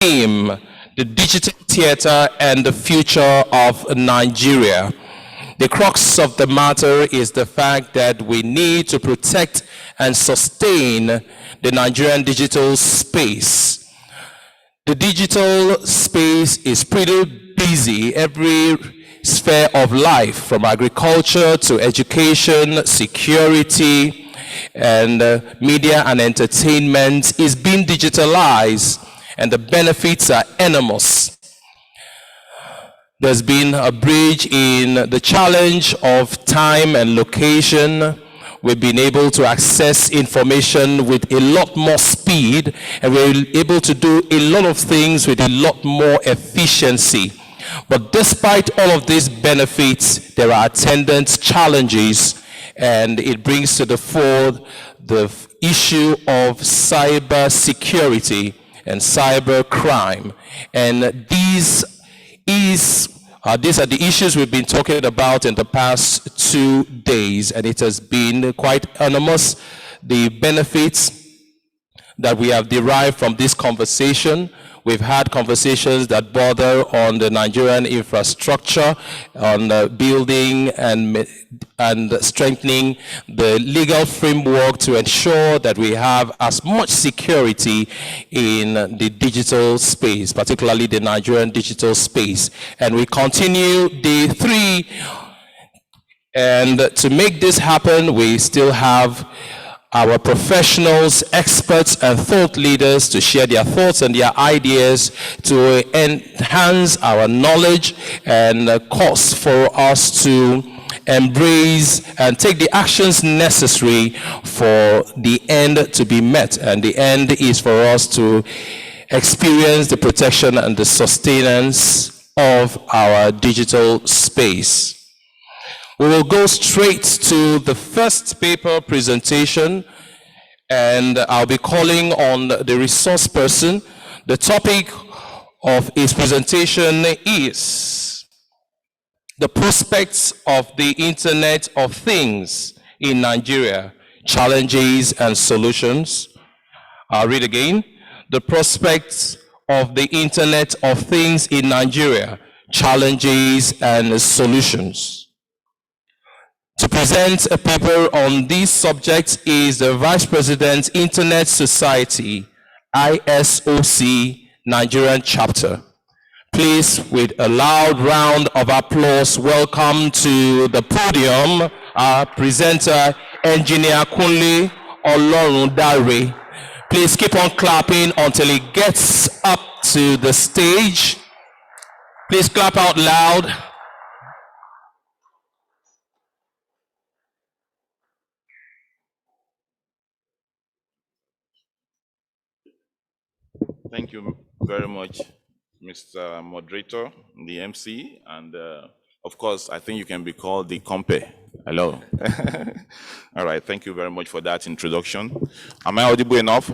theme, the digital theater and the future of Nigeria. The crux of the matter is the fact that we need to protect and sustain the Nigerian digital space. The digital space is pretty busy. Every sphere of life, from agriculture to education, security, and media and entertainment, is being digitalized, and the benefits are enormous. There's been a bridge in the challenge of time and location. We've been able to access information with a lot more speed, and we're able to do a lot of things with a lot more efficiency. But despite all of these benefits, there are attendant challenges, and it brings to the fore the issue of cyber security and cyber crime. And these are the issues we've been talking about in the past 2 days, and it has been quite enormous, the benefits that we have derived from this conversation. We've had conversations that border on the Nigerian infrastructure, on building and strengthening the legal framework to ensure that we have as much security in the digital space, particularly the Nigerian digital space. And we continue day 3. And to make this happen, we still have our professionals, experts, and thought leaders to share their thoughts and their ideas to enhance our knowledge and cause for us to embrace and take the actions necessary for the end to be met. And the end is for us to experience the protection and the sustenance of our digital space. We will go straight to the first paper presentation, and I'll be calling on the resource person. The topic of his presentation is the prospects of the Internet of Things in Nigeria, challenges and solutions. I'll read again. The prospects of the Internet of Things in Nigeria, challenges and solutions. To present a paper on this subject is the Vice President, Internet Society, ISOC, Nigerian Chapter. Please, with a loud round of applause, welcome to the podium our presenter, Engineer Kunle Olorundare. Please keep on clapping until he gets up to the stage. Please clap out loud. Thank you very much, Mr. Moderator, the MC, and of course, I think you can be called the compere. Hello. All right, thank you very much for that introduction. Am I audible enough?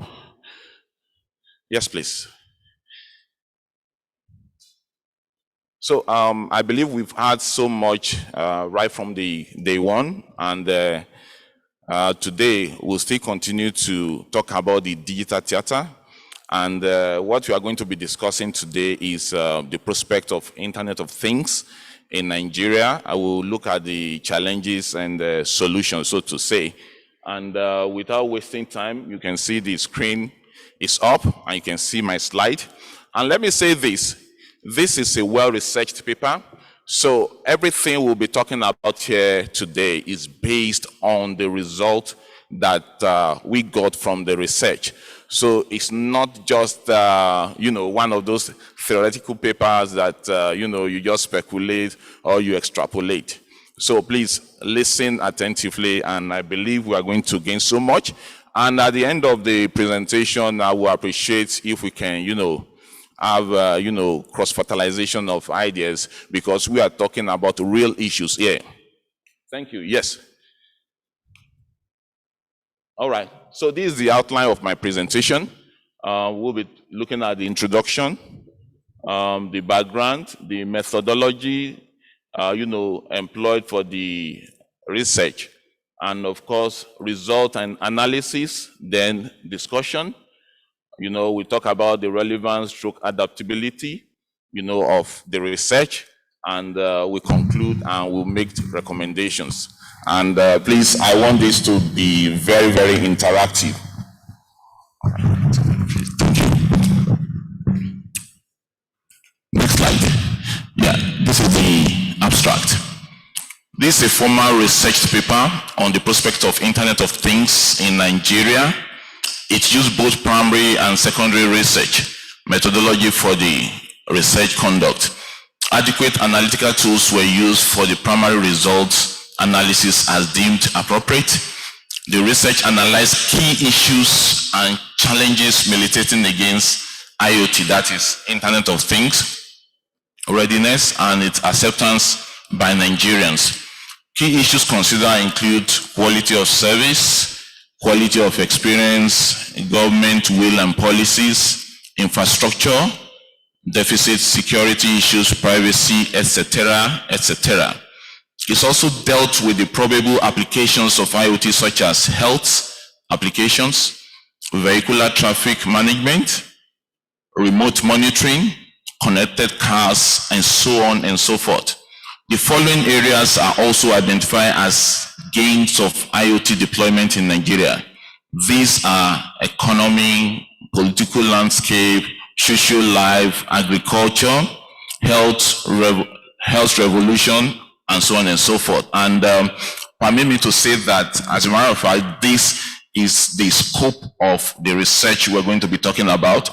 Yes, please. So I believe we've had so much right from the day one, and today we'll still continue to talk about the digital theater. And what we are going to be discussing today is the prospect of Internet of Things in Nigeria. I will look at the challenges and the solutions, so to say. And without wasting time, you can see the screen is up, and you can see my slide. And let me say this. This is a well-researched paper. So everything we'll be talking about here today is based on the result that we got from the research. So it's not just, one of those theoretical papers that, you just speculate or you extrapolate. So please listen attentively, and I believe we are going to gain so much. And at the end of the presentation, I will appreciate if we can, have, cross-fertilization of ideas, because we are talking about real issues here. Thank you. Yes. All right. So this is the outline of my presentation. We'll be looking at the introduction, the background, the methodology, employed for the research, and of course, result and analysis, then discussion, we talk about the relevance stroke adaptability, of the research, and we conclude and we'll make recommendations. And please, I want this to be very, very interactive. Next slide. Yeah, this is the abstract. This is a formal research paper on the prospect of Internet of Things in Nigeria. It used both primary and secondary research methodology for the research conduct. Adequate analytical tools were used for the primary results analysis as deemed appropriate. The research analyzed key issues and challenges militating against IoT, that is Internet of Things, readiness and its acceptance by Nigerians. Key issues considered include quality of service, quality of experience, government will and policies, infrastructure, deficit, security issues, privacy, etc., etc. It's also dealt with the probable applications of IoT such as health applications, vehicular traffic management, remote monitoring, connected cars, and so on and so forth. The following areas are also identified as gains of IoT deployment in Nigeria. These are economy, political landscape, social life, agriculture, health revolution, and so on and so forth. And permit me to say that, as a matter of fact, this is the scope of the research we're going to be talking about.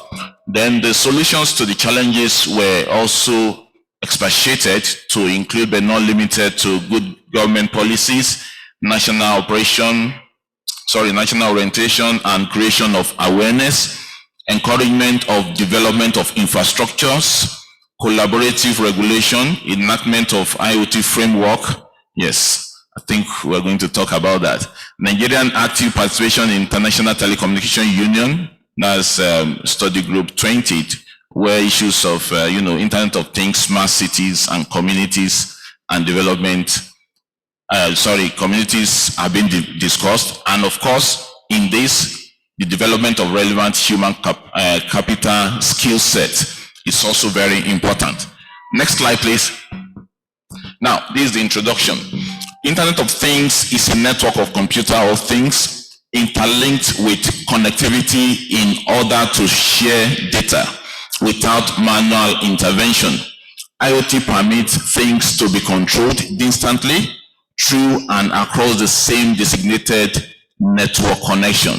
Then the solutions to the challenges were also expatiated to include but not limited to good government policies, national orientation and creation of awareness, encouragement of development of infrastructures, collaborative regulation, enactment of IoT framework. Yes, I think we're going to talk about that. Nigerian active participation in International Telecommunication Union, that's study group 20, where issues of Internet of Things, smart cities and communities and development, communities have been discussed. And of course, in this, the development of relevant human capital skill set is also very important. Next slide, please. Now, this is the introduction. Internet of Things is a network of computer of things interlinked with connectivity in order to share data without manual intervention. IoT permits things to be controlled instantly through and across the same designated network connection.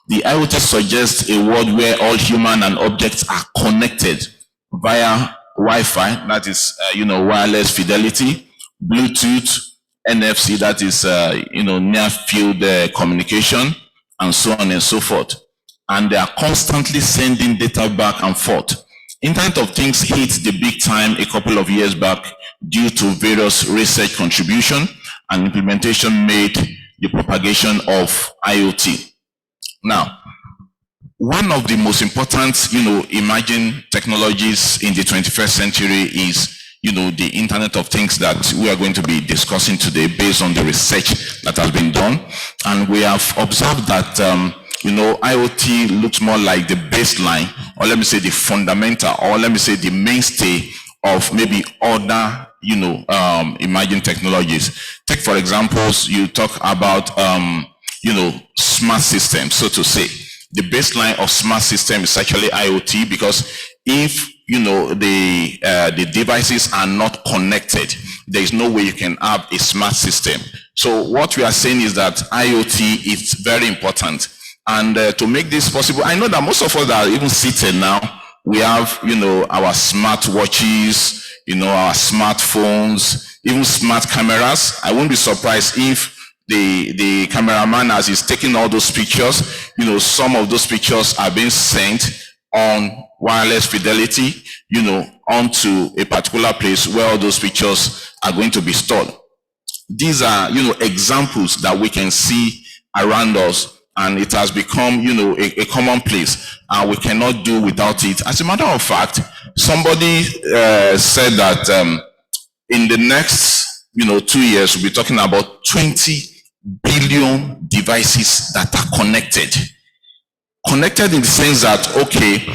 The IoT suggests a world where all human and objects are connected via Wi-Fi, that is, wireless fidelity, Bluetooth, NFC, that is, near field communication, and so on and so forth. And they are constantly sending data back and forth. Internet of Things hit the big time a couple of years back due to various research contribution and implementation made the propagation of IoT. Now, one of the most important, emerging technologies in the 21st century is, the Internet of Things that we are going to be discussing today based on the research that has been done. And we have observed that, IoT looks more like the baseline, or let me say the fundamental, or let me say the mainstay of maybe other, emerging technologies. Take, for examples, you talk about, smart systems, so to say. The baseline of smart system is actually IoT, because if the devices are not connected, there is no way you can have a smart system. So what we are saying is that IoT is very important. And to make this possible, I know that most of us that are even seated now, we have, our smart watches, our smartphones, even smart cameras. I won't be surprised if the cameraman, as he's taking all those pictures, some of those pictures are being sent on wireless fidelity, onto a particular place where all those pictures are going to be stored. These are, examples that we can see around us, and it has become, a commonplace, and we cannot do without it. As a matter of fact, somebody said that in the next, 2 years, we'll be talking about 20 billion devices that are connected. Connected in the sense that, okay,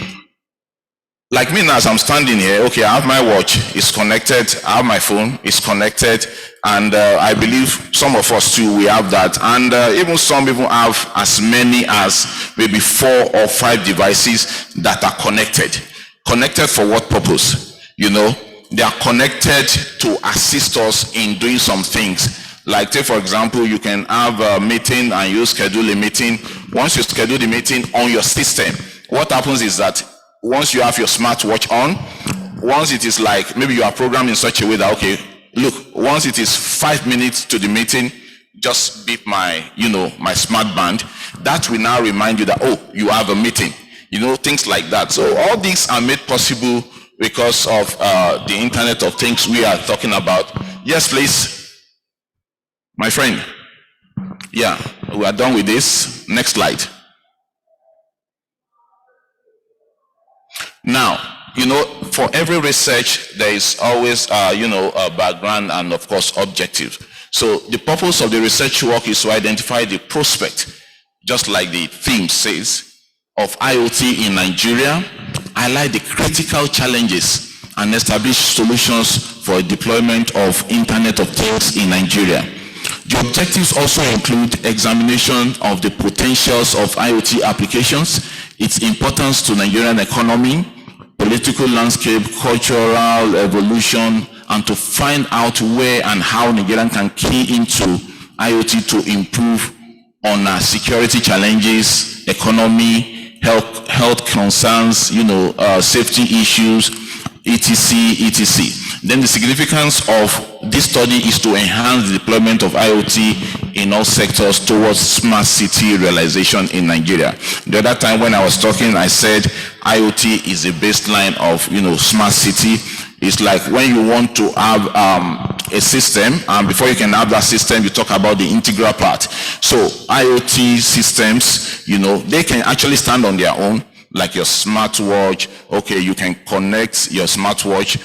like me now as I'm standing here, okay, I have my watch, it's connected, I have my phone, it's connected, and I believe some of us too, we have that, and even some even have as many as maybe 4 or 5 devices that are connected. Connected for what purpose? You know, they are connected to assist us in doing some things. Like, take for example, you can have a meeting and you schedule a meeting. Once you schedule the meeting on your system, what happens is that once you have your smartwatch on, once it is like, maybe you are programmed in such a way that, okay, look, once it is 5 minutes to the meeting, just beep my, my smart band. That will now remind you that, oh, you have a meeting. Things like that. So all these are made possible because of the Internet of Things we are talking about. Yes, please. My friend. Yeah, we are done with this. Next slide. Now, for every research, there is always, a background and, of course, objective. So the purpose of the research work is to identify the prospect, just like the theme says, of IoT in Nigeria, highlight the critical challenges, and establish solutions for deployment of Internet of Things in Nigeria. The objectives also include examination of the potentials of IoT applications, its importance to Nigerian economy, political landscape, cultural evolution, and to find out where and how Nigeria can key into IoT to improve on security challenges, economy, health concerns, safety issues, etc. Then the significance of this study is to enhance the deployment of IoT in all sectors towards smart city realization in Nigeria. The other time when I was talking, I said IoT is a baseline of, smart city. It's like when you want to have a system, and before you can have that system, you talk about the integral part. So IoT systems, they can actually stand on their own, like your smartwatch. Okay, you can connect your smartwatch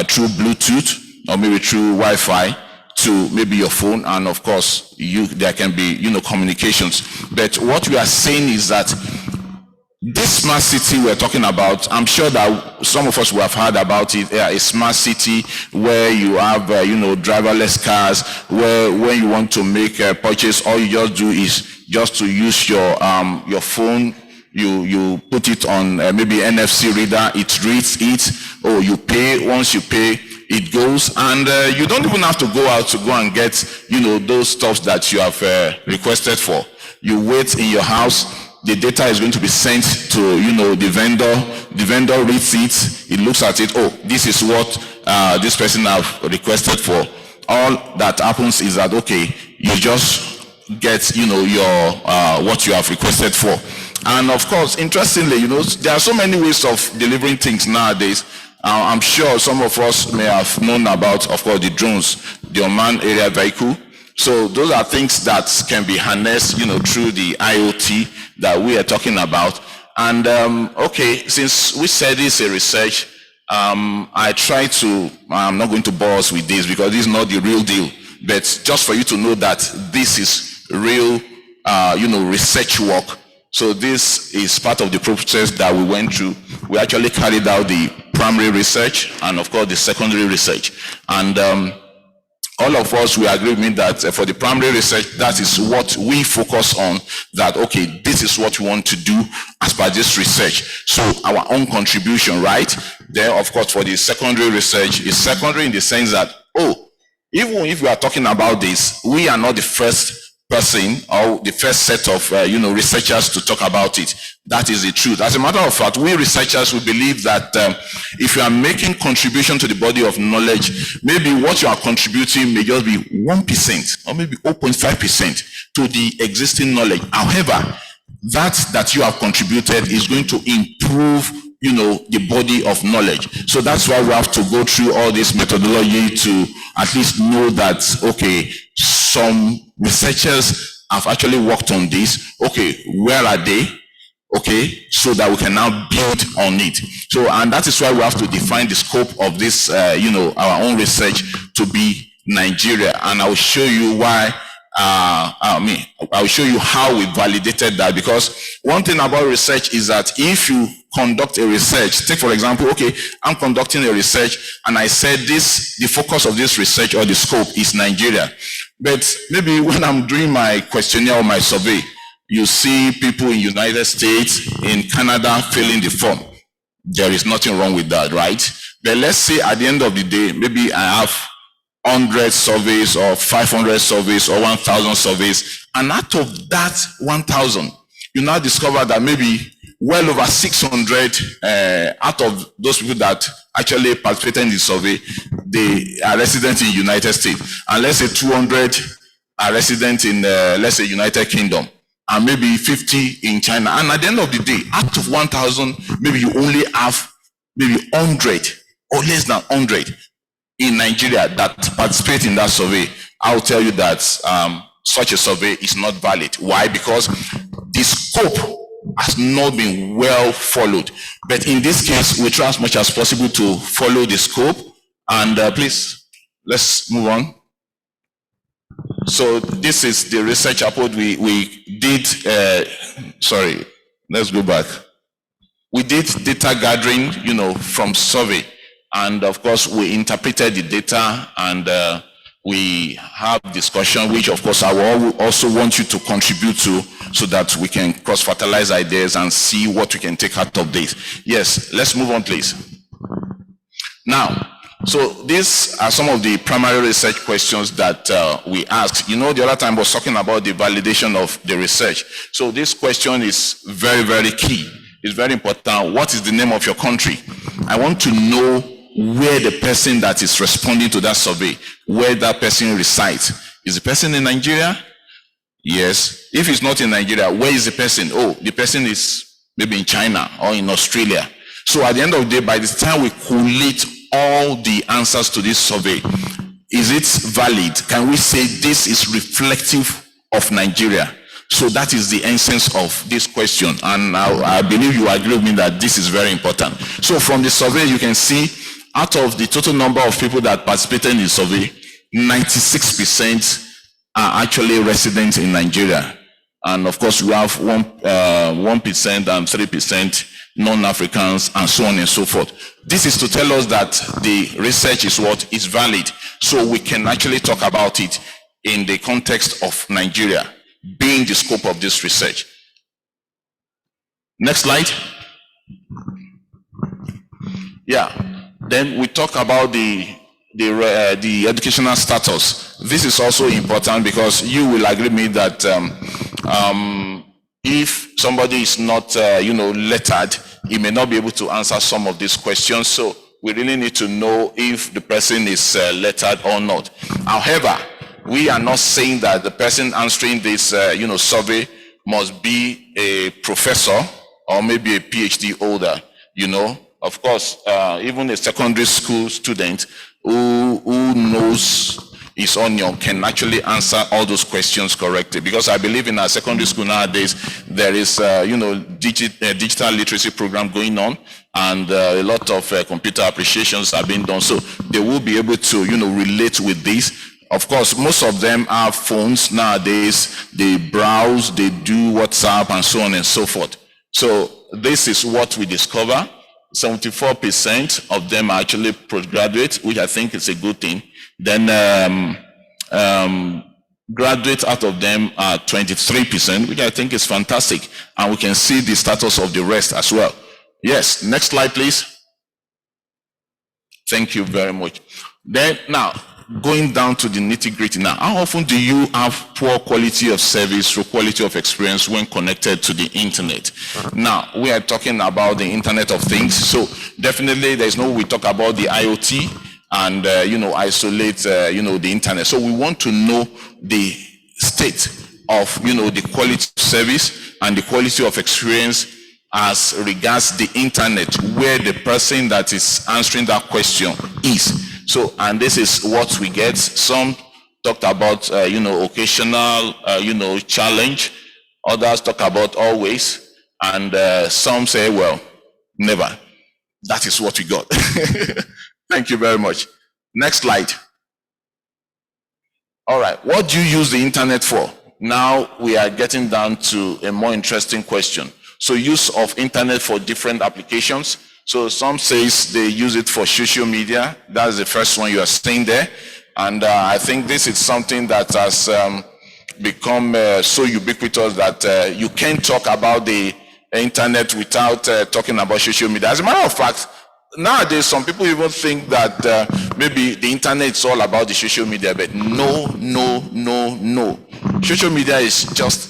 through Bluetooth or maybe through Wi-Fi to maybe your phone, and of course there can be communications. But what we are saying is that this smart city we're talking about, I'm sure that some of us will have heard about it, a smart city where you have driverless cars, where when you want to make a purchase, all you just do is just to use your phone. You put it on maybe NFC reader, it reads it, or you pay. Once you pay, it goes, and you don't even have to go out to go and get those stuff that you have requested for. You wait in your house. The data is going to be sent to the vendor. The vendor reads it, it looks at it. Oh, this is what this person have requested for. All that happens is that, okay, you just get your what you have requested for. And of course, interestingly, there are so many ways of delivering things nowadays. I'm sure some of us may have known about, of course, the drones, the unmanned area vehicle. So those are things that can be harnessed, through the IoT that we are talking about. And okay, since we said this is a research, I try to, I'm not going to bore us with this because this is not the real deal, but just for you to know that this is real, research work. So this is part of the process that we went through. We actually carried out the primary research and of course the secondary research. And all of us, we agree with me that for the primary research, that is what we focus on, that, okay, this is what we want to do as per this research. So our own contribution, right? Then, of course, for the secondary research, is secondary in the sense that, oh, even if we are talking about this, we are not the first person or the first set of, researchers to talk about it. That is the truth. As a matter of fact, we researchers, we believe that if you are making contribution to the body of knowledge, maybe what you are contributing may just be 1% or maybe 0.5% to the existing knowledge. However, that you have contributed is going to improve the body of knowledge. So that's why we have to go through all this methodology to at least know that, okay, some researchers have actually worked on this. Okay, where are they? Okay, so that we can now build on it. So, and that is why we have to define the scope of this, our own research to be Nigeria. And I will show you why I'll show you how we validated that, because one thing about research is that if you conduct a research, take for example, okay, I'm conducting a research and I said the focus of this research or the scope is Nigeria. But maybe when I'm doing my questionnaire or my survey, you see people in United States, in Canada filling the form. There is nothing wrong with that, right? But let's say at the end of the day, maybe I have 100 surveys or 500 surveys or 1,000 surveys, and out of that 1,000, you now discover that maybe well over 600 out of those people that actually participated in the survey, they are resident in the United States, and let's say 200 are resident in let's say United Kingdom, and maybe 50 in China. And at the end of the day, out of 1,000, maybe you only have maybe 100 or less than 100 in Nigeria that participate in that survey. I'll tell you that such a survey is not valid. Why? Because the scope has not been well followed. But in this case, we try as much as possible to follow the scope. And please, let's move on. So this is the research report we did. Sorry, let's go back. We did data gathering, from survey. And of course, we interpreted the data, and we have discussion, which of course I will also want you to contribute to, so that we can cross-fertilize ideas and see what we can take out of this. Yes, let's move on, please. Now, so these are some of the primary research questions that we asked. The other time I was talking about the validation of the research. So this question is very, very key. It's very important. What is the name of your country? I want to know where the person that is responding to that survey, where that person resides. Is the person in Nigeria? Yes. If it's not in Nigeria, where is the person? Oh, the person is maybe in China or in Australia. So at the end of the day, by the time we collate all the answers to this survey, is it valid? Can we say this is reflective of Nigeria? So that is the essence of this question. And I believe you agree with me that this is very important. So from the survey, you can see out of the total number of people that participated in the survey, 96% are actually residents in Nigeria. And of course, we have 1% and 3% non-Africans, and so on and so forth. This is to tell us that the research is what is valid. So we can actually talk about it in the context of Nigeria, being the scope of this research. Next slide. Yeah. Then we talk about the educational status. This is also important, because you will agree with me that if somebody is not, lettered, he may not be able to answer some of these questions. So we really need to know if the person is lettered or not. However, we are not saying that the person answering this, survey must be a professor or maybe a PhD holder. Of course, even a secondary school student who knows his onion can actually answer all those questions correctly. Because I believe in our secondary school nowadays, there is, digital literacy program going on, and a lot of computer appreciations are being done. So they will be able to, relate with this. Of course, most of them have phones nowadays. They browse, they do WhatsApp, and so on and so forth. So this is what we discover. 74% of them are actually postgraduate, which I think is a good thing. Then graduates out of them are 23%, which I think is fantastic. And we can see the status of the rest as well. Yes, next slide, please. Thank you very much. Then now, going down to the nitty-gritty now, how often do you have poor quality of service or quality of experience when connected to the internet? Now, we are talking about the Internet of Things, so definitely there's no way we talk about the IoT and, isolate, the internet. So we want to know the state of, the quality of service and the quality of experience as regards the internet, where the person that is answering that question is. So, and this is what we get. Some talked about, occasional, challenge. Others talk about always. And some say, well, never. That is what we got. Thank you very much. Next slide. All right, what do you use the internet for? Now we are getting down to a more interesting question. So use of internet for different applications. So some says they use it for social media. That's the first one you are saying there. And I think this is something that has become so ubiquitous that you can't talk about the internet without talking about social media. As a matter of fact, nowadays some people even think that maybe the internet is all about the social media, but no. Social media is just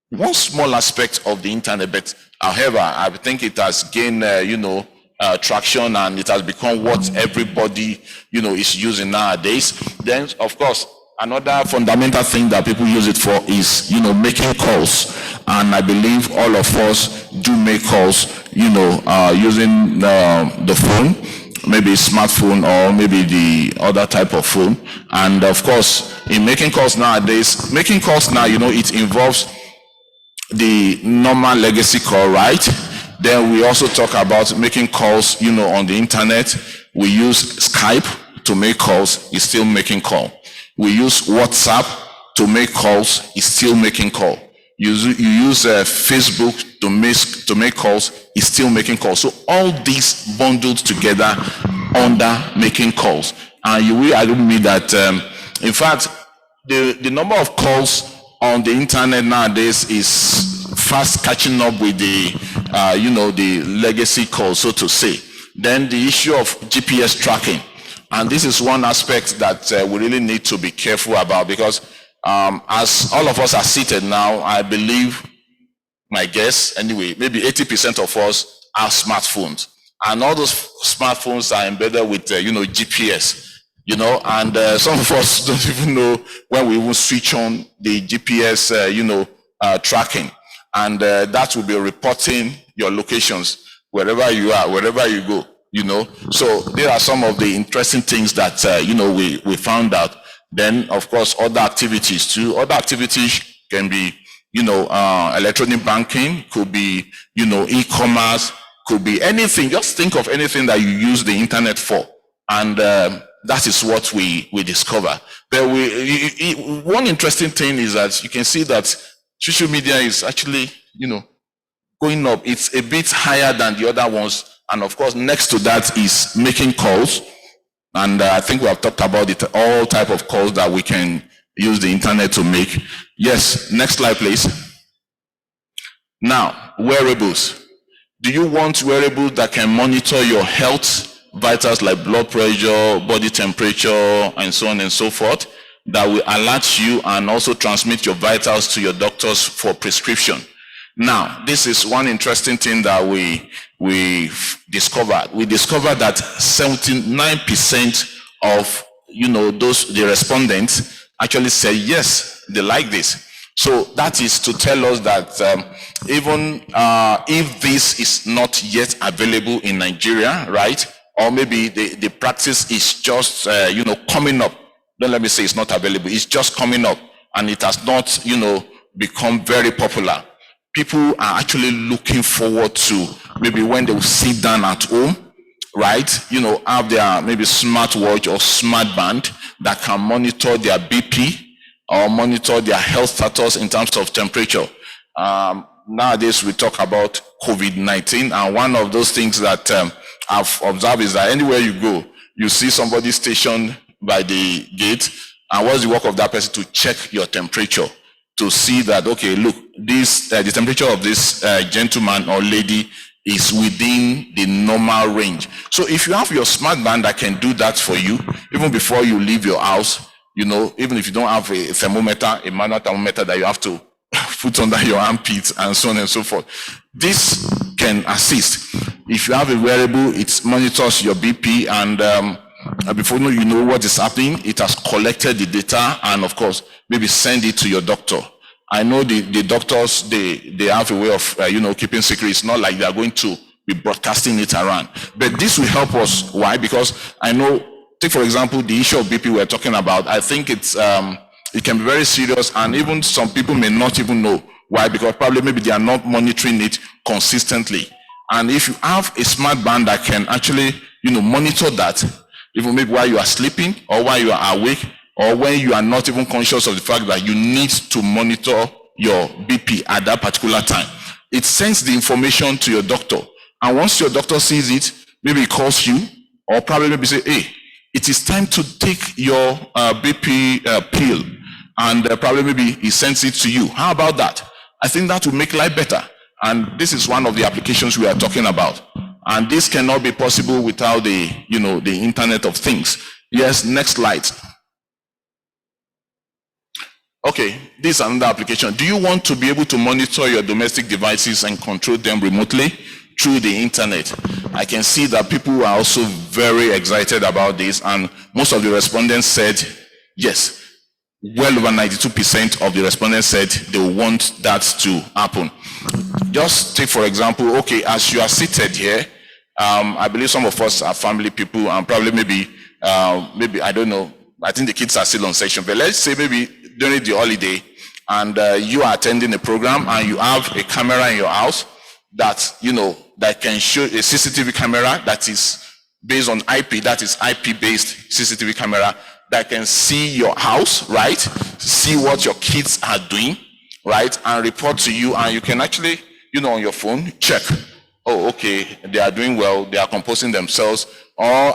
one small aspect of the internet, but however, I think it has gained traction, and it has become what everybody is using nowadays. Then of course, another fundamental thing that people use it for is making calls, and I believe all of us do make calls using the phone, maybe smartphone or maybe the other type of phone. And of course, in making calls nowadays, it involves the normal legacy call, right? Then we also talk about making calls on the internet. We use Skype to make calls, it's still making call. We use WhatsApp to make calls, it's still making call. You use Facebook to make calls, it's still making calls. So all these bundled together under making calls. And you will agree with me that in fact the number of calls on the internet nowadays is fast catching up with the the legacy calls, so to say. Then the issue of GPS tracking, and this is one aspect that we really need to be careful about, because as all of us are seated now, I believe, my guess anyway, maybe 80% of us have smartphones, and all those smartphones are embedded with GPS, and some of us don't even know when we will switch on the GPS tracking, and that will be reporting your locations wherever you are, wherever you go. So there are some of the interesting things that we found out. Then of course other activities too. Other activities can be electronic banking, could be e-commerce, could be anything. Just think of anything that you use the internet for, and that is what we discover. But one interesting thing is that you can see that social media is actually going up. It's a bit higher than the other ones. And of course, next to that is making calls. And I think we have talked about it, all type of calls that we can use the internet to make. Yes, next slide, please. Now, wearables. Do you want wearables that can monitor your health vitals like blood pressure, body temperature, and so on and so forth, that will alert you and also transmit your vitals to your doctors for prescription? Now, this is one interesting thing that we discovered. We discovered that 79% of the respondents actually said yes, they like this. So that is to tell us that even if this is not yet available in Nigeria, right, or maybe the practice is just coming up. Don't let me say it's not available. It's just coming up, and it has not become very popular. People are actually looking forward to maybe when they will sit down at home, right? Have their maybe smartwatch or smart band that can monitor their BP or monitor their health status in terms of temperature. Nowadays we talk about COVID-19, and one of those things that I've observed is that anywhere you go, you see somebody stationed by the gate, and what's the work of that person? To check your temperature, to see that, okay, look, this the temperature of this gentleman or lady is within the normal range. So if you have your smart band that can do that for you, even before you leave your house, even if you don't have a thermometer, a manual thermometer that you have to put under your armpits and so on and so forth, this can assist. If you have a wearable, it monitors your BP, and before you know what is happening, it has collected the data, and of course maybe send it to your doctor. I know the doctors, they have a way of keeping secret. It's not like they are going to be broadcasting it around, but this will help us. Why? Because I know, take for example the issue of BP we're talking about. I think it's it can be very serious, and even some people may not even know. Why? Because probably maybe they are not monitoring it consistently. And if you have a smart band that can actually monitor that, even maybe while you are sleeping or while you are awake, or when you are not even conscious of the fact that you need to monitor your BP at that particular time. It sends the information to your doctor, and once your doctor sees it, maybe he calls you, or probably maybe say, hey, it is time to take your BP pill, and probably maybe he sends it to you. How about that? I think that will make life better, and this is one of the applications we are talking about. And this cannot be possible without the Internet of Things. Yes, next slide. Okay, this is another application. Do you want to be able to monitor your domestic devices and control them remotely through the internet? I can see that people are also very excited about this, and most of the respondents said yes. Well over 92% of the respondents said they want that to happen. Just take for example, okay, as you are seated here, I believe some of us are family people, and probably maybe I don't know, I think the kids are still on session, but let's say maybe during the holiday, and you are attending a program, and you have a camera in your house that that can show, a CCTV camera that is based on IP, that is IP based CCTV camera that can see your house, right? See what your kids are doing, right? And report to you, and you can actually, on your phone, check. Oh, okay, they are doing well, they are composing themselves, or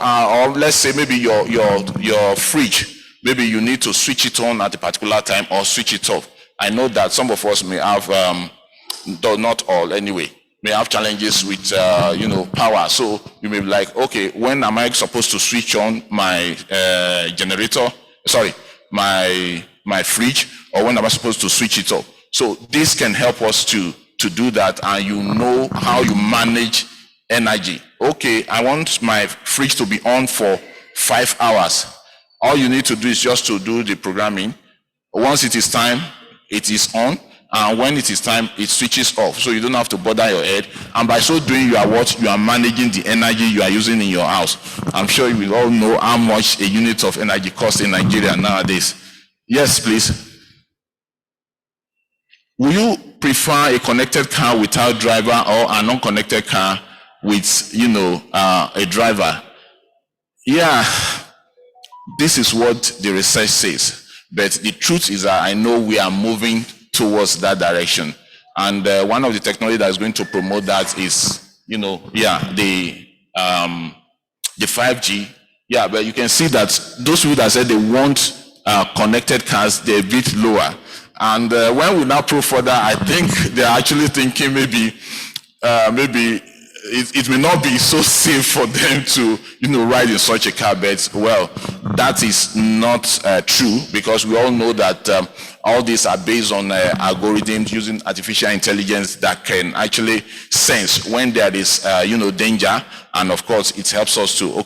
let's say maybe your fridge, maybe you need to switch it on at a particular time or switch it off. I know that some of us may have, though not all anyway, may have challenges with power. So you may be like, okay, when am I supposed to switch on my generator? Sorry, my fridge, or when am I supposed to switch it off? So this can help us to do that, and how you manage energy. Okay, I want my fridge to be on for 5 hours. All you need to do is just to do the programming. Once it is time, it is on, and when it is time, it switches off. So you don't have to bother your head, and by so doing, you are managing the energy you are using in your house. I'm sure you will all know how much a unit of energy costs in Nigeria nowadays. Yes, please. Will you prefer a connected car without driver, or an unconnected car with a driver? Yeah, this is what the research says, but the truth is that I know we are moving towards that direction, and one of the technology that is going to promote that is the 5G. Yeah, but you can see that those people that said they want connected cars, they're a bit lower. And when we now probe further, I think they're actually thinking maybe it may not be so safe for them to ride in such a car. But well, that is not true, because we all know that all these are based on algorithms using artificial intelligence that can actually sense when there is danger, and of course it helps us to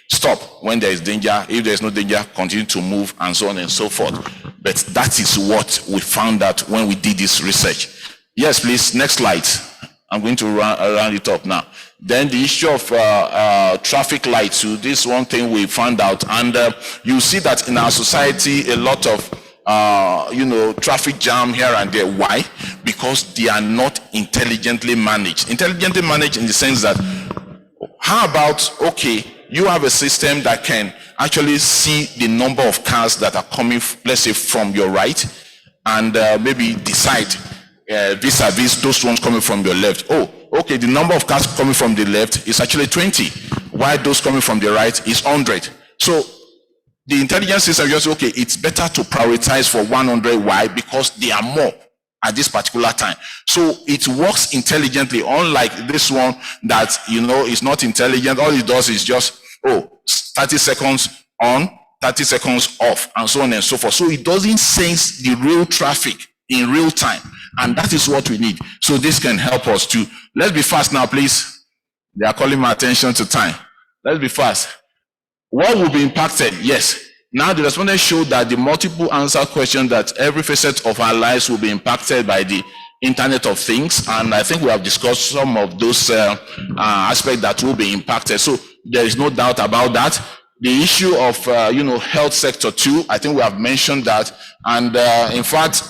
stop when there is danger. If there is no danger, continue to move, and so on and so forth. But that is what we found out when we did this research. Yes, please, next slide. I'm going to round it up now. Then the issue of traffic lights. So this one thing we found out, and you see that in our society a lot of traffic jam here and there. Why? Because they are not intelligently managed. Intelligently managed in the sense that, how about you have a system that can actually see the number of cars that are coming, let's say, from your right, and maybe decide vis-a-vis those ones coming from your left. The number of cars coming from the left is actually 20, while those coming from the right is 100. So the intelligence system just it's better to prioritize for 100. Why? Because they are more at this particular time. So it works intelligently, unlike this one that is not intelligent. All it does is just 30 seconds on, 30 seconds off, and so on and so forth. So it doesn't sense the real traffic in real time, and that is what we need. So this can help us to, let's be fast now, please. They are calling my attention to time. Let's be fast. What will be impacted? Yes. Now the respondents showed that the multiple answer question that every facet of our lives will be impacted by the Internet of Things, and I think we have discussed some of those aspects that will be impacted. So there is no doubt about that. The issue of health sector too, I think we have mentioned that, and in fact,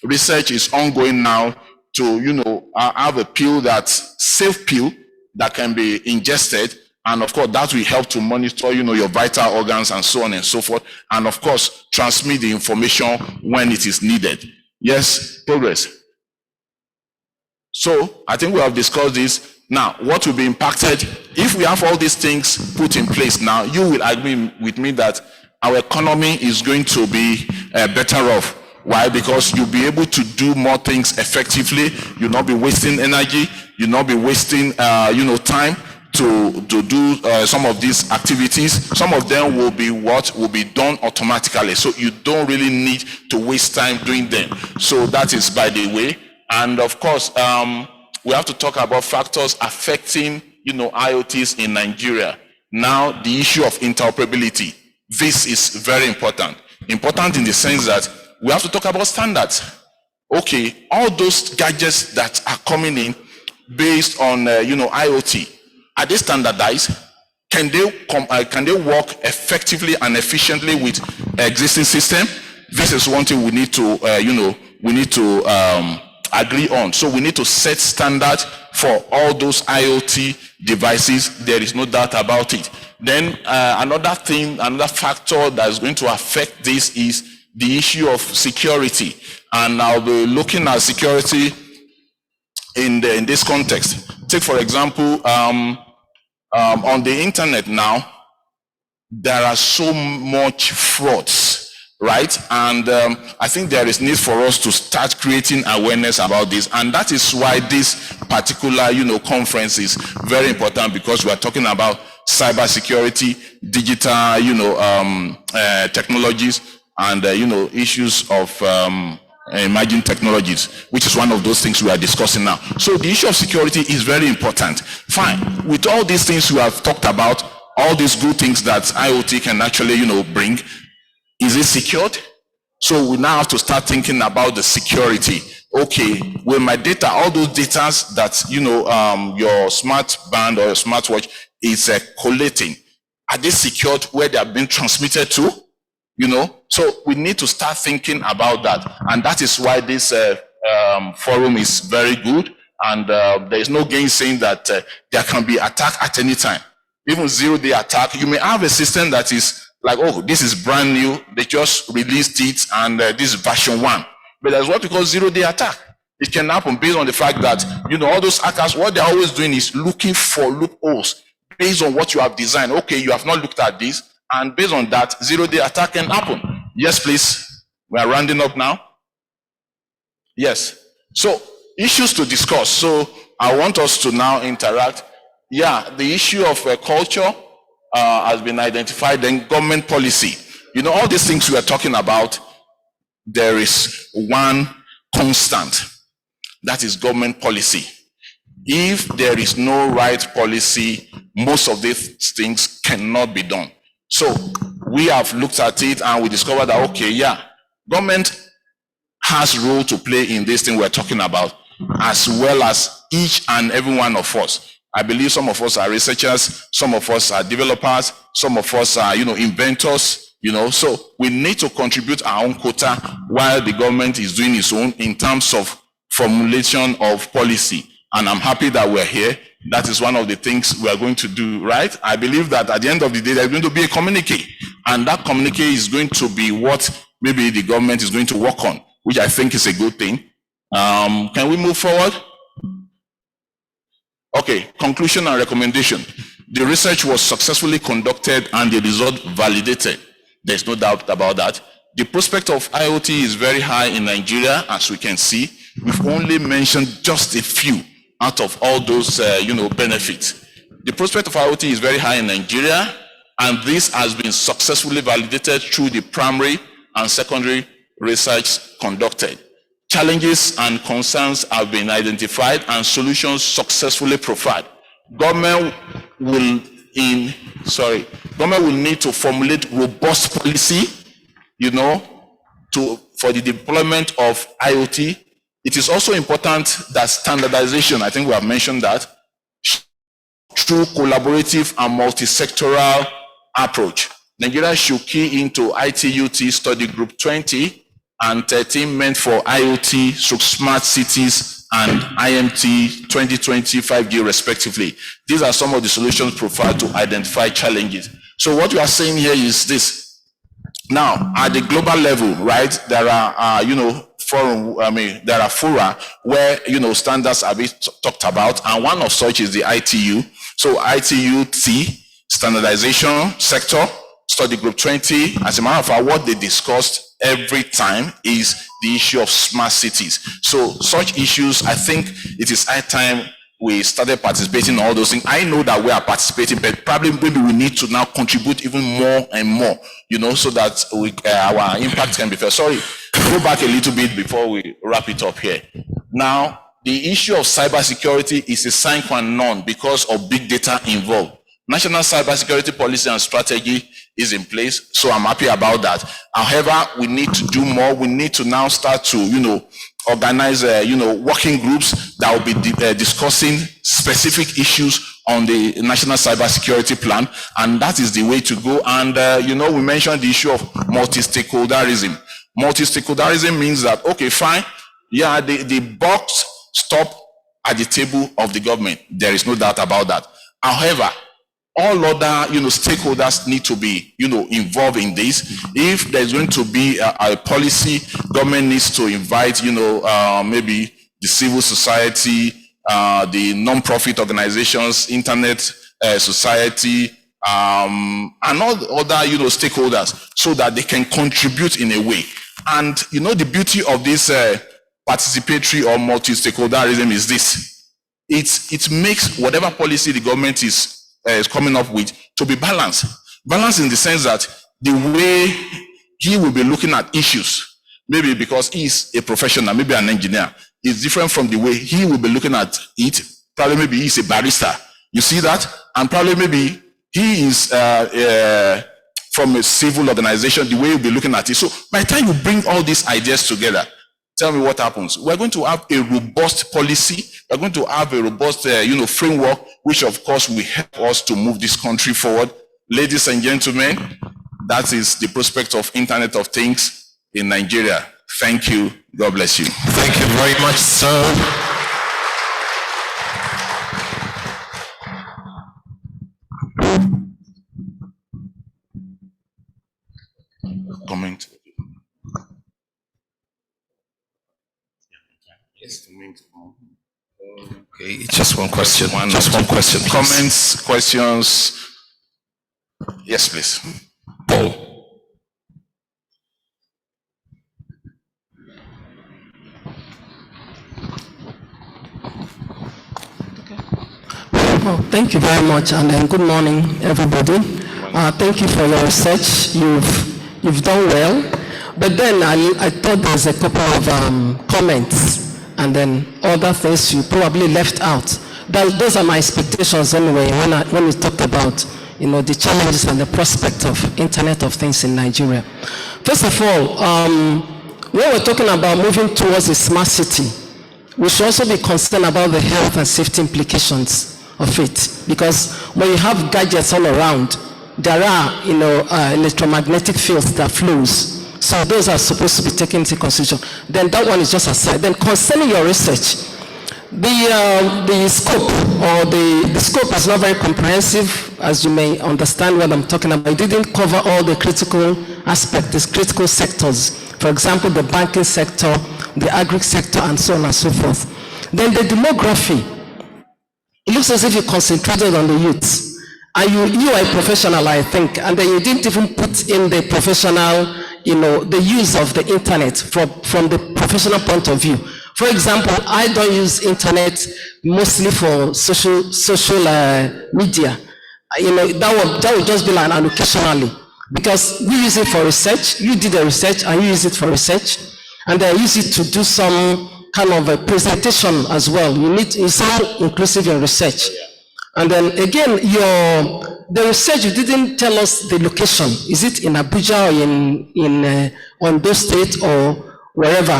research is ongoing now to have a pill, that's safe pill that can be ingested, And of course, that will help to monitor, your vital organs and so on and so forth. And of course, transmit the information when it is needed. Yes, progress. So I think we have discussed this. Now, what will be impacted if we have all these things put in place? Now, you will agree with me that our economy is going to be better off. Why? Because you'll be able to do more things effectively. You'll not be wasting energy. You'll not be wasting, time to do some of these activities. Some of them will be done automatically. So you don't really need to waste time doing them. So that is by the way. And of course, we have to talk about factors affecting, IoTs in Nigeria. Now, the issue of interoperability. This is very important. Important in the sense that we have to talk about standards. Okay, all those gadgets that are coming in based on, IoT, are they standardized? Can they work effectively and efficiently with existing system? This is one thing we need to, agree on. So we need to set standards for all those IoT devices. There is no doubt about it. Then another factor that is going to affect this is the issue of security. And I'll be looking at security in this context. Take for example, on the internet now, there are so much frauds, right? And I think there is need for us to start creating awareness about this. And that is why this particular, conference is very important, because we are talking about cybersecurity, digital, technologies, and, issues of emerging technologies, which is one of those things we are discussing now. So the issue of security is very important. Fine. With all these things we have talked about, all these good things that IoT can actually, bring, is it secured? So we now have to start thinking about the security. Okay, with my data, all those data that, your smart band or your smartwatch is collating, are they secured where they are being transmitted to? So we need to start thinking about that. And that is why this forum is very good. And there is no gainsaying that there can be attack at any time. Even zero-day attack. You may have a system that is like, oh, this is brand new. They just released it and this is version 1. But there's what we call zero-day attack. It can happen based on the fact that, all those hackers, what they're always doing is looking for loopholes based on what you have designed. Okay, you have not looked at this. And based on that, zero-day attack can happen. Yes, please. We are rounding up now. Yes. So, issues to discuss. So, I want us to now interact. Yeah, the issue of culture has been identified. Then government policy. All these things we are talking about, there is one constant. That is government policy. If there is no right policy, most of these things cannot be done. So we have looked at it and we discovered that, okay, yeah, government has role to play in this thing we're talking about, as well as each and every one of us. I believe some of us are researchers, some of us are developers, some of us are, inventors, so we need to contribute our own quota while the government is doing its own in terms of formulation of policy. And I'm happy that we're here. That is one of the things we are going to do, right? I believe that at the end of the day, there's going to be a communique. And that communique is going to be what maybe the government is going to work on, which I think is a good thing. Can we move forward? Okay, conclusion and recommendation. The research was successfully conducted and the result validated. There's no doubt about that. The prospect of IoT is very high in Nigeria, as we can see. We've only mentioned just a few out of all those, benefits. The prospect of IoT is very high in Nigeria, and this has been successfully validated through the primary and secondary research conducted. Challenges and concerns have been identified and solutions successfully provided. Government will need to formulate robust policy, for the deployment of IoT. It is also important that standardization, I think we have mentioned that, through collaborative and multi-sectoral approach. Nigeria should key into ITUT Study Group 20 and 13 meant for IoT, smart cities, and IMT 2020 5G respectively. These are some of the solutions profiled to identify challenges. So what we are saying here is this. Now, at the global level, right, there are, there are fora where, standards are being talked about, and one of such is the ITU. So ITU-T, standardization sector, study group 20. As a matter of fact, what they discussed every time is the issue of smart cities. So such issues, I think it is high time we started participating in all those things. I know that we are participating, but probably maybe we need to now contribute even more and more, so that our impact can be felt. Sorry, go back a little bit before we wrap it up here. Now, the issue of cybersecurity is a sine qua non because of big data involved. National cybersecurity policy and strategy is in place, so I'm happy about that. However, we need to do more. We need to now start to, organize, working groups that will be discussing specific issues on the national cybersecurity plan, and that is the way to go. And, we mentioned the issue of multi-stakeholderism. Multi-stakeholderism means that, okay, fine, yeah, the box stop at the table of the government. There is no doubt about that. However, all other, stakeholders need to be, involved in this. If there's going to be a policy, government needs to invite, maybe the civil society, the non-profit organizations, internet society, and all other, stakeholders, so that they can contribute in a way. And, the beauty of this participatory or multi-stakeholderism is this. It makes whatever policy the government is coming up with to be balanced. Balanced in the sense that the way he will be looking at issues, maybe because he's a professional, maybe an engineer, is different from the way he will be looking at it. Probably maybe he's a barrister. You see that? And probably maybe he is from a civil organization, the way he'll be looking at it. So by the time you bring all these ideas together, tell me what happens. We're going to have a robust policy. We're going to have a robust, framework, which of course will help us to move this country forward. Ladies and gentlemen, that is the prospect of Internet of Things in Nigeria. Thank you. God bless you. Thank you very much, sir. Comment. Okay, just one question. Just one question. Please. Comments, questions. Yes, please. Paul. Well, thank you very much, and good morning, everybody. Thank you for your research. You've done well, but then I thought there's a couple of comments and then other things you probably left out. Those are my expectations anyway when we talk about the challenges and the prospect of Internet of Things in Nigeria. First of all, when we're talking about moving towards a smart city, we should also be concerned about the health and safety implications of it, because when you have gadgets all around, there are electromagnetic fields that flows. So those are supposed to be taken into consideration. Then that one is just aside. Then concerning your research, the scope or the scope is not very comprehensive, as you may understand what I'm talking about. It didn't cover all the critical aspects, the critical sectors. For example, the banking sector, the agri sector, and so on and so forth. Then the demography. It looks as if you concentrated on the youth. And you are a professional, I think, and then you didn't even put in the professional, the use of the internet from the professional point of view. For example, I don't use internet mostly for social media. That would just be like occasionally, because we use it for research. You did the research, and you use it for research, and I use it to do some kind of a presentation as well. It's all inclusive in research. And then again, the research, you didn't tell us the location. Is it in Abuja or in Ondo State or wherever?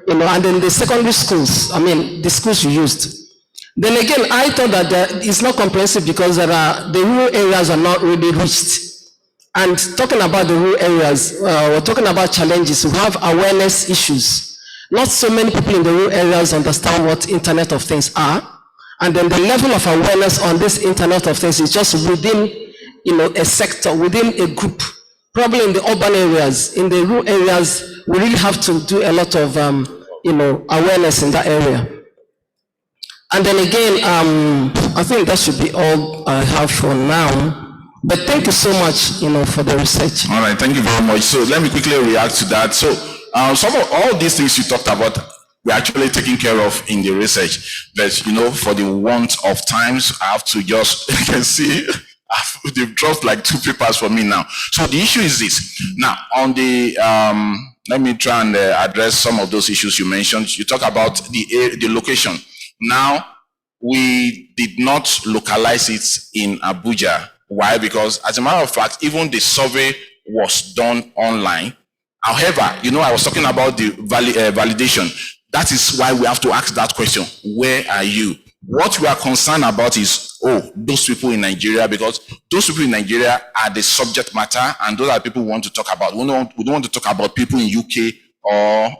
And then the secondary schools, the schools you used. Then again, I thought that it's not comprehensive because the rural areas are not really reached. And talking about the rural areas, we're talking about challenges. We have awareness issues. Not so many people in the rural areas understand what Internet of Things are. And then the level of awareness on this Internet of Things is just within, a sector, within a group. Probably in the urban areas, in the rural areas, we really have to do a lot of, awareness in that area. And then again, I think that should be all I have for now. But thank you so much, for the research. All right, thank you very much. So let me quickly react to that. So some of all these things you talked about, we're actually taking care of in the research. But for the want of times, I have to just, you can see, they've dropped like 2 papers for me now. So the issue is this. Now, on the, let me try and address some of those issues you mentioned. You talk about the location. Now, we did not localize it in Abuja. Why? Because as a matter of fact, even the survey was done online. However, I was talking about the validation. That is why we have to ask that question. Where are you? What we are concerned about is, those people in Nigeria, because those people in Nigeria are the subject matter, and those are people we want to talk about. We don't want to talk about people in UK or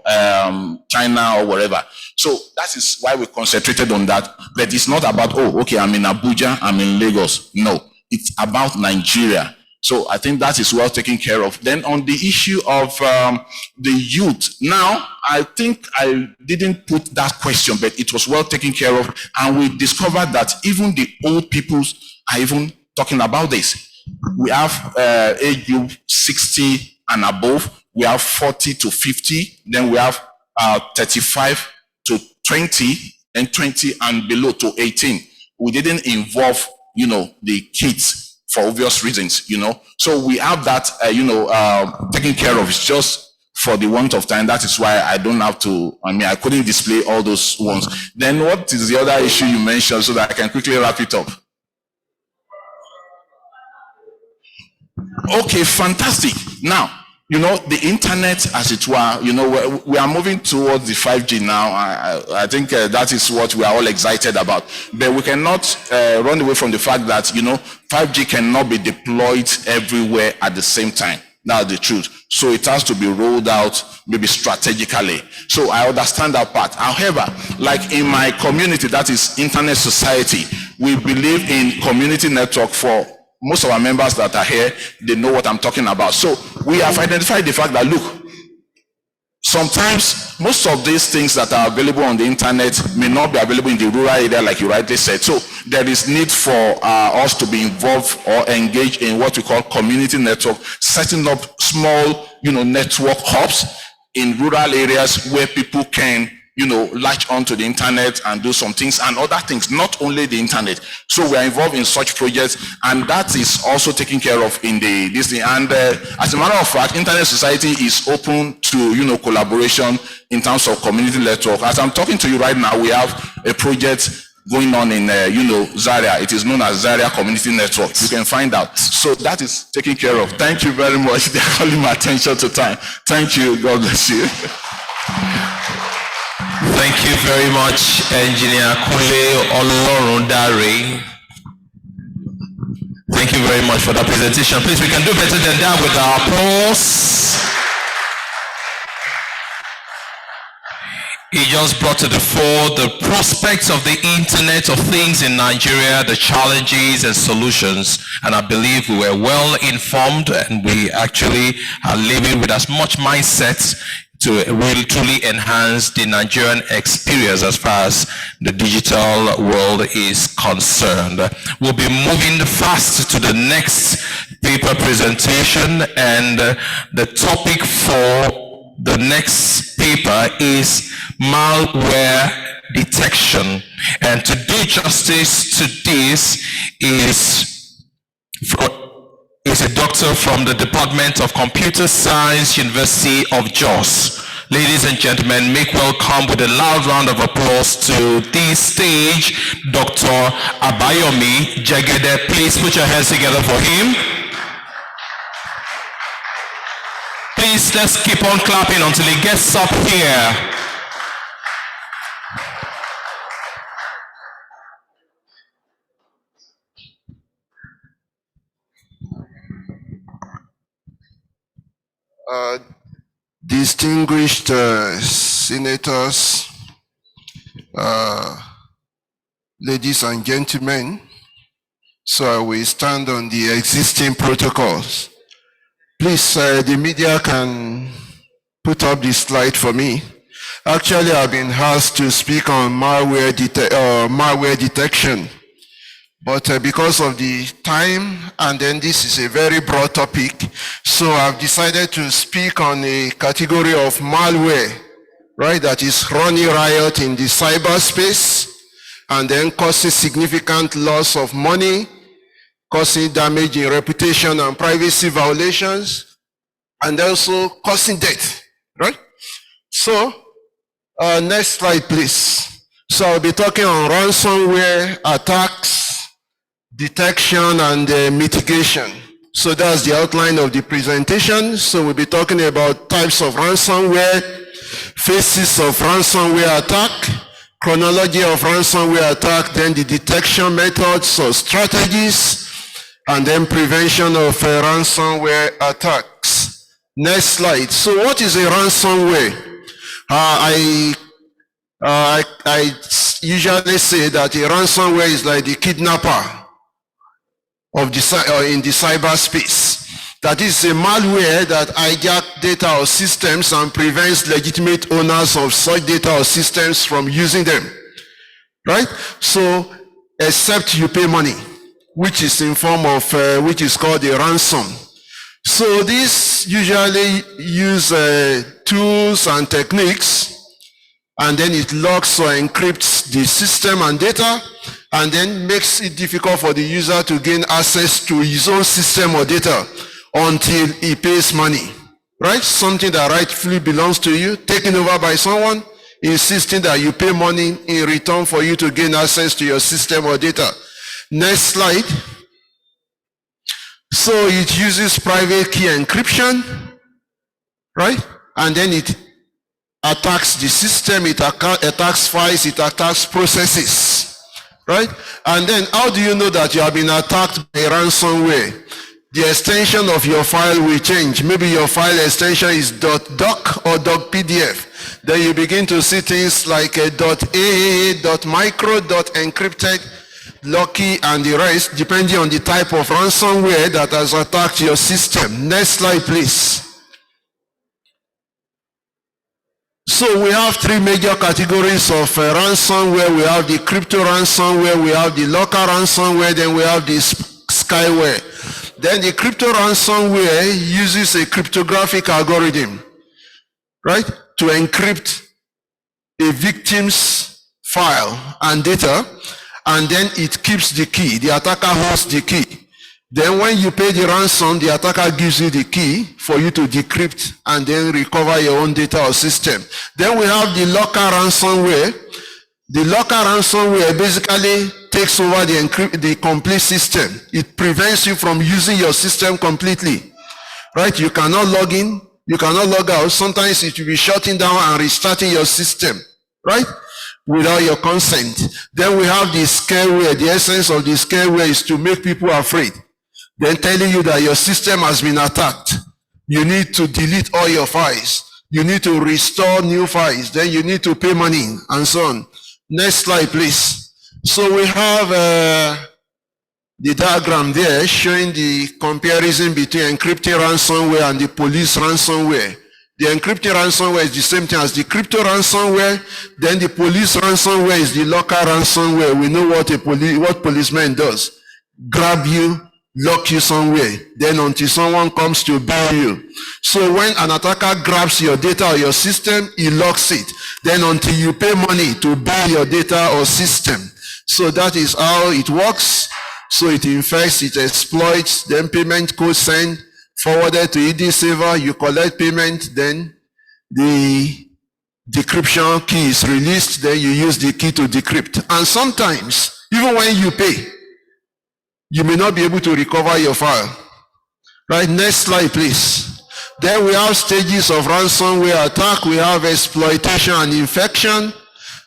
China or wherever. So that is why we concentrated on that. But it's not about, I'm in Abuja, I'm in Lagos. No, it's about Nigeria. So I think that is well taken care of. Then on the issue of the youth, now I think I didn't put that question, but it was well taken care of. And we discovered that even the old peoples are even talking about this. We have age group 60 and above. We have 40 to 50. Then we have 35 to 20 and 20 and below to 18. We didn't involve, the kids for obvious reasons, So we have that, taken care of. It's just for the want of time. That is why I don't have to, I couldn't display all those ones. Then what is the other issue you mentioned so that I can quickly wrap it up? Okay, fantastic. Now, the internet, as it were, we are moving towards the 5G now. I think that is what we are all excited about. But we cannot run away from the fact that, 5G cannot be deployed everywhere at the same time. That's the truth. So it has to be rolled out maybe strategically. So I understand that part. However, like in my community, that is Internet Society, we believe in community network. For most of our members that are here, they know what I'm talking about. So we have identified the fact that, look, sometimes most of these things that are available on the internet may not be available in the rural area, like you rightly said. So there is need for us to be involved or engaged in what we call community network, setting up small, network hubs in rural areas where people can latch onto the internet and do some things and other things, not only the internet. So we are involved in such projects, and that is also taken care of in this thing. And as a matter of fact, Internet Society is open to collaboration in terms of community network. As I'm talking to you right now, we have a project going on in Zaria. It is known as Zaria Community Network. You can find out. So that is taken care of. Thank you very much. They're calling my attention to time. Thank you. God bless you. Thank you very much, Engineer Kule Olorundare. Thank you very much for that presentation. Please, we can do better than that with our applause. He just brought to the fore the prospects of the Internet of Things in Nigeria, the challenges and solutions. And I believe we were well informed, and we actually are living with as much mindset to really truly enhance the Nigerian experience as far as the digital world is concerned. We'll be moving fast to the next paper presentation, and the topic for the next paper is malware detection. And to do justice to this is a doctor from the Department of Computer Science, University of Jos. Ladies and gentlemen, make welcome with a loud round of applause to this stage, Dr. Abayomi Jagede. Please put your hands together for him. Please, let's keep on clapping until he gets up here. Uh, distinguished senators, ladies and gentlemen, so I will stand on the existing protocols. Please, the media can put up this slide for me. Actually, I've been asked to speak on malware detection, but because of the time, and then this is a very broad topic, so I've decided to speak on a category of malware, right, that is running riot in the cyberspace, and then causing significant loss of money, causing damage in reputation and privacy violations, and also causing death, right? So, next slide, please. So I'll be talking on ransomware attacks, detection, and mitigation. So that's the outline of the presentation. So we'll be talking about types of ransomware, phases of ransomware attack, chronology of ransomware attack, then the detection methods or strategies, and then prevention of ransomware attacks. Next slide. So what is a ransomware? I usually say that a ransomware is like the kidnapper of in the cyberspace. That is a malware that hijacks data or systems and prevents legitimate owners of such data or systems from using them. Right? So, except you pay money, which is in form of, which is called a ransom. So these usually use tools and techniques, and then it locks or encrypts the system and data, and then makes it difficult for the user to gain access to his own system or data until he pays money, right? Something that rightfully belongs to you, taken over by someone, insisting that you pay money in return for you to gain access to your system or data. Next slide. So it uses private key encryption, right? And then it attacks the system, it attacks files, it attacks processes, right? And then how do you know that you have been attacked by ransomware? The extension of your file will change. Maybe your file extension is .doc or .pdf. Then you begin to see things like a .aaa, .micro, .encrypted, Lucky, and the rest, depending on the type of ransomware that has attacked your system. Next slide, please. So we have three major categories of ransomware. We have the crypto ransomware, we have the local ransomware, then we have the spyware. Then the crypto ransomware uses a cryptographic algorithm, right, to encrypt a victim's file and data, and then it keeps the key. The attacker holds the key. Then when you pay the ransom, the attacker gives you the key for you to decrypt and then recover your own data or system. Then we have the local ransomware. The local ransomware basically takes over the complete system. It prevents you from using your system completely, right? You cannot log in, you cannot log out. Sometimes it will be shutting down and restarting your system, right, without your consent. Then we have the scareware. The essence of the scareware is to make people afraid. Then telling you that your system has been attacked. You need to delete all your files. You need to restore new files. Then you need to pay money and so on. Next slide, please. So we have the diagram there showing the comparison between encrypted ransomware and the police ransomware. The encrypted ransomware is the same thing as the crypto ransomware. Then the police ransomware is the local ransomware. We know what policeman does. Grab you, lock you somewhere, then until someone comes to buy you. So when an attacker grabs your data or your system, he locks it. Then until you pay money to buy your data or system. So that is how it works. So it infects, it exploits, then payment code sent, forwarded to ED server, you collect payment, then the decryption key is released, then you use the key to decrypt. And sometimes, even when you pay, you may not be able to recover your file. Right, next slide, please. Then we have stages of ransomware attack. We have exploitation and infection.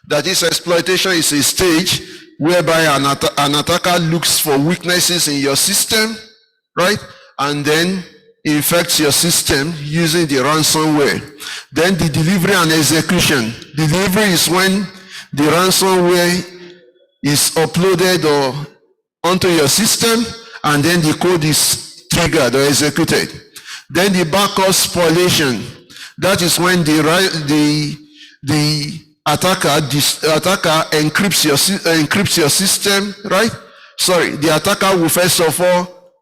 That is, exploitation is a stage whereby an attacker looks for weaknesses in your system, right? And then infect your system using the ransomware. Then the delivery and execution. Delivery is when the ransomware is uploaded or onto your system, and then the code is triggered or executed. Then the backup spoliation. That is when the attacker encrypts your system, right? Sorry, the attacker will first of all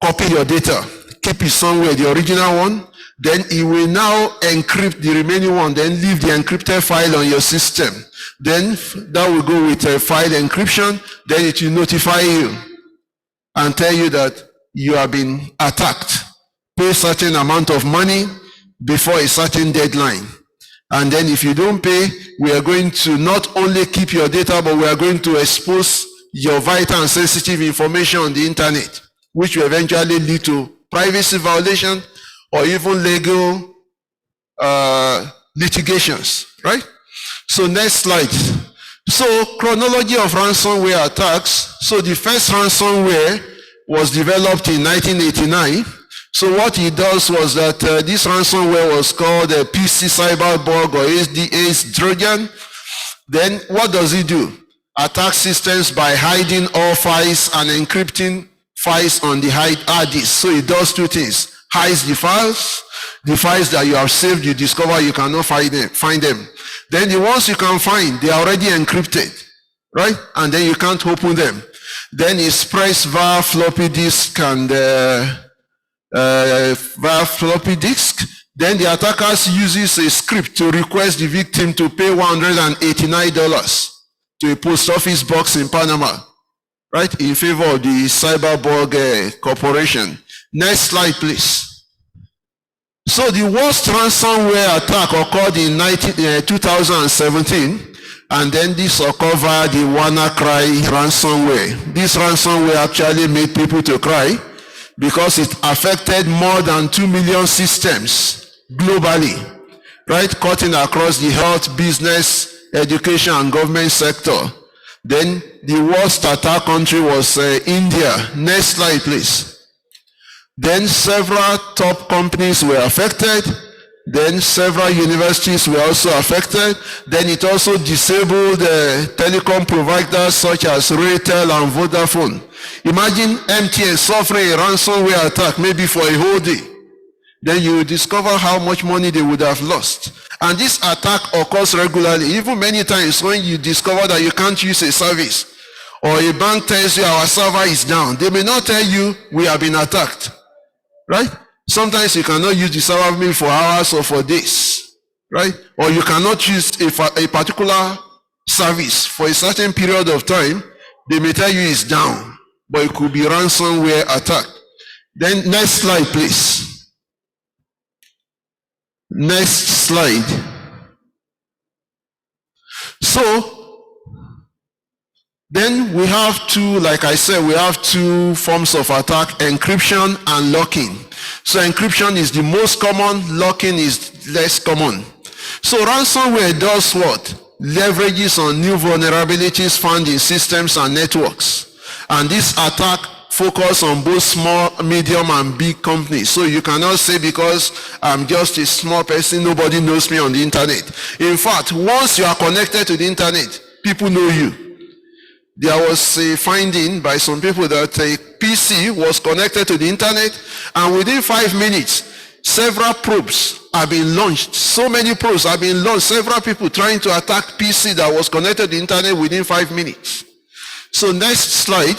copy your data, keep it somewhere, the original one, then he will now encrypt the remaining one, then leave the encrypted file on your system. Then that will go with a file encryption, then it will notify you and tell you that you have been attacked. Pay a certain amount of money before a certain deadline. And then if you don't pay, we are going to not only keep your data, but we are going to expose your vital and sensitive information on the internet, which will eventually lead to privacy violation or even legal litigations, right? So next slide. So chronology of ransomware attacks. So the first ransomware was developed in 1989. So what it does was that this ransomware was called a PC cyberbug or ACE Trojan. Then what does it do? Attack systems by hiding all files and encrypting files on the hard disk. So it does two things. Hides the files that you have saved, you discover you cannot find them. Then the ones you can find, they are already encrypted, right? And then you can't open them. Then it spreads via floppy disk and via floppy disk. Then the attackers uses a script to request the victim to pay $189 to a post office box in Panama, right, in favor of the Cyberbug Corporation. Next slide, please. So the worst ransomware attack occurred in 2017, and then this occurred via the WannaCry ransomware. This ransomware actually made people to cry because it affected more than 2 million systems globally, right, cutting across the health, business, education, and government sector. Then the worst attack country was India. Next slide, please. Then several top companies were affected. Then several universities were also affected. Then it also disabled telecom providers such as Airtel and Vodafone. Imagine MTN suffering a ransomware attack maybe for a whole day. Then you will discover how much money they would have lost. And this attack occurs regularly, even many times when you discover that you can't use a service, or a bank tells you our server is down. They may not tell you we have been attacked, right? Sometimes you cannot use the server maybe for hours or for days, right? Or you cannot use a particular service for a certain period of time. They may tell you it's down, but it could be ransomware attack. Then next slide, please. Next slide. So then we have two, like I said, we have two forms of attack: encryption and locking. So encryption is the most common, locking is less common. So ransomware does what? Leverages on new vulnerabilities found in systems and networks. And this attack focus on both small, medium, and big companies. So you cannot say because I'm just a small person, nobody knows me on the internet. In fact, once you are connected to the internet, people know you. There was a finding by some people that a PC was connected to the internet, and within 5 minutes, several probes have been launched. So many probes have been launched. Several people trying to attack PC that was connected to the internet within 5 minutes. So next slide.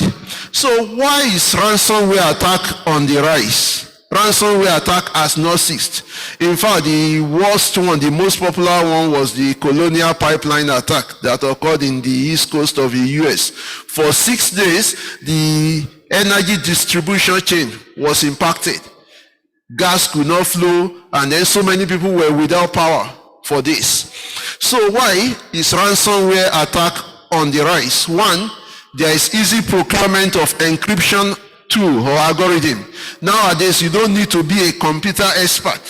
So why is ransomware attack on the rise? Ransomware attack has not ceased. In fact, the worst one, the most popular one, was the Colonial Pipeline attack that occurred in the east coast of the US. For 6 days, the energy distribution chain was impacted. Gas could not flow, and then so many people were without power for this. So why is ransomware attack on the rise? One, there is easy procurement of encryption tool or algorithm. Nowadays, you don't need to be a computer expert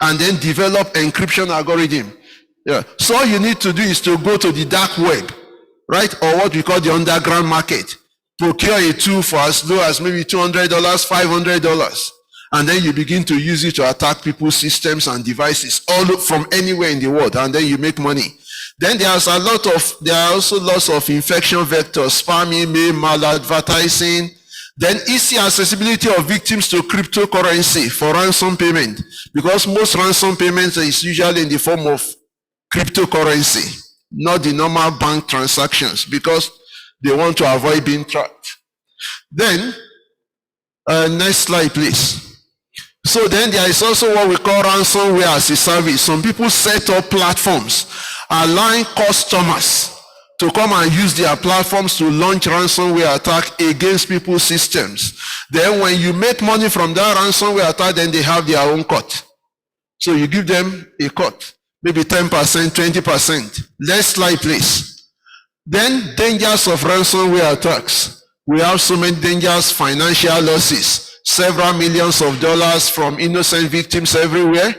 and then develop encryption algorithm. Yeah. So all you need to do is to go to the dark web, right? Or what we call the underground market. Procure a tool for as low as maybe $200, $500. and then you begin to use it to attack people's systems and devices all from anywhere in the world, and then you make money. Then there are also lots of infection vectors, spam email, maladvertising. Then easy accessibility of victims to cryptocurrency for ransom payment, because most ransom payments is usually in the form of cryptocurrency, not the normal bank transactions, because they want to avoid being tracked. Then, next slide, please. So then there is also what we call ransomware as a service. Some people set up platforms allowing customers to come and use their platforms to launch ransomware attack against people's systems. Then when you make money from that ransomware attack, then they have their own cut. So you give them a cut, maybe 10%, 20%. Next slide, please. Then dangers of ransomware attacks. We have so many dangers, financial losses, several millions of dollars from innocent victims everywhere.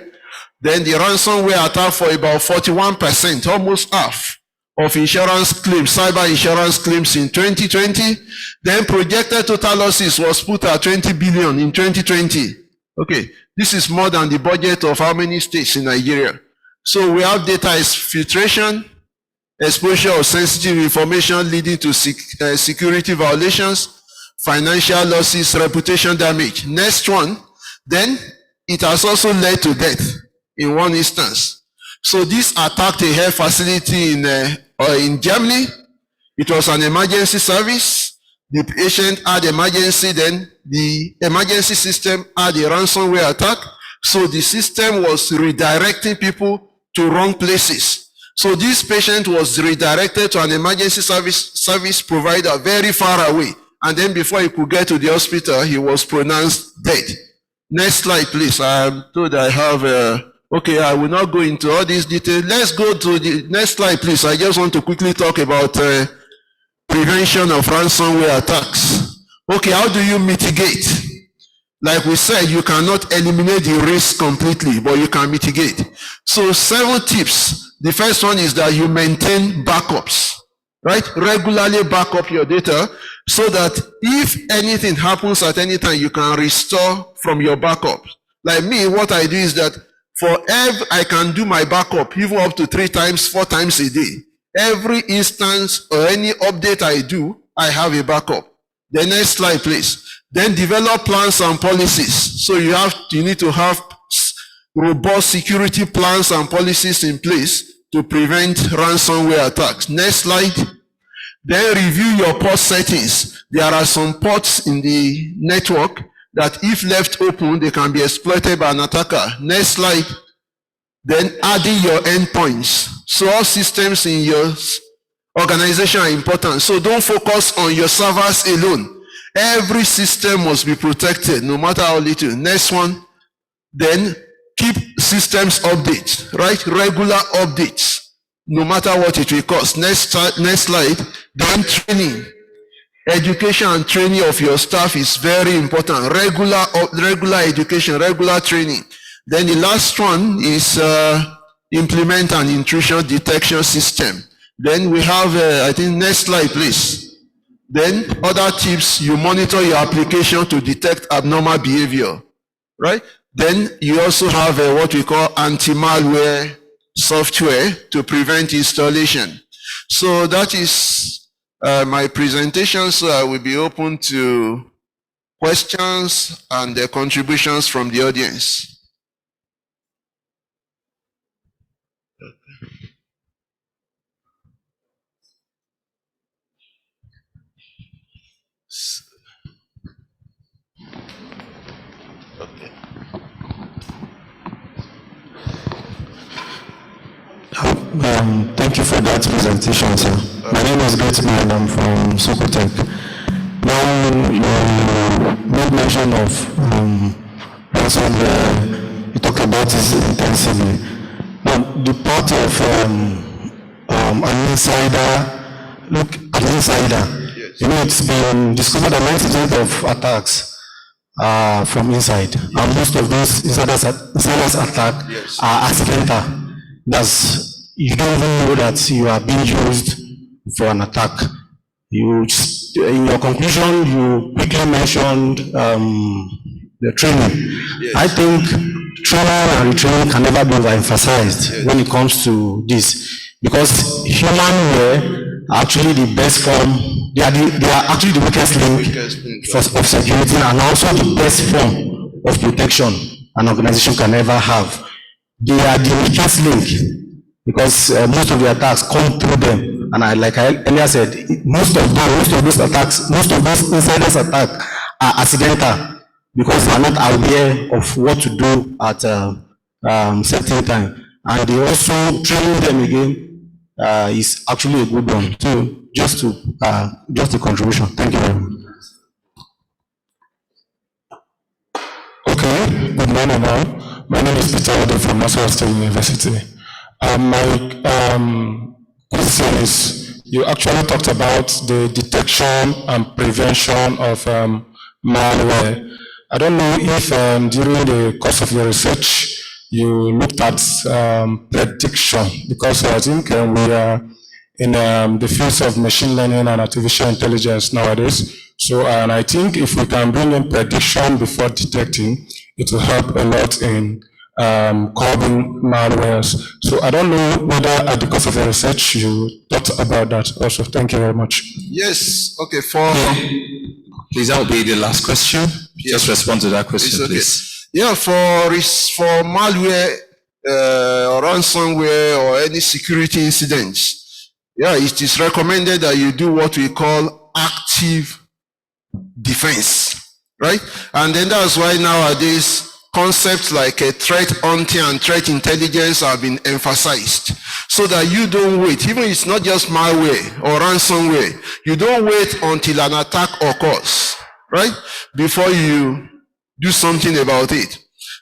Then the ransomware attack for about 41%, almost half of insurance claims, cyber insurance claims in 2020. Then projected total losses was put at 20 billion in 2020. Okay, this is more than the budget of how many states in Nigeria. So we have data exfiltration, exposure of sensitive information leading to security violations, financial losses, reputation damage. Next one, then it has also led to death in one instance. So this attacked a health facility in Germany. It was an emergency service. The patient had emergency, then the emergency system had a ransomware attack. So the system was redirecting people to wrong places. So this patient was redirected to an emergency service provider very far away. And then before he could get to the hospital, he was pronounced dead. Next slide, please. I'm told I have okay, I will not go into all these details. Let's go to the next slide, please. I just want to quickly talk about prevention of ransomware attacks. Okay, how do you mitigate? Like we said, you cannot eliminate the risk completely, but you can mitigate. So 7 tips. The first one is that you maintain backups, right? Regularly back up your data so that if anything happens at any time, you can restore from your backup. Like me, what I do is that I can do my backup even up to 3 times, 4 times a day. Every instance or any update I do, I have a backup. The next slide, please. Then develop plans and policies. So you need to have robust security plans and policies in place to prevent ransomware attacks. Next slide. Then review your port settings. There are some ports in the network that if left open, they can be exploited by an attacker. Next slide. Then adding your endpoints. So all systems in your organization are important. So don't focus on your servers alone. Every system must be protected, no matter how little. Next one. Then keep systems updates, right? Regular updates, no matter what it will cost. Next slide. Then training. Education and training of your staff is very important. Regular education, regular training. Then the last one is implement an intrusion detection system. Then we have, I think, next slide, please. Then other tips, you monitor your application to detect abnormal behavior, right? Then you also have what we call anti-malware software to prevent installation. So that is my presentation, so I will be open to questions and contributions from the audience. Thank you for that presentation, sir. My name is Gatsby and I'm from Sokotech. Now, you made mention of ransomware. You talk about this intensively. Now, the part of an insider, look, an insider, yes. You know, it's been discovered that 90% of attacks are from inside. And most of those insiders attack yes. are accidental. You don't even know that you are being used for an attack. In your conclusion, you quickly mentioned the training. Yes. I think training and retraining can never be overemphasized when it comes to this, because human were actually the best form. They are actually the weakest link of security, and also the best form of protection an organization can ever have. They are the weakest link because most of the attacks come through them. And like I earlier said, most of those insiders attack are accidental because they are not aware of what to do at certain time. And they also training them again is actually a good one. So just a contribution. Thank you very much. Okay, good morning all. My name is Peter Odo from Massachusetts State University. My question is, you actually talked about the detection and prevention of malware. I don't know if during the course of your research you looked at prediction, because I think we are in the fields of machine learning and artificial intelligence nowadays. So, and I think if we can bring in prediction before detecting, it will help a lot in curbing malwares. So I don't know whether at the course of the research you thought about that also. Thank you very much. Yes, okay, Please, that will be the last question. Just respond to that question, okay. please. Yeah, for malware or ransomware or any security incidents, yeah, it is recommended that you do what we call active defense, right? And then that's why nowadays concepts like a threat hunting and threat intelligence have been emphasized, so that you don't wait. Even it's not just malware or ransomware, you don't wait until an attack occurs, right, before you do something about it,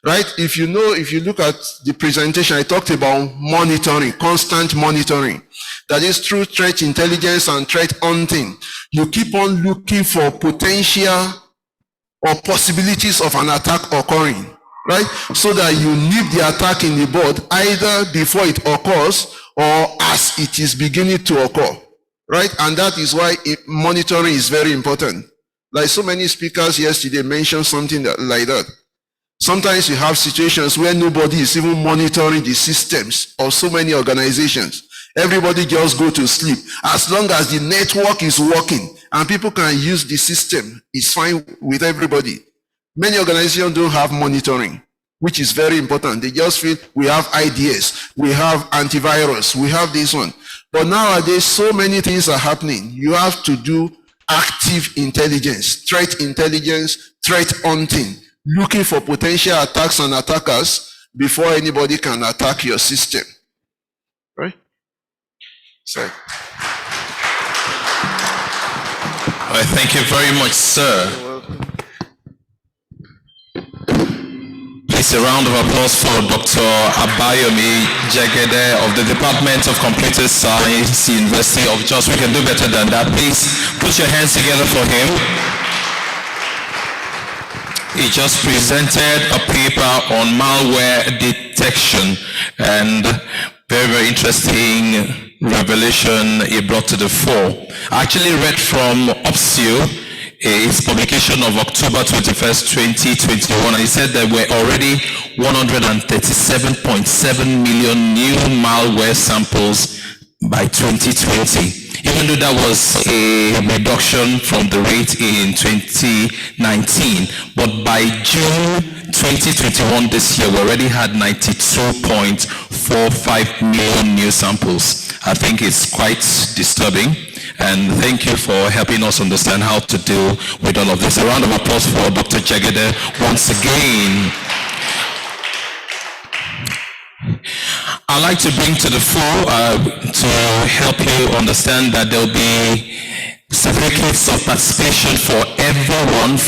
right? If you look at the presentation, I talked about monitoring, constant monitoring. That is through threat intelligence and threat hunting. You keep on looking for potential or possibilities of an attack occurring, right? So that you nip the attack in the bud either before it occurs or as it is beginning to occur, right? And that is why monitoring is very important. Like so many speakers yesterday mentioned something like that. Sometimes you have situations where nobody is even monitoring the systems of so many organizations. Everybody just go to sleep. As long as the network is working and people can use the system, it's fine with everybody. Many organizations don't have monitoring, which is very important. They just feel we have IDS, we have antivirus, we have this one. But nowadays, so many things are happening. You have to do active intelligence, threat hunting, looking for potential attacks and attackers before anybody can attack your system. Right? Sorry. All right, thank you very much, sir. Please, a round of applause for Dr. Abayomi Jagede of the Department of Computer Science, University of Jos. We can do better than that. Please put your hands together for him. He just presented a paper on malware detection, and very, very interesting revelation he brought to the fore. I actually read from OPSIO, its publication of October 21st, 2021, and he said there were already 137.7 million new malware samples by 2020. Even though that was a reduction from the rate in 2019, but by June 2021 this year, we already had 92.45 million new samples. I think it's quite disturbing, and thank you for helping us understand how to deal with all of this. A round of applause for Dr. Jagede once again. I'd like to bring to the fore to help you understand that there will be certificates of participation for everyone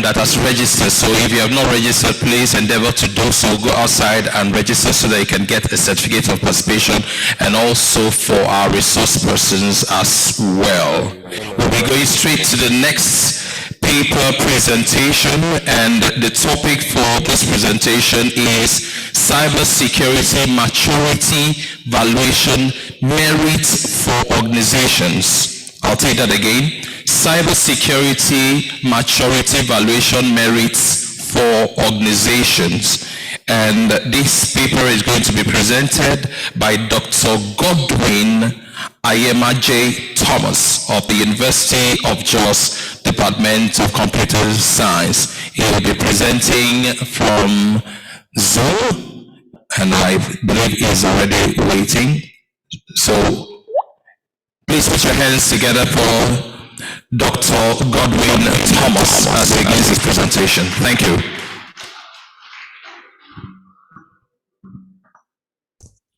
that has registered. So if you have not registered, please endeavor to do so. Go outside and register so that you can get a certificate of participation, and also for our resource persons as well. We'll be going straight to the next paper presentation, and the topic for this presentation is cybersecurity maturity valuation merit for organizations. I'll take that again. Cybersecurity maturity evaluation merits for organizations. And this paper is going to be presented by Dr. Godwin Ayema J. Thomas of the University of Jos Department of Computer Science. He will be presenting from Zoom, and I believe he's already waiting. So please put your hands together for Dr. Godwin Thomas as he begins his presentation. Thank you.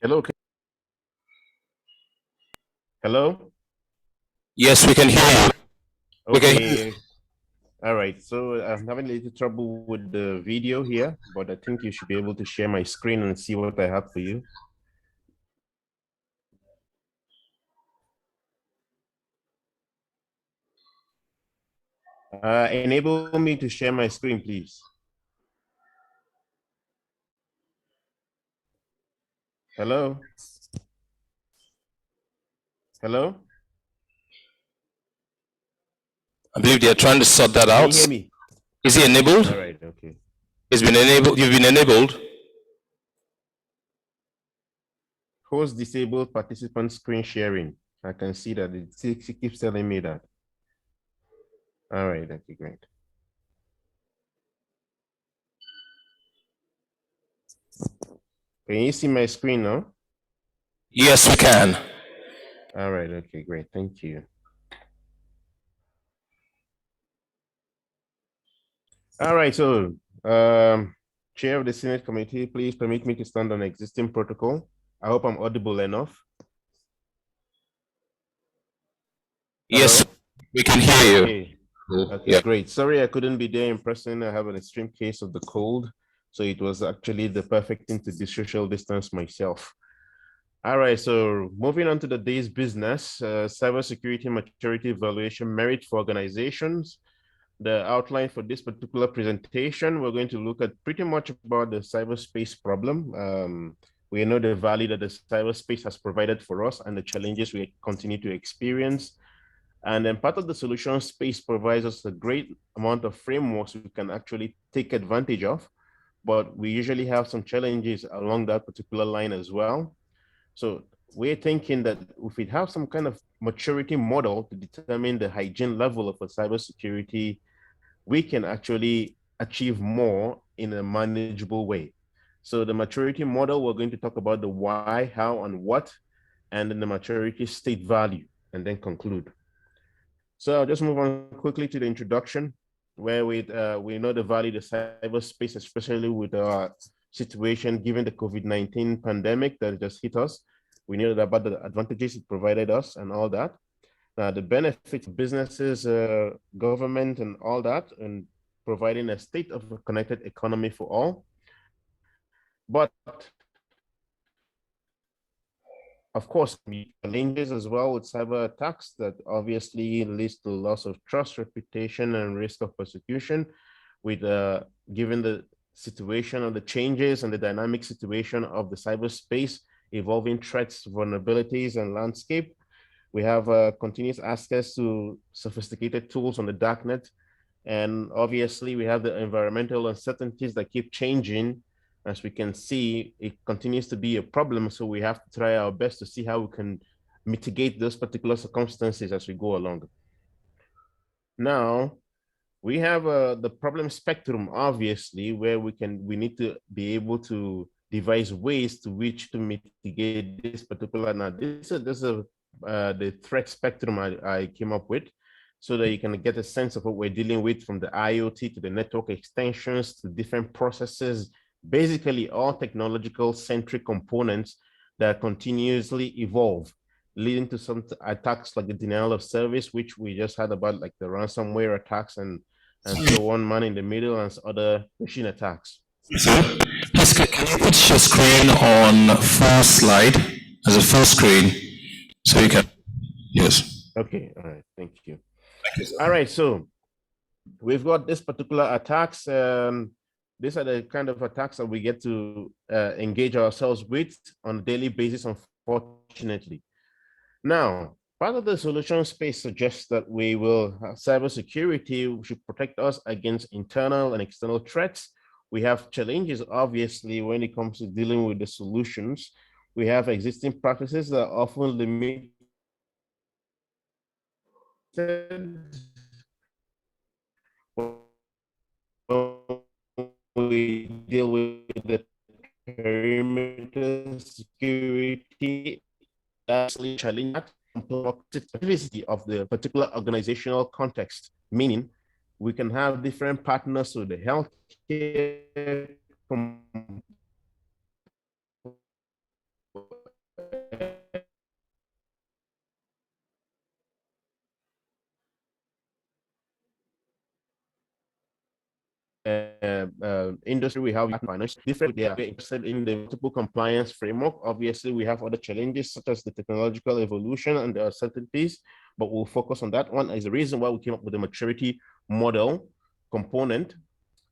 Hello. Hello? Yes, we can hear you. We can hear you. Okay. All right. So I'm having a little trouble with the video here, but I think you should be able to share my screen and see what I have for you. Enable me to share my screen, please. Hello? Hello? I believe they are trying to sort that Can out. you hear me? Is he enabled? All right. Okay. He's been enabled. You've been enabled. Host disabled participant screen sharing. I can see that it keeps telling me that. All right. Okay, great. Can you see my screen now? Yes, we can. All right. Okay, great. Thank you. All right. So, Chair of the Senate Committee, please permit me to stand on existing protocol. I hope I'm audible enough. Yes, we can hear you. Okay. Okay, Yeah. great. Sorry I couldn't be there in person. I have an extreme case of the cold, so it was actually the perfect thing to social distance myself. All right, so moving on to the day's business, cybersecurity maturity evaluation merit for organizations. The outline for this particular presentation, we're going to look at pretty much about the cyberspace problem. We know the value that the cyberspace has provided for us and the challenges we continue to experience. And then part of the solution space provides us a great amount of frameworks we can actually take advantage of, but we usually have some challenges along that particular line as well. So we're thinking that if we have some kind of maturity model to determine the hygiene level of a cybersecurity, we can actually achieve more in a manageable way. So the maturity model, we're going to talk about the why, how, and what, and then the maturity state value, and then conclude. So I'll just move on quickly to the introduction, where we know the value of cyberspace, especially with our situation given the COVID-19 pandemic that just hit us. We know about the advantages it provided us and all that. Now, the benefits of businesses, government, and all that, and providing a state of a connected economy for all. But of course, challenges as well with cyber attacks that obviously leads to loss of trust, reputation, and risk of persecution. With given the situation of the changes and the dynamic situation of the cyberspace, evolving threats, vulnerabilities, and landscape, we have continuous access to sophisticated tools on the darknet, and obviously we have the environmental uncertainties that keep changing. As we can see, it continues to be a problem. So we have to try our best to see how we can mitigate those particular circumstances as we go along. Now, we have the problem spectrum, obviously, where we need to be able to devise ways to which to mitigate this particular. Now, this is the threat spectrum I came up with, so that you can get a sense of what we're dealing with, from the IoT to the network extensions to different processes, basically all technological centric components that continuously evolve, leading to some attacks like the denial of service, which we just had about, like the ransomware attacks and so on, man in the middle, and other machine attacks. Please, can you put your screen on full slide as a full screen so you can, yes. Okay, all right, thank you. All right, so we've got this particular attacks. These are the kind of attacks that we get to engage ourselves with on a daily basis, unfortunately. Now, Part of the solution space suggests that we will cybersecurity should protect us against internal and external threats. We have challenges, obviously, when it comes to dealing with the solutions. We have existing practices that are often limited. We deal with the perimeter security, that's challenge specificity of the particular organizational context, meaning we can have different partners with the healthcare industry, we have finance, different, they are interested in the multiple compliance framework. Obviously, we have other challenges such as the technological evolution and the uncertainties, but we'll focus on that one as the reason why we came up with the maturity model component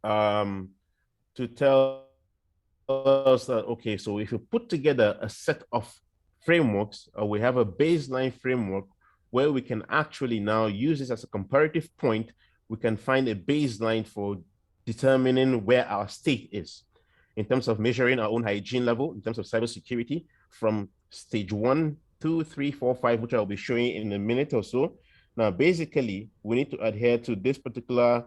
to tell us that, okay, so if you put together a set of frameworks, or we have a baseline framework where we can actually now use this as a comparative point, we can find a baseline for determining where our state is in terms of measuring our own hygiene level, in terms of cybersecurity from stage 1, 2, 3, 4, 5, which I'll be showing in a minute or so. Now, basically, we need to adhere to this particular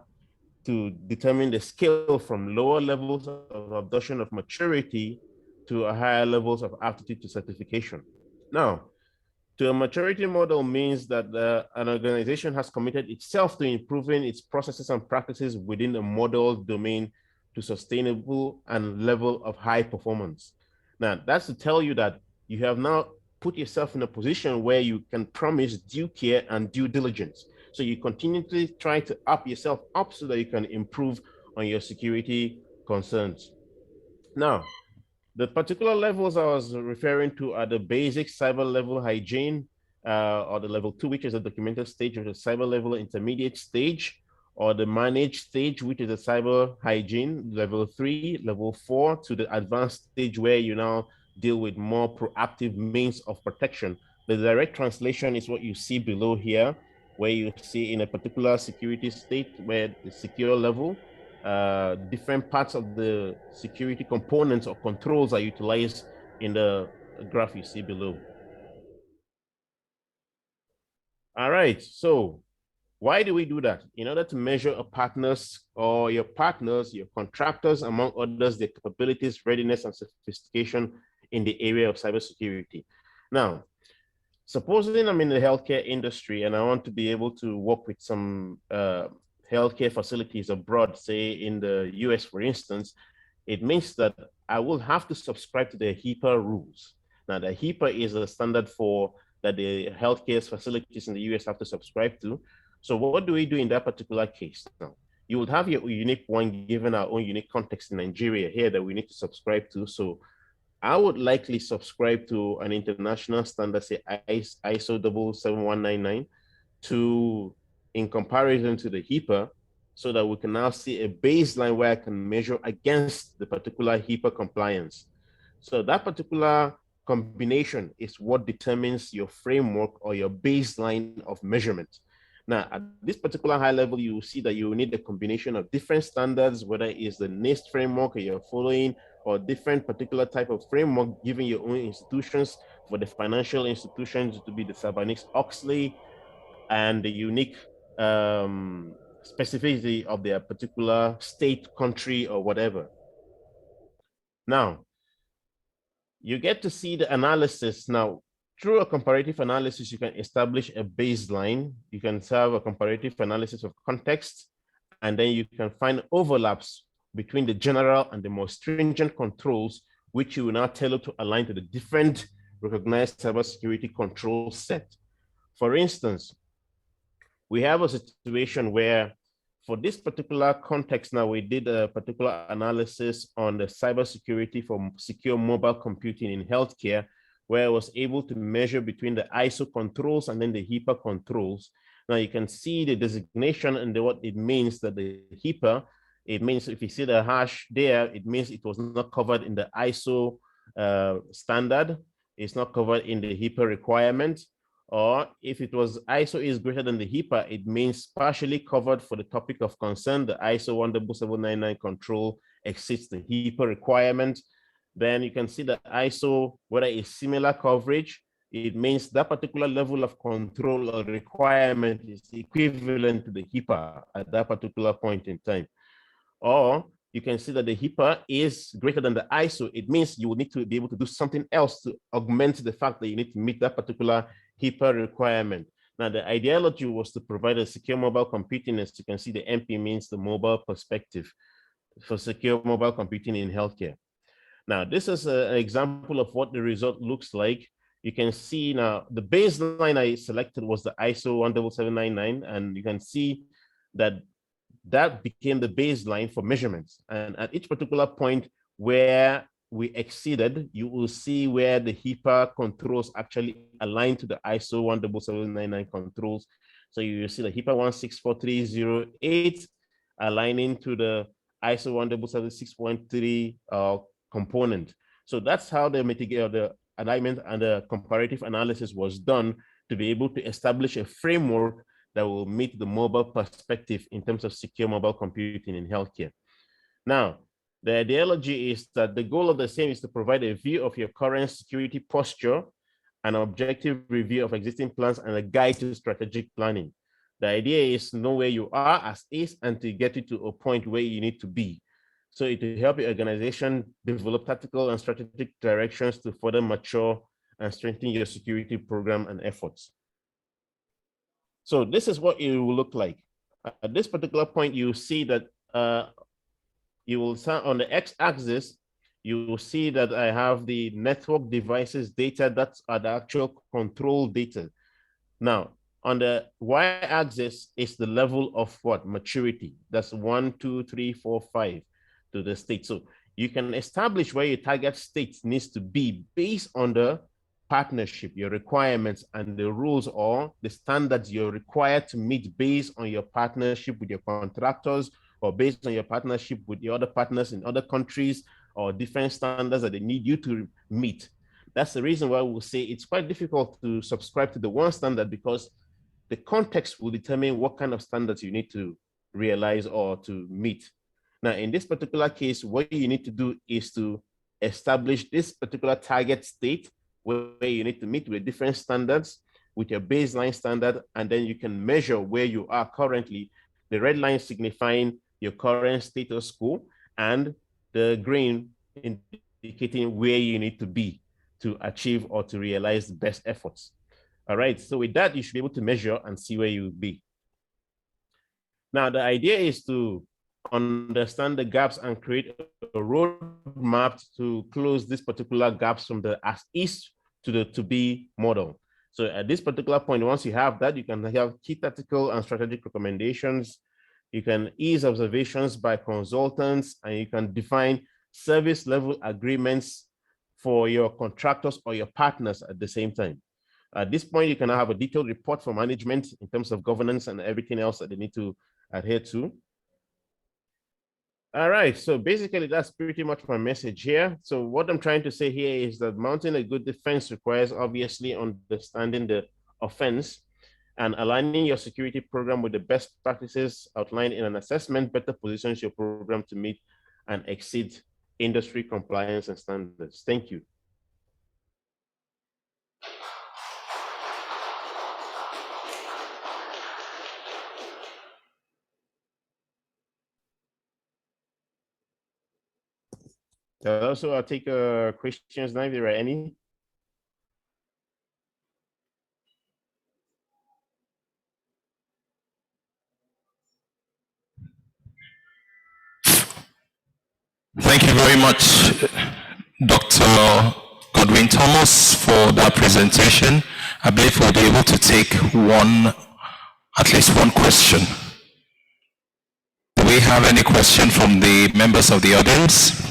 to determine the scale from lower levels of adoption of maturity to a higher levels of aptitude to certification. Now, to a maturity model means that an organization has committed itself to improving its processes and practices within a model domain to sustainable and level of high performance. Now, that's to tell you that you have now put yourself in a position where you can promise due care and due diligence. So you continually try to up yourself up so that you can improve on your security concerns. Now, the particular levels I was referring to are the basic cyber level hygiene, or the level 2, which is a documented stage, or the cyber level intermediate stage, or the managed stage, which is a cyber hygiene, level 3, level 4, to the advanced stage where you now deal with more proactive means of protection. The direct translation is what you see below here, where you see in a particular security state where the secure level, different parts of the security components or controls are utilized in the graph you see below. All right, so why do we do that? In order to measure a partner's or your partners, your contractors, among others, their capabilities, readiness, and sophistication in the area of cybersecurity. Now, supposing I'm in the healthcare industry and I want to be able to work with some healthcare facilities abroad, say in the US, for instance, it means that I will have to subscribe to the HIPAA rules. Now, the HIPAA is a standard for that the healthcare facilities in the US have to subscribe to. So what do we do in that particular case? Now, you would have your unique one given our own unique context in Nigeria here that we need to subscribe to. So I would likely subscribe to an international standard, say ISO 77199, to in comparison to the HIPAA, so that we can now see a baseline where I can measure against the particular HIPAA compliance. So that particular combination is what determines your framework or your baseline of measurement. Now, at this particular high level, you will see that you will need a combination of different standards, whether it's the NIST framework or you're following, or different particular type of framework given your own institutions. For the financial institutions to be the Sarbanes-Oxley and the unique specificity of their particular state, country, or whatever. Now, you get to see the analysis. Now, through a comparative analysis, you can establish a baseline. You can have a comparative analysis of context, and then you can find overlaps between the general and the more stringent controls, which you will now tailor to align to the different recognized cybersecurity control set. For instance, we have a situation where for this particular context now, we did a particular analysis on the cybersecurity for secure mobile computing in healthcare, where I was able to measure between the ISO controls and then the HIPAA controls. Now you can see the designation and what it means that the HIPAA, it means if you see the hash there, it means it was not covered in the ISO standard. It's not covered in the HIPAA requirement. Or if it was ISO is greater than the HIPAA, it means partially covered for the topic of concern. The ISO 17799 control exceeds the HIPAA requirement. Then you can see that ISO, whether it's similar coverage, it means that particular level of control or requirement is equivalent to the HIPAA at that particular point in time. Or you can see that the HIPAA is greater than the ISO. It means you will need to be able to do something else to augment the fact that you need to meet that particular HIPAA requirement. Now, the ideology was to provide a secure mobile computing. As you can see, the MP means the mobile perspective for secure mobile computing in healthcare. Now, this is an example of what the result looks like. You can see now the baseline I selected was the ISO 17799, and you can see that that became the baseline for measurements. And at each particular point where we exceeded, you will see where the HIPAA controls actually align to the ISO 17799 controls. So you will see the HIPAA 164308 aligning to the ISO 17766.3 component. So that's how the alignment and the comparative analysis was done to be able to establish a framework that will meet the mobile perspective in terms of secure mobile computing in healthcare. Now, the ideology is that the goal of the same is to provide a view of your current security posture, an objective review of existing plans, and a guide to strategic planning. The idea is to know where you are as is and to get you to a point where you need to be. So it will help your organization develop tactical and strategic directions to further mature and strengthen your security program and efforts. So this is what it will look like. At this particular point, you see that you will start on the x-axis, you will see that I have the network devices data that's the actual control data. Now, on the y-axis is the level of what? Maturity. That's 1, 2, 3, 4, 5 to the state. So you can establish where your target state needs to be based on the partnership, your requirements, and the rules or the standards you're required to meet based on your partnership with your contractors or based on your partnership with the other partners in other countries or different standards that they need you to meet. That's the reason why we'll say it's quite difficult to subscribe to the one standard, because the context will determine what kind of standards you need to realize or to meet. Now, in this particular case, what you need to do is to establish this particular target state where you need to meet with different standards with your baseline standard, and then you can measure where you are currently. The red line signifying your current status quo and the green indicating where you need to be to achieve or to realize the best efforts. All right, so with that, you should be able to measure and see where you will be. Now, the idea is to understand the gaps and create a roadmap to close these particular gaps from the as is to the to be model. So at this particular point, once you have that, you can have key tactical and strategic recommendations. You can ease observations by consultants, and you can define service level agreements for your contractors or your partners at the same time. At this point, you can have a detailed report for management in terms of governance and everything else that they need to adhere to. All right, so basically that's pretty much my message here. So what I'm trying to say here is that mounting a good defense requires obviously understanding the offense and aligning your security program with the best practices outlined in an assessment better positions your program to meet and exceed industry compliance and standards. Thank you. Also, I'll take questions now if there are any. Thank you very much, Dr. Godwin Thomas, for that presentation. I believe we'll be able to take at least one question. Do we have any question from the members of the audience?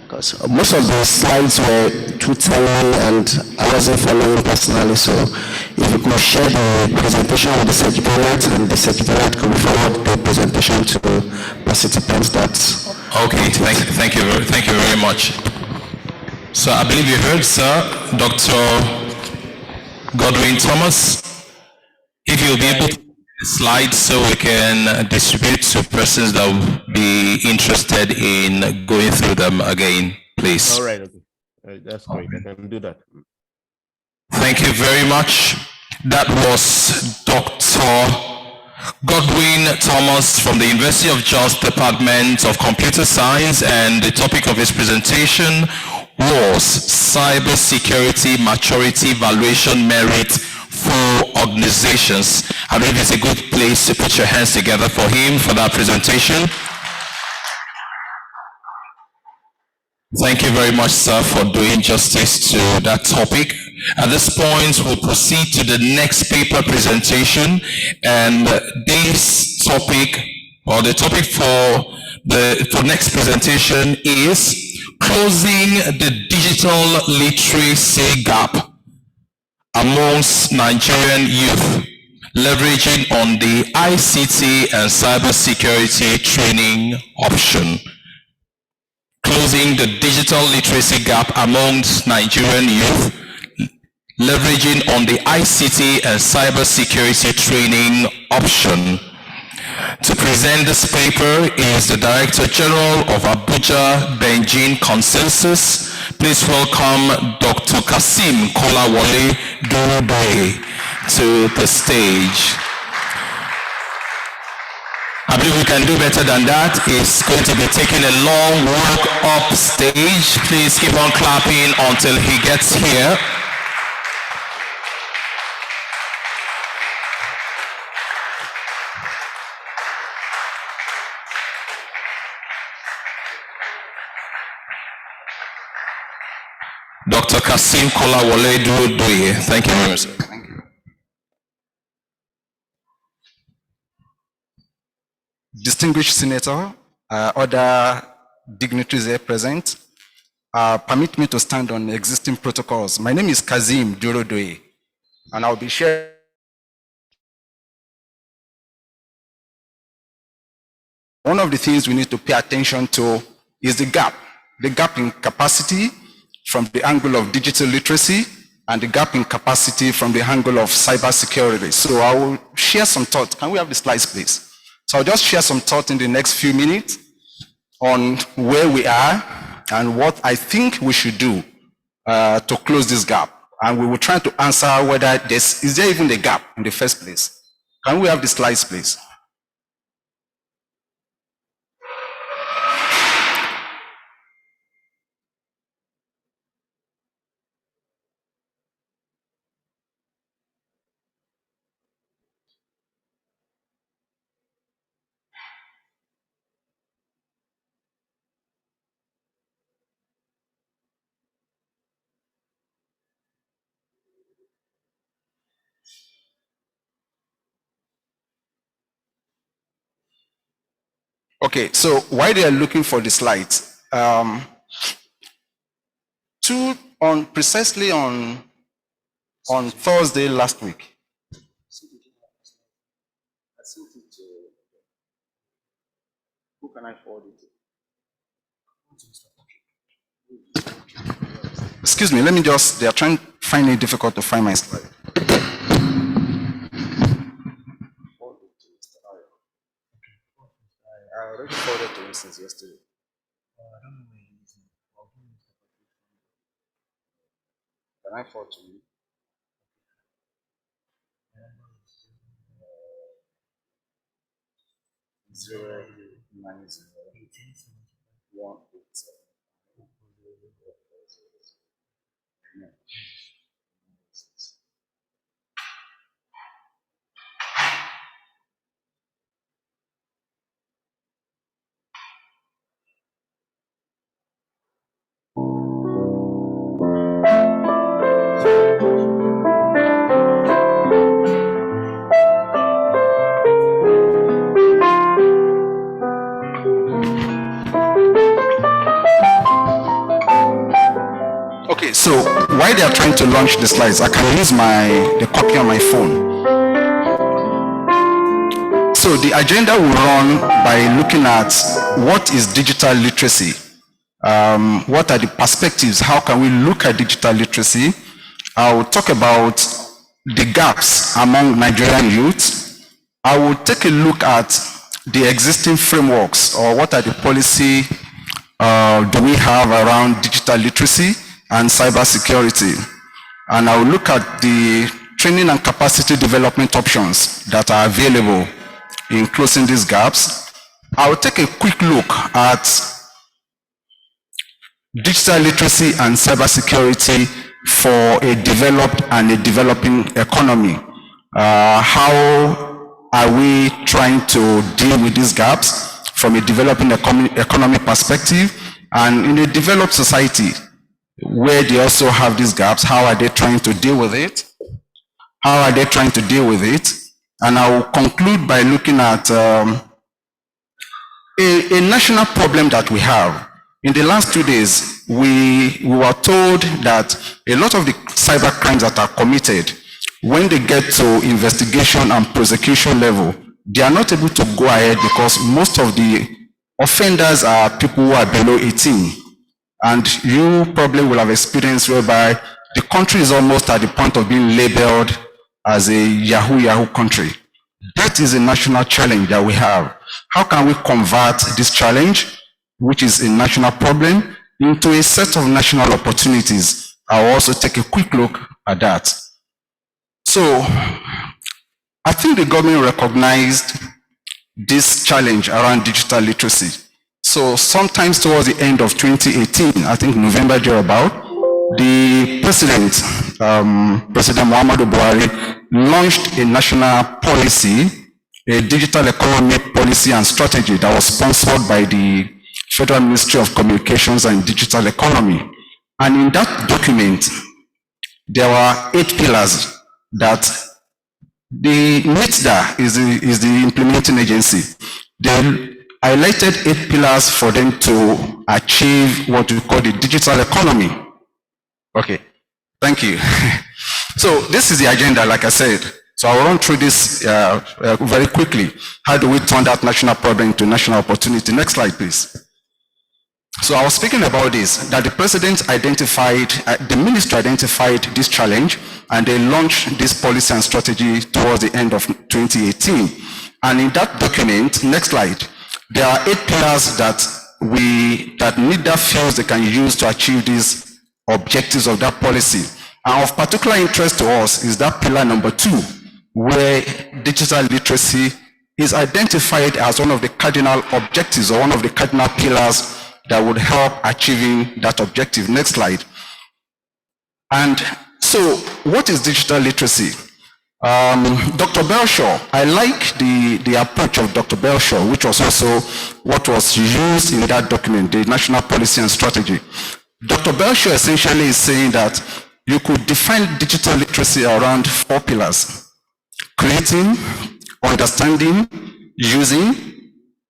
Because most of the slides were too tiny and I wasn't following personally, so if you could share the presentation with the Secretariat, and the Secretariat could forward the presentation to participants that... Okay, thank you very much. So I believe you heard, sir, Dr. Godwin Thomas. If you'll be able to slide so we can distribute to persons that will be interested in going through them again, please. All right, okay. That's great. I can do that. Thank you very much. That was Dr. Godwin Thomas from the University of Jos Department of Computer Science, and the topic of his presentation was Cybersecurity Maturity Evaluation Merit for Organizations. I believe it's a good place to put your hands together for him for that presentation. Thank you very much, sir, for doing justice to that topic. At this point, we'll proceed to the next paper presentation, and this topic, or the topic for next presentation, is closing the digital literacy gap amongst Nigerian youth, leveraging on the ICT and cybersecurity training option. Closing the digital literacy gap amongst Nigerian youth, leveraging on the ICT and cybersecurity training option. To present this paper is the Director General of Abuja Beijing Consensus. Please welcome Dr. Kasim Kolawole Dorodoye to the stage. I believe we can do better than that. It's going to be taking a long walk up stage. Please keep on clapping until he gets here. Dr. Kasim Kolawole Dorodoye. Thank you very much, sir. Thank you. Distinguished Senator, other dignitaries here present, permit me to stand on existing protocols. My name is Kazim Dorodoye, and I'll be sharing. One of the things we need to pay attention to is the gap in capacity from the angle of digital literacy, and the gap in capacity from the angle of cybersecurity. So I will share some thoughts. Can we have the slides, please? So I'll just share some thoughts in the next few minutes on where we are and what I think we should do to close this gap. And we will try to answer whether is there even a gap in the first place. Can we have the slides, please? Okay, so while they are looking for the slides, precisely on Thursday last week. Who can I forward it to? Excuse me, they are trying to find it difficult to find my slide. I already forwarded to him since yesterday. I don't know where he is now. Can I forward to you? 090-187. So while they are trying to launch the slides, I can use the copy on my phone. So the agenda will run by looking at what is digital literacy. What are the perspectives? How can we look at digital literacy? I will talk about the gaps among Nigerian youths. I will take a look at the existing frameworks, or what are the policy do we have around digital literacy and cybersecurity. And I will look at the training and capacity development options that are available in closing these gaps. I will take a quick look at digital literacy and cybersecurity for a developed and a developing economy. How are we trying to deal with these gaps from a developing economy perspective? And in a developed society where they also have these gaps, how are they trying to deal with it? How are they trying to deal with it? And I will conclude by looking at a national problem that we have. In the last 2 days, we were told that a lot of the cyber crimes that are committed, when they get to investigation and prosecution level, they are not able to go ahead because most of the offenders are people who are below 18. And you probably will have experienced whereby the country is almost at the point of being labeled as a Yahoo country. That is a national challenge that we have. How can we convert this challenge, which is a national problem, into a set of national opportunities? I'll also take a quick look at that. So, I think the government recognized this challenge around digital literacy. So, sometimes towards the end of 2018, I think November thereabout, the President Muhammadu Buhari, launched a national policy, a digital economy policy and strategy that was sponsored by the Federal Ministry of Communications and Digital Economy. And in that document, there were 8 pillars that the NITDA is the implementing agency. They highlighted 8 pillars for them to achieve what we call the digital economy. Okay, thank you. So this is the agenda, like I said. So I'll run through this very quickly. How do we turn that national problem into national opportunity? Next slide, please. So I was speaking about this, that the president identified, the ministry identified this challenge, and they launched this policy and strategy towards the end of 2018. And in that document, next slide, there are 8 pillars that NITDA feels they can use to achieve these objectives of that policy. And of particular interest to us is that pillar number 2, where digital literacy is identified as one of the cardinal objectives, or one of the cardinal pillars that would help achieving that objective. Next slide. And so, what is digital literacy? Dr. Belshaw, I like the approach of Dr. Belshaw, which was also what was used in that document, the National Policy and Strategy. Dr. Belshaw essentially is saying that you could define digital literacy around 4 pillars: creating, understanding, using,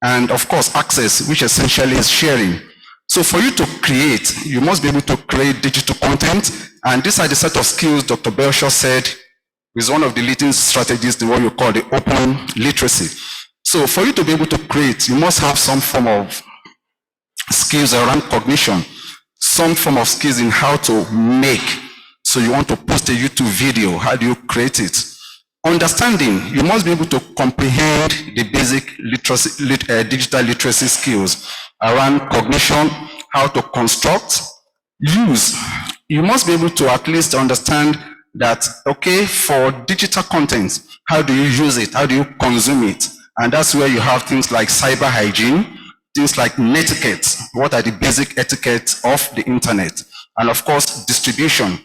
and of course access, which essentially is sharing. So for you to create, you must be able to create digital content, and these are the set of skills Dr. Belshaw said is one of the leading strategies, the one you call the open literacy. So for you to be able to create, you must have some form of skills around cognition, some form of skills in how to make. So you want to post a YouTube video, how do you create it? Understanding, you must be able to comprehend the basic literacy, digital literacy skills around cognition, how to construct. Use, you must be able to at least understand that, okay, for digital content, how do you use it? How do you consume it? And that's where you have things like cyber hygiene, things like netiquette. What are the basic etiquette of the internet? And of course, distribution,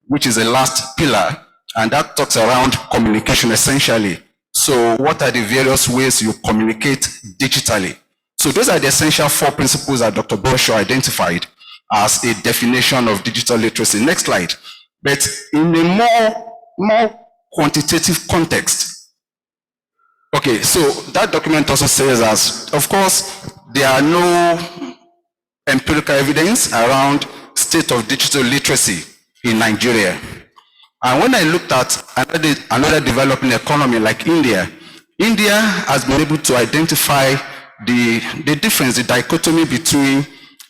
which is the last pillar, and that talks around communication essentially. So what are the various ways you communicate digitally? So those are the essential 4 principles that Dr. Belshaw identified as a definition of digital literacy. Next slide. But in a more quantitative context. Okay, so that document also says as, of course, there are no empirical evidence around state of digital literacy. in Nigeria. And when I looked at another developing economy like India, India has been able to identify the difference, the dichotomy between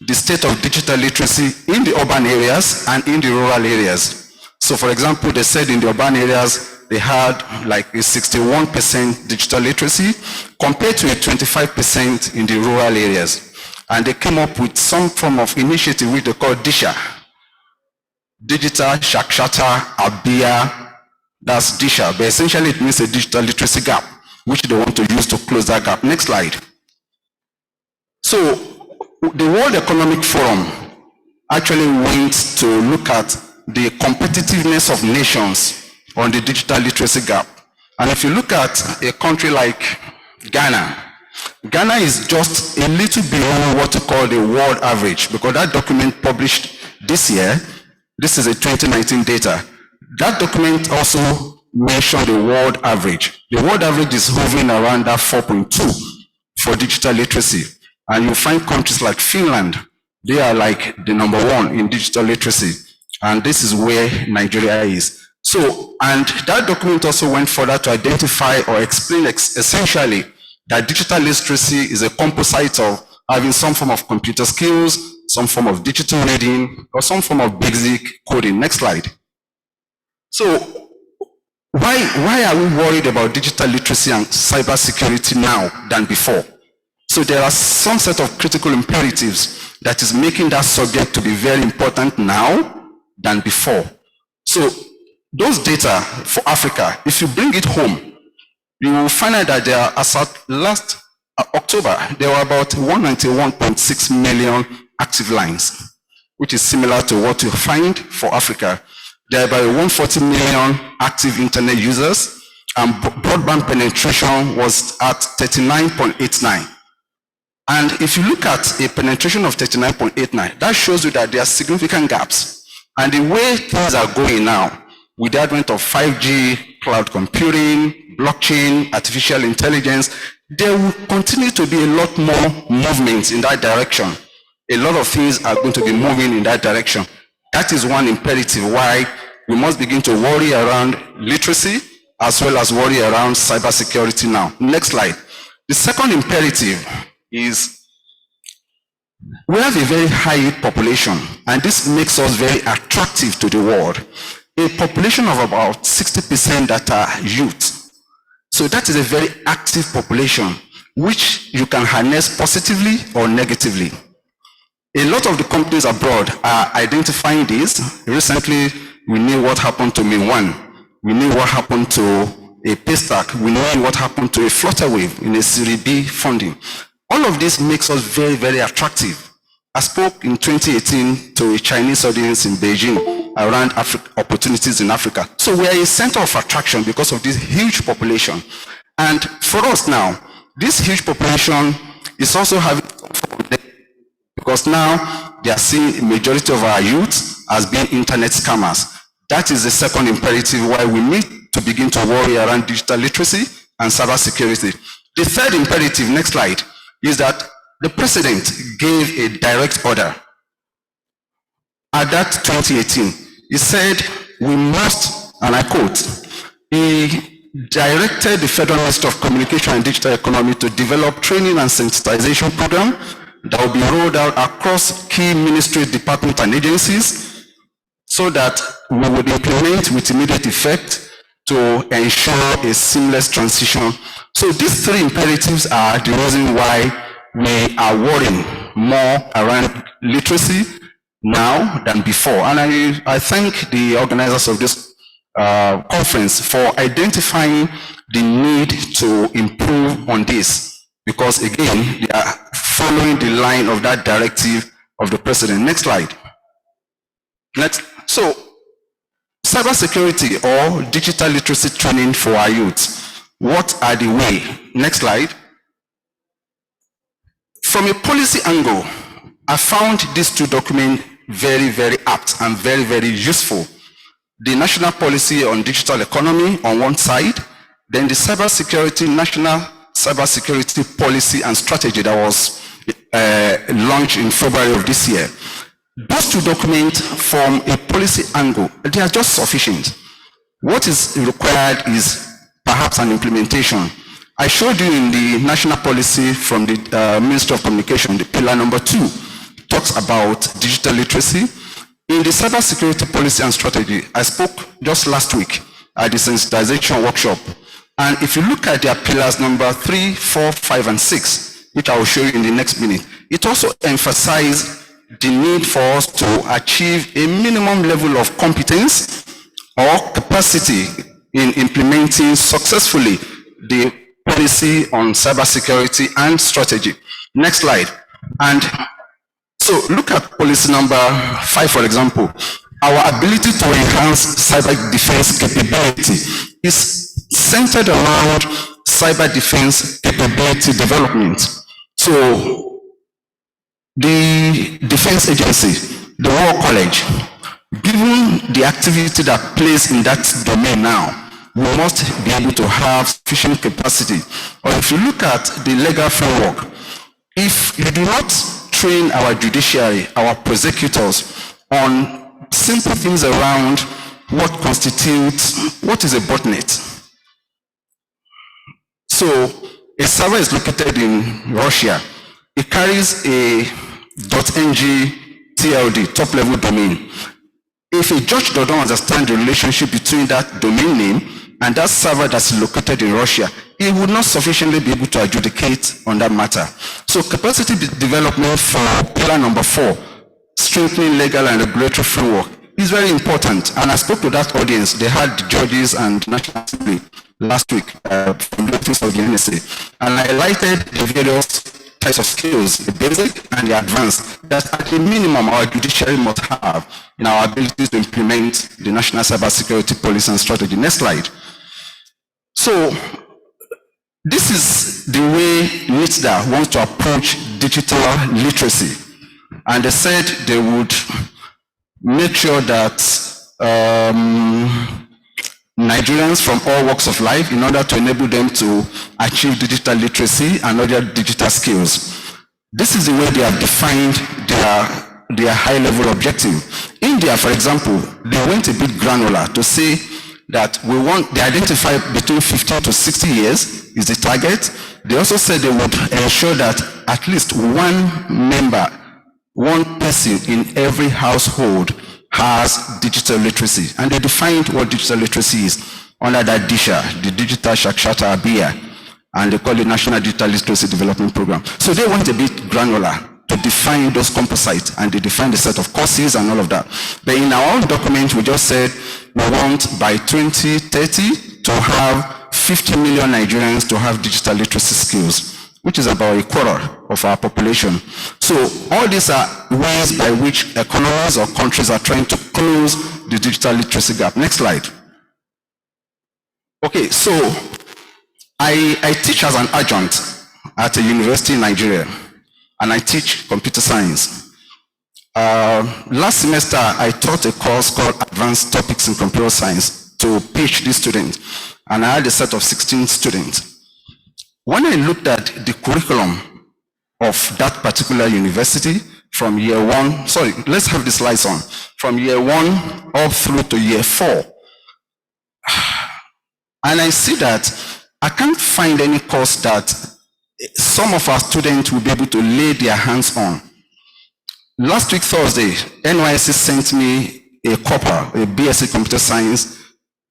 the state of digital literacy in the urban areas and in the rural areas. So for example, they said in the urban areas, they had like a 61% digital literacy compared to a 25% in the rural areas. And they came up with some form of initiative which they call DISHA. Digital Shakshata Abia, that's DISHA, but essentially it means a digital literacy gap, which they want to use to close that gap. Next slide. So the World Economic Forum actually went to look at the competitiveness of nations on the digital literacy gap. And if you look at a country like Ghana, Ghana is just a little below what you call the world average, because that document published this year, this is a 2019 data. That document also mentioned the world average. The world average is hovering around that 4.2 for digital literacy. And you find countries like Finland, they are like the #1 in digital literacy. And this is where Nigeria is. So, and that document also went further to identify or explain essentially that digital literacy is a composite of having some form of computer skills, some form of digital reading, or some form of basic coding. Next slide. So, why are we worried about digital literacy and cybersecurity now than before? So there are some set of critical imperatives that is making that subject to be very important now than before. So those data for Africa, if you bring it home, you will find out that there are, as at last October, there were about 191.6 million active lines, which is similar to what you find for Africa. There are about 140 million active internet users, and broadband penetration was at 39.89. And if you look at a penetration of 39.89, that shows you that there are significant gaps. And the way things are going now, with the advent of 5G, cloud computing, blockchain, artificial intelligence, there will continue to be a lot more movements in that direction. A lot of things are going to be moving in that direction. That is one imperative why we must begin to worry around literacy as well as worry around cybersecurity now. Next slide. The second imperative is we have a very high youth population, and this makes us very attractive to the world. A population of about 60% that are youth. So that is a very active population, which you can harness positively or negatively. A lot of the companies abroad are identifying this. Recently, we knew what happened to Min1. We knew what happened to a Paystack. We knew what happened to a Flutterwave in a Series B funding. All of this makes us very, very attractive. I spoke in 2018 to a Chinese audience in Beijing around opportunities in Africa. So we are a center of attraction because of this huge population. And for us now, this huge population is also having, because now they are seeing a majority of our youth as being internet scammers. That is the second imperative why we need to begin to worry around digital literacy and cybersecurity. The third imperative, next slide, is that the president gave a direct order. At that 2018, he said, we must, and I quote, he directed the Federal Ministry of Communication and Digital Economy to develop training and sensitization program that will be rolled out across key ministry, departments, and agencies so that we would implement with immediate effect to ensure a seamless transition. So these three imperatives are the reason why we are worrying more around literacy now than before. And I thank the organizers of this conference for identifying the need to improve on this, because again, they are following the line of that directive of the president. Next slide. Next. So, cybersecurity or digital literacy training for our youth. What are the way? Next slide. From a policy angle, I found these two documents very, very apt and very, very useful. The National Policy on Digital Economy on one side, then the National Cybersecurity Policy and Strategy that was launched in February of this year. Those two documents from a policy angle, they are just sufficient. What is required is perhaps an implementation. I showed you in the national policy from the Ministry of Communication, the pillar number 2, talks about digital literacy. In the cybersecurity policy and strategy, I spoke just last week at the sensitization workshop. And if you look at their pillars number 3, 4, 5, and 6, which I will show you in the next minute, it also emphasizes the need for us to achieve a minimum level of competence or capacity in implementing successfully the policy on cybersecurity and strategy. Next slide. And so look at policy number 5, for example. Our ability to enhance cyber defense capability is centered around cyber defense capability development. So the defense agency, the War College, given the activity that plays in that domain now, we must be able to have sufficient capacity. Or if you look at the legal framework, if you do not train our judiciary, our prosecutors on simple things around what constitutes, what is a botnet? So a server is located in Russia. It carries a .ng TLD, top level domain. If a judge does not understand the relationship between that domain name and that server that's located in Russia, he would not sufficiently be able to adjudicate on that matter. So capacity development for pillar number 4, strengthening legal and regulatory framework, is very important. And I spoke to that audience. They had the judges and National Assembly last week from the office of the NSA. And I highlighted the various types of skills, the basic and the advanced, that at the minimum our judiciary must have in our ability to implement the National Cybersecurity Policy and Strategy. Next slide. So this is the way NITSDA wants to approach digital literacy. And they said they would make sure that Nigerians from all walks of life, in order to enable them to achieve digital literacy and other digital skills. This is the way they have defined their high-level objective. India, for example, they went a bit granular to say that they identify between 50 to 60 years is the target. They also said they would ensure that at least one person in every household has digital literacy. And they defined what digital literacy is under that DISHA, the Digital Shakshata Abhiyan, and they call it National Digital Literacy Development Program. So they went a bit granular to define those composites, and they defined a set of courses and all of that. But in our own document, we just said we want by 2030 to have 50 million Nigerians to have digital literacy skills, which is about a quarter of our population. So all these are ways by which economies or countries are trying to close the digital literacy gap. Next slide. Okay, so I teach as an adjunct at a university in Nigeria, and I teach computer science. Last semester, I taught a course called Advanced Topics in Computer Science to PhD students, and I had a set of 16 students. When I looked at the curriculum of that particular university from year 1, sorry, let's have the slides on, from year 1 up through to year 4, and I see that I can't find any course that some of our students will be able to lay their hands on. Last week, Thursday, NYSC sent me a copper, a BSc Computer Science,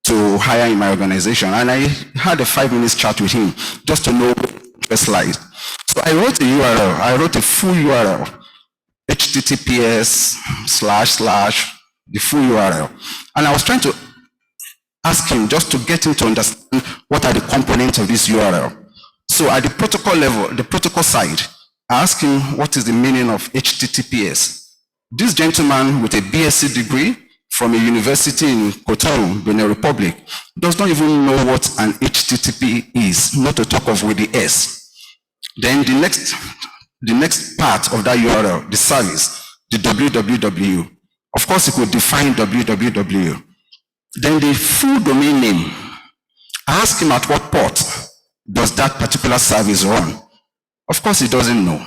to hire in my organization, and I had a 5-minute chat with him just to know the slide. So I wrote a URL, I wrote a full URL, https / the full URL, and I was trying to ask him just to get him to understand what are the components of this URL. So at the protocol level, the protocol side, I asked him what is the meaning of HTTPS. This gentleman with a BSc degree from a university in Cotonou, Benin Republic, does not even know what an HTTP is, not to talk of with the S. Then the next part of that URL, the service, the www. Of course, he could define www. Then the full domain name. I asked him at what port does that particular service run. Of course, he doesn't know.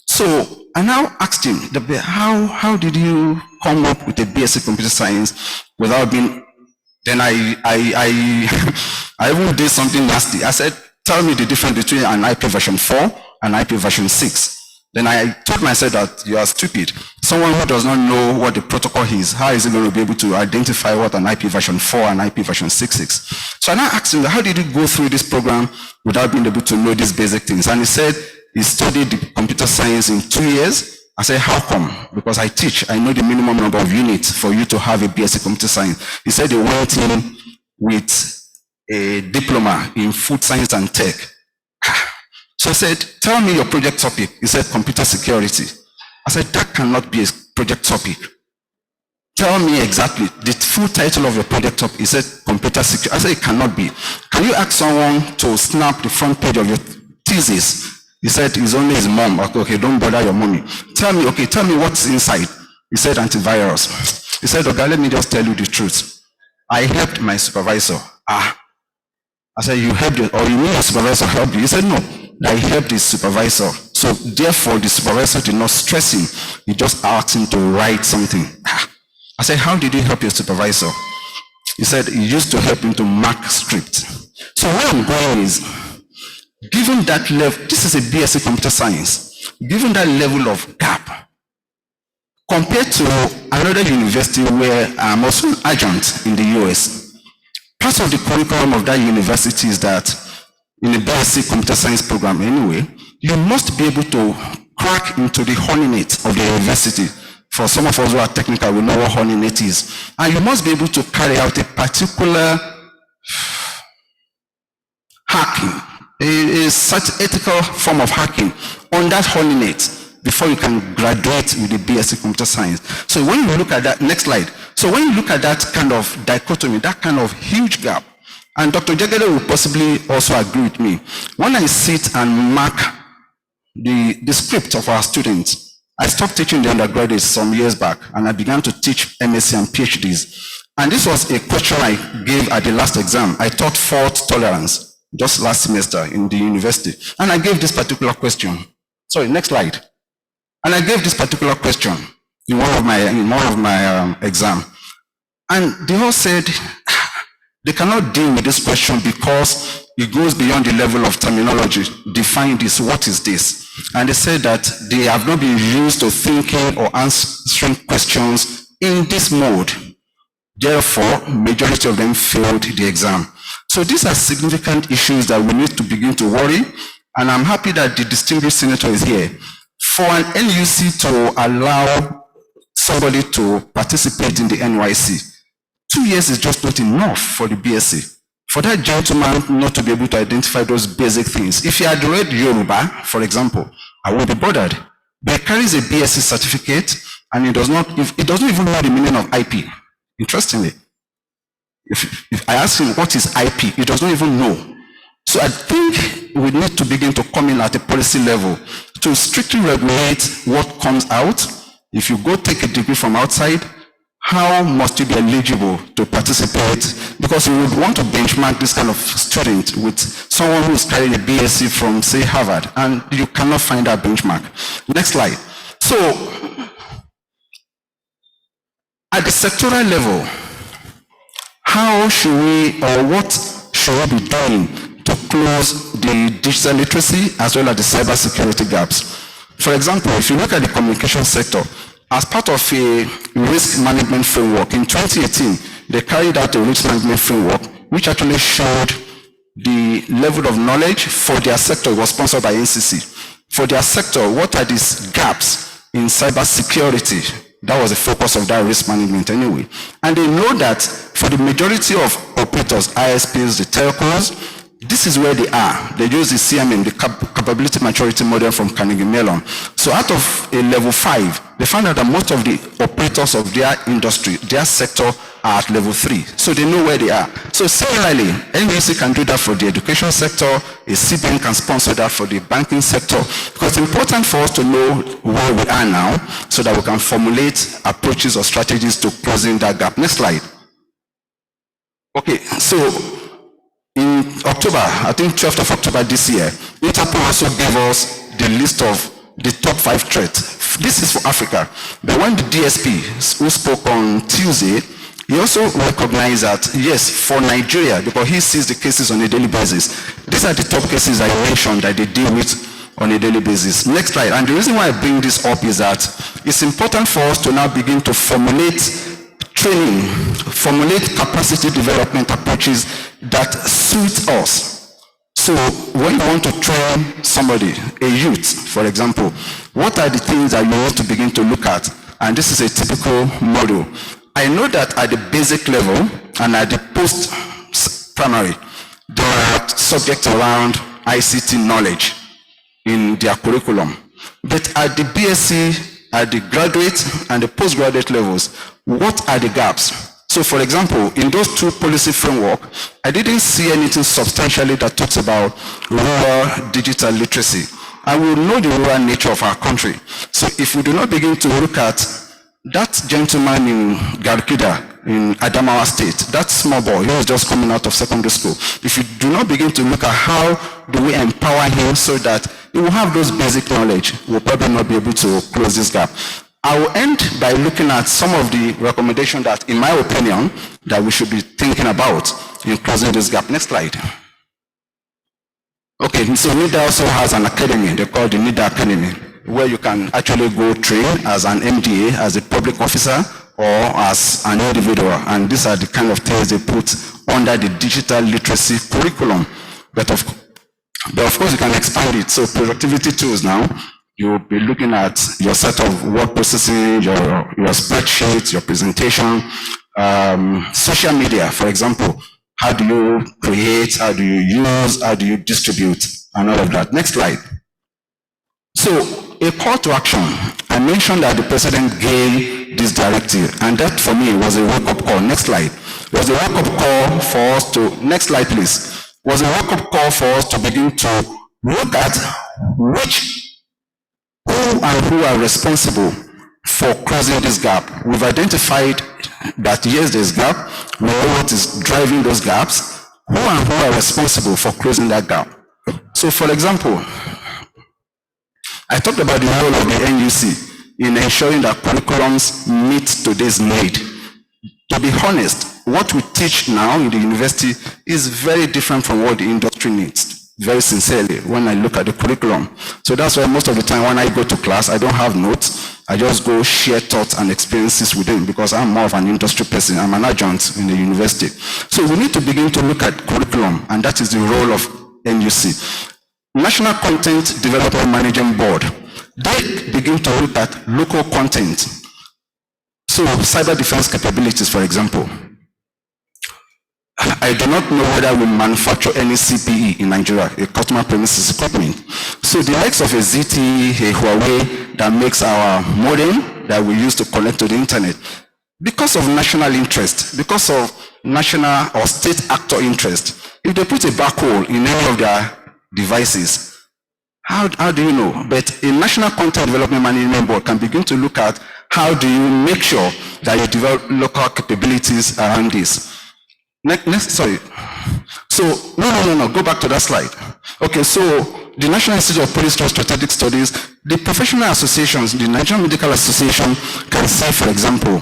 So I now asked him, how did you come up with a BSc Computer Science without being, then I even did something nasty. I said, tell me the difference between an IP version 4 and IP version 6. Then I told myself that you are stupid. Someone who does not know what the protocol is, how is he going to be able to identify what an IP version 4 and IP version 6 is? So I now asked him, how did you go through this program without being able to know these basic things? And he said he studied the computer science in 2 years. I said, how come? Because I teach, I know the minimum number of units for you to have a BSc Computer Science. He said he went in with a diploma in food science and tech. So I said, tell me your project topic. He said, computer security. I said, that cannot be a project topic. Tell me exactly the full title of your project topic. He said, computer security. I said, it cannot be. Can you ask someone to snap the front page of your thesis? He said, it's only his mom. Okay, don't bother your mommy. Tell me what's inside. He said, antivirus. He said, okay, let me just tell you the truth. I helped my supervisor. I said, you helped it, or you mean your supervisor helped you? He said, no, I helped his supervisor. So therefore, the supervisor did not stress him. He just asked him to write something. I said, how did you help your supervisor? He said, he used to help him to mark script. So where I'm going is, given that level, this is a BSc Computer Science, given that level of gap, compared to another university where I'm also an adjunct in the US, part of the curriculum of that university is that in the BSc Computer Science program anyway, you must be able to crack into the honeynet of the university. For some of us who are technical, we know what honeynet is. And you must be able to carry out a particular hacking, a such ethical form of hacking on that honeynet before you can graduate with the BSc Computer Science. So when you look at that, next slide. So when you look at that kind of dichotomy, that kind of huge gap, and Dr. Jagede will possibly also agree with me, when I sit and mark the script of our students, I stopped teaching the undergraduates some years back, and I began to teach MSc and PhDs. And this was a question I gave at the last exam. I taught fault tolerance just last semester in the university. And I gave this particular question. Sorry, next slide. And I gave this particular question in one of my exam. And they all said they cannot deal with this question because it goes beyond the level of terminology. Define this, what is this? And they said that they have not been used to thinking or answering questions in this mode. Therefore, majority of them failed the exam. So these are significant issues that we need to begin to worry. And I'm happy that the distinguished senator is here. For an NUC to allow somebody to participate in the NYC, 2 years is just not enough for the BSc. For that gentleman not to be able to identify those basic things. If he had read Yoruba, for example, I won't be bothered. But he carries a BSc certificate and he doesn't even know the meaning of IP. Interestingly, if I ask him what is IP, he does not even know. So I think we need to begin to come in at a policy level to strictly regulate what comes out. If you go take a degree from outside, how must you be eligible to participate? Because you would want to benchmark this kind of student with someone who is carrying a BSc from, say, Harvard, and you cannot find that benchmark. Next slide. So, at the sectoral level, how should we, or what should we be doing to close the digital literacy as well as the cybersecurity gaps? For example, if you look at the communication sector, as part of a risk management framework, in 2018, they carried out a risk management framework which actually showed the level of knowledge for their sector. It was sponsored by NCC. For their sector, what are these gaps in cybersecurity? That was the focus of that risk management anyway. And they know that for the majority of operators, ISPs, the telcos, this is where they are. They use the CMM, the Capability Maturity Model from Carnegie Mellon. So out of a level 5, they found out that most of the operators of their industry, their sector, are at level 3. So they know where they are. So similarly, NBC can do that for the education sector, a CBN can sponsor that for the banking sector, because it's important for us to know where we are now so that we can formulate approaches or strategies to closing that gap. Next slide. Okay, so in October, I think 12th of October this year, Interpol also gave us the list of the top 5 threats This is for Africa. But when the DSP who spoke on Tuesday, he also recognized that, yes, for Nigeria, because he sees the cases on a daily basis, these are the top cases I mentioned that they deal with on a daily basis. Next slide. And the reason why I bring this up is that it's important for us to now begin to formulate training, formulate capacity development approaches that suit us. So when you want to train somebody, a youth, for example, what are the things that you want to begin to look at? And this is a typical model. I know that at the basic level and at the post-primary, there are subjects around ICT knowledge in their curriculum. But at the BSc, at the graduate and the postgraduate levels, what are the gaps? So for example, in those two policy framework, I didn't see anything substantially that talks about rural digital literacy. And we know the rural nature of our country. So if we do not begin to look at that gentleman in Garkida, in Adamawa State, that small boy, he was just coming out of secondary school. If you do not begin to look at how do we empower him so that he will have those basic knowledge, we'll probably not be able to close this gap. I will end by looking at some of the recommendations that, in my opinion, that we should be thinking about in closing this gap. Next slide. Okay, so NIDA also has an academy, they call the NIDA Academy, where you can actually go train as an MDA, as a public officer, or as an individual. And these are the kind of things they put under the digital literacy curriculum. But of course, you can expand it. So productivity tools now, you'll be looking at your set of word processing, your spreadsheets, your presentation, social media, for example. How do you create, how do you use, how do you distribute, and all of that. Next slide. So, a call to action. I mentioned that the president gave this directive, and that for me was a wake-up call. Next slide. It was a wake-up call for us to, next slide please, was a wake-up call for us to begin to look at who are responsible for closing this gap. We've identified that yes, there's gap. We know what is driving those gaps. Who are responsible for closing that gap? So for example, I talked about the role of the NUC in ensuring that curriculums meet today's need. To be honest, what we teach now in the university is very different from what the industry needs, very sincerely, when I look at the curriculum. So that's why most of the time when I go to class, I don't have notes. I just go share thoughts and experiences with them because I'm more of an industry person. I'm an adjunct in the university. So we need to begin to look at curriculum, and that is the role of NUC. National Content Development Management Board, they begin to look at local content. So cyber defense capabilities, for example. I do not know whether we manufacture any CPE in Nigeria, a customer premises equipment. So the likes of a ZTE, a Huawei that makes our modem that we use to connect to the internet, because of national interest, because of national or state actor interest, if they put a black hole in any of their devices, how do you know? But a National Content Development Management Board can begin to look at how do you make sure that you develop local capabilities around this. Next, sorry. So, no, go back to that slide. Okay, so the National Institute of Policy and Strategic Studies, the professional associations, the Nigerian Medical Association can say, for example,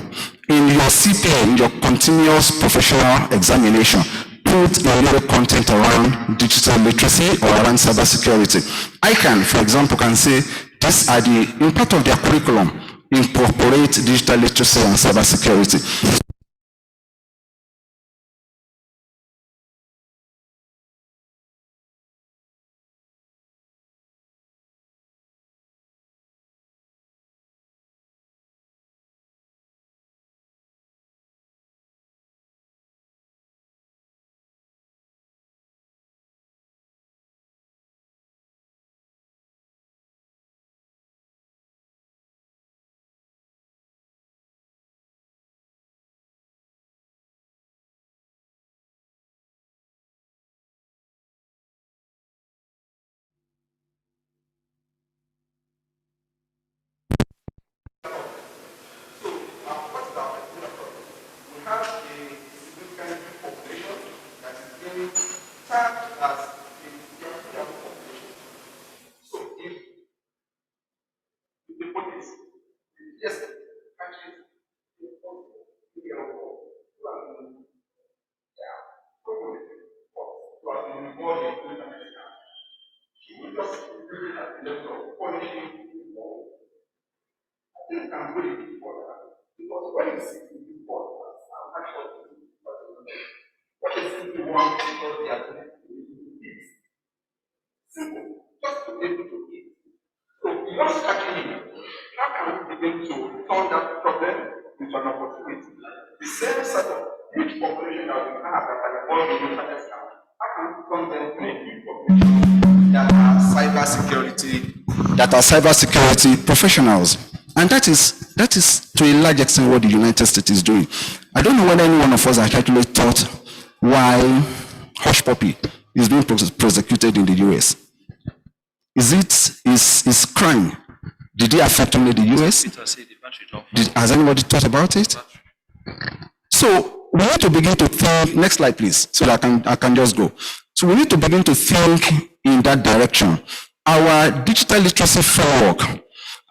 in your CPA, in your continuous professional examination, put a little content around digital literacy or around cybersecurity. ICANN, for example, can say, these are the, in part of their curriculum, incorporate digital literacy and cybersecurity. can go a bit further, because when you see the report, what is simply one because they are doing it. Simple, just to be able to eat. So beyond catching it, how can we begin to turn that problem into an opportunity? The same set of huge population that we have that are involved in internet scam, how can we turn them to a huge population that are cybersecurity professionals? And that is to a large extent what the United States is doing. I don't know whether any one of us has actually thought why Hush Puppy is being prosecuted in the US. Is crime? Did it affect only the US? Has anybody thought about it? So we need to begin to think, next slide please, so that I can just go. So we need to begin to think in that direction. Our digital literacy framework,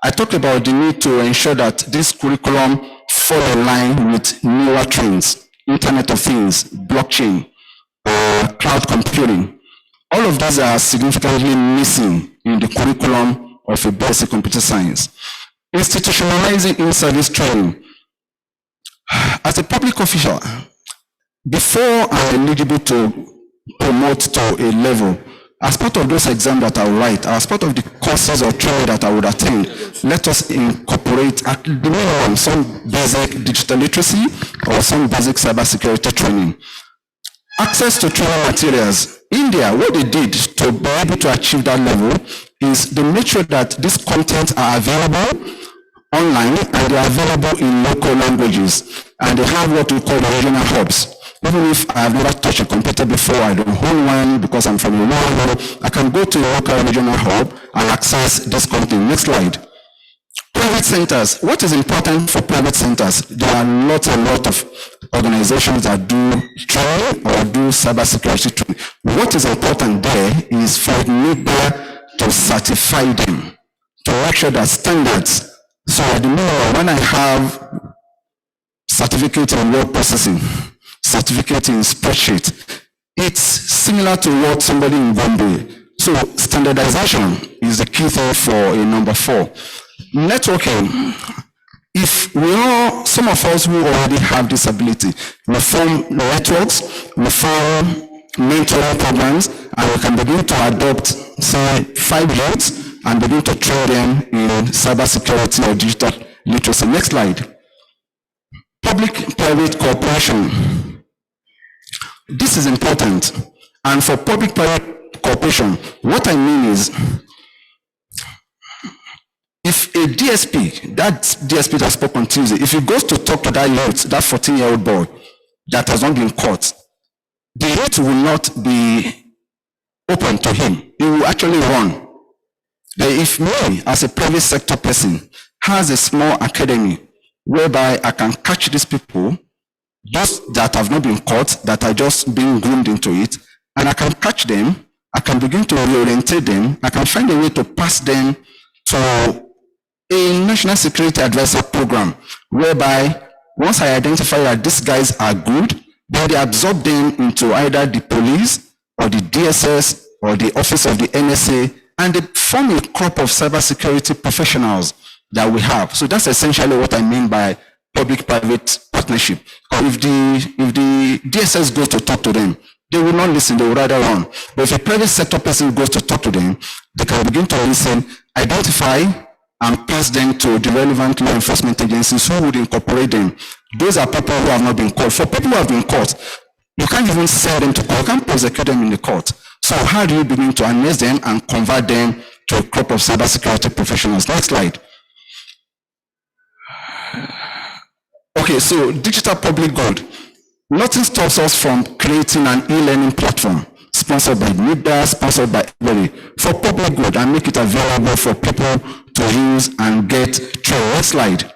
I talked about the need to ensure that this curriculum fall in line with newer trends, Internet of Things, blockchain, cloud computing. All of these are significantly missing in the curriculum of a basic computer science. Institutionalizing in-service training. As a public official, before I'm eligible to promote to a level, as part of those exams that I will write, as part of the courses or training that I would attend, let us incorporate at the minimum some basic digital literacy or some basic cybersecurity training. Access to training materials. India, what they did to be able to achieve that level is they make sure that these contents are available online and they are available in local languages. And they have what we call the regional hubs. Even if I have never touched a computer before, I don't own one because I'm from Rwanda, I can go to a local regional hub and access this content. Next slide. Private centers. What is important for private centers? There are a lot of organizations that do training or do cybersecurity training. What is important there is for NIBA to certify them, to make sure that standards. So at the moment, when I have certificate in word processing, certificate in spreadsheet, it's similar to what somebody in Bombay. So standardization is the key thing for a number 4. Networking. If we all, some of us who already have this ability, we form networks, we form mentoring programs, and we can begin to adopt, say, 5 youths and begin to train them in cybersecurity or digital literacy. Next slide. Public-private cooperation. This is important. And for public-private cooperation, what I mean is, if a DSP, that DSP that spoke on Tuesday, if he goes to talk to that youth, that 14-year-old boy that has not been caught, the youth will not be open to him. He will actually run. But if me, as a private sector person, has a small academy whereby I can catch these people, those that have not been caught, that are just being groomed into it, and I can catch them, I can begin to reorientate them, I can find a way to pass them to a national security advisor program, whereby once I identify that these guys are good, then they absorb them into either the police or the DSS or the office of the NSA, and they form a crop of cybersecurity professionals that we have. So that's essentially what I mean by public-private partnership. If the DSS goes to talk to them, they will not listen, they will rather run. But if a private sector person goes to talk to them, they can begin to listen, identify, and pass them to the relevant law enforcement agencies who would incorporate them. Those are people who have not been caught. For people who have been caught, you can't even send them to court, you can't prosecute them in the court. So how do you begin to harness them and convert them to a crop of cybersecurity professionals? Next slide. Okay, so digital public good. Nothing stops us from creating an e-learning platform sponsored by NIBDA, sponsored by everybody, for public good, and make it available for people to use and get trained. Next slide.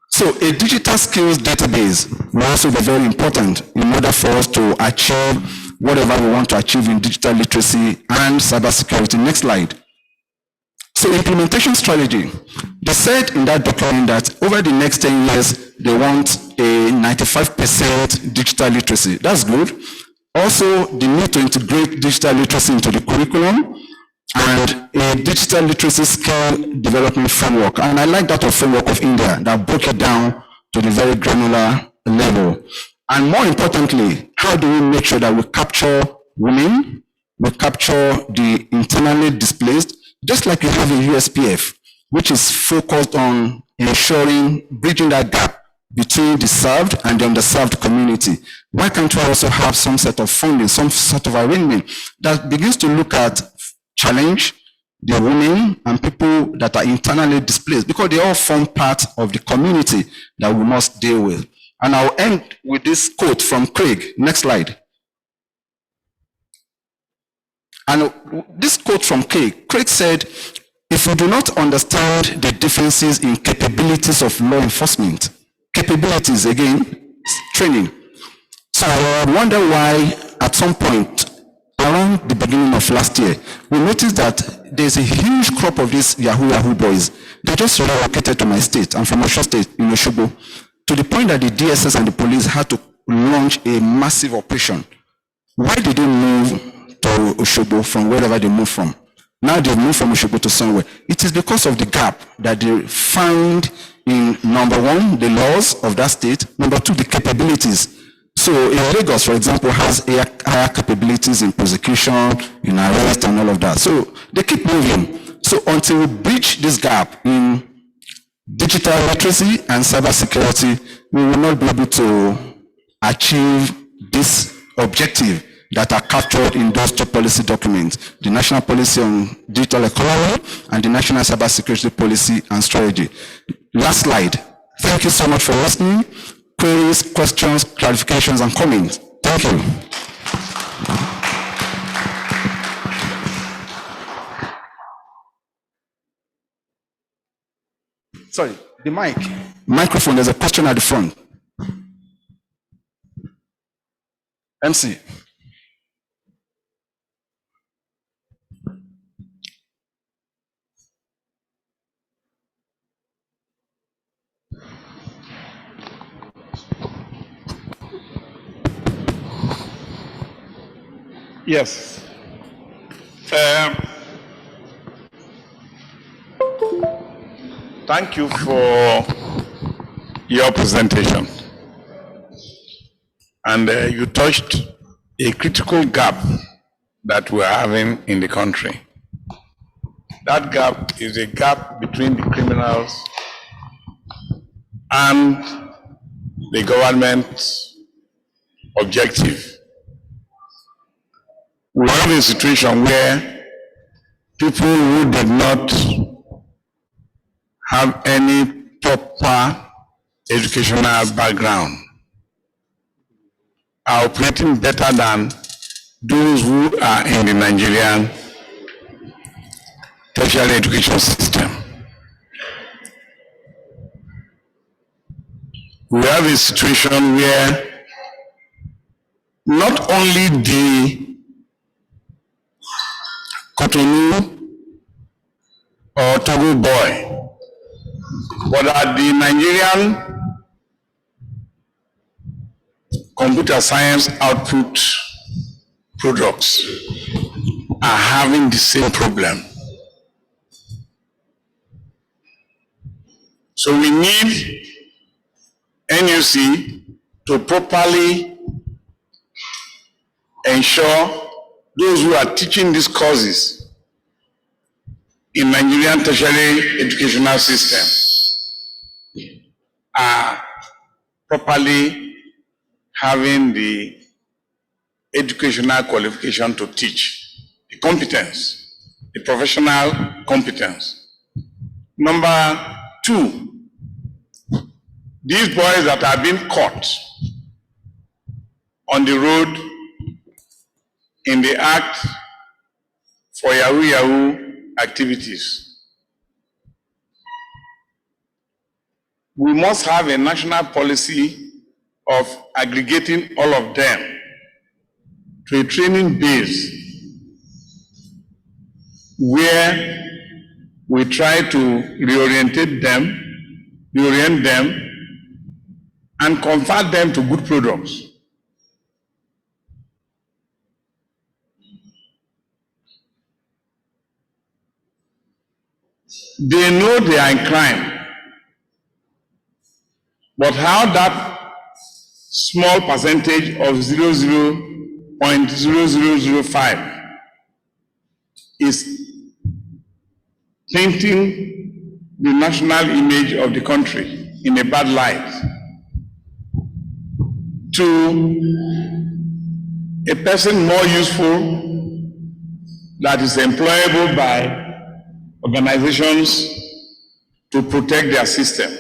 So a digital skills database will also be very important in order for us to achieve whatever we want to achieve in digital literacy and cybersecurity. Next slide. So implementation strategy. They said in that document that over the next 10 years, they want a 95% digital literacy. That's good. Also, the need to integrate digital literacy into the curriculum, and a digital literacy skill development framework. And I like that framework of India that broke it down to the very granular level. And more importantly, how do we make sure that we capture women, we capture the internally displaced, just like you have in USPF, which is focused on ensuring, bridging that gap between the served and the underserved community. Why can't we also have some sort of funding, some sort of arrangement that begins to look at challenge the women and people that are internally displaced, because they all form part of the community that we must deal with. And I'll end with this quote from Craig. Next slide. And this quote from Craig said, if we do not understand the differences in capabilities of law enforcement, capabilities again, training. So I wonder why at some point around the beginning of last year, we noticed that there's a huge crop of these Yahoo boys. They just relocated to my state. I'm from Osho State in Oshobo, to the point that the DSS and the police had to launch a massive operation. Why did they move to Oshobo from wherever they moved from? Now they've moved from Oshobo to somewhere. It is because of the gap that they find in, number one, the laws of that state, number two, the capabilities. So in Lagos, for example, has higher capabilities in prosecution, in arrest and all of that. So they keep moving. So until we bridge this gap in digital literacy and cybersecurity, we will not be able to achieve this objective that are captured in those two policy documents, the National Policy on Digital Economy and the National Cybersecurity Policy and Strategy. Last slide. Thank you so much for listening. Queries, questions, clarifications, and comments. Thank you. Sorry, the mic. Microphone, there's a question at the front. MC. Yes. Thank you for your presentation. And you touched a critical gap that we're having in the country. That gap is a gap between the criminals and the government's objective. We have a situation where people who did not have any proper educational background are operating better than those who are in the Nigerian tertiary education system. We have a situation where not only the Cotonou or Togo boy, but that the Nigerian computer science output products are having the same problem. So we need NUC to properly ensure those who are teaching these courses in Nigerian tertiary educational system are properly having the educational qualification to teach, the competence, the professional competence. Number two, these boys that are being caught on the road in the act for Yahoo activities, we must have a national policy of aggregating all of them to a training base where we try to reorient them and convert them to good products. they know they are in crime. But how that small percentage of 0.0005 is painting the national image of the country in a bad light to a person more useful that is employable by organizations to protect their system.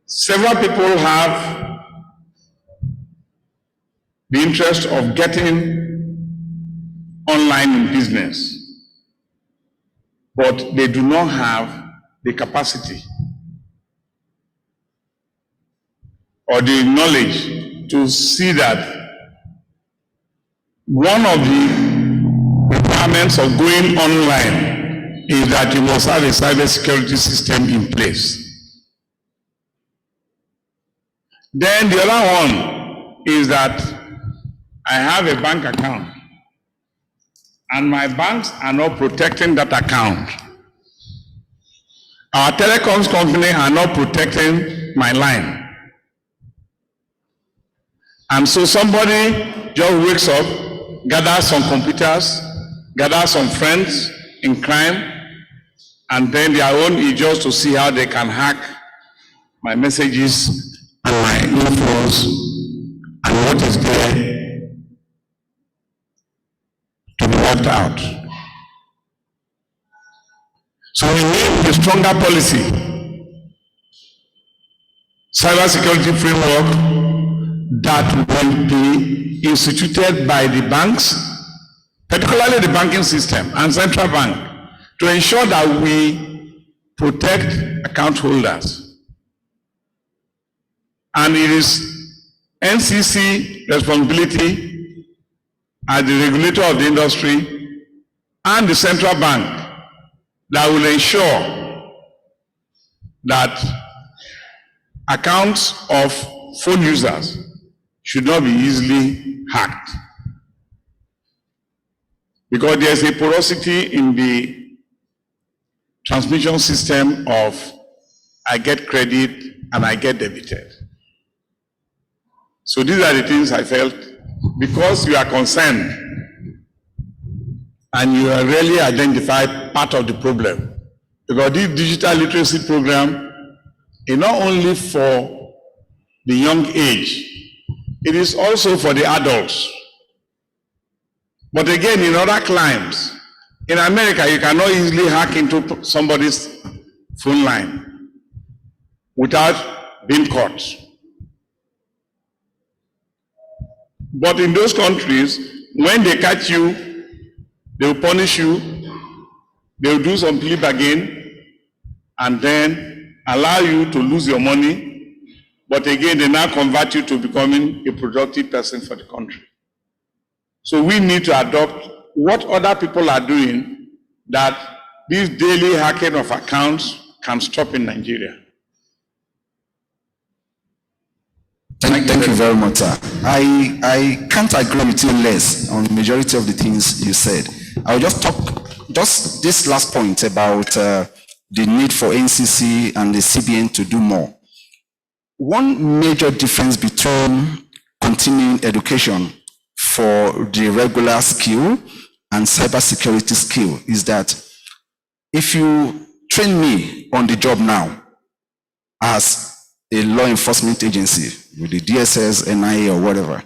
Several people have the interest of getting online in business, but they do not have the capacity or the knowledge to see that one of the requirements of going online is that you must have a cybersecurity system in place. Then the other one is that I have a bank account and my banks are not protecting that account. Our telecoms company are not protecting my line. And so somebody just wakes up, gathers some computers, gathers some friends in crime, and then their own is just to see how they can hack my messages and my influence and what is there to be worked out. So we need a stronger policy, cybersecurity framework that will be instituted by the banks, particularly the banking system and central bank, to ensure that we protect account holders. And it is NCC responsibility as the regulator of the industry and the central bank that will ensure that accounts of phone users should not be easily hacked. Because there's a porosity in the transmission system of I get credit and I get debited. So these are the things I felt, because you are concerned and you have really identified part of the problem. Because this digital literacy program is not only for the young age, it is also for the adults. But again, in other climes, in America, you cannot easily hack into somebody's phone line without being caught. But in those countries, when they catch you, they will punish you, they will do some plea bargain, and then allow you to lose your money. But again, they now convert you to becoming a productive person for the country. So we need to adopt what other people are doing, that this daily hacking of accounts can stop in Nigeria. Thank you very much, sir. I can't agree with you less on the majority of the things you said. I'll just talk, just this last point about the need for NCC and the CBN to do more. One major difference between continuing education for the regular skill and cybersecurity skill is that if you train me on the job now as a law enforcement agency with the DSS, NIA, or whatever,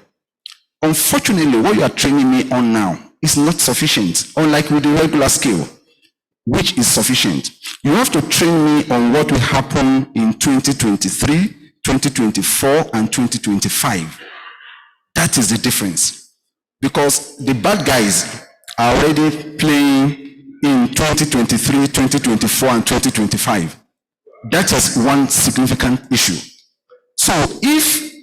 unfortunately, what you are training me on now is not sufficient, unlike with the regular skill, which is sufficient. You have to train me on what will happen in 2023, 2024, and 2025. That is the difference. Because the bad guys are already playing in 2023, 2024, and 2025. That is one significant issue. So if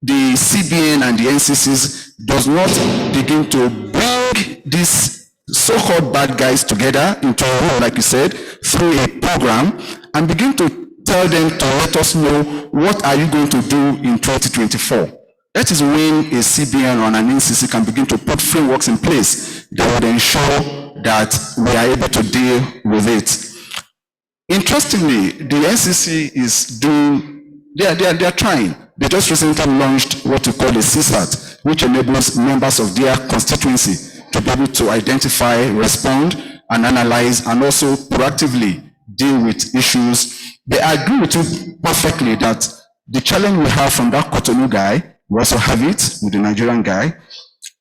the CBN and the NCCs does not begin to bring these so-called bad guys together into a room, like you said, through a program, and begin to tell them to let us know what are you going to do in 2024. That is when a CBN or an NCC can begin to put frameworks in place that would ensure that we are able to deal with it. Interestingly, the NCC is they are trying. They just recently launched what we call a CSAT, which enables members of their constituency to be able to identify, respond, and analyze, and also proactively deal with issues. They agree with you perfectly that the challenge we have from that Cotonou guy, we also have it with the Nigerian guy.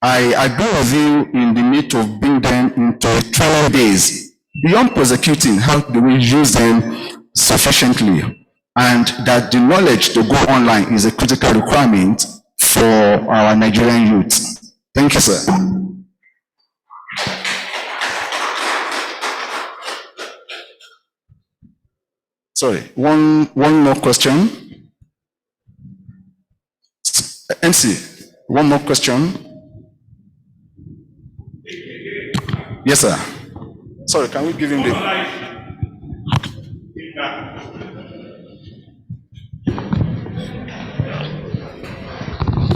I agree with you in the need to bring them into a trial base. Beyond prosecuting, how do we use them sufficiently? And that the knowledge to go online is a critical requirement for our Nigerian youth. Thank you, sir. Sorry, one more question. MC, one more question. Yes, sir. Sorry, can we give him the...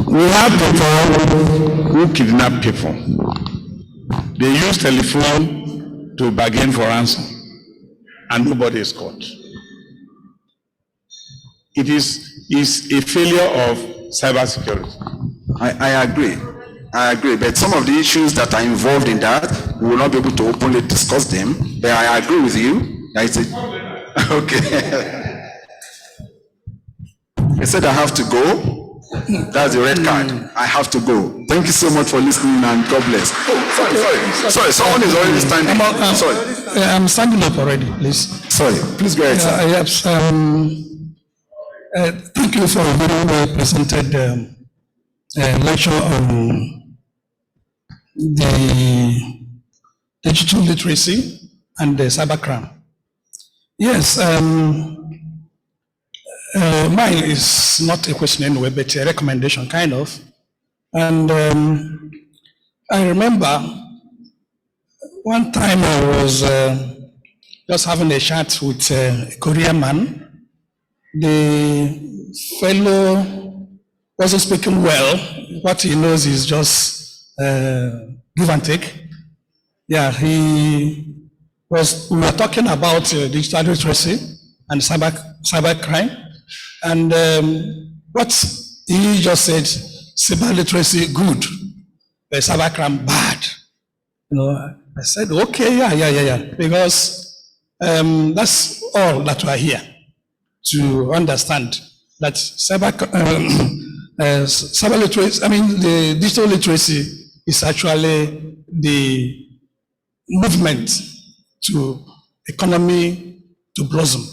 We have people who kidnap people. They use telephone to bargain for ransom, and nobody is caught. It is a failure of cybersecurity. I agree, but some of the issues that are involved in that, we will not be able to openly discuss them, but I agree with you. Okay. I said I have to go. That's the red card. I have to go. Thank you so much for listening, and God bless. Oh, sorry, someone is already standing. Sorry. I'm standing up already, please. Sorry, please go ahead, sir. Yes, thank you for a very well presented lecture on the digital literacy and the cybercrime. Yes, mine is not a question anyway, but a recommendation, kind of. And I remember one time I was just having a chat with a Korean man. The fellow wasn't speaking well. What he knows is just give and take. Yeah, we were talking about digital literacy and cybercrime. And what he just said, cyber literacy good, but cybercrime bad. You know, I said, okay, yeah, because that's all that we are here to understand that cyber literacy, the digital literacy is actually the movement to economy to blossom.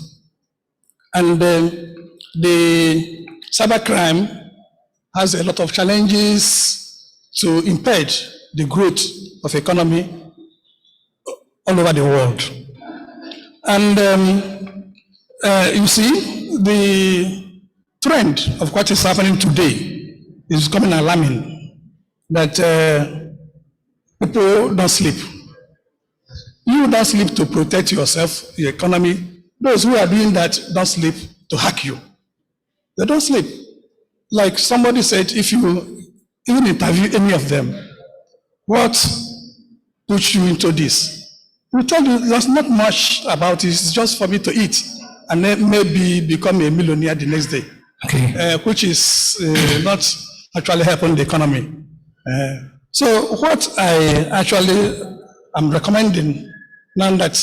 And the cybercrime has a lot of challenges to impede the growth of economy all over the world. And you see, the trend of what is happening today is becoming alarming, that people don't sleep. You don't sleep to protect yourself, your economy. Those who are doing that don't sleep to hack you. They don't sleep. Like somebody said, if you even interview any of them, what puts you into this? We tell you there's not much about it, it's just for me to eat and then maybe become a millionaire the next day, okay. Which is not actually helping the economy. So what I actually am recommending now, that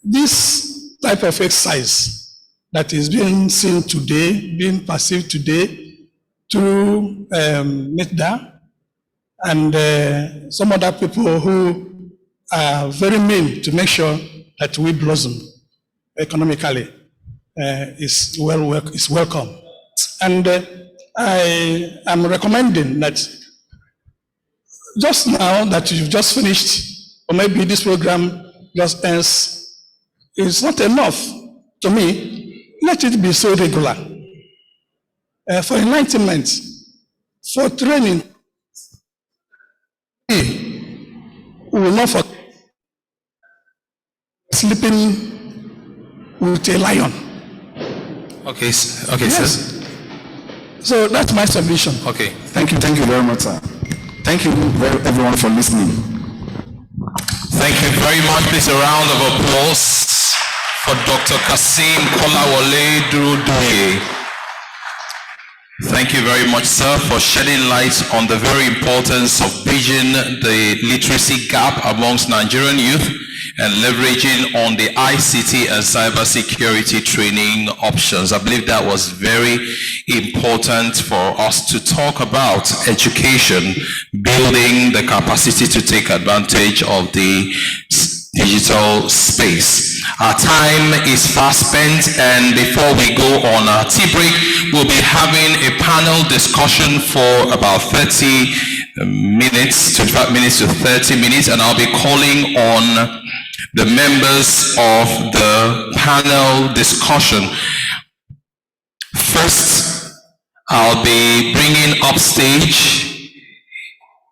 this type of exercise that is being seen today, being perceived today through NITDA and some other people who are very mean to make sure that we blossom economically, is welcome. And I am recommending that just now that you've just finished, or maybe this program just ends, it's not enough to me. Let it be so regular. For enlightenment, for training, we will not forget sleeping with a lion. Okay, yes. Sir. So that's my submission. Okay. Thank you very much, sir. Thank you everyone for listening. Thank you very much. Please a round of applause for Dr. Kasim Kolawole Duruduye. Thank you very much, sir, for shedding light on the very importance of bridging the literacy gap amongst Nigerian youth and leveraging on the ICT and cybersecurity training options. I believe that was very important for us to talk about education, building the capacity to take advantage of the digital space. Our time is fast spent, and before we go on our tea break, we'll be having a panel discussion for about 30 minutes, 25 minutes to 30 minutes, and I'll be calling on the members of the panel discussion. First, I'll be bringing upstage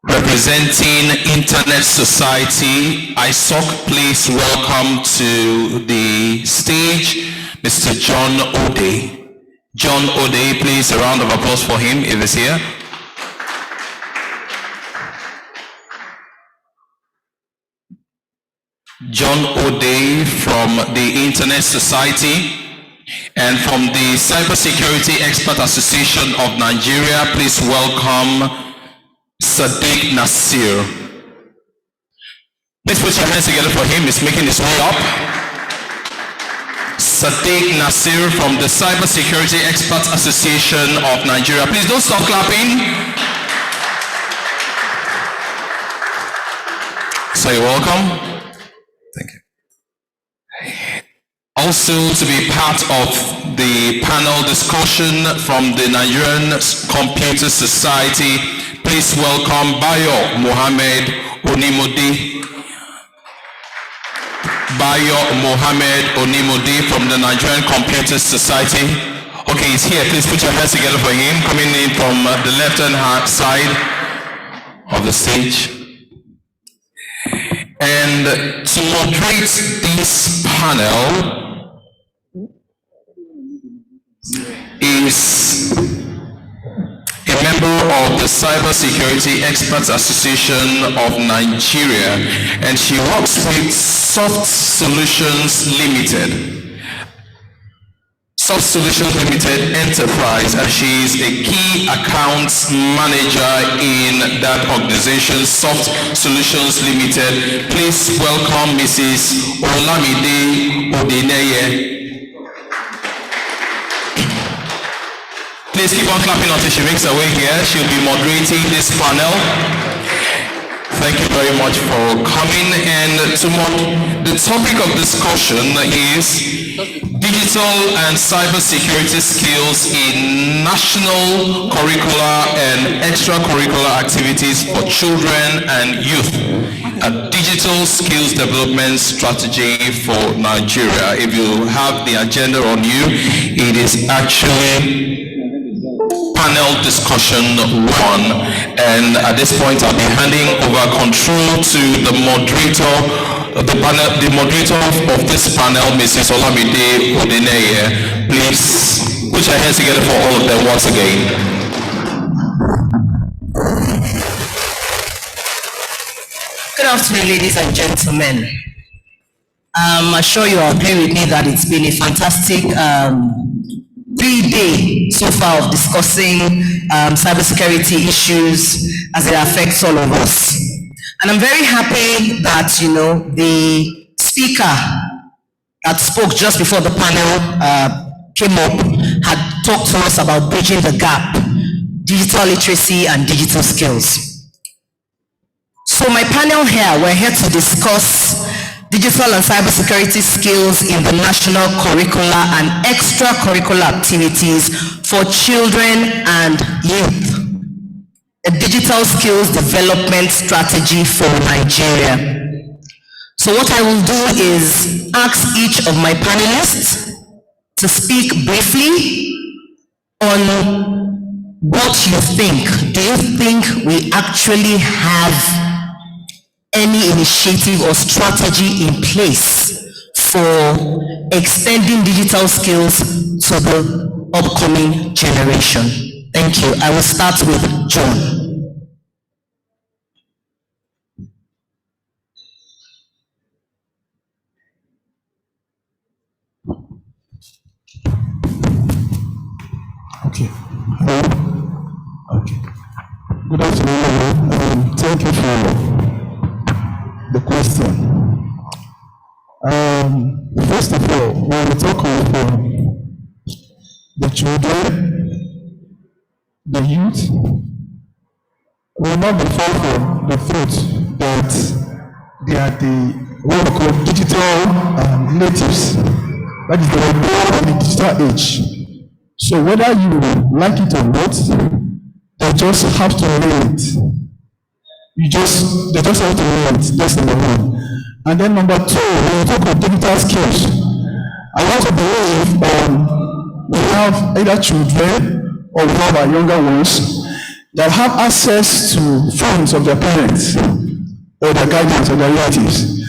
representing Internet Society, ISOC. Please welcome to the stage Mr. John Ode. John Ode, please a round of applause for him if he's here. John Ode from the Internet Society, and from the Cybersecurity Expert Association of Nigeria, please welcome Sadiq Nasir. Please put your hands together for him. He's making his way up. Sadiq Nasir from the Cybersecurity Experts Association of Nigeria. Please don't stop clapping. So you're welcome. Thank you. Also to be part of the panel discussion from the Nigerian Computer Society, please welcome Bayo Mohammed Onimode. Bayo Mohammed Onimode from the Nigerian Computer Society. Okay, he's here. Please put your hands together for him, coming in from the left-hand side of the stage. And to moderate this panel is a member of the Cybersecurity Experts Association of Nigeria, and she works with Soft Solutions Limited. Soft Solutions Limited Enterprise, and she is a key accounts manager in that organization, Soft Solutions Limited. Please welcome Mrs. Olamide Odeneye. Please keep on clapping until she makes her way here. She'll be moderating this panel. Thank you very much for coming. And the topic of discussion is digital and cybersecurity skills in national curricular and extracurricular activities for children and youth. A digital skills development strategy for Nigeria. If you have the agenda on you, it is actually panel discussion 1, and at this point I'll be handing over control to the moderator of this panel, Mrs. Olamide Odeneye. Please put your hands together for all of them once again. Good afternoon, ladies and gentlemen. I'm sure you all agree with me that it's been a fantastic 3-day so far of discussing cybersecurity issues as it affects all of us. And I'm very happy that, the speaker that spoke just before the panel came up had talked to us about bridging the gap, digital literacy and digital skills. So my panel here, we're here to discuss digital and cybersecurity skills in the national curricular and extracurricular activities for children and youth. A digital skills development strategy for Nigeria. So what I will do is ask each of my panelists to speak briefly on what you think. Do you think we actually have any initiative or strategy in place for extending digital skills to the upcoming generation? Thank you. I will start with John. Okay. Hello? Okay. Good afternoon. Thank you for the question. First of all, when we talk of the children, the youth, we will not be far from the truth that they are the what we call digital natives. That is, they were born in the digital age. So whether you like it or not, they just have to learn it. They just have to learn it. That's number one. And then number two, when you talk of digital skills, I want to believe we have either children or we have our younger ones that have access to phones of their parents or their guardians or their relatives.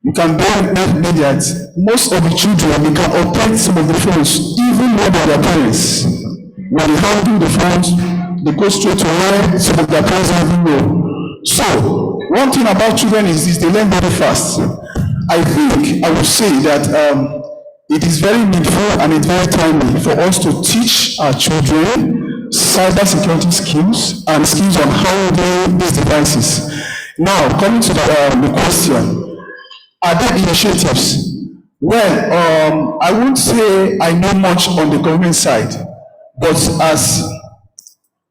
You can bear with me that most of the children, they can operate some of the phones even more than their parents. When they handle the phones, they go straight to where some of their parents even know. So, one thing about children is this, they learn very fast. I think I would say that it is very needful and it's very timely for us to teach our children cybersecurity skills and skills on how they use these devices. Now, coming to the question, are there initiatives? Well, I won't say I know much on the government side, but as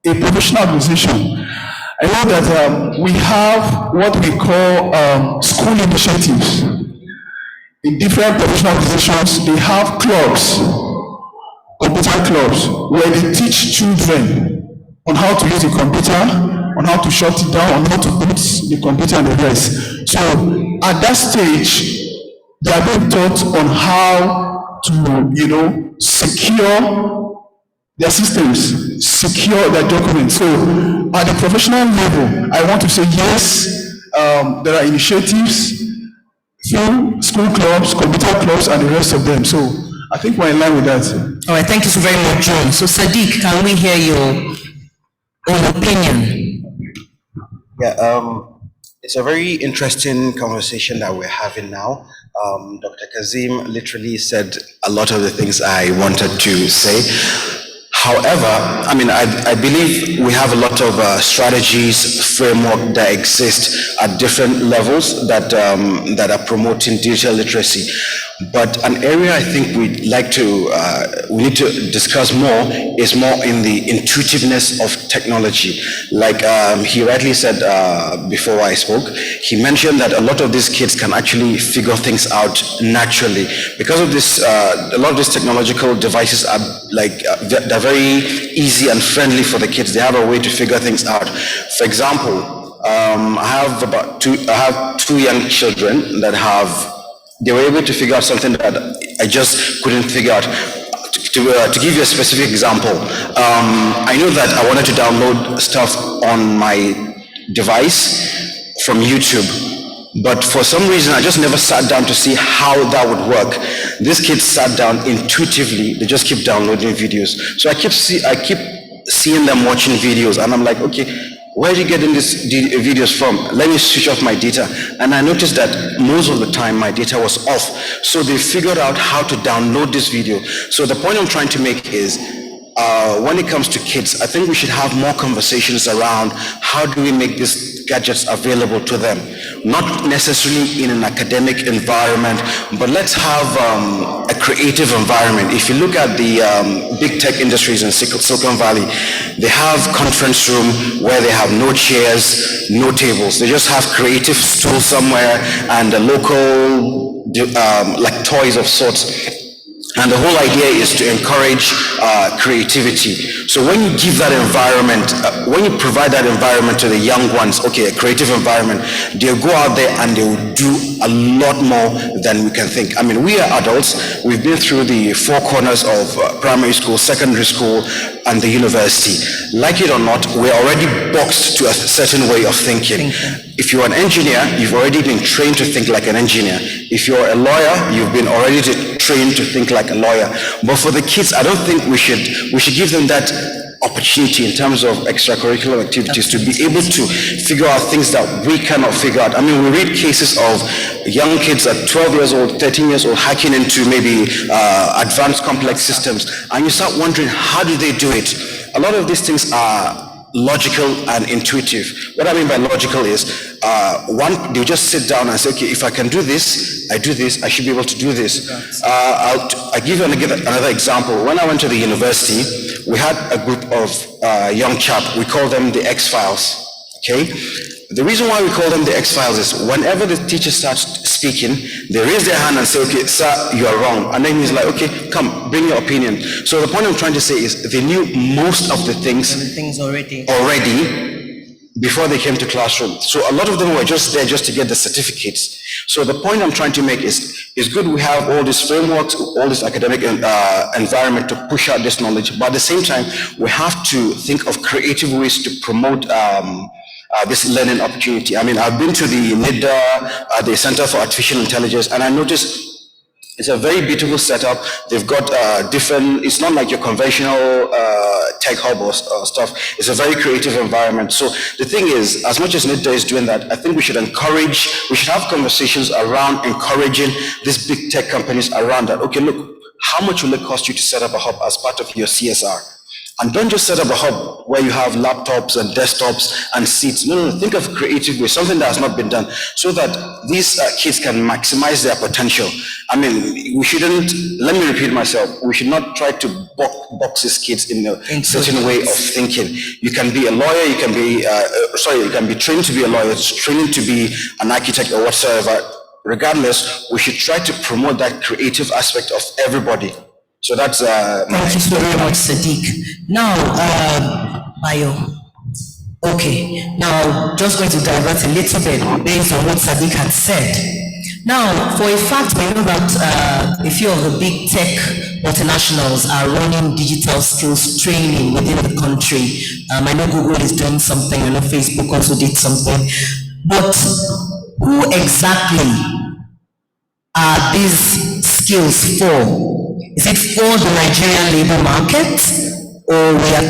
a professional organization, I know that we have what we call school initiatives. In different professional organizations, they have clubs, computer clubs, where they teach children on how to use the computer, on how to shut it down, on how to put the computer and the rest. So at that stage, they are being taught on how to, secure their systems, secure their documents. So at the professional level, I want to say yes, there are initiatives through school clubs, computer clubs, and the rest of them. So I think we're in line with that. All right, thank you so very much, John. So Sadiq, can we hear your own opinion? Yeah, it's a very interesting conversation that we're having now. Dr. Kazim literally said a lot of the things I wanted to say. However, I believe we have a lot of strategies, framework that exist at different levels that are promoting digital literacy. But an area I think we need to discuss more is more in the intuitiveness of technology. Like he rightly said before I spoke, he mentioned that a lot of these kids can actually figure things out naturally. Because of this, a lot of these technological devices are they're very easy and friendly for the kids. They have a way to figure things out. For example, I have two young children that they were able to figure out something that I just couldn't figure out. To give you a specific example, I know that I wanted to download stuff on my device from YouTube, but for some reason I just never sat down to see how that would work. These kids sat down intuitively, they just keep downloading videos. So I keep seeing them watching videos, and I'm like, okay, where are you getting these videos from? Let me switch off my data. And I noticed that most of the time my data was off. So they figured out how to download this video. So the point I'm trying to make is, when it comes to kids, I think we should have more conversations around how do we make these gadgets available to them. Not necessarily in an academic environment, but let's have a creative environment. If you look at the big tech industries in Silicon Valley, they have conference room where they have no chairs, no tables. They just have creative stools somewhere and a local like toys of sorts. And the whole idea is to encourage creativity. So when you give that environment, when you provide that environment to the young ones, okay, a creative environment, they'll go out there and they will do a lot more than we can think. I mean, we are adults. We've been through the four corners of primary school, secondary school, and the university. Like it or not, we're already boxed to a certain way of thinking. If you're an engineer, you've already been trained to think like an engineer. If you're a lawyer, you've been already trained to think like a lawyer. But for the kids, I don't think we should give them that opportunity in terms of extracurricular activities to be able to figure out things that we cannot figure out. I mean, we read cases of young kids at 12 years old, 13 years old, hacking into maybe advanced complex systems, and you start wondering, how do they do it? A lot of these things are logical and intuitive. What I mean by logical is, one, they just sit down and say, okay, if I can do this, I do this, I should be able to do this. I'll give you another example. When I went to the university, we had a group of young chap, we call them the X-Files, okay? The reason why we call them the X-Files is whenever the teacher starts speaking, they raise their hand and say, okay, sir, you are wrong. And then he's like, okay, come, bring your opinion. So the point I'm trying to say is they knew most of the things already before they came to classroom. So a lot of them were just there just to get the certificates. So the point I'm trying to make is, it's good we have all these frameworks, all this academic environment to push out this knowledge, but at the same time, we have to think of creative ways to promote this learning opportunity. I mean, I've been to the NIDA, the Center for Artificial Intelligence, and I noticed it's a very beautiful setup. They've got different, it's not like your conventional tech hub or stuff. It's a very creative environment. So the thing is, as much as NIDA is doing that, I think we should have conversations around encouraging these big tech companies around that. Okay, look, how much will it cost you to set up a hub as part of your CSR? And don't just set up a hub where you have laptops and desktops and seats. No, think of creative ways, something that has not been done, so that these kids can maximize their potential. I mean, we shouldn't, let me repeat myself, we should not try to box these kids in a certain way of thinking. You can be a lawyer, you can be trained to be a lawyer, trained to be an architect or whatsoever. Regardless, we should try to promote that creative aspect of everybody. So that's thank you so very much, Sadiq. Now, Bayo. Okay, now just going to divert a little bit based on what Sadiq had said. Now, for a fact, we know that a few of the big tech multinationals are running digital skills training within the country. I know Google is doing something, I know Facebook also did something. But who exactly are these skills for? Is it for the Nigerian labor market, or we are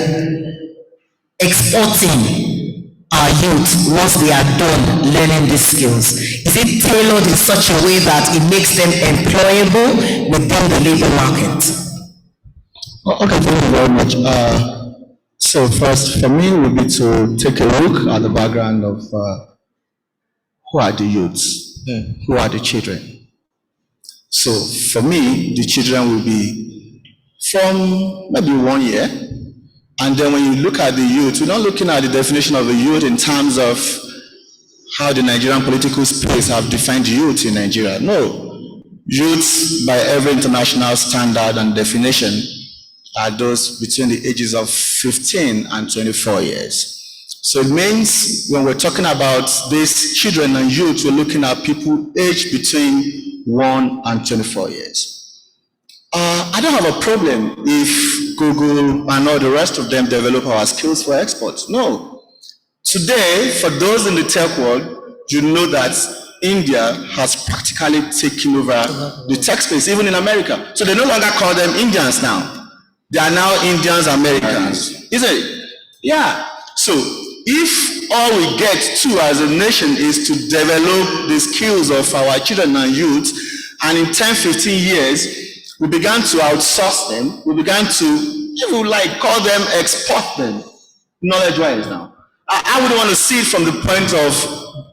exporting our youth once they are done learning these skills? Is it tailored in such a way that it makes them employable within the labor market? Okay, thank you very much. So first, for me, would be to take a look at the background of who are the youths, who are the children. So for me, the children will be from maybe 1 year. And then when you look at the youth, we're not looking at the definition of the youth in terms of how the Nigerian political space have defined youth in Nigeria. No. Youths, by every international standard and definition, are those between the ages of 15 and 24 years. So it means when we're talking about these children and youth, we're looking at people aged between 1 and 24 years. I don't have a problem if Google and all the rest of them develop our skills for export. No. Today, for those in the tech world, you know that India has practically taken over the tech space, even in America. So they no longer call them Indians now. They are now Indians, Americans. Isn't it? Yeah. So if all we get to as a nation is to develop the skills of our children and youth, and in 10, 15 years, we began to outsource them, we began to, if you like, call them, export them, knowledge-wise now. I wouldn't want to see it from the point of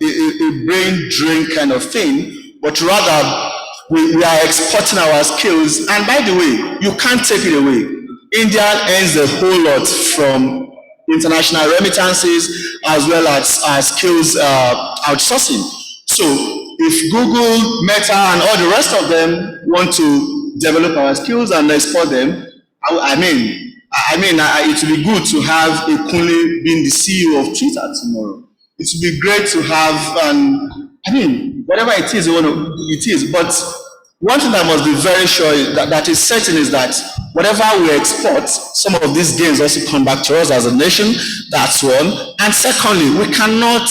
a brain drain kind of thing, but rather we are exporting our skills. And by the way, you can't take it away. India earns a whole lot from international remittances as well as skills outsourcing. So if Google, Meta, and all the rest of them want to develop our skills and export them, I mean, it would be good to have a Kunle being the CEO of Twitter tomorrow. It would be great to have, whatever it is, it is. But one thing that must be very sure that is certain is that whatever we export, some of these gains also come back to us as a nation. That's one. And secondly, we cannot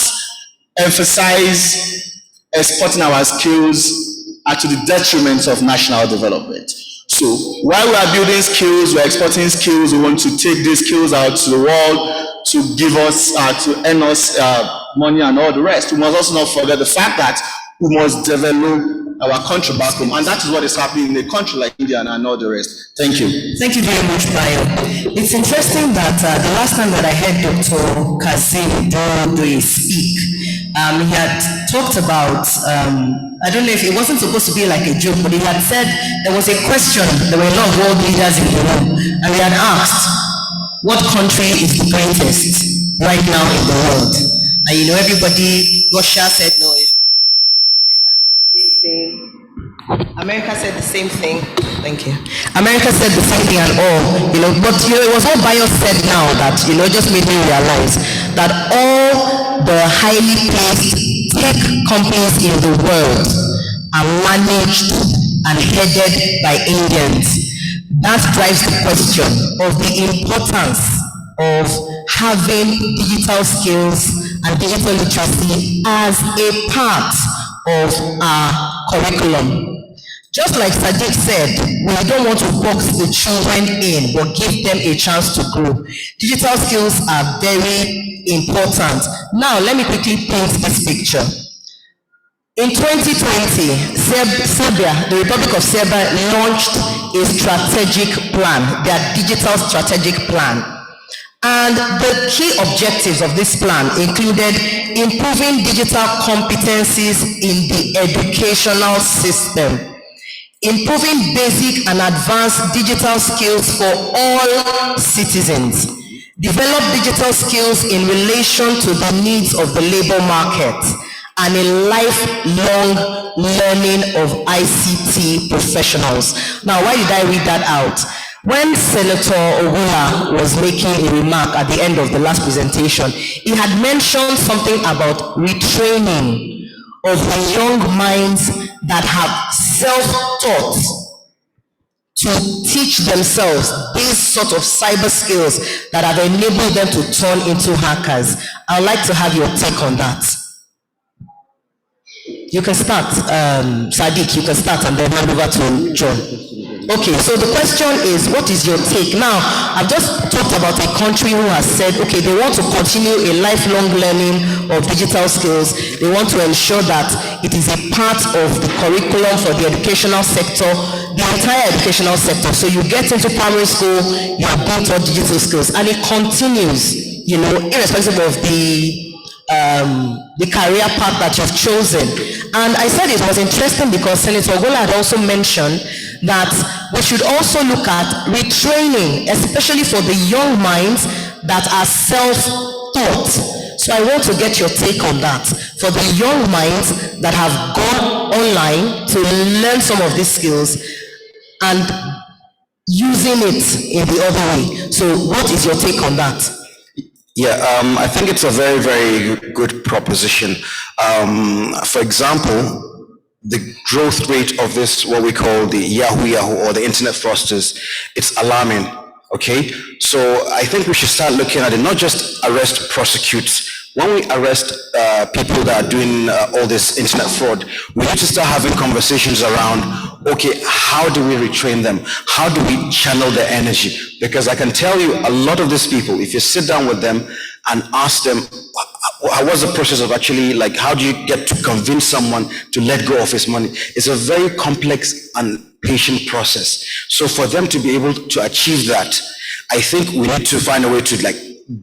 emphasize exporting our skills to the detriment of national development. So while we are building skills, we're exporting skills, we want to take these skills out to the world to give us, to earn us money and all the rest. We must also not forget the fact that we must develop our country back home, and that is what is happening in a country like India and all the rest. Thank you. Thank you very much, Bayo. It's interesting that the last time that I heard Dr. Kazim Doe speak, he had talked about, I don't know if it wasn't supposed to be like a joke, but he had said there was a question, there were a lot of world leaders in the room, and we had asked, what country is the greatest right now in the world? And you know, everybody, Russia said no. America said the same thing. Thank you. America said the same thing and all, you know, but you know, it was what Bayo said now that, you know, just made me realize that all the highly placed tech companies in the world are managed and headed by Indians. That drives the question of the importance of having digital skills and digital literacy as a part of our curriculum. Just like Sadiq said, we don't want to box the children in, but give them a chance to grow. Digital skills are very important. Now, let me quickly paint this picture. In 2020, Serbia, the Republic of Serbia, launched a strategic plan, their digital strategic plan. And the key objectives of this plan included improving digital competencies in the educational system, improving basic and advanced digital skills for all citizens, develop digital skills in relation to the needs of the labor market, and a lifelong learning of ICT professionals. Now, why did I read that out? When Senator Owula was making a remark at the end of the last presentation, he had mentioned something about retraining of the young minds that have self-taught to teach themselves these sort of cyber skills that have enabled them to turn into hackers. I'd like to have your take on that. You can start, Sadiq, you can start and then hand over to John. Okay, so the question is, what is your take? Now, I've just talked about a country who has said, okay, they want to continue a lifelong learning of digital skills. They want to ensure that it is a part of the curriculum for the educational sector, the entire educational sector. So you get into primary school, you have built up digital skills, and it continues, you know, irrespective of the career path that you've chosen. And I said it was interesting because Senator Gola had also mentioned that we should also look at retraining, especially for the young minds that are self-taught. So I want to get your take on that. For the young minds that have gone online to learn some of these skills and using it in the other way. So what is your take on that? Yeah, I think it's a very, very good proposition. For example, the growth rate of this, what we call the Yahoo or the internet fraudsters, it's alarming, okay? So I think we should start looking at it, not just arrest, prosecute. When we arrest people that are doing all this internet fraud, we need to start having conversations around, okay, how do we retrain them? How do we channel their energy? Because I can tell you, a lot of these people, if you sit down with them and ask them, what's the process of actually, like, how do you get to convince someone to let go of his money? It's a very complex and patient process. So for them to be able to achieve that, I think we need to find a way to, like,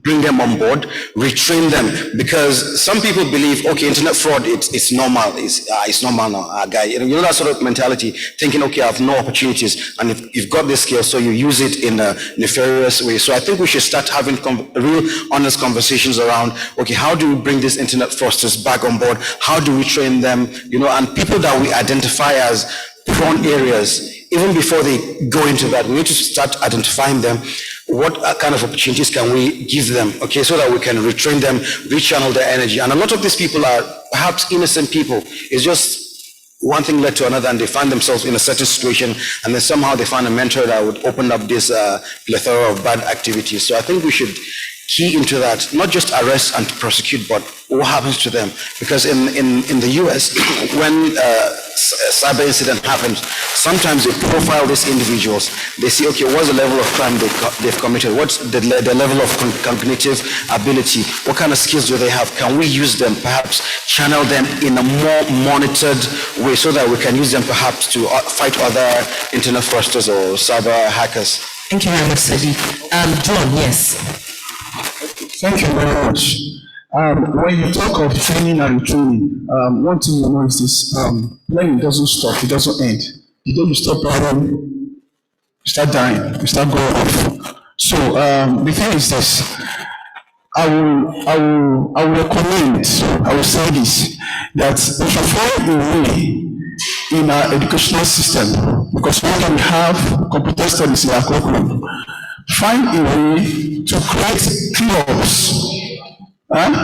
bring them on board, retrain them, because some people believe, okay, internet fraud, it's normal, it's normal now, guy. You know that sort of mentality, thinking, okay, I have no opportunities, and if you've got this skill, so you use it in a nefarious way. So I think we should start having real honest conversations around, okay, how do we bring these internet fraudsters back on board? How do we train them? You know, and people that we identify as prone areas, even before they go into that, we need to start identifying them. What kind of opportunities can we give them, okay, so that we can retrain them, rechannel their energy. And a lot of these people are perhaps innocent people. It's just one thing led to another, and they find themselves in a certain situation, and then somehow they find a mentor that would open up this plethora of bad activities. So I think we should key into that, not just arrest and prosecute, but what happens to them? Because in the US, when cyber incident happens, sometimes they profile these individuals. They see, okay, what's the level of crime they've committed? What's the level of cognitive ability? What kind of skills do they have? Can we use them, perhaps channel them in a more monitored way so that we can use them perhaps to fight other internet fraudsters or cyber hackers? Thank you very much, Sadiq. John, yes. Thank you very much. When you talk of training and retraining, one thing you know is this, learning doesn't stop, it doesn't end. The day you stop learning, you start dying, you start going off. So the thing is this, I will recommend, I will say this, that we should find a way in our educational system, because when we have computer studies in our curriculum, find a way to create clubs. And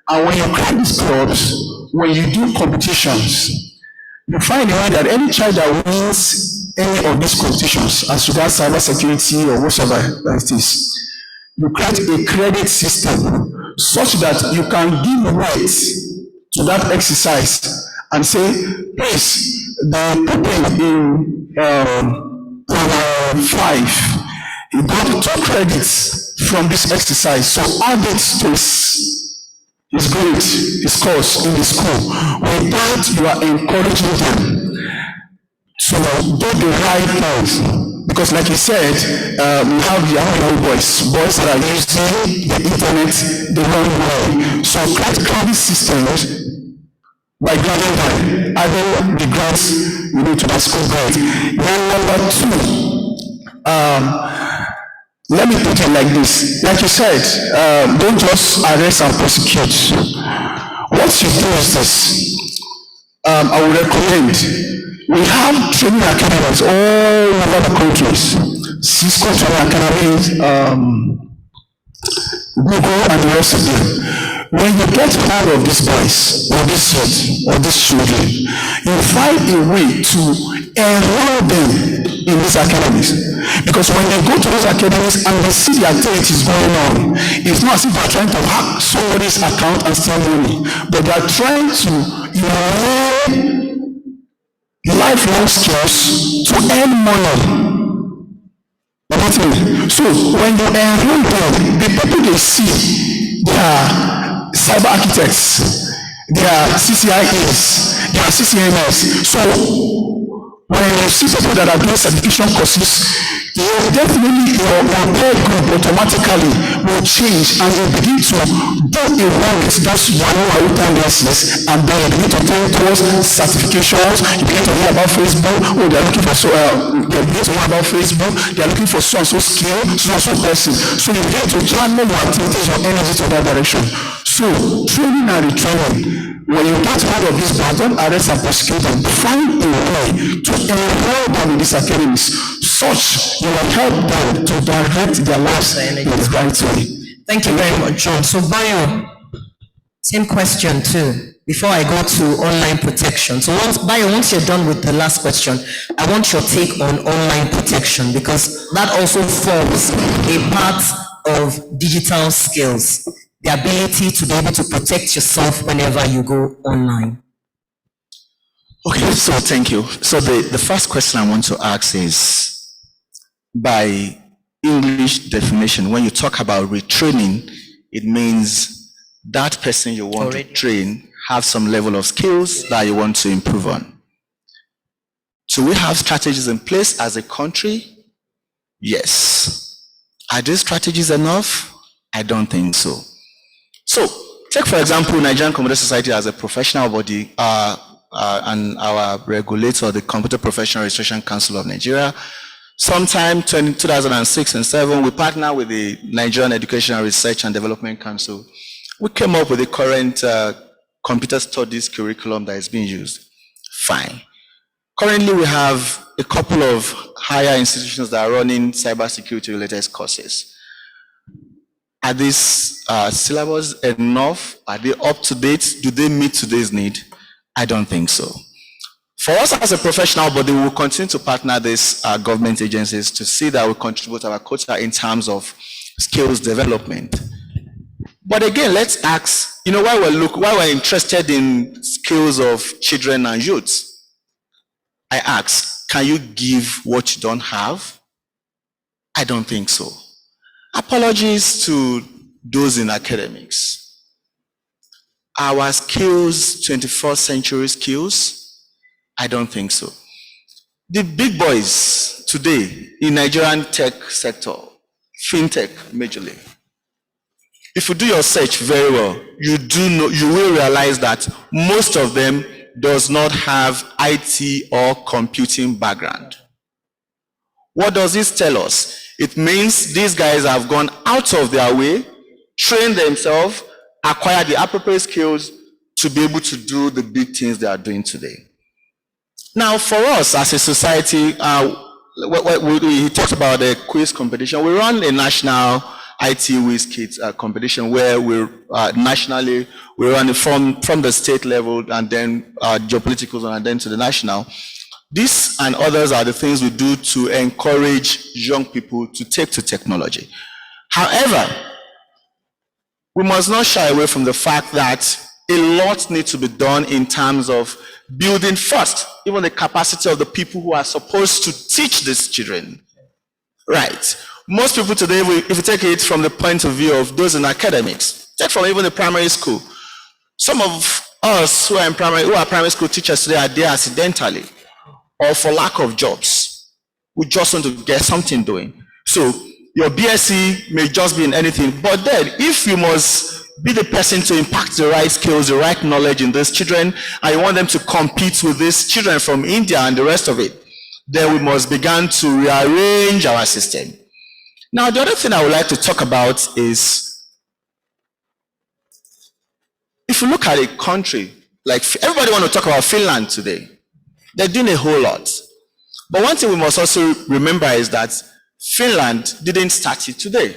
when you create these clubs, when you do competitions, you find a way that any child that wins any of these competitions, as regards cyber security or whatever like this, you create a credit system such that you can give rights to that exercise and say, please, the people in 5, you got 2 credits from this exercise, so add it to his grade, his course in the school. With that, you are encouraging them to do the right things. Because like you said, we have young boys that are using the internet the wrong way. So create credit systems by granting them, adding the grants you need to the school grade. Then number 2, let me put it like this. Like you said, don't just arrest and prosecute. What you do is this. I would recommend, we have training academies all over the countries. Cisco training academies, Google and the rest of them. When you get hold of these boys, or these youth, or these children, you find a way to enroll them in these academies. Because when they go to those academies and they see the activities going on, it's not as if they're trying to hack somebody's account and steal money, but they're trying to learn lifelong skills to earn money. So when you enroll them, the people they see, they are cyber architects, they are CCIAs, they are CCNS. So when you see people that are doing certification courses, definitely your peer group automatically will change and will begin to do away with those Yahoo tendencies, and then you begin to turn towards certifications. You begin to hear about Facebook. Oh, they are looking for they begin to hear about Facebook. They are looking for so and so skill, so and so person. So you begin to channel your activities or energy to that direction. So training and retraining. When you get hold of this, don't arrest and prosecute them. Find a way to enroll them in these academies, such you will help them to direct their lives in the right way. Thank you very much, John. So, Bayo, same question too, before I go to online protection. So, once you're done with the last question, I want your take on online protection, because that also forms a part of digital skills. The ability to be able to protect yourself whenever you go online. Okay, so thank you. So the first question I want to ask is, by English definition, when you talk about retraining, it means that person you want to train have some level of skills that you want to improve on. So we have strategies in place as a country? Yes. Are these strategies enough? I don't think so. So, take for example, Nigerian Computer Society as a professional body, and our regulator, the Computer Professional Registration Council of Nigeria. Sometime in 2006 and 2007, we partnered with the Nigerian Educational Research and Development Council. We came up with the current computer studies curriculum that is being used. Fine. Currently, we have a couple of higher institutions that are running cybersecurity related courses. Are these syllabus enough? Are they up to date? Do they meet today's need? I don't think so. For us as a professional body, we will continue to partner these government agencies to see that we contribute our quota in terms of skills development. But again, let's ask, why we're interested in skills of children and youths. I ask, can you give what you don't have? I don't think so. Apologies to those in academics. Our skills, 21st century skills? I don't think so. The big boys today in Nigerian tech sector, fintech majorly, if you do your search very well, you will realize that most of them does not have IT or computing background. What does this tell us? It means these guys have gone out of their way, trained themselves, acquired the appropriate skills to be able to do the big things they are doing today. Now, for us as a society, we talked about the quiz competition. We run a national IT whiz kit competition where we nationally we run it from the state level and then geopolitical and then to the national. This and others are the things we do to encourage young people to take to technology. However, we must not shy away from the fact that a lot needs to be done in terms of building first, even the capacity of the people who are supposed to teach these children. Right. Most people today, if you take it from the point of view of those in academics, take from even the primary school. Some of us who are primary school teachers today are there accidentally or for lack of jobs. We just want to get something doing. So your BSc may just be in anything, but then if you must be the person to impact the right skills, the right knowledge in these children, and you want them to compete with these children from India and the rest of it, then we must begin to rearrange our system. Now, the other thing I would like to talk about is, if you look at a country, like everybody want to talk about Finland today, they're doing a whole lot. But one thing we must also remember is that Finland didn't start it today.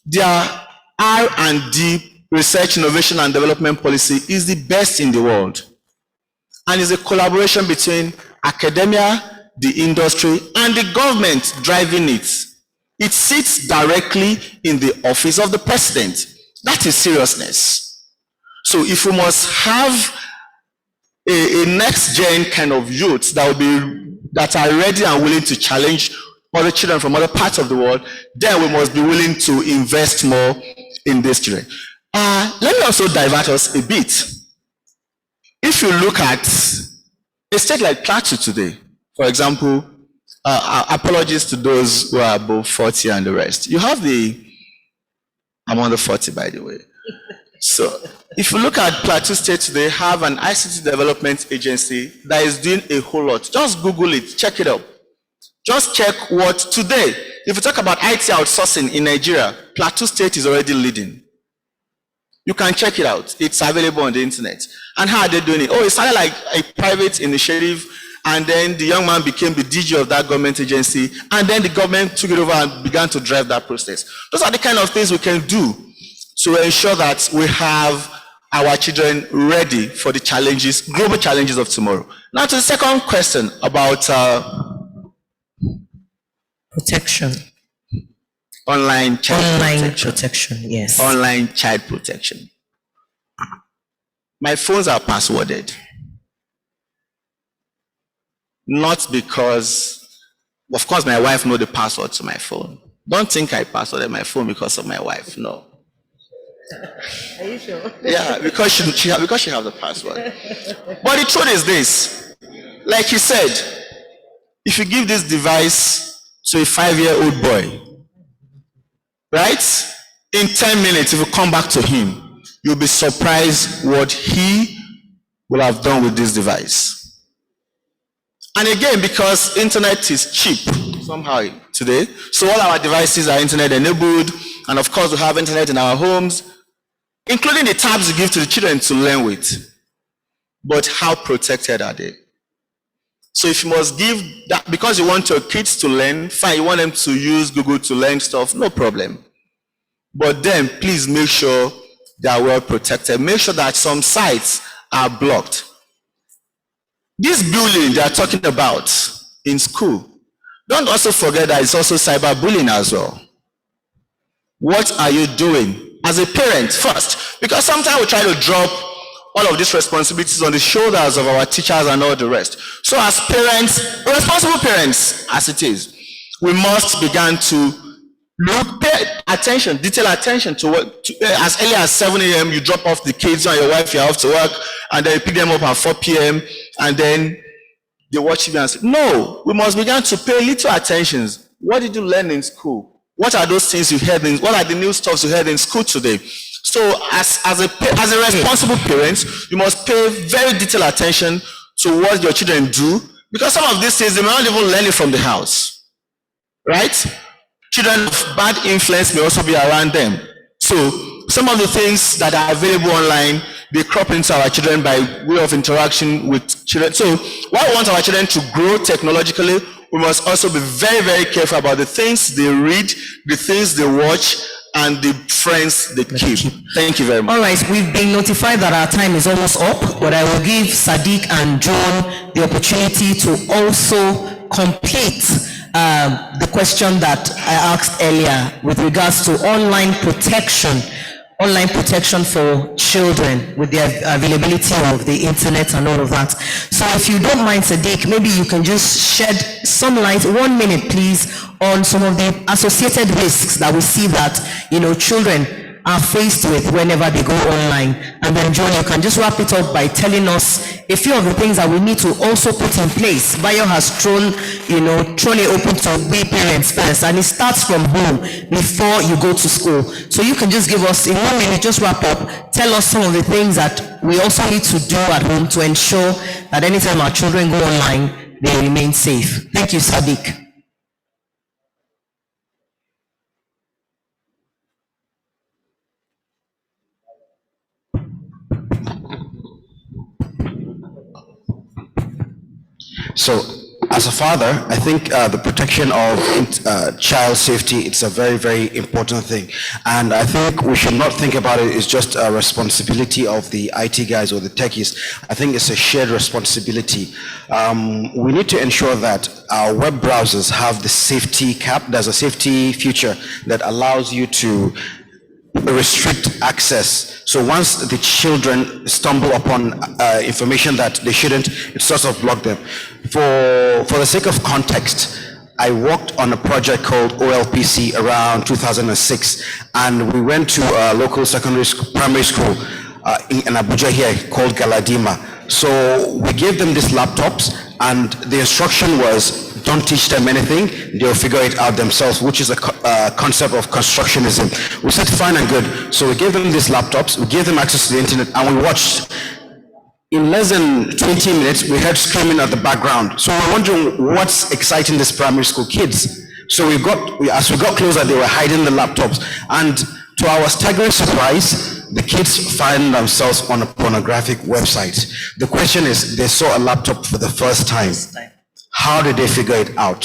Their R&D, research, innovation, and development policy is the best in the world. And it's a collaboration between academia, the industry, and the government driving it. It sits directly in the office of the president. That is seriousness. So if we must have a next-gen kind of youth that are ready and willing to challenge other children from other parts of the world, then we must be willing to invest more in these children. Let me also divert us a bit. If you look at a state like Plateau today, for example, apologies to those who are above 40 and the rest. You have I'm under 40 by the way. So if you look at Plateau State today, have an ICT development agency that is doing a whole lot. Just Google it, check it out. Just check what today, if you talk about IT outsourcing in Nigeria, Plateau State is already leading. You can check it out. It's available on the internet. And how are they doing it? Oh, it started like a private initiative, and then the young man became the DG of that government agency, and then the government took it over and began to drive that process. Those are the kind of things we can do to ensure that we have our children ready for the challenges, global challenges of tomorrow. Now to the second question about protection. Online child protection, yes. Online child protection. My phones are passworded. Not because, of course, my wife knows the password to my phone. Don't think I passworded my phone because of my wife, no. Are you sure? Yeah, because she has the password. But the truth is this, like you said, if you give this device to a 5-year-old boy, right? In 10 minutes, if you come back to him, you'll be surprised what he will have done with this device. And again, because internet is cheap somehow today, so all our devices are internet enabled, and of course we have internet in our homes, including the tabs you give to the children to learn with. But how protected are they? So if you must give that, because you want your kids to learn, fine, you want them to use Google to learn stuff, no problem. But then please make sure they are well protected. Make sure that some sites are blocked. This bullying they are talking about in school, don't also forget that it's also cyberbullying as well. What are you doing as a parent first? Because sometimes we try to drop all of these responsibilities on the shoulders of our teachers and all the rest. So as parents, responsible parents as it is, we must begin to pay attention, detailed attention to what, as early as 7 a.m. you drop off the kids and your wife, you're off to work, and then you pick them up at 4 p.m. and then they watch TV and say, no, we must begin to pay little attention. What did you learn in school? What are those things you heard what are the new stuff you heard in school today? So as a responsible parent, you must pay very detailed attention to what your children do, because some of these things, they may not even learn it from the house, right? Children of bad influence may also be around them. So some of the things that are available online, they crop into our children by way of interaction with children. So while we want our children to grow technologically, we must also be very, very careful about the things they read, the things they watch, and the friends they keep. Thank you very much. All right, we've been notified that our time is almost up, but I will give Sadiq and John the opportunity to also complete the question that I asked earlier with regards to online protection for children with the availability of the internet and all of that. So if you don't mind, Sadiq, maybe you can just shed some light, 1 minute please, on some of the associated risks that we see that, children are faced with whenever they go online. And then John, you can just wrap it up by telling us a few of the things that we need to also put in place. Bayo has thrown it open to we parents first, and it starts from home before you go to school. So you can just give us, in 1 minute, just wrap up, tell us some of the things that we also need to do at home to ensure that anytime our children go online, they remain safe. Thank you, Sadiq. So, as a father, I think the protection of child safety, it's a very, very important thing. And I think we should not think about it as just a responsibility of the IT guys or the techies. I think it's a shared responsibility. We need to ensure that our web browsers have the safety cap. There's a safety feature that allows you to restrict access. So once the children stumble upon information that they shouldn't, it sort of block them. For the sake of context, I worked on a project called OLPC around 2006, and we went to a local primary school in Abuja here called Galadima. So we gave them these laptops, and the instruction was, don't teach them anything, they'll figure it out themselves, which is a concept of constructionism. We said fine and good. So we gave them these laptops, we gave them access to the internet, and we watched. In less than 20 minutes, we heard screaming at the background. So we're wondering what's exciting these primary school kids. So as we got closer, they were hiding the laptops. And to our staggering surprise, the kids find themselves on a pornographic website. The question is, they saw a laptop for the first time. How did they figure it out?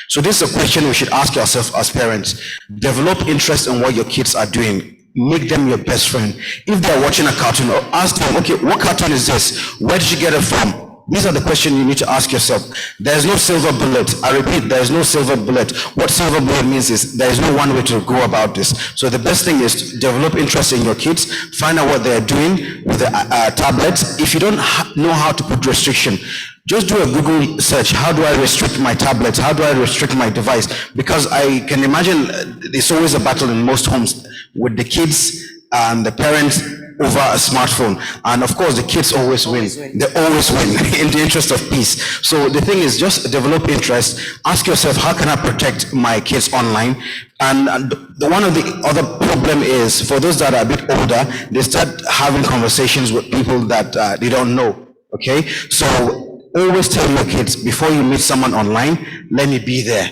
So this is a question we should ask yourself as parents. Develop interest in what your kids are doing. Make them your best friend. If they're watching a cartoon, ask them, okay, what cartoon is this? Where did you get it from? These are the questions you need to ask yourself. There's no silver bullet. I repeat, there is no silver bullet. What silver bullet means is there is no one way to go about this. So the best thing is to develop interest in your kids, find out what they're doing with the tablets. If you don't know how to put restriction, just do a Google search. How do I restrict my tablets? How do I restrict my device? Because I can imagine there's always a battle in most homes with the kids and the parents over a smartphone. And of course, the kids always win. They always win in the interest of peace. So the thing is, just develop interest. Ask yourself, how can I protect my kids online? And one of the other problem is, for those that are a bit older, they start having conversations with people that they don't know. Okay? So always tell your kids, before you meet someone online, let me be there.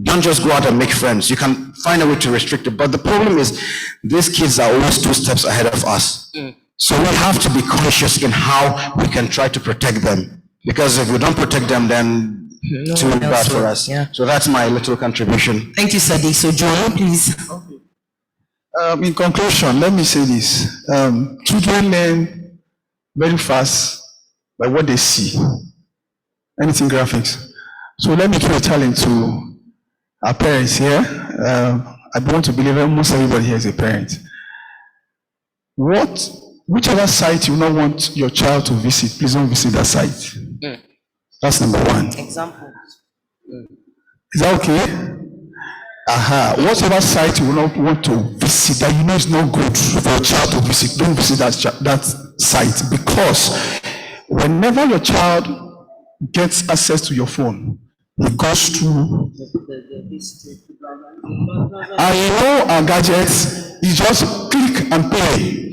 Don't just go out and make friends. You can find a way to restrict it. But the problem is, these kids are always 2 steps ahead of us. So we have to be conscious in how we can try to protect them. Because if we don't protect them, then it's too bad for us. Yeah. So that's my little contribution. Thank you, Sadiq. So John, please. In conclusion, let me say this. Children learn very fast by what they see. Anything graphics. So let me give a challenge to our parents here. I want to believe almost everybody here is a parent. Whichever site you not want your child to visit, please don't visit that site. That's number one. Example. Is that okay? Whatever site you will not want to visit that you know is not good for your child to visit, don't visit that site, because whenever your child gets access to your phone, it goes through. And you know our gadgets, you just click and play.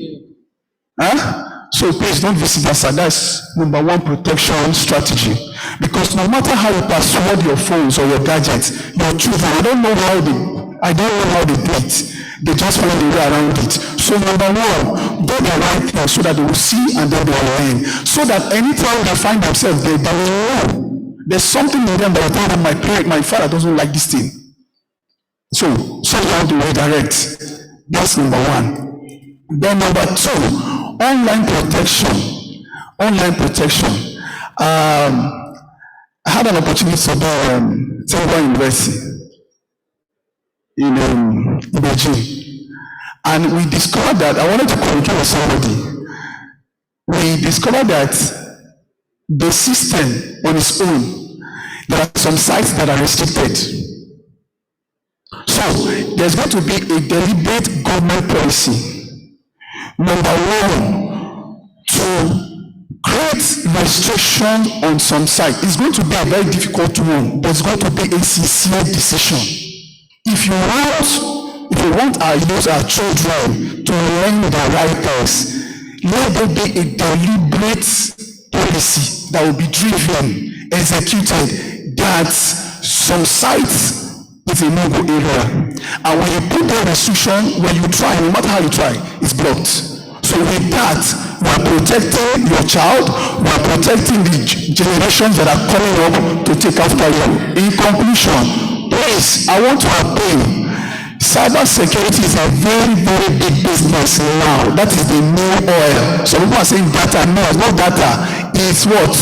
So please don't visit that site. That's number one protection strategy. Because no matter how you password your phones or your gadgets, your children, I don't know how they do it. They just find a way around it. So number one, do the right thing so that they will see and then they will learn. So that anytime they find themselves, they will know. There's something in them that will tell them, my father doesn't like this thing. So you have to redirect. That's number one. Then number two, online protection. I had an opportunity to do Tsinghua University in Beijing, and we discovered that, I wanted to communicate with somebody. We discovered that the system on its own, there are some sites that are restricted. So there's going to be a deliberate government policy. Number one, to create restriction on some site. It's going to be a very difficult one, but it's going to be a sincere decision. If you want our youth, our children to learn the right things, let there be a deliberate policy that will be driven, executed, that some sites is a no-go area. And when you put that restriction, when you try, no matter how you try, it's blocked. So with that, we are protecting your child, we are protecting the generations that are coming up to take after you. In conclusion, please, I want to appeal. Cyber security is a very, very big business now. That is the new oil. Some people are saying data. No, it's not data. It's what?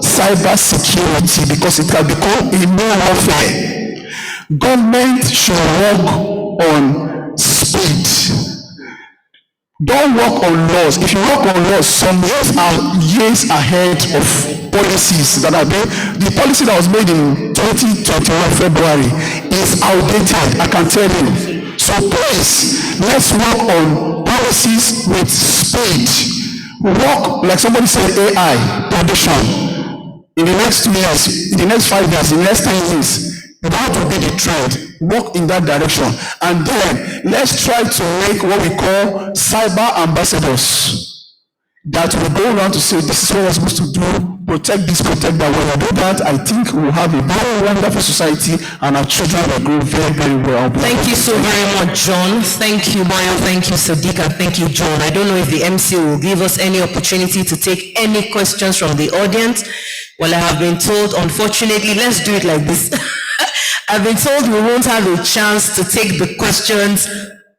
Cyber security, because it can become a new warfare. Government should work on speed. Don't work on laws. If you work on laws, some laws are years ahead of policies that are there. The policy that was made in 2021 February is outdated, I can tell you. So please, let's work on policies with speed. Work, like somebody said, AI, prediction. In the next 2 years, in the next 5 years, in the next 10 years, that will be the trend. Work in that direction. And then let's try to make what we call cyber ambassadors that will go around to say, this is what we're supposed to do, protect this, protect that. When we do that, I think we'll have a very wonderful society and our children will grow very, very well. Thank you so very much, John. Thank you, Mayo. Thank you, Sadiq. And thank you, John. I don't know if the MC will give us any opportunity to take any questions from the audience. Well, I have been told, unfortunately, let's do it like this. I've been told we won't have a chance to take the questions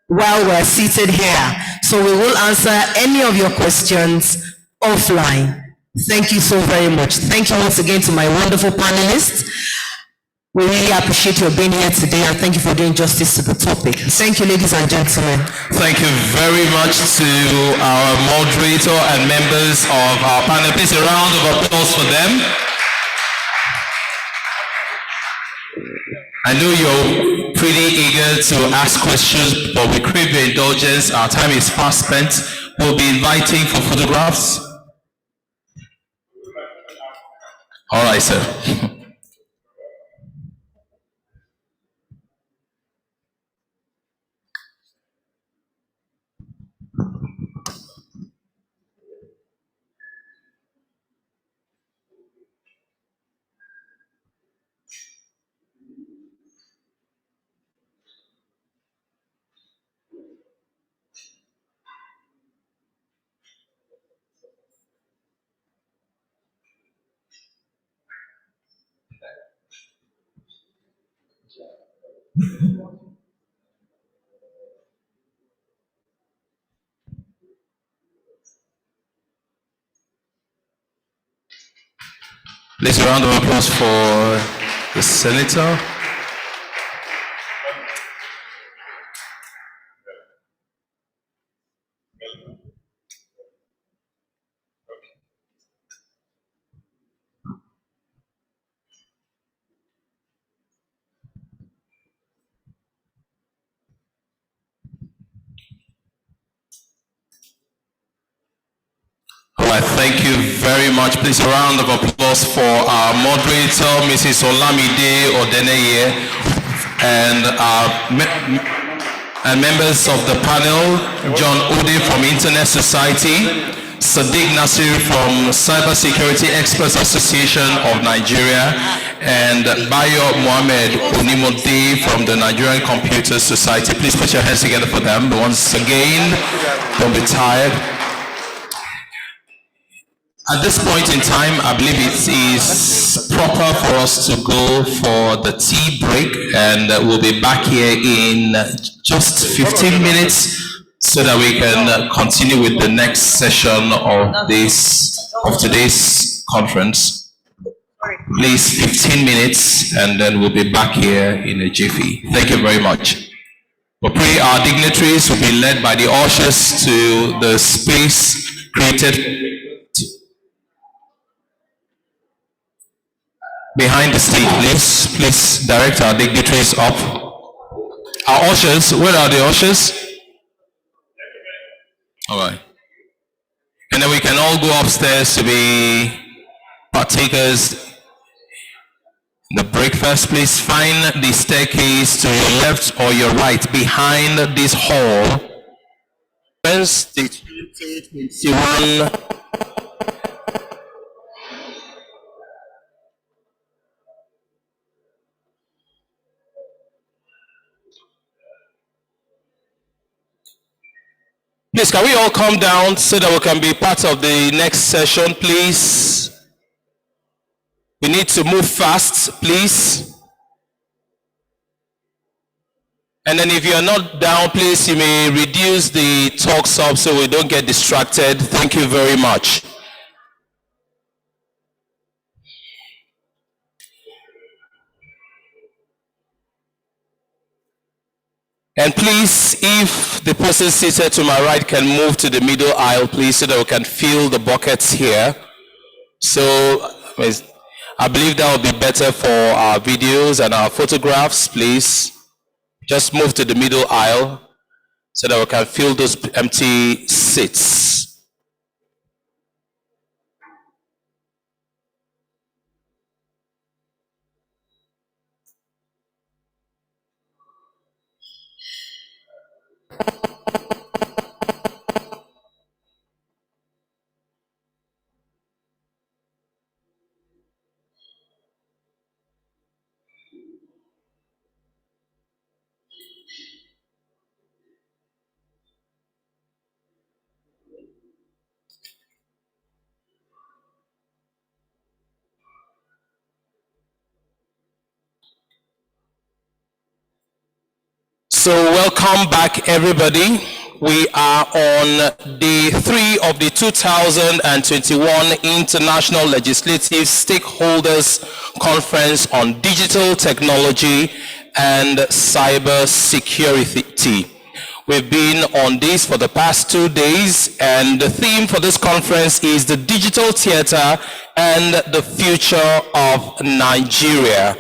while we're seated here. So we will answer any of your questions offline. Thank you so very much. Thank you once again to my wonderful panelists. We really appreciate your being here today, and thank you for doing justice to the topic. Thank you, ladies and gentlemen. Thank you very much to our moderator and members of our panel. Please a round of applause for them. I know you're pretty eager to ask questions, but we crave your indulgence. Our time is fast spent. We'll be inviting for photographs. All right, sir. Please a round of applause for the senator. All right, thank you very much. Please, a round of applause for our moderator, Mrs. Olamide Odeneye, and members of the panel, John Ode from Internet Society, Sadiq Nasir from Cybersecurity Experts Association of Nigeria, and Bayo Mohamed Unimode from the Nigerian Computer Society. Please put your hands together for them. Once again, don't be tired. At this point in time, I believe it is proper for us to go for the tea break, and we'll be back here in just 15 minutes so that we can continue with the next session of today's conference. Please, 15 minutes, and then we'll be back here in a jiffy. Thank you very much. We pray our dignitaries will be led by the ushers to the space created behind the stage. Please direct our dignitaries up. Our ushers, where are the ushers? All right. And then we can all go upstairs to be partakers in the breakfast. Please find the staircase to your left or your right behind this hall. Friends, the 21. Please, can we all come down so that we can be part of the next session, please? We need to move fast, please. And then if you are not down, please, you may reduce the talks up so we don't get distracted. Thank you very much. And please, if the person seated to my right can move to the middle aisle, please, so that we can fill the buckets here. So I believe that will be better for our videos and our photographs, please. Just move to the middle aisle so that we can fill those empty seats. So welcome back, everybody. We are on day 3 of the 2021 International Legislative Stakeholders Conference on Digital Technology and Cyber Security. We've been on this for the past 2 days, and the theme for this conference is the digital theater and the future of Nigeria.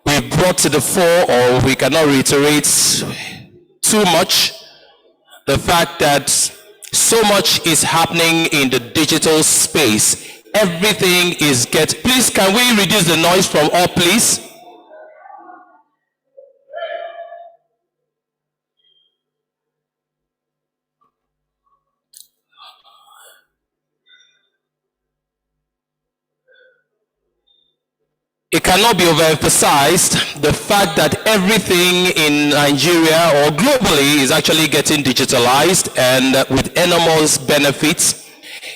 We brought to the fore, or we cannot reiterate too much, the fact that so much is happening in the digital space. Everything is please, can we reduce the noise from all, please? It cannot be overemphasized, the fact that everything in Nigeria or globally is actually getting digitalized, and with enormous benefits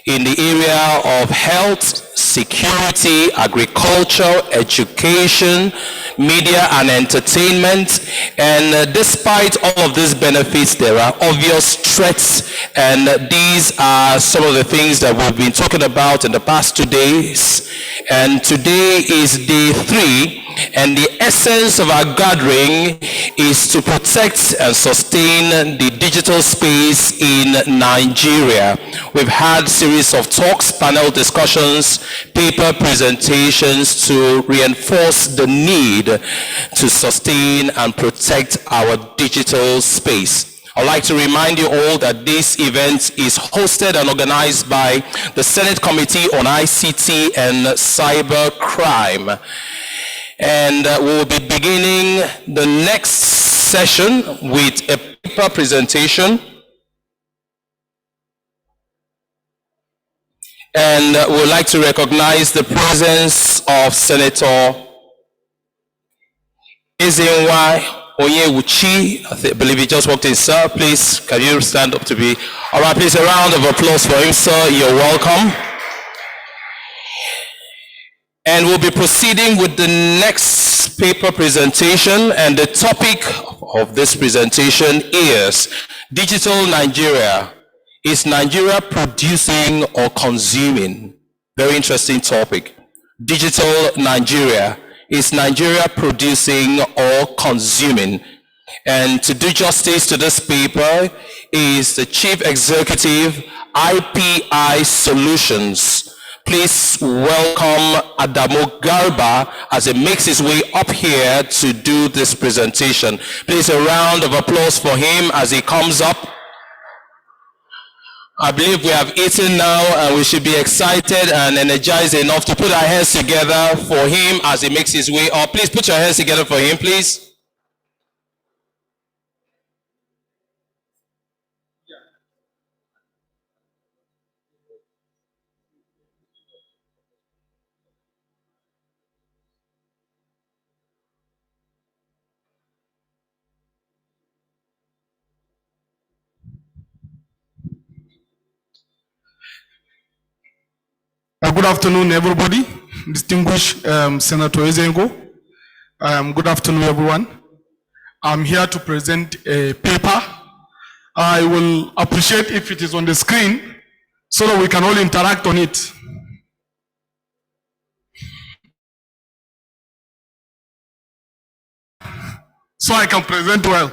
in the area of health, security, agriculture, education, media and entertainment. And despite all of these benefits, there are obvious threats and these are some of the things that we've been talking about in the past 2 days. And today is day 3, and the essence of our gathering is to protect and sustain the digital space in Nigeria. We've had series of talks, panel discussions, paper presentations to reinforce the need to sustain and protect our digital space. I'd like to remind you all that this event is hosted and organized by the Senate Committee on ICT and Cyber Crime. And we'll be beginning the next session with a paper presentation. And we'd like to recognize the presence of Senator Ezenwa Onyewuchi. I believe he just walked in, sir. Please, can you stand up to be? All right, please, a round of applause for him, sir. You're welcome. And we'll be proceeding with the next paper presentation, and the topic of this presentation is Digital Nigeria. Is Nigeria producing or consuming? Very interesting topic. Digital Nigeria. Is Nigeria producing or consuming? And to do justice to this paper is the Chief Executive, IPI Solutions. Please welcome Adamu Garba as he makes his way up here to do this presentation. Please, a round of applause for him as he comes up. I believe we have eaten now, and we should be excited and energized enough to put our hands together for him as he makes his way up. Please put your hands together for him, please. Good afternoon, everybody. Distinguished Senator Ezengo. Good afternoon, everyone. I'm here to present a paper. I will appreciate if it is on the screen so that we can all interact on it. So I can present well.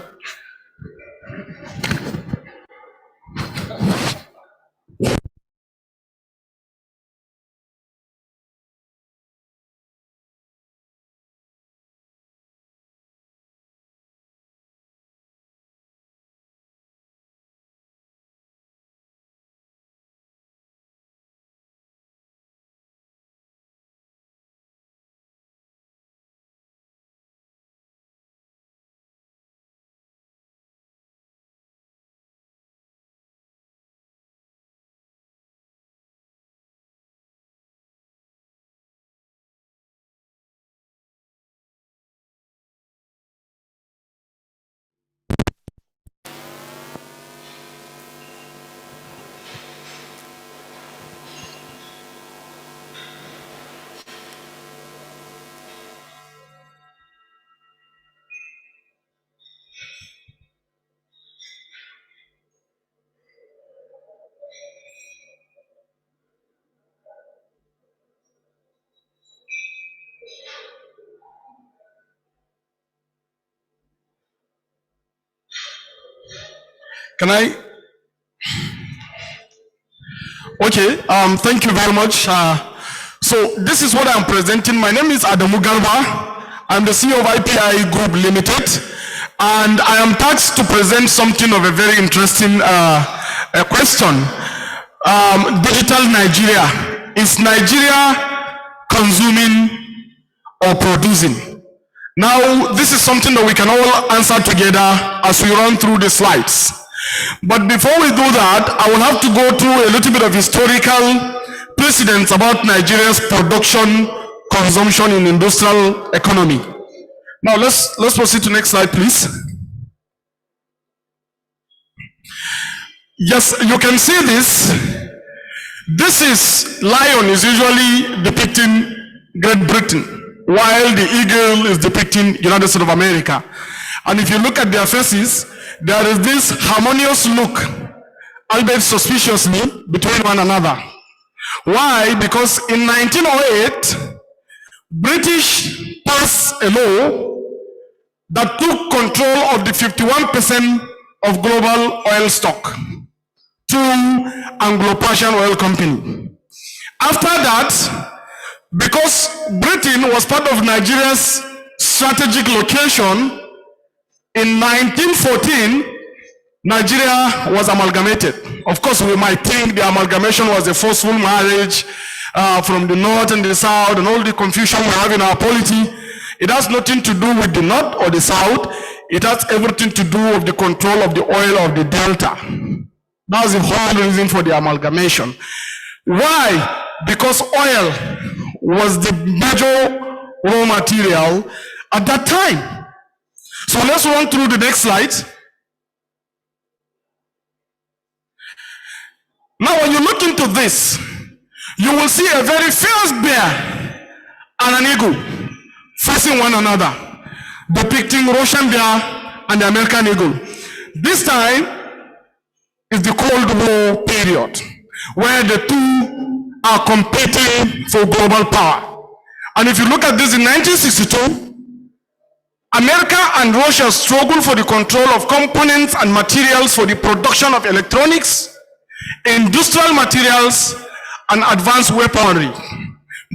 Can I? Okay, thank you very much. So this is what I'm presenting. My name is Adamu Garba. I'm the CEO of IPI Group Limited, and I am tasked to present something of a very interesting question. Digital Nigeria. Is Nigeria consuming or producing? Now, this is something that we can all answer together as we run through the slides. But before we do that, I will have to go through a little bit of historical precedents about Nigeria's production, consumption in industrial economy. Now let's proceed to next slide, please. Yes, you can see this. This is lion is usually depicting Great Britain, while the eagle is depicting United States of America. And if you look at their faces, there is this harmonious look albeit suspiciously, between one another. Why? Because in 1908, British passed a law that took control of the 51% of global oil stock to Anglo-Persian Oil Company. After that, because Britain was part of Nigeria's strategic location, in 1914, Nigeria was amalgamated. Of course, we might think the amalgamation was a forceful marriage from the north and the south and all the confusion we have in our polity. It has nothing to do with the north or the south. It has everything to do with the control of the oil of the delta. That's the whole reason for the amalgamation. Why? Because oil was the major raw material at that time. So let's run through the next slide. Now when you look into this, you will see a very fierce bear and an eagle facing one another, depicting Russian bear and the American eagle. This time is the Cold War period, where the two are competing for global power. And if you look at this in 1962, America and Russia struggled for the control of components and materials for the production of electronics, industrial materials, and advanced weaponry.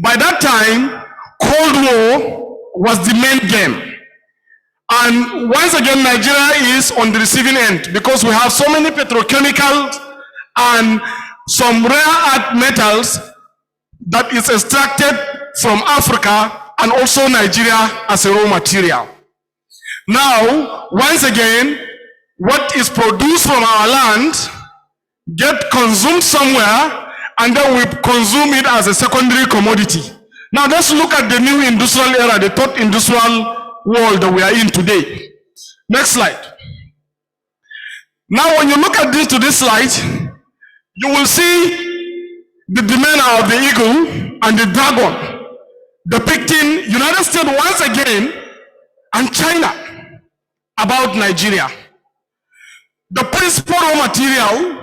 By that time, Cold War was the main game. And once again, Nigeria is on the receiving end because we have so many petrochemicals and some rare earth metals that is extracted from Africa and also Nigeria as a raw material. Now, once again, what is produced from our land get consumed somewhere, and then we consume it as a secondary commodity. Now let's look at the new industrial era, the third industrial world that we are in today. Next slide. Now when you look at this slide, you will see the demeanor of the eagle and the dragon, depicting United States once again and China about Nigeria. The principal raw material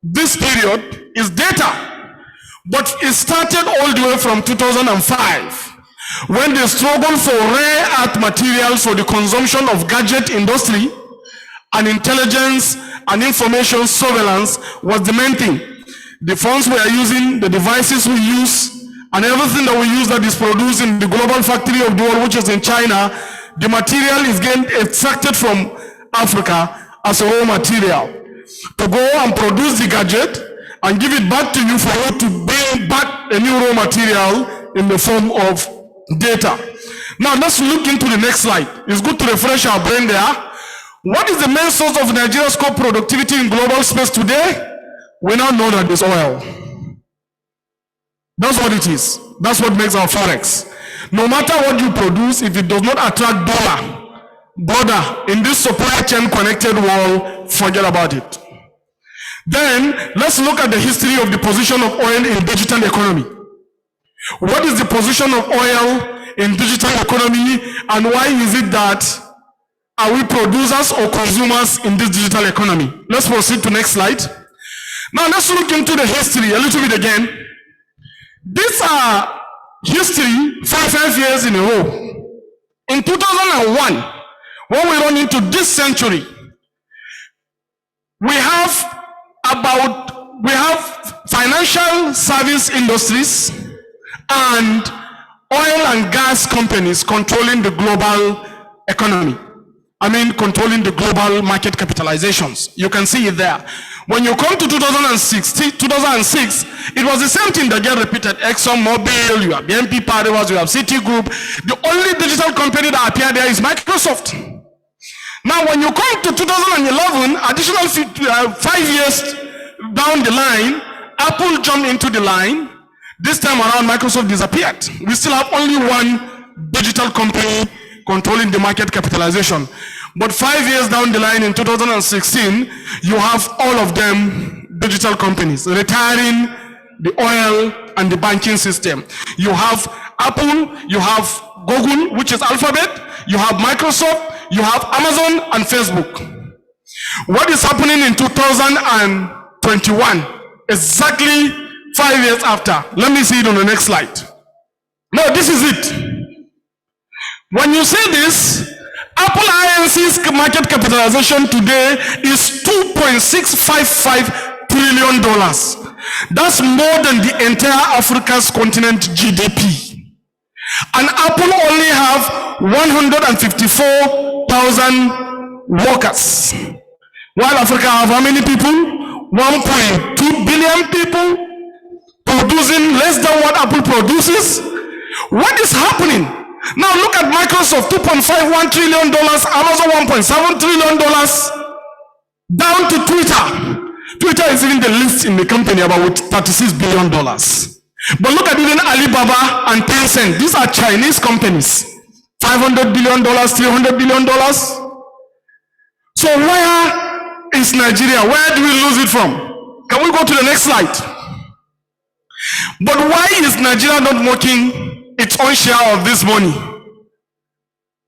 this period is data, but it started all the way from 2005 when the struggle for rare earth materials for the consumption of gadget industry and intelligence and information surveillance was the main thing. The phones we are using, the devices we use, and everything that we use that is produced in the global factory of the world, which is in China, the material is getting extracted from Africa as a raw material to go and produce the gadget and give it back to you for you to bring back a new raw material in the form of data. Now let's look into the next slide. It's good to refresh our brain there. What is the main source of Nigeria's core productivity in global space today? We now know that it's oil. That's what it is. That's what makes our forex. No matter what you produce, if it does not attract border in this supply chain connected world, forget about it. Then let's look at the history of the position of oil in digital economy. What is the position of oil in digital economy, and why is it that are we producers or consumers in this digital economy? Let's proceed to next slide. Now let's look into the history a little bit again. These are history 5 years in a row. In 2001, when we run into this century, we have financial service industries and oil and gas companies controlling the global economy. Controlling the global market capitalizations. You can see it there. When you come to 2006, it was the same thing that get repeated. ExxonMobil, you have BNP Paribas, you have Citigroup. The only digital company that appeared there is Microsoft. Now, when you come to 2011, additional 5 years down the line, Apple jumped into the line. This time around, Microsoft disappeared. We still have only one digital company controlling the market capitalization. But 5 years down the line in 2016, you have all of them digital companies retiring the oil and the banking system. You have Apple, you have Google, which is Alphabet, you have Microsoft, you have Amazon and Facebook. What is happening in 2020 21, exactly 5 years after. Let me see it on the next slide. Now, this is it. When you say this, Apple Inc.'s market capitalization today is $2.655 trillion. That's more than the entire Africa's continent GDP. And Apple only have 154,000 workers. While Africa have how many people? 1.2 billion people producing less than what Apple produces. What is happening? Now look at Microsoft, $2.51 trillion, Amazon $1.7 trillion, down to Twitter. Twitter is even the least in the company, about $36 billion. But look at even Alibaba and Tencent. These are Chinese companies. $500 billion, $300 billion. So where is Nigeria? Where do we lose it from? Can we go to the next slide? But why is Nigeria not making its own share of this money?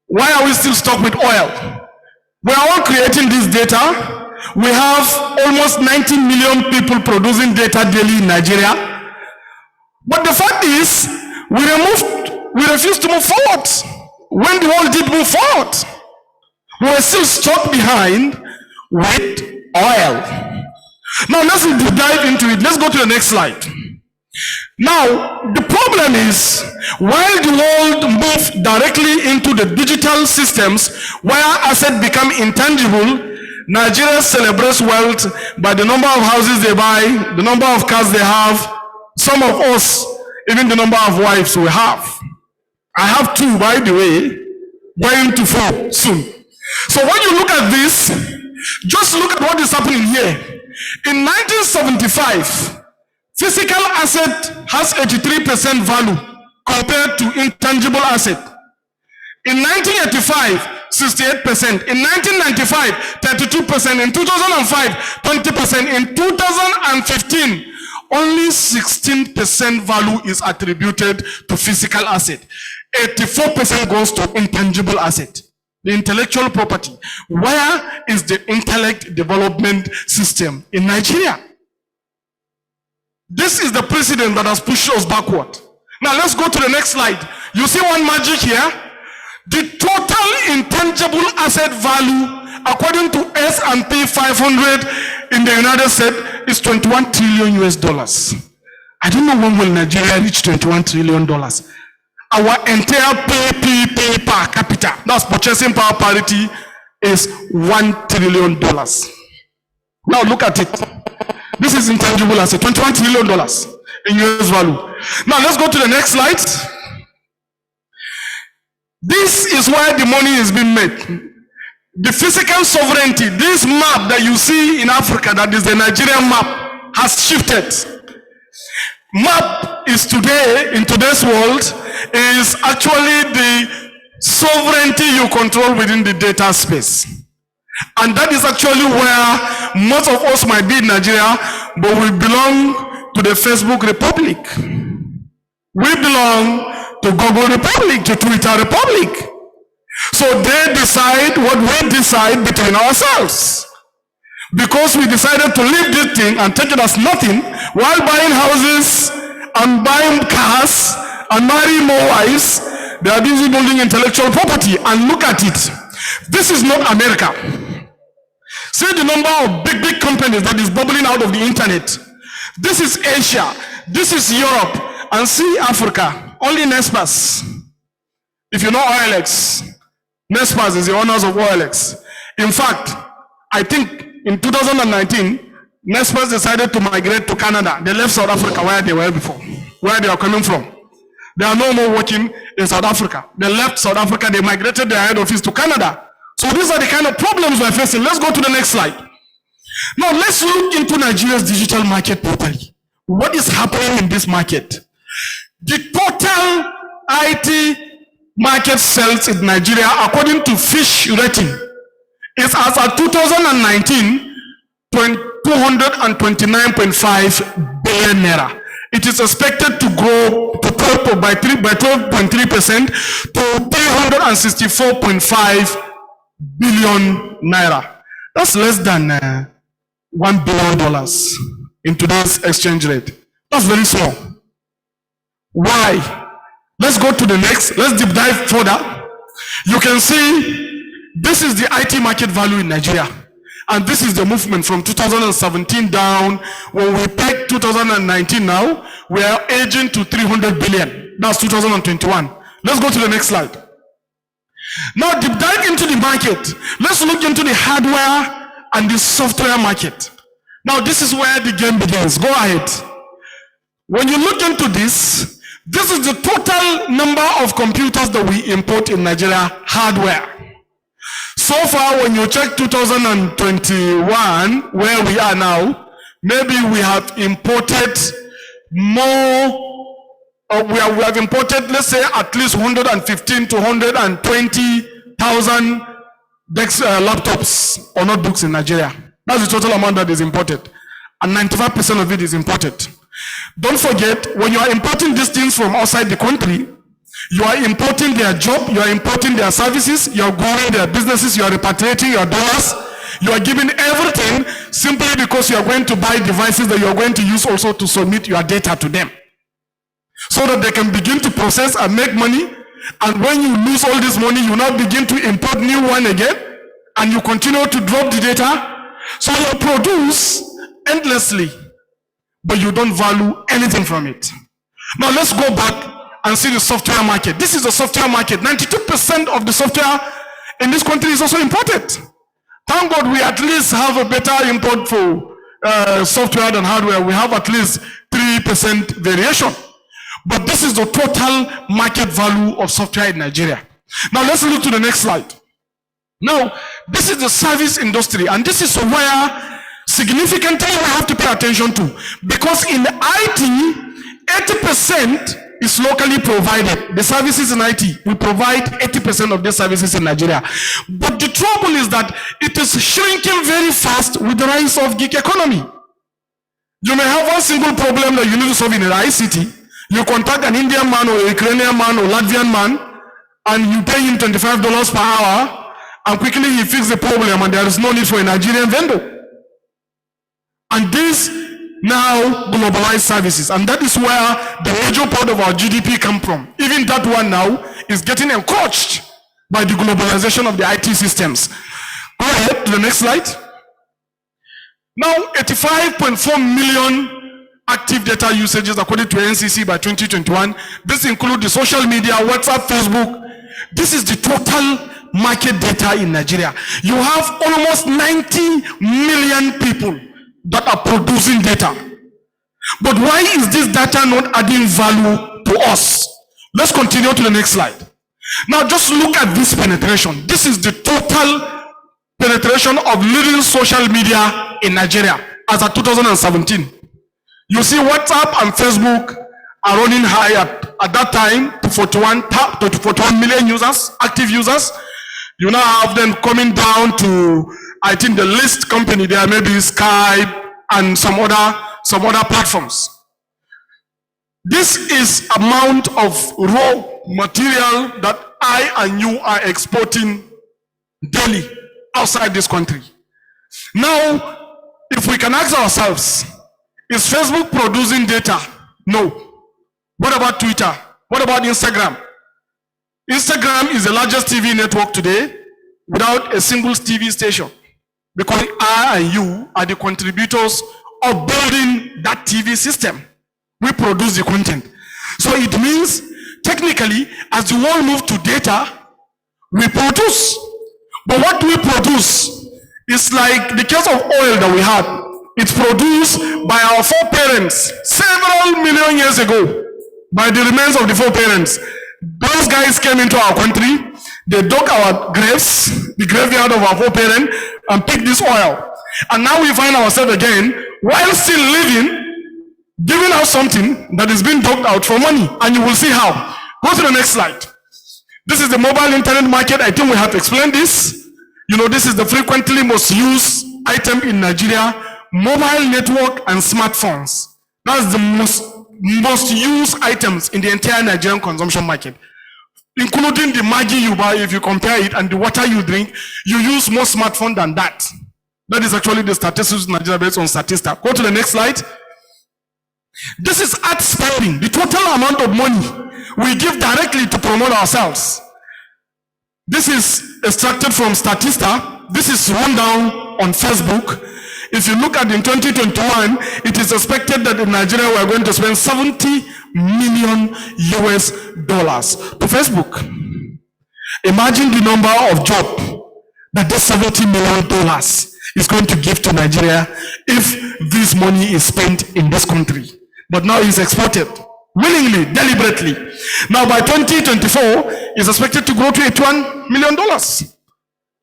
Why are we still stuck with oil? We are all creating this data. We have almost 90 million people producing data daily in Nigeria. But the fact is, we refuse to move forward. When the world did move forward, we were still stuck behind with oil. Now let's dive into it. Let's go to the next slide. Now, the problem is, while the world moves directly into the digital systems where assets become intangible, Nigeria celebrates wealth by the number of houses they buy, the number of cars they have, some of us, even the number of wives we have. I have 2, by the way, going to 4 soon. So when you look at this, just look at what is happening here. In 1975, physical asset has 83% value compared to intangible asset. In 1985, 68%. In 1995, 32%. In 2005, 20%. In 2015, only 16% value is attributed to physical asset. 84% goes to intangible asset, the intellectual property. Where is the intellect development system in Nigeria? This is the precedent that has pushed us backward. Now let's go to the next slide. You see one magic here? The total intangible asset value, according to S&P 500 in the United States, is $21 trillion US. I don't know when will Nigeria reach $21 trillion. Our entire pay per capita, that's purchasing power parity, is $1 trillion. Now look at it. This is intangible asset, $21 trillion in US value. Now let's go to the next slide. This is where the money is being made. The physical sovereignty, this map that you see in Africa, that is the Nigerian map, has shifted. Map is today, in today's world, is actually the sovereignty you control within the data space. And that is actually where most of us might be in Nigeria, but we belong to the Facebook Republic. We belong to Google Republic, to Twitter Republic. So they decide what we decide between ourselves. Because we decided to leave this thing and take it as nothing while buying houses and buying cars and marrying more wives, they are busy building intellectual property. And look at it. This is not America. See the number of big companies that is bubbling out of the internet. This is Asia. This is Europe. And see Africa. Only Nespas. If you know OLX, Nespas is the owners of OLX. In fact, I think in 2019, Nespas decided to migrate to Canada. They left South Africa where they were before, where they are coming from. They are no more working in South Africa. They left South Africa, they migrated their head office to Canada. So these are the kind of problems we're facing. Let's go to the next slide. Now let's look into Nigeria's digital market properly. What is happening in this market? The total IT market sales in Nigeria, according to Fish Rating, is as of 2019, 229.5 billion naira. It is expected to grow to 12.3% to 364.5 billion naira. That's less than $1 billion in today's exchange rate. That's very small. Why? Let's go to the next. Let's deep dive further. You can see this is the IT market value in Nigeria. And this is the movement from 2017 down. When we take 2019 now, we are aging to 300 billion. That's 2021. Let's go to the next slide. Now deep dive into the market. Let's look into the hardware and the software market. Now this is where the game begins. Go ahead. When you look into this, this is the total number of computers that we import in Nigeria, hardware. So far, when you check 2021, where we are now, maybe we have imported more, or we have imported, let's say, at least 115 to 120,000 laptops or notebooks in Nigeria. That's the total amount that is imported. And 95% of it is imported. Don't forget, when you are importing these things from outside the country, you are importing their job, you are importing their services, you are growing their businesses, you are repatriating your dollars, you are giving everything simply because you are going to buy devices that you are going to use also to submit your data to them, so that they can begin to process and make money. And when you lose all this money, you now begin to import new one again, and you continue to drop the data. So you produce endlessly, but you don't value anything from it. Now let's go back and see the software market. This is the software market. 92% of the software in this country is also imported. Thank God we at least have a better import for software than hardware. We have at least 3% variation. But this is the total market value of software in Nigeria. Now let's look to the next slide. Now, this is the service industry, and this is where significantly we have to pay attention to, because in IT, 80% is locally provided. The services in IT, we provide 80% of the services in Nigeria. But the trouble is that it is shrinking very fast with the rise of gig economy. You may have one single problem that you need to solve in an ICT. You contact an Indian man or a Ukrainian man or Latvian man, and you pay him $25 per hour, and quickly he fixes the problem, and there is no need for a Nigerian vendor. And this now globalized services, and that is where the major part of our GDP come from. Even that one now is getting encouraged by the globalization of the IT systems. Go ahead to the next slide. Now, 85.4 million active data usages according to NCC by 2021. This includes the social media, WhatsApp, Facebook. This is the total market data in Nigeria. You have almost 90 million people that are producing data. But why is this data not adding value to us? Let's continue to the next slide. Now just look at this penetration. This is the total penetration of leading social media in Nigeria as of 2017. You see WhatsApp and Facebook are running high at that time to 41 million users, active users. You now have them coming down to, I think, the least company there, maybe Skype and some other platforms. This is amount of raw material that I and you are exporting daily outside this country. Now, if we can ask ourselves, is Facebook producing data? No. What about Twitter? What about Instagram? Instagram is the largest TV network today without a single TV station, because I and you are the contributors of building that TV system. We produce the content. So it means, technically, as the world moves to data, we produce. But what we produce is like the case of oil that we had. It's produced by our foreparents several million years ago, by the remains of the foreparents. Those guys came into our country, they dug our graves, the graveyard of our foreparents, and picked this oil. And now we find ourselves again, while still living, giving out something that is being dug out for money. And you will see how. Go to the next slide. This is the mobile internet market. I think we have explained this. You know, this is the frequently most used item in Nigeria. Mobile network and smartphones. That's the most used items in the entire Nigerian consumption market. Including the Maggi you buy, if you compare it, and the water you drink, you use more smartphone than that. That is actually the statistics in Nigeria based on Statista. Go to the next slide. This is ad spending, the total amount of money we give directly to promote ourselves. This is extracted from Statista. This is rundown on Facebook. If you look at in 2021, it is expected that in Nigeria we are going to spend $70 million to Facebook. Imagine the number of jobs that this $70 million is going to give to Nigeria if this money is spent in this country. But now it's exported willingly, deliberately. Now by 2024, it's expected to grow to $81 million.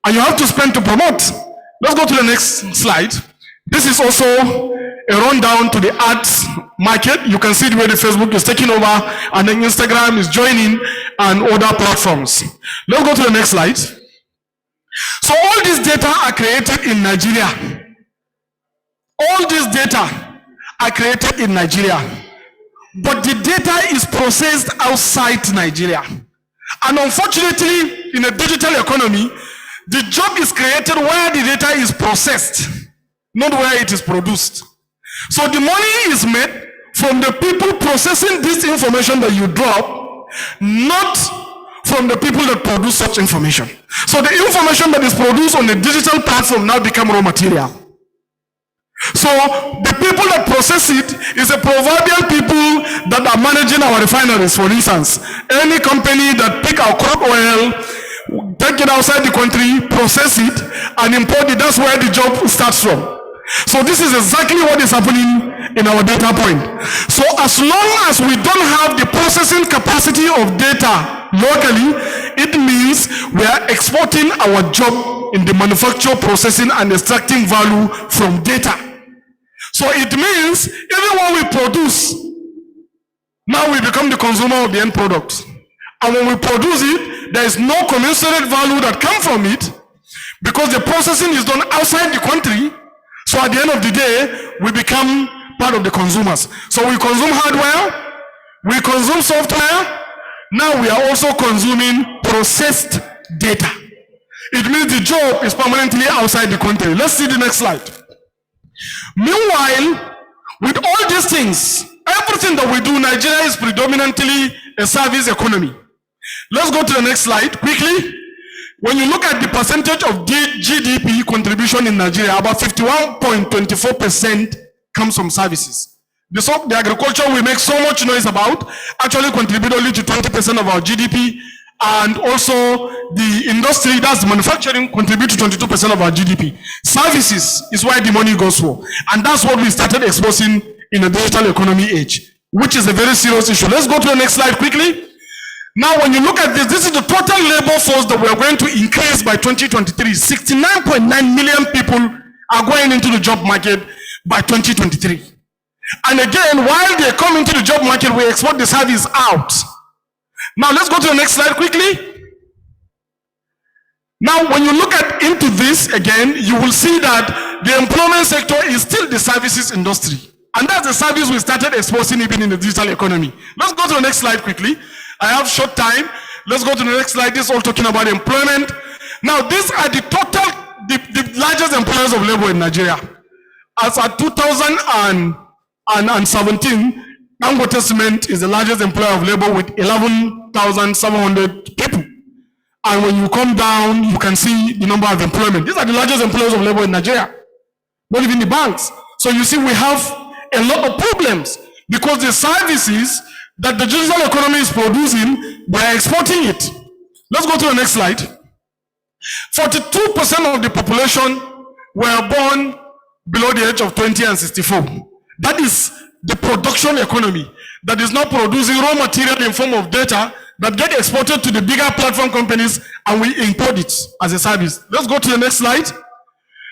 And you have to spend to promote. Let's go to the next slide. This is also a rundown to the ads market. You can see the way the Facebook is taking over and then Instagram is joining and other platforms. Let's go to the next slide. So all these data are created in Nigeria. All these data are created in Nigeria. But the data is processed outside Nigeria. And unfortunately, in a digital economy, the job is created where the data is processed, not where it is produced. So the money is made from the people processing this information that you drop, not from the people that produce such information. So the information that is produced on the digital platform now become raw material. So the people that process it is a proverbial people that are managing our refineries, for instance. Any company that pick our crude oil, take it outside the country, process it, and import it, that's where the job starts from. So this is exactly what is happening in our data point. So as long as we don't have the processing capacity of data locally, it means we are exporting our job in the manufacture, processing, and extracting value from data. So it means even when we produce, now we become the consumer of the end product. And when we produce it, there is no commensurate value that comes from it because the processing is done outside the country. So at the end of the day, we become part of the consumers. So we consume hardware, we consume software, now we are also consuming processed data. It means the job is permanently outside the country. Let's see the next slide. Meanwhile, with all these things, everything that we do, Nigeria is predominantly a service economy. Let's go to the next slide quickly. When you look at the percentage of GDP contribution in Nigeria, about 51.24% comes from services. The agriculture we make so much noise about actually contribute only to 20% of our GDP, and also the industry, that's the manufacturing, contribute to 22% of our GDP. Services is where the money goes for, and that's what we started exposing in the digital economy age, which is a very serious issue. Let's go to the next slide quickly. Now, when you look at this, this is the total labor force that we're going to increase by 2023. 69.9 million people are going into the job market by 2023. And again, while they come into the job market, we export the service out. Now, let's go to the next slide quickly. Now, when you look into this again, you will see that the employment sector is still the services industry. And that's the service we started exposing even in the digital economy. Let's go to the next slide quickly. I have short time. Let's go to the next slide. This is all talking about employment. Now, these are the total, the largest employers of labor in Nigeria. As at 2017, Dangote Cement is the largest employer of labor with 11,700 people. And when you come down, you can see the number of employment. These are the largest employers of labor in Nigeria, not even the banks. So you see, we have a lot of problems because the services that the digital economy is producing, we're exporting it. Let's go to the next slide. 42% of the population were born below the age of 20 and 64. That is the production economy that is now producing raw material in form of data that get exported to the bigger platform companies, and we import it as a service. Let's go to the next slide.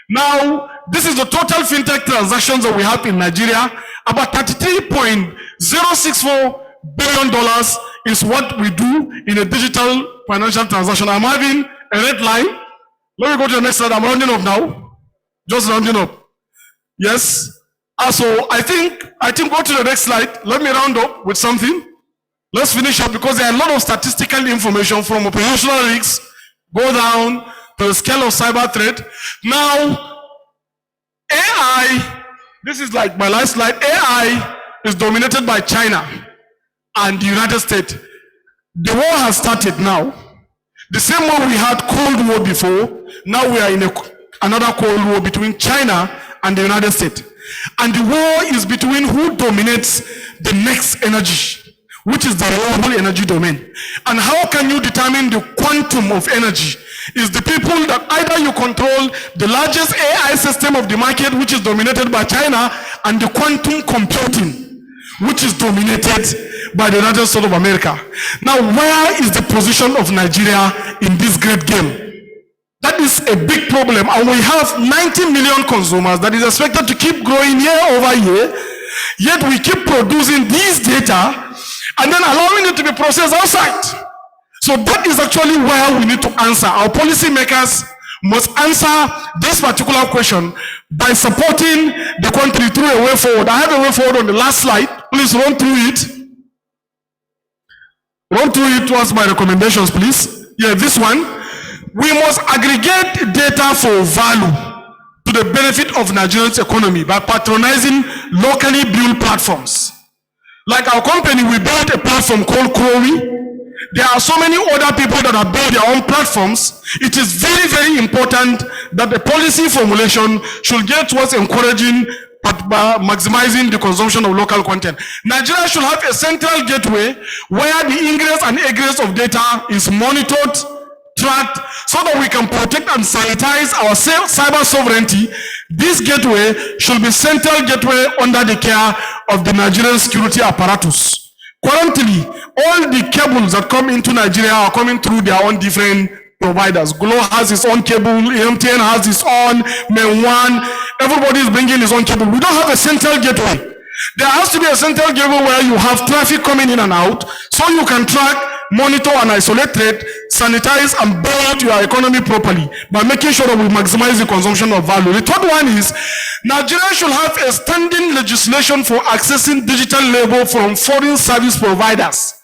Now, this is the total fintech transactions that we have in Nigeria. About $33.064 billion is what we do in a digital financial transaction. I'm having a red line. Let me go to the next slide. I'm rounding up now. Just rounding up. Yes. So I think go to the next slide. Let me round up with something. Let's finish up because there are a lot of statistical information from operational risks, go down to the scale of cyber threat. Now, AI, this is like my last slide, AI is dominated by China and the United States. The war has started now. The same way we had Cold War before, now we are in another Cold War between China and the United States. And the war is between who dominates the next energy, which is the renewable energy domain. And how can you determine the quantum of energy? Is the people that either you control the largest AI system of the market, which is dominated by China, and the quantum computing, which is dominated by the United States of America. Now, where is the position of Nigeria in this great game? That is a big problem, and we have 90 million consumers that is expected to keep growing year over year, yet we keep producing these data and then allowing it to be processed outside. So that is actually where we need to answer. Our policymakers must answer this particular question by supporting the country through a way forward. I have a way forward on the last slide. Please run through it. Run through it towards my recommendations, please. Yeah, this one. We must aggregate data for value to the benefit of Nigeria's economy by patronizing locally built platforms. Like our company, we built a platform called Crowley. There are so many other people that have built their own platforms. It is very, very important that the policy formulation should get towards encouraging maximizing the consumption of local content. Nigeria should have a central gateway where the ingress and egress of data is monitored, tracked, so that we can protect and sanitize our cyber sovereignty. This gateway should be central gateway under the care of the Nigerian security apparatus. Currently, all the cables that come into Nigeria are coming through their own different providers. Glo has its own cable, MTN has its own, Men1, everybody is bringing his own cable. We don't have a central gateway. There has to be a central gateway where you have traffic coming in and out, so you can track, monitor and isolate trade, sanitize and build your economy properly by making sure that we maximize the consumption of value. The third one is Nigeria should have a standing legislation for accessing digital labor from foreign service providers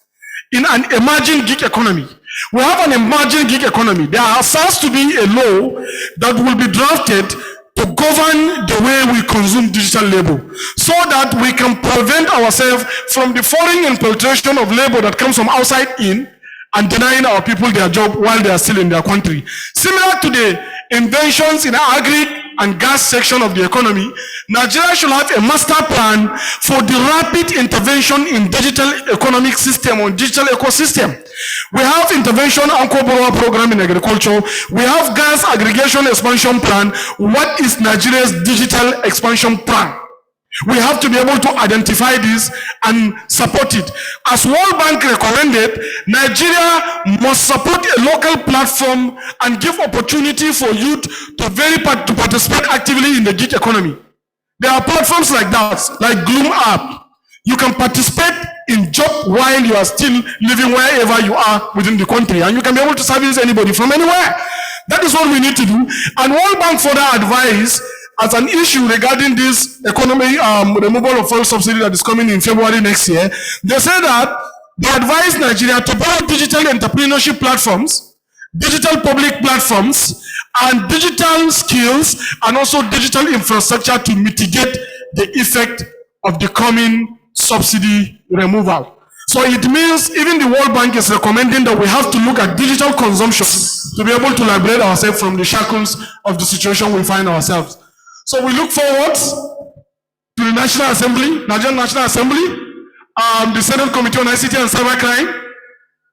in an emerging gig economy. We have an emerging gig economy. There has to be a law that will be drafted to govern the way we consume digital labor, so that we can prevent ourselves from the foreign infiltration of labor that comes from outside in and denying our people their job while they are still in their country. Similar to the inventions in the agri and gas section of the economy, Nigeria should have a master plan for the rapid intervention in digital economic system or digital ecosystem. We have intervention anchor borrower program in agriculture. We have gas aggregation expansion plan. What is Nigeria's digital expansion plan? We have to be able to identify this and support it. As World Bank recommended, Nigeria must support a local platform and give opportunity for youth to participate actively in the gig economy. There are platforms like that, like Gloom app. You can participate in job while you are still living wherever you are within the country, and you can be able to service anybody from anywhere. That is what we need to do. And World Bank further advise as an issue regarding this economy removal of fuel subsidy that is coming in February next year. They say that they advise Nigeria to build digital entrepreneurship platforms, digital public platforms, and digital skills, and also digital infrastructure to mitigate the effect of the coming subsidy removal. So it means even the World Bank is recommending that we have to look at digital consumption to be able to liberate ourselves from the shackles of the situation we find ourselves. So we look forward to the National Assembly, Nigerian National Assembly, the Senate Committee on ICT and Cybercrime,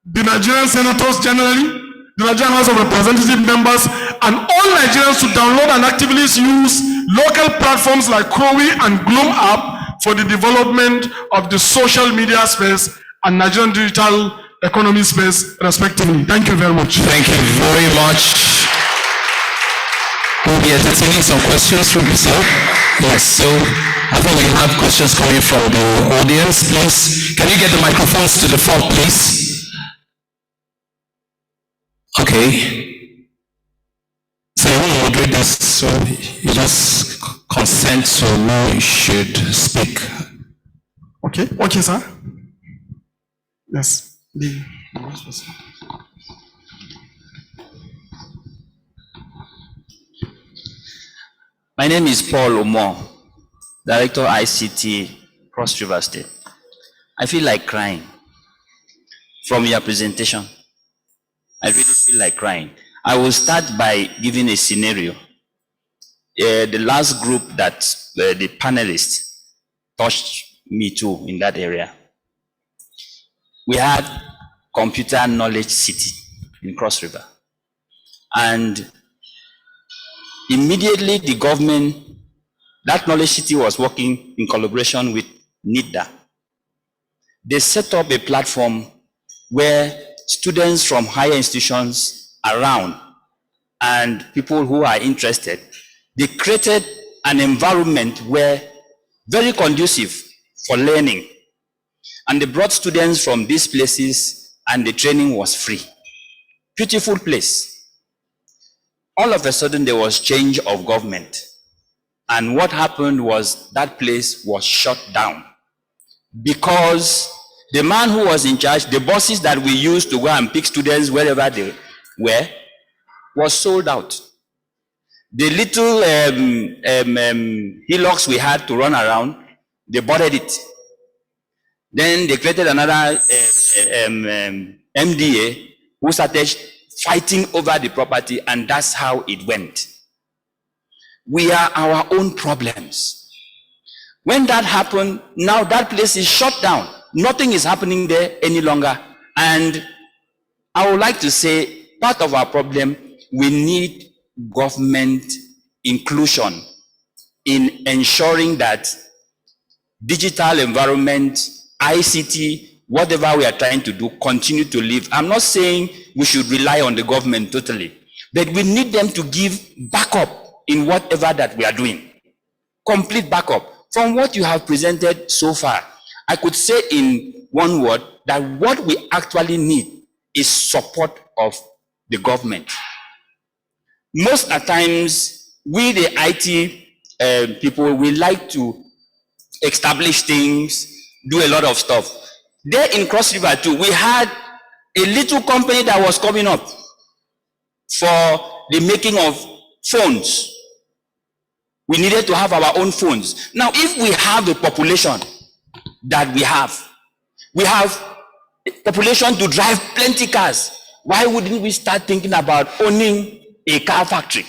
the Nigerian Senators generally, the Nigerian House of Representative members, and all Nigerians to download and actively use local platforms like Crowley and Gloom app for the development of the social media space and Nigerian digital economy space, respectively. Thank you very much. Thank you very much. We'll be entertaining some questions from yourself. Yes, so I think we have questions coming from the audience. Please, can you get the microphones to the front, please? Okay. So you will moderate this, so you just consent so who should speak. Okay, okay, sir. Yes. My name is Paul Omo, Director ICT, Cross River State. I feel like crying from your presentation. I really feel like crying. I will start by giving a scenario. The last group that the panelists touched me too in that area. We had Computer Knowledge City in Cross River. And immediately the government, that Knowledge City was working in collaboration with NIDA. They set up a platform where students from higher institutions around and people who are interested, they created an environment where very conducive for learning. And they brought students from these places and the training was free. Beautiful place. All of a sudden there was change of government. And what happened was that place was shut down because the man who was in charge, the buses that we used to go and pick students wherever they were, was sold out. The little hillocks we had to run around, they boarded it. Then they created another MDA who started fighting over the property, and that's how it went. We are our own problems. When that happened, now that place is shut down. Nothing is happening there any longer. And I would like to say, part of our problem, we need government inclusion in ensuring that digital environment, ICT, whatever we are trying to do, continue to live. I'm not saying we should rely on the government totally, but we need them to give backup in whatever that we are doing. Complete backup. From what you have presented so far, I could say in one word that what we actually need is support of the government. Most of the times, we the IT people, we like to establish things, do a lot of stuff. There in Cross River too, we had a little company that was coming up for the making of phones. We needed to have our own phones. Now, if we have the population that we have a population to drive plenty cars, why wouldn't we start thinking about owning a car factory?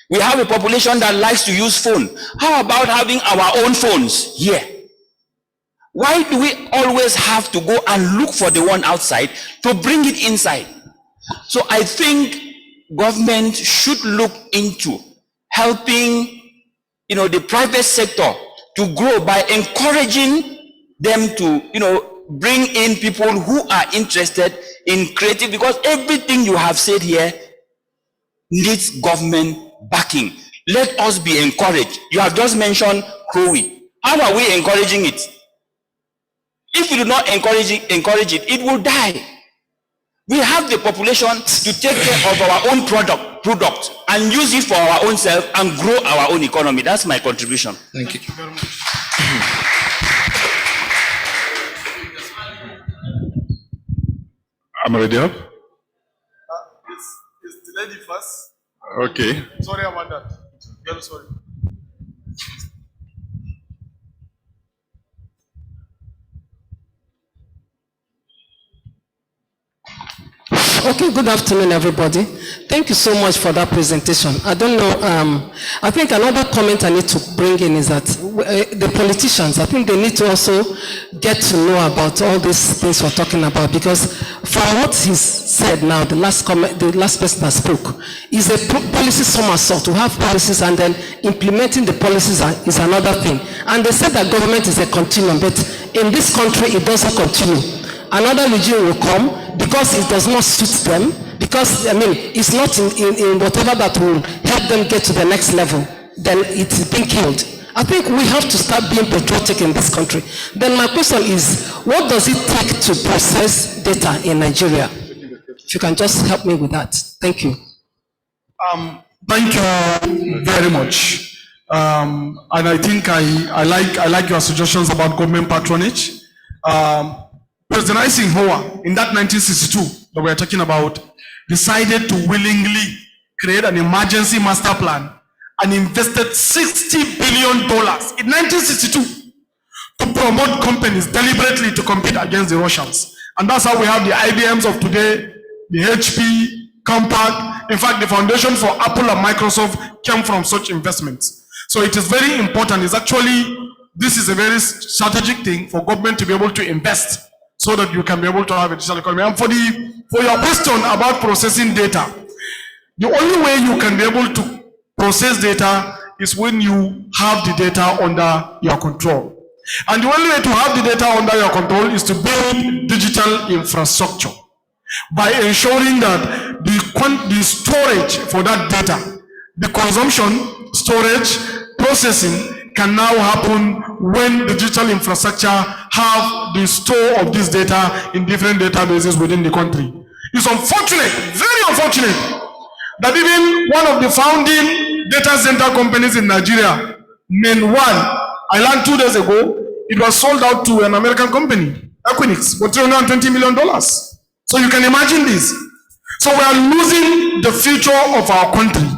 We have a population that likes to use phone. How about having our own phones here? Why do we always have to go and look for the one outside to bring it inside? So I think government should look into helping, the private sector to grow by encouraging them to, bring in people who are interested in creative, because everything you have said here needs government backing. Let us be encouraged. You have just mentioned CROWI. How are we encouraging it? If we do not encourage it, it will die. We have the population to take care of our own product and use it for our own self and grow our own economy. That's my contribution. Thank you very much. I'm ready up. Is the lady first? Okay. Sorry about that. Very sorry. Okay, good afternoon, everybody. Thank you so much for that presentation. I don't know, I think another comment I need to bring in is that the politicians, I think they need to also get to know about all these things we're talking about, because for what he's said now, the last person that spoke, is a policy somersault. To have policies and then implementing the policies is another thing. And they said that government is a continuum, but in this country, it doesn't continue. Another regime will come because it does not suit them, because it's not in whatever that will help them get to the next level, then it's being killed. I think we have to start being patriotic in this country. Then my question is, what does it take to process data in Nigeria? If you can just help me with that. Thank you. Thank you very much. And I think I like your suggestions about government patronage. President Eisenhower, in that 1962 that we are talking about, decided to willingly create an emergency master plan and invested $60 billion in 1962 to promote companies deliberately to compete against the Russians. And that's how we have the IBMs of today, the HP, Compaq. In fact, the foundation for Apple and Microsoft came from such investments. So it is very important. This is a very strategic thing for government to be able to invest so that you can be able to have a digital economy. And for your question about processing data, the only way you can be able to process data is when you have the data under your control. And the only way to have the data under your control is to build digital infrastructure by ensuring that the storage for that data, the consumption, storage, processing can now happen when the digital infrastructure have the store of this data in different databases within the country. It's unfortunate, very unfortunate, that even one of the founding data center companies in Nigeria, Main One, I learned 2 days ago, it was sold out to an American company, Equinix, for $320 million. So you can imagine this. So we are losing the future of our country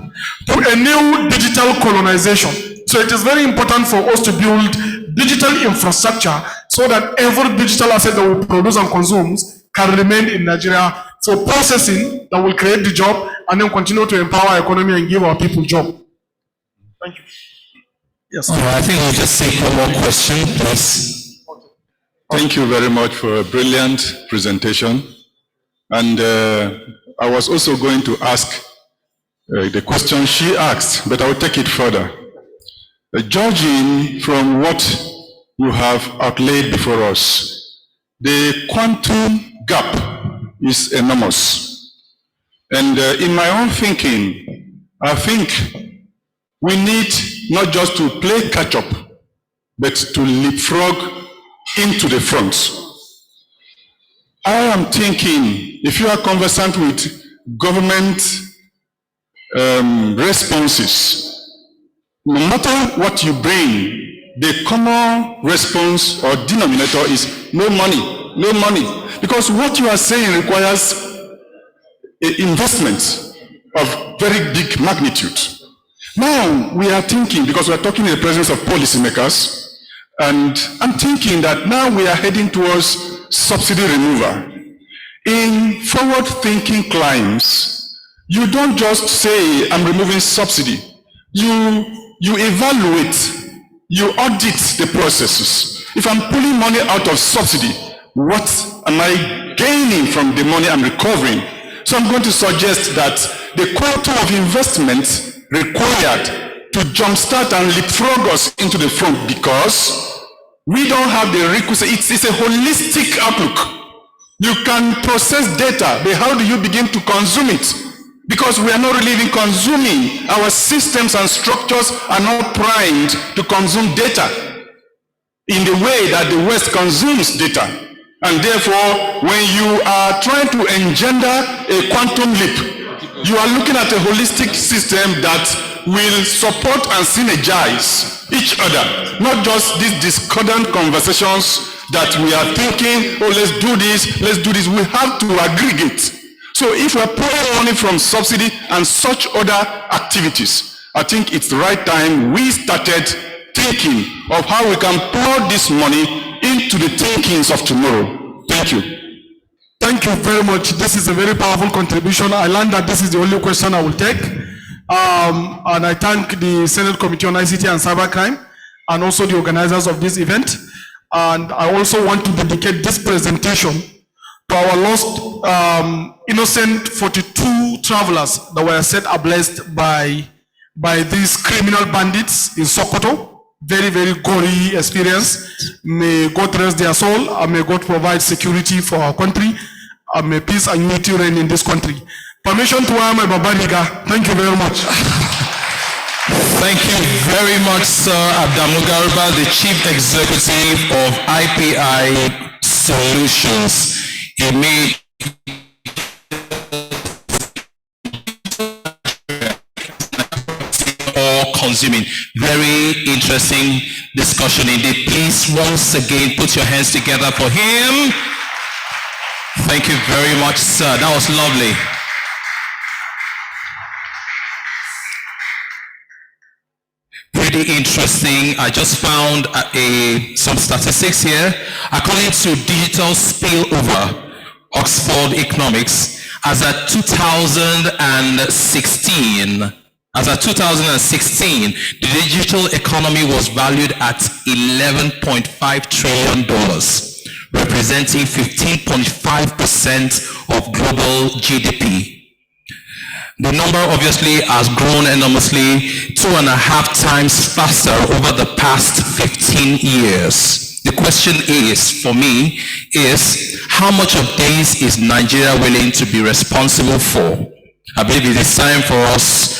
to a new digital colonization. So it is very important for us to build digital infrastructure so that every digital asset that we produce and consume can remain in Nigeria for processing that will create the job and then continue to empower our economy and give our people job. Thank you. Yes. I think we'll just take one more question, please. Thank you very much for a brilliant presentation. And I was also going to ask the question she asked, but I will take it further. Judging from what you have outlaid before us, the quantum gap is enormous. And in my own thinking, I think we need not just to play catch up, but to leapfrog into the front. I am thinking, if you are conversant with government responses, no matter what you bring, the common response or denominator is no money, no money. Because what you are saying requires investment of very big magnitude. Now we are thinking, because we are talking in the presence of policymakers, and I'm thinking that now we are heading towards subsidy removal. In forward-thinking climes, you don't just say, I'm removing subsidy. You evaluate, you audit the processes. If I'm pulling money out of subsidy, what am I gaining from the money I'm recovering? So I'm going to suggest that the quantum of investment required to jumpstart and leapfrog us into the front, because we don't have the requisite, it's a holistic outlook. You can process data, but how do you begin to consume it? Because we are not really even consuming. Our systems and structures are not primed to consume data in the way that the West consumes data. And therefore, when you are trying to engender a quantum leap, you are looking at a holistic system that will support and synergize each other, not just these discordant conversations that we are thinking, oh, let's do this, let's do this. We have to aggregate. So if we're pouring money from subsidy and such other activities, I think it's the right time we started thinking of how we can pour this money into the thinkings of tomorrow. Thank you. Thank you very much. This is a very powerful contribution. I learned that this is the only question I will take. And I thank the Senate Committee on ICT and Cybercrime and also the organizers of this event. And I also want to dedicate this presentation to our lost innocent 42 travelers that were set ablaze by these criminal bandits in Sokoto. Very, very gory experience. May God rest their soul, and may God provide security for our country, and may peace and unity reign in this country. Permission to wear my Babariga. Thank you very much. Thank you very much, Sir Adamu Garba, the Chief Executive of IPI Solutions. He made all-consuming. Very interesting discussion indeed. Please, once again, put your hands together for him. Thank you very much, sir. That was lovely. pretty interesting. I just found some statistics here. According to Digital Spillover, Oxford Economics, as at 2016, the digital economy was valued at $11.5 trillion, representing 15.5% of global GDP. The number obviously has grown enormously, 2.5 times faster over the past 15 years. The question is, for me, is how much of this is Nigeria willing to be responsible for? I believe it is time for us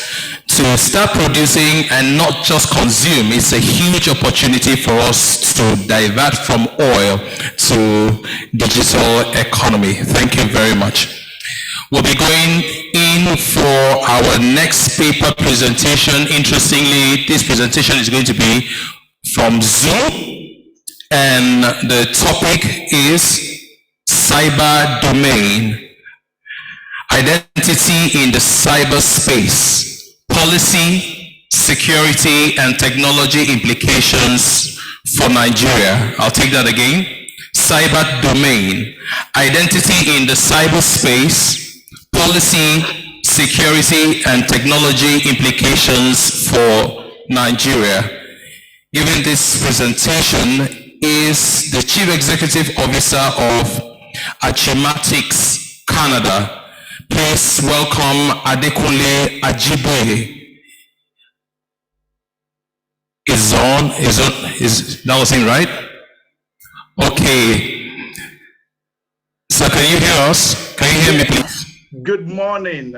to start producing and not just consume. It's a huge opportunity for us to divert from oil to digital economy. Thank you very much. We'll be going in for our next paper presentation. Interestingly, this presentation is going to be from Zoom, and the topic is cyber domain, identity in the cyberspace, policy, security, and technology implications for Nigeria. I'll take that again. Cyber domain, identity in the cyberspace, policy, security, and technology implications for Nigeria. Giving this presentation is the Chief Executive Officer of Achimatics Canada. Please welcome Adekunle Ajiboye. Is that was in right? Okay. So can you hear us? Can you hear me, please? Good morning,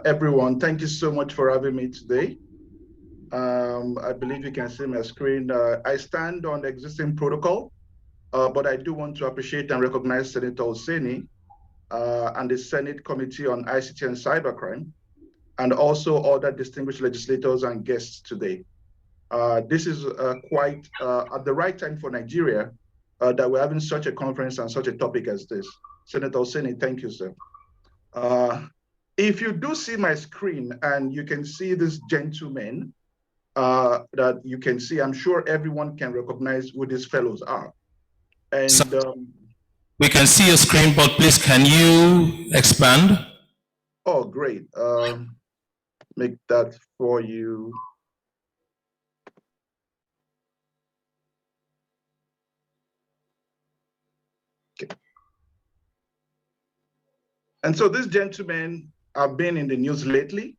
everyone. Thank you so much for having me today. I believe you can see my screen. I stand on the existing protocol, but I do want to appreciate and recognize Senator Oseni and the Senate Committee on ICT and Cybercrime, and also other distinguished legislators and guests today. This is quite at the right time for Nigeria that we're having such a conference and such a topic as this. Senator Oseni, thank you, sir. If you do see my screen and you can see this gentleman that you can see, I'm sure everyone can recognize who these fellows are. And we can see your screen, but please, can you expand? Oh, great. Make that for you. Okay. And so these gentlemen have been in the news lately.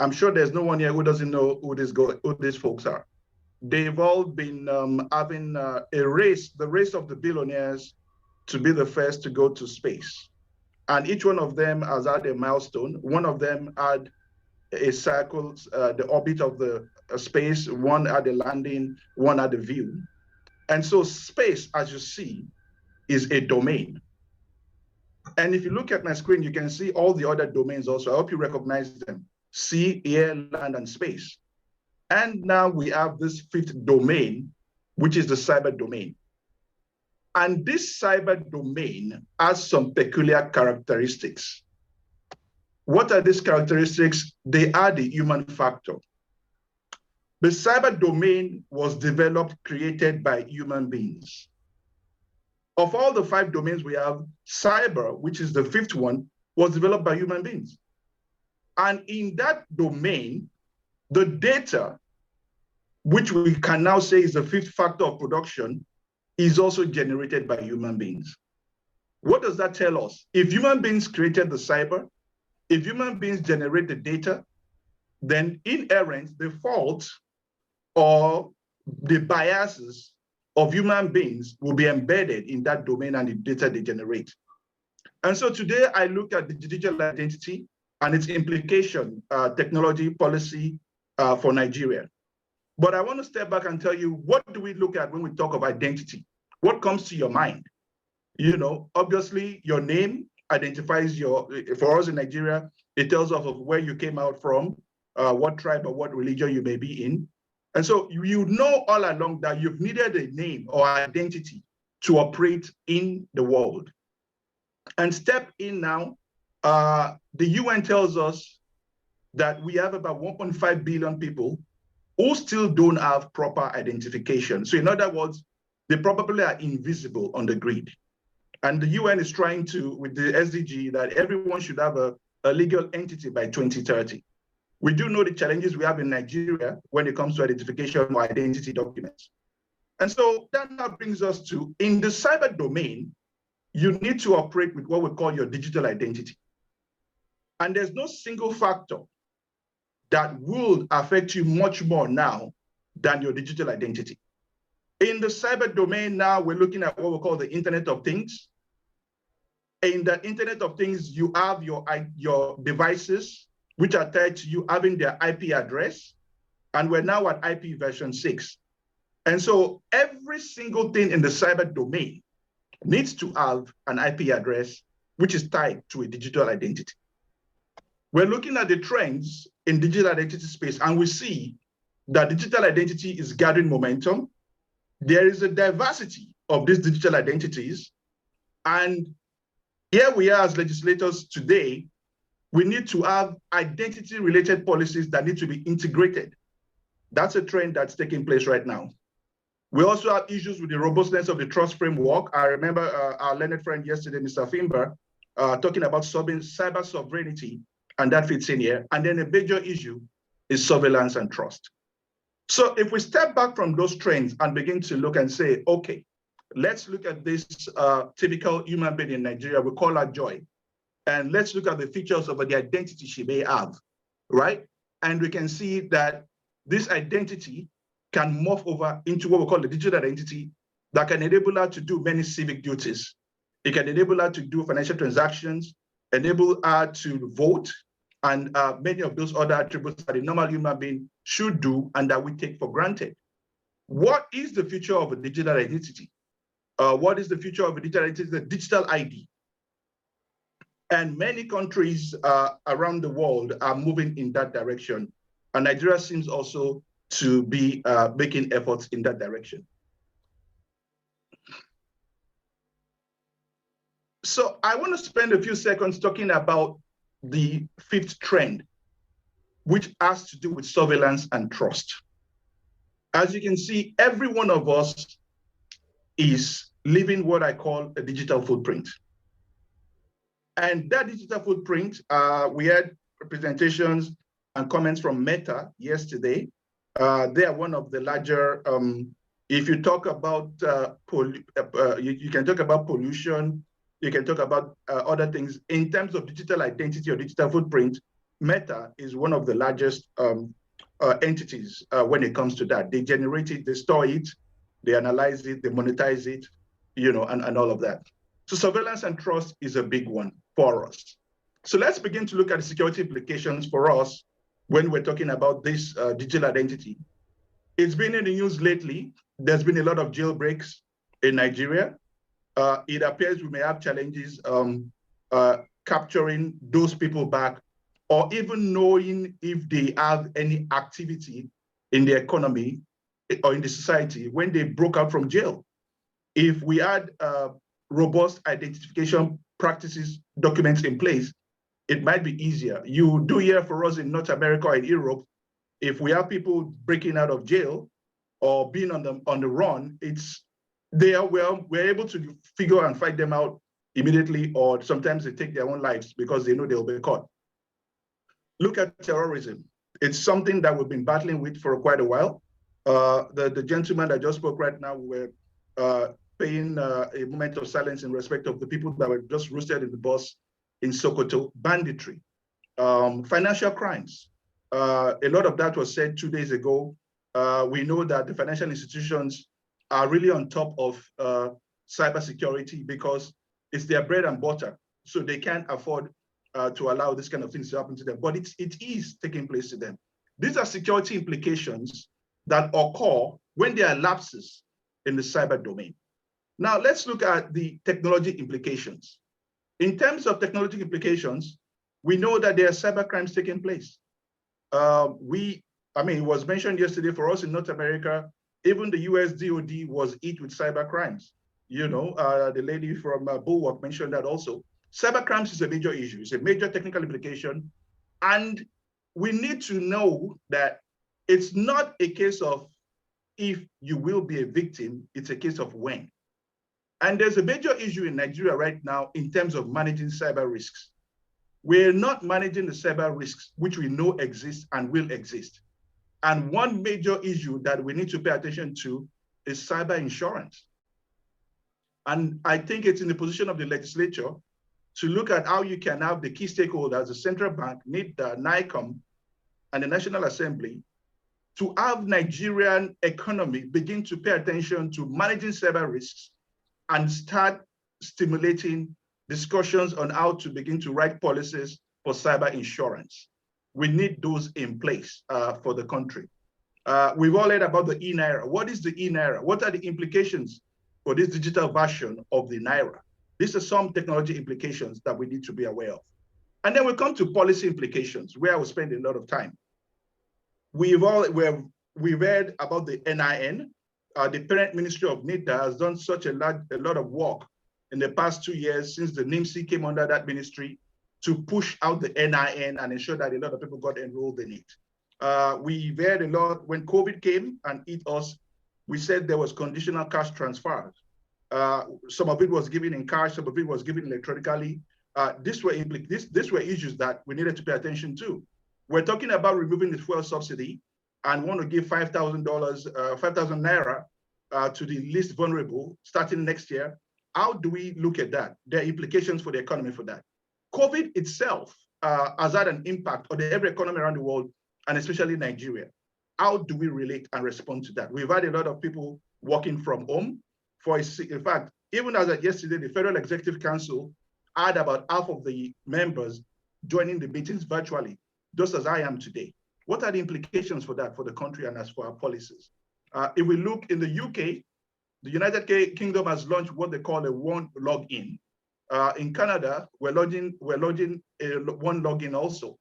I'm sure there's no one here who doesn't know who these folks are. They've all been having a race, the race of the billionaires, to be the first to go to space. And each one of them has had a milestone. One of them had a circle, the orbit of the space, one had a landing, one had a view. And so space, as you see, is a domain. And if you look at my screen, you can see all the other domains also. I hope you recognize them: sea, air, land, and space. And now we have this fifth domain, which is the cyber domain. And this cyber domain has some peculiar characteristics. What are these characteristics? They are the human factor. The cyber domain was developed, created by human beings. Of all the 5 domains we have, cyber, which is the 5th one, was developed by human beings. And in that domain, the data, which we can now say is the 5th factor of production, is also generated by human beings. What does that tell us? If human beings created the cyber, if human beings generate the data, then inherent, the fault or the biases of human beings will be embedded in that domain and the data they generate. And so today I look at the digital identity and its implication, technology, policy for Nigeria. But I want to step back and tell you, what do we look at when we talk of identity? What comes to your mind? You know, obviously your name identifies for us in Nigeria, it tells us of where you came out from, what tribe or what religion you may be in. And so you know all along that you've needed a name or identity to operate in the world. And step in now, the UN tells us that we have about 1.5 billion people who still don't have proper identification. So in other words, they probably are invisible on the grid. And the UN is trying to, with the SDG, that everyone should have a legal entity by 2030. We do know the challenges we have in Nigeria when it comes to identification or identity documents. And so that now brings us to, in the cyber domain, you need to operate with what we call your digital identity. And there's no single factor that will affect you much more now than your digital identity. In the cyber domain now, we're looking at what we call the Internet of Things. In the Internet of Things, you have your devices, which are tied to you having their IP address, and we're now at IP version 6. And so every single thing in the cyber domain needs to have an IP address, which is tied to a digital identity. We're looking at the trends in digital identity space, and we see that digital identity is gathering momentum. There is a diversity of these digital identities. And here we are as legislators today, we need to have identity-related policies that need to be integrated. That's a trend that's taking place right now. We also have issues with the robustness of the trust framework. I remember our learned friend yesterday, Mr. Finber, talking about cyber sovereignty, and that fits in here. And then a major issue is surveillance and trust. So if we step back from those trends and begin to look and say, okay, let's look at this typical human being in Nigeria, we call her Joy, and let's look at the features of the identity she may have, right? And we can see that this identity can morph over into what we call the digital identity that can enable her to do many civic duties. It can enable her to do financial transactions, enable her to vote, and many of those other attributes that a normal human being should do and that we take for granted. What is the future of a digital identity? What is the future of a digital identity? The digital ID. And many countries around the world are moving in that direction. And Nigeria seems also to be making efforts in that direction. So I want to spend a few seconds talking about the fifth trend, which has to do with surveillance and trust. As you can see, every one of us is leaving what I call a digital footprint. And that digital footprint, we had presentations and comments from Meta yesterday. They are one of the larger, if you talk about, you can talk about pollution, you can talk about other things. In terms of digital identity or digital footprint, Meta is one of the largest entities when it comes to that. They generate it, they store it, they analyze it, they monetize it, and all of that. So surveillance and trust is a big one for us. So let's begin to look at the security implications for us when we're talking about this digital identity. It's been in the news lately. There's been a lot of jailbreaks in Nigeria. It appears we may have challenges capturing those people back, or even knowing if they have any activity in the economy or in the society when they broke out from jail. If we had robust identification practices, documents in place, it might be easier. You do hear for us in North America or in Europe, if we have people breaking out of jail or being on the run, we're able to figure and fight them out immediately, or sometimes they take their own lives because they know they'll be caught. Look at terrorism. It's something that we've been battling with for quite a while. The gentleman that just spoke right now, we're paying a moment of silence in respect of the people that were just roasted in the bus in Sokoto. Banditry, financial crimes. A lot of that was said 2 days ago. We know that the financial institutions are really on top of cybersecurity because it's their bread and butter. So they can't afford to allow this kind of things to happen to them, but it is taking place to them. These are security implications that occur when there are lapses in the cyber domain. Now let's look at the technology implications. In terms of technology implications, we know that there are cyber crimes taking place. It was mentioned yesterday for us in North America, even the US DOD was hit with cyber crimes. The lady from Bulwark mentioned that also. Cyber crimes is a major issue. It's a major technical implication. And we need to know that It's not a case of if you will be a victim, it's a case of when. And there's a major issue in Nigeria right now in terms of managing cyber risks. We're not managing the cyber risks, which we know exist and will exist. And one major issue that we need to pay attention to is cyber insurance. And I think it's in the position of the legislature to look at how you can have the key stakeholders, the central bank, NIDA, NICOM, and the National Assembly, to have Nigerian economy begin to pay attention to managing cyber risks and start stimulating discussions on how to begin to write policies for cyber insurance. We need those in place for the country. We've all heard about the e-Naira. What is the e-Naira? What are the implications for this digital version of the Naira? These are some technology implications that we need to be aware of. And then we come to policy implications, where I will spend a lot of time. We've heard about the NIN. The parent ministry of NIDA has done such a lot of work in the past 2 years since the NIMC came under that ministry to push out the NIN and ensure that a lot of people got enrolled in it. We've heard a lot when COVID came and hit us. We said there was conditional cash transfers. Some of it was given in cash, some of it was given electronically. These were issues that we needed to pay attention to. We're talking about removing the fuel subsidy and want to give $5,000, 5,000 Naira to the least vulnerable starting next year. How do we look at that? There are implications for the economy for that. COVID itself has had an impact on every economy around the world, and especially Nigeria. How do we relate and respond to that? We've had a lot of people working from home. In fact, even as of yesterday, the Federal Executive Council had about half of the members joining the meetings virtually, just as I am today. What are the implications for that for the country and as for our policies? If we look in the UK, the United Kingdom has launched what they call a one login. In Canada, we're launching a one login also.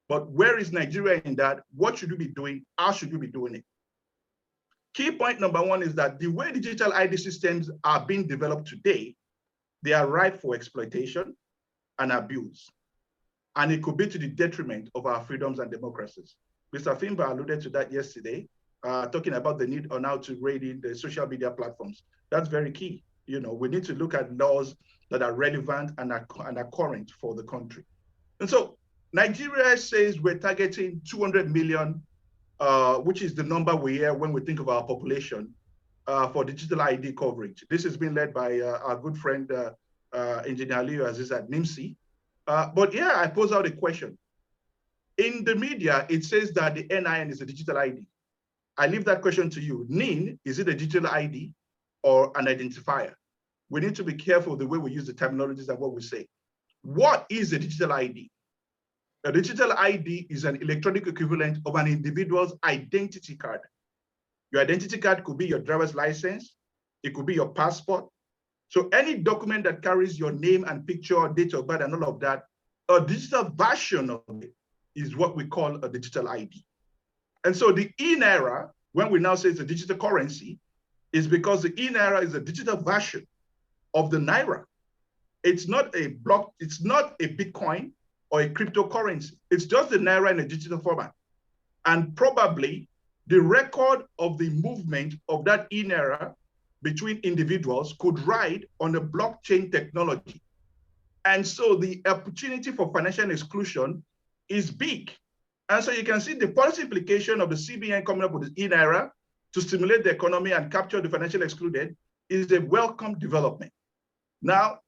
But where is Nigeria in that? What should we be doing? How should we be doing it? Key point number one is that the way digital ID systems are being developed today, they are ripe for exploitation and abuse. And it could be to the detriment of our freedoms and democracies. Mr. Fimba alluded to that yesterday, talking about the need on how to raid in the social media platforms. That's very key. You know, we need to look at laws that are relevant and are current for the country. And so Nigeria says we're targeting 200 million, which is the number we hear when we think of our population for digital ID coverage. This has been led by our good friend, Engineer Leo Aziz at NIMC. But yeah, I pose out a question. In the media, it says that the NIN is a digital ID. I leave that question to you. NIN, is it a digital ID or an identifier? We need to be careful the way we use the terminologies and what we say. What is a digital ID? A digital ID is an electronic equivalent of an individual's identity card. Your identity card could be your driver's license. It could be your passport. So any document that carries your name and picture, date of birth, and all of that, a digital version of it is what we call a digital ID. And so the e-Naira, when we now say it's a digital currency, is because the e-Naira is a digital version of the Naira. It's not a block, it's not a Bitcoin or a cryptocurrency. It's just the Naira in a digital format. And probably the record of the movement of that e-Naira between individuals could ride on a blockchain technology. And so the opportunity for financial exclusion is big. And so you can see the policy implication of the CBN coming up with the e-Naira to stimulate the economy and capture the financially excluded is a welcome development. Now,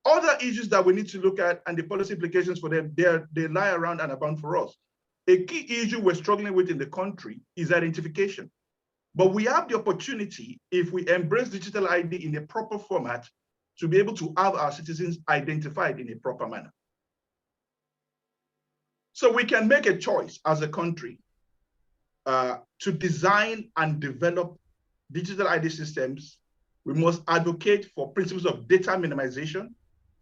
other issues that we need to look at and the policy implications for them, they lie around and abound for us. A key issue we're struggling with in the country is identification. But we have the opportunity, if we embrace digital ID in a proper format, to be able to have our citizens identified in a proper manner. So we can make a choice as a country to design and develop digital ID systems. We must advocate for principles of data minimization.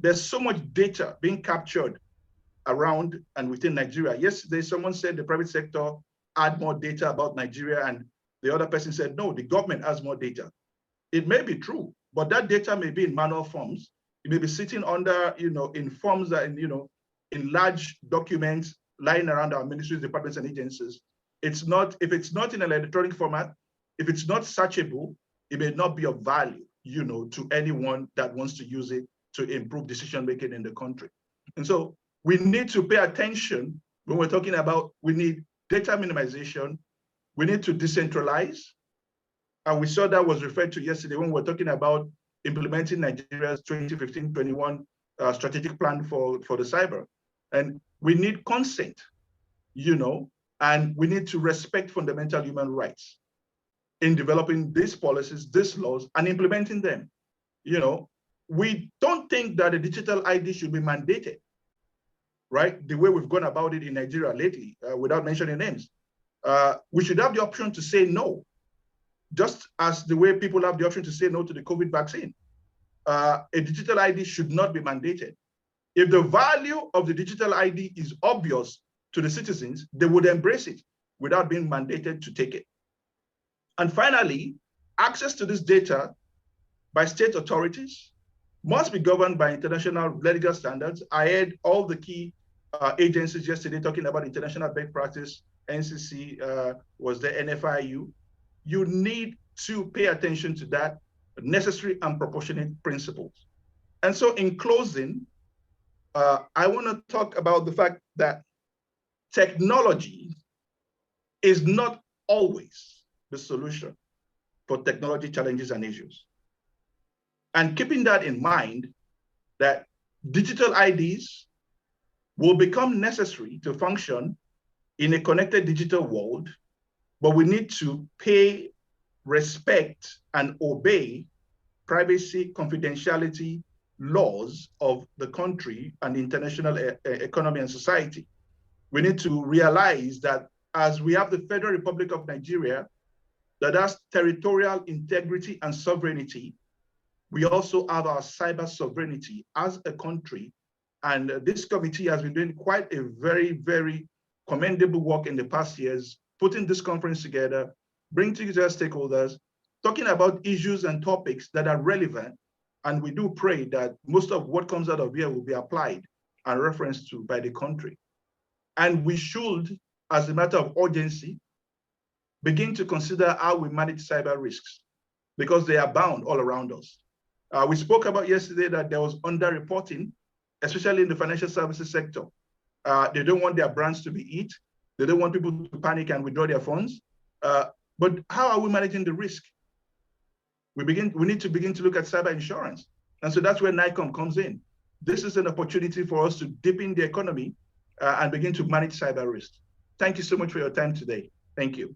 There's so much data being captured around and within Nigeria. Yesterday, someone said the private sector had more data about Nigeria, and the other person said, no, the government has more data. It may be true, but that data may be in manual forms. It may be sitting under, in forms that, in large documents lying around our ministries, departments, and agencies. It's not, if it's not in an electronic format, if it's not searchable, it may not be of value, to anyone that wants to use it to improve decision-making in the country. And so we need to pay attention when we're talking about, we need data minimization, we need to decentralize. And we saw that was referred to yesterday when we were talking about implementing Nigeria's 2015-21 strategic plan for the cyber. And we need consent, and we need to respect fundamental human rights in developing these policies, these laws, and implementing them. We don't think that a digital ID should be mandated, right? The way we've gone about it in Nigeria lately, without mentioning names. We should have the option to say no, just as the way people have the option to say no to the COVID vaccine. A digital ID should not be mandated. If the value of the digital ID is obvious to the citizens, they would embrace it without being mandated to take it. And finally, access to this data by state authorities must be governed by international legal standards. I heard all the key agencies yesterday talking about international best practice. NCC was the NFIU. You need to pay attention to that necessary and proportionate principles. And so in closing, I want to talk about the fact that technology is not always the solution for technology challenges and issues. And keeping that in mind, that digital IDs will become necessary to function in a connected digital world, but we need to pay respect and obey privacy, confidentiality laws of the country and the international economy and society. We need to realize that as we have the Federal Republic of Nigeria that has territorial integrity and sovereignty, we also have our cyber sovereignty as a country. And this committee has been doing quite a very, very commendable work in the past years, putting this conference together, bringing together stakeholders, talking about issues and topics that are relevant. And we do pray that most of what comes out of here will be applied and referenced to by the country. And we should, as a matter of urgency, begin to consider how we manage cyber risks, because they are bound all around us. We spoke about yesterday that there was underreporting, especially in the financial services sector. They don't want their brands to be hit. They don't want people to panic and withdraw their funds. But how are we managing the risk? We need to begin to look at cyber insurance. And so that's where NICOM comes in. This is an opportunity for us to deepen the economy and begin to manage cyber risk. Thank you so much for your time today. Thank you.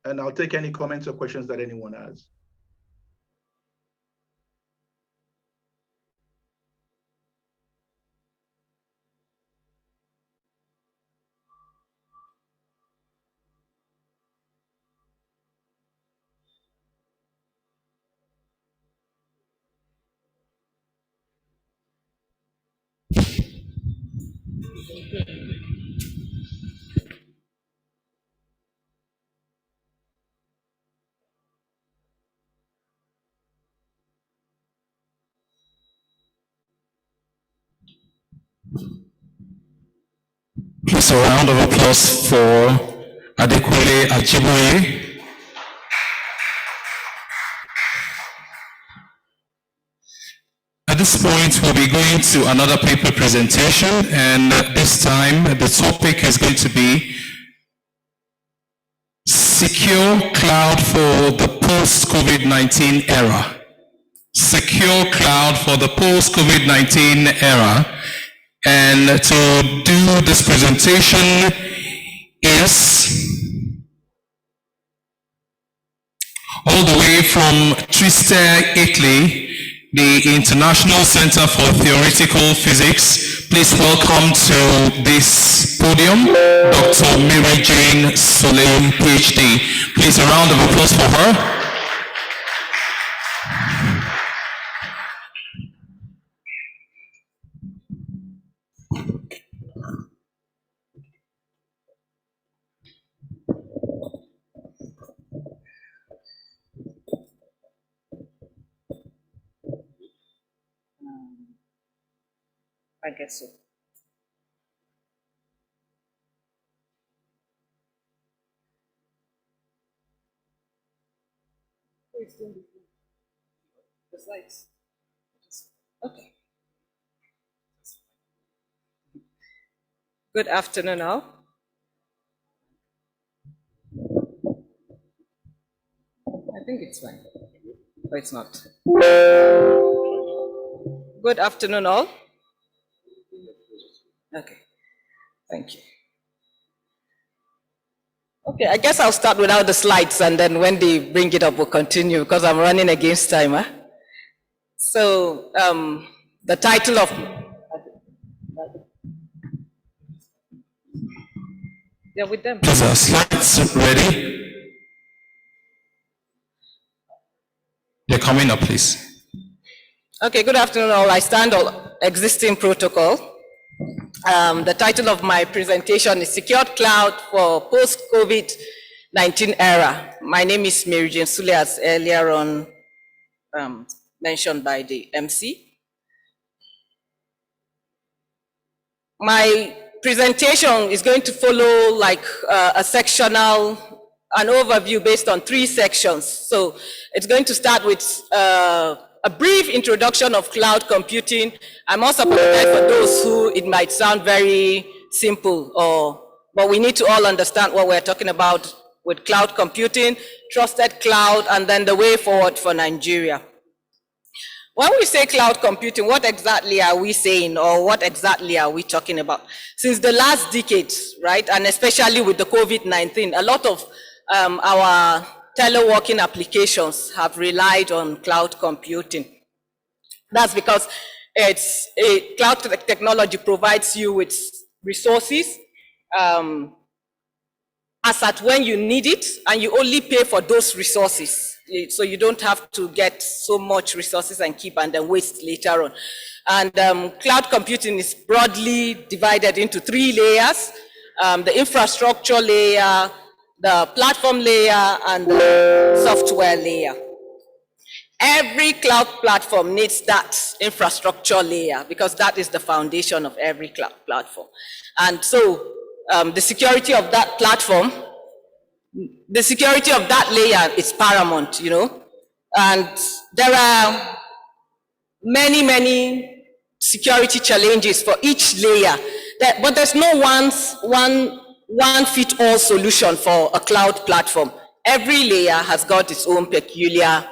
And I'll take any comments or questions that anyone has. Please a round of applause for Adekunle Ajiboye. At this point, we'll be going to another paper presentation, and this time the topic is going to be Secure Cloud for the Post-COVID-19 Era. Secure Cloud for the Post-COVID-19 Era. And to do this presentation is all the way from Trieste, Italy, the International Center for Theoretical Physics. Please welcome to this podium, Dr. Mary Jane Soleil, PhD. Please a round of applause for her. I guess so. The slides. Okay. Good afternoon, all. I think it's fine. But it's not. Good afternoon, all. Okay. Thank you. Okay, I guess I'll start without the slides, and then when they bring it up, we'll continue because I'm running against time. Huh? So, the title of yeah, with them. Please, slides ready? They're coming up, please. Okay, good afternoon, all. I stand on existing protocol. The title of my presentation is Secured Cloud for Post-COVID-19 Era. My name is Mary Jane Sule, as earlier on mentioned by the MC. My presentation is going to follow like a sectional, an overview based on 3 sections. So it's going to start with a brief introduction of cloud computing. I must apologize for those who it might sound very simple, but we need to all understand what we're talking about with cloud computing, trusted cloud, and then the way forward for Nigeria. When we say cloud computing, what exactly are we saying, or what exactly are we talking about? Since the last decade, right, and especially with the COVID-19, a lot of our teleworking applications have relied on cloud computing. That's because cloud technology provides you with resources as at when you need it, and you only pay for those resources. So you don't have to get so much resources and keep and then waste later on. And cloud computing is broadly divided into 3 layers: the infrastructure layer, the platform layer, and the software layer. Every cloud platform needs that infrastructure layer because that is the foundation of every cloud platform. And so the security of that platform, the security of that layer is paramount, you know. And there are many, many security challenges for each layer, but there's no one fit all solution for a cloud platform. Every layer has got its own peculiar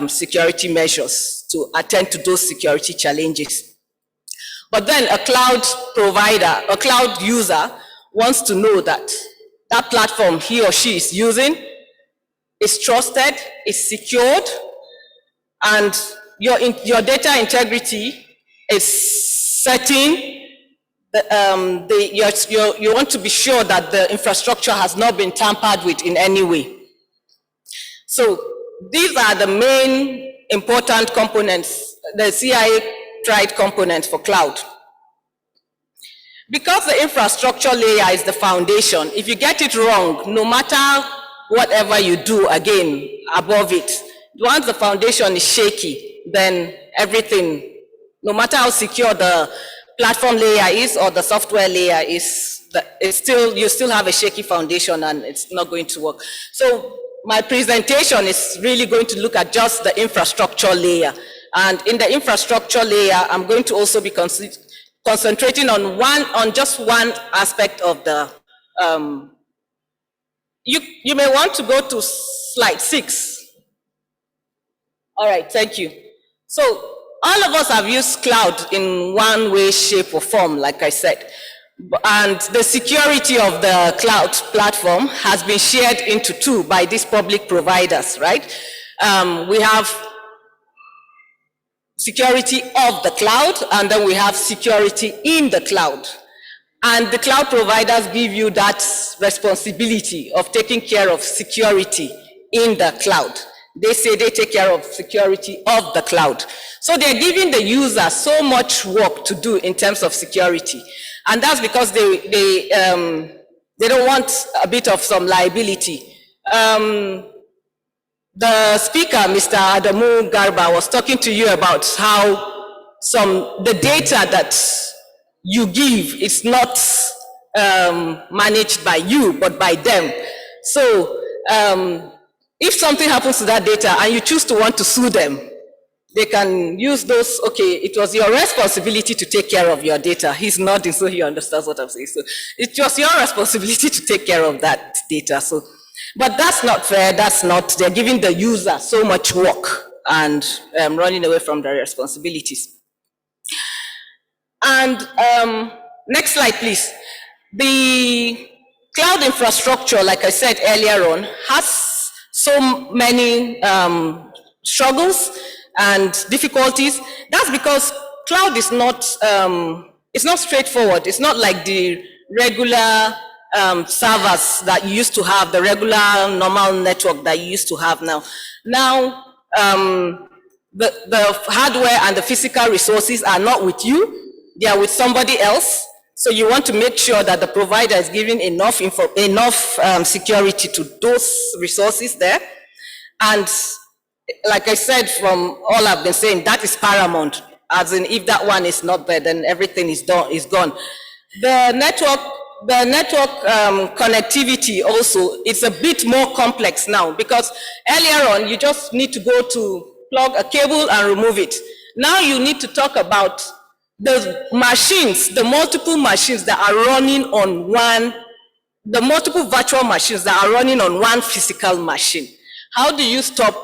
security measures to attend to those security challenges. But then a cloud provider, a cloud user wants to know that that platform he or she is using is trusted, is secured, and your data integrity is certain. You want to be sure that the infrastructure has not been tampered with in any way. So these are the main important components, the CIA tried components for cloud. Because the infrastructure layer is the foundation, if you get it wrong, no matter whatever you do again above it, once the foundation is shaky, then everything, no matter how secure the platform layer is or the software layer is, you still have a shaky foundation and it's not going to work. So my presentation is really going to look at just the infrastructure layer. And in the infrastructure layer, I'm going to also be concentrating on just one aspect of the, you may want to go to slide 6. All right, thank you. So all of us have used cloud in one way, shape, or form, like I said. And the security of the cloud platform has been shared into 2 by these public providers, right? We have security of the cloud, and then we have security in the cloud. And the cloud providers give you that responsibility of taking care of security in the cloud. They say they take care of security of the cloud. So they're giving the user so much work to do in terms of security. And that's because they don't want a bit of some liability. The speaker, Mr. Adamu Garba, was talking to you about how the data that you give is not managed by you, but by them. So if something happens to that data and you choose to want to sue them, they can use those, okay, it was your responsibility to take care of your data. He's nodding, so he understands what I'm saying. So it was your responsibility to take care of that data. So, but that's not fair, they're giving the user so much work and running away from their responsibilities. And next slide, please. The cloud infrastructure, like I said earlier on, has so many struggles and difficulties. That's because cloud is not, it's not straightforward. It's not like the regular servers that you used to have, the regular normal network that you used to have now. Now, the hardware and the physical resources are not with you, they are with somebody else. So you want to make sure that the provider is giving enough security to those resources there. And like I said, from all I've been saying, that is paramount. As in, if that one is not there, then everything is gone. The network connectivity also is a bit more complex now, because earlier on, you just need to go to plug a cable and remove it. Now you need to talk about the machines, the multiple machines that are running on the multiple virtual machines that are running on one physical machine. How do you stop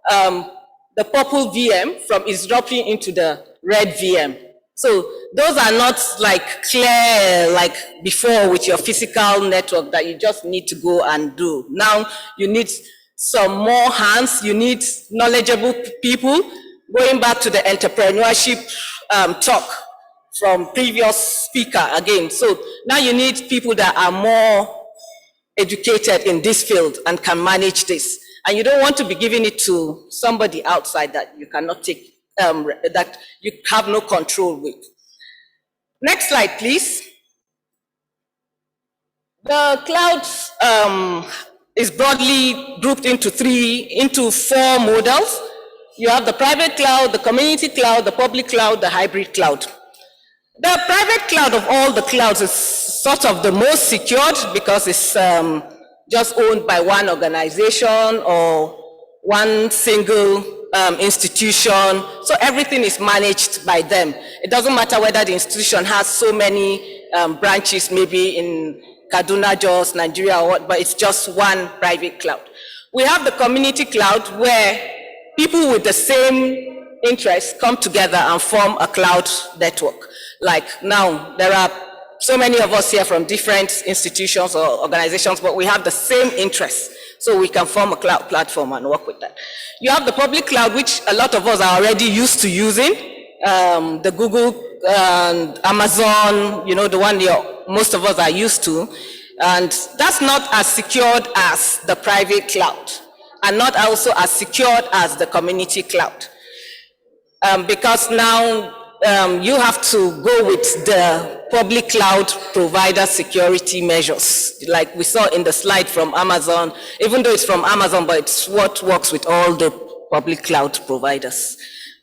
the purple VM from dropping into the red VM? So those are not like clear like before with your physical network that you just need to go and do. Now you need some more hands, you need knowledgeable people. Going back to the entrepreneurship talk from previous speaker again. So now you need people that are more educated in this field and can manage this. And you don't want to be giving it to somebody outside that you cannot take, that you have no control with. Next slide, please. The cloud is broadly grouped into four models. You have the private cloud, the community cloud, the public cloud, the hybrid cloud. The private cloud of all the clouds is sort of the most secured because it's just owned by one organization or one single institution. So everything is managed by them. It doesn't matter whether the institution has so many branches, maybe in Kaduna, Jos, Nigeria, or what, but it's just one private cloud. We have the community cloud where people with the same interests come together and form a cloud network. Like now, there are so many of us here from different institutions or organizations, but we have the same interests. So we can form a cloud platform and work with that. You have the public cloud, which a lot of us are already used to using. The Google and Amazon, you know, the one most of us are used to. And that's not as secured as the private cloud, and not also as secured as the community cloud. Because now you have to go with the public cloud provider security measures, like we saw in the slide from Amazon, even though it's from Amazon, but it's what works with all the public cloud providers.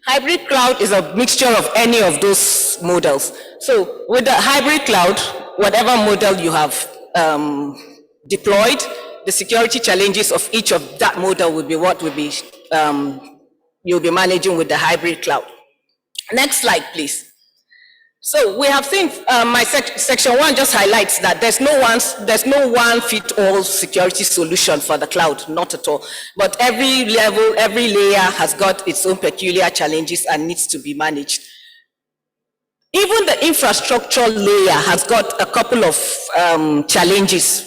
Hybrid cloud is a mixture of any of those models. So with the hybrid cloud, whatever model you have deployed, the security challenges of each of that model will be what will be you'll be managing with the hybrid cloud. Next slide, please. So we have seen my section 1 just highlights that there's no one fit all security solution for the cloud, not at all. But every level, every layer has got its own peculiar challenges and needs to be managed. Even the infrastructure layer has got a couple of challenges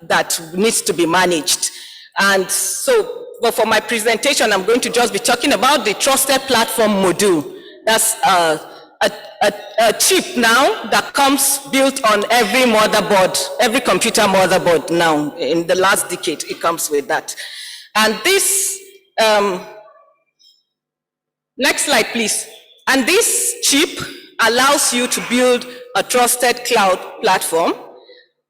that needs to be managed. And so, but for my presentation, I'm going to just be talking about the trusted platform module. That's a chip now that comes built on every motherboard, every computer motherboard now. In the last decade, it comes with that. And this, next slide, please. And this chip allows you to build a trusted cloud platform,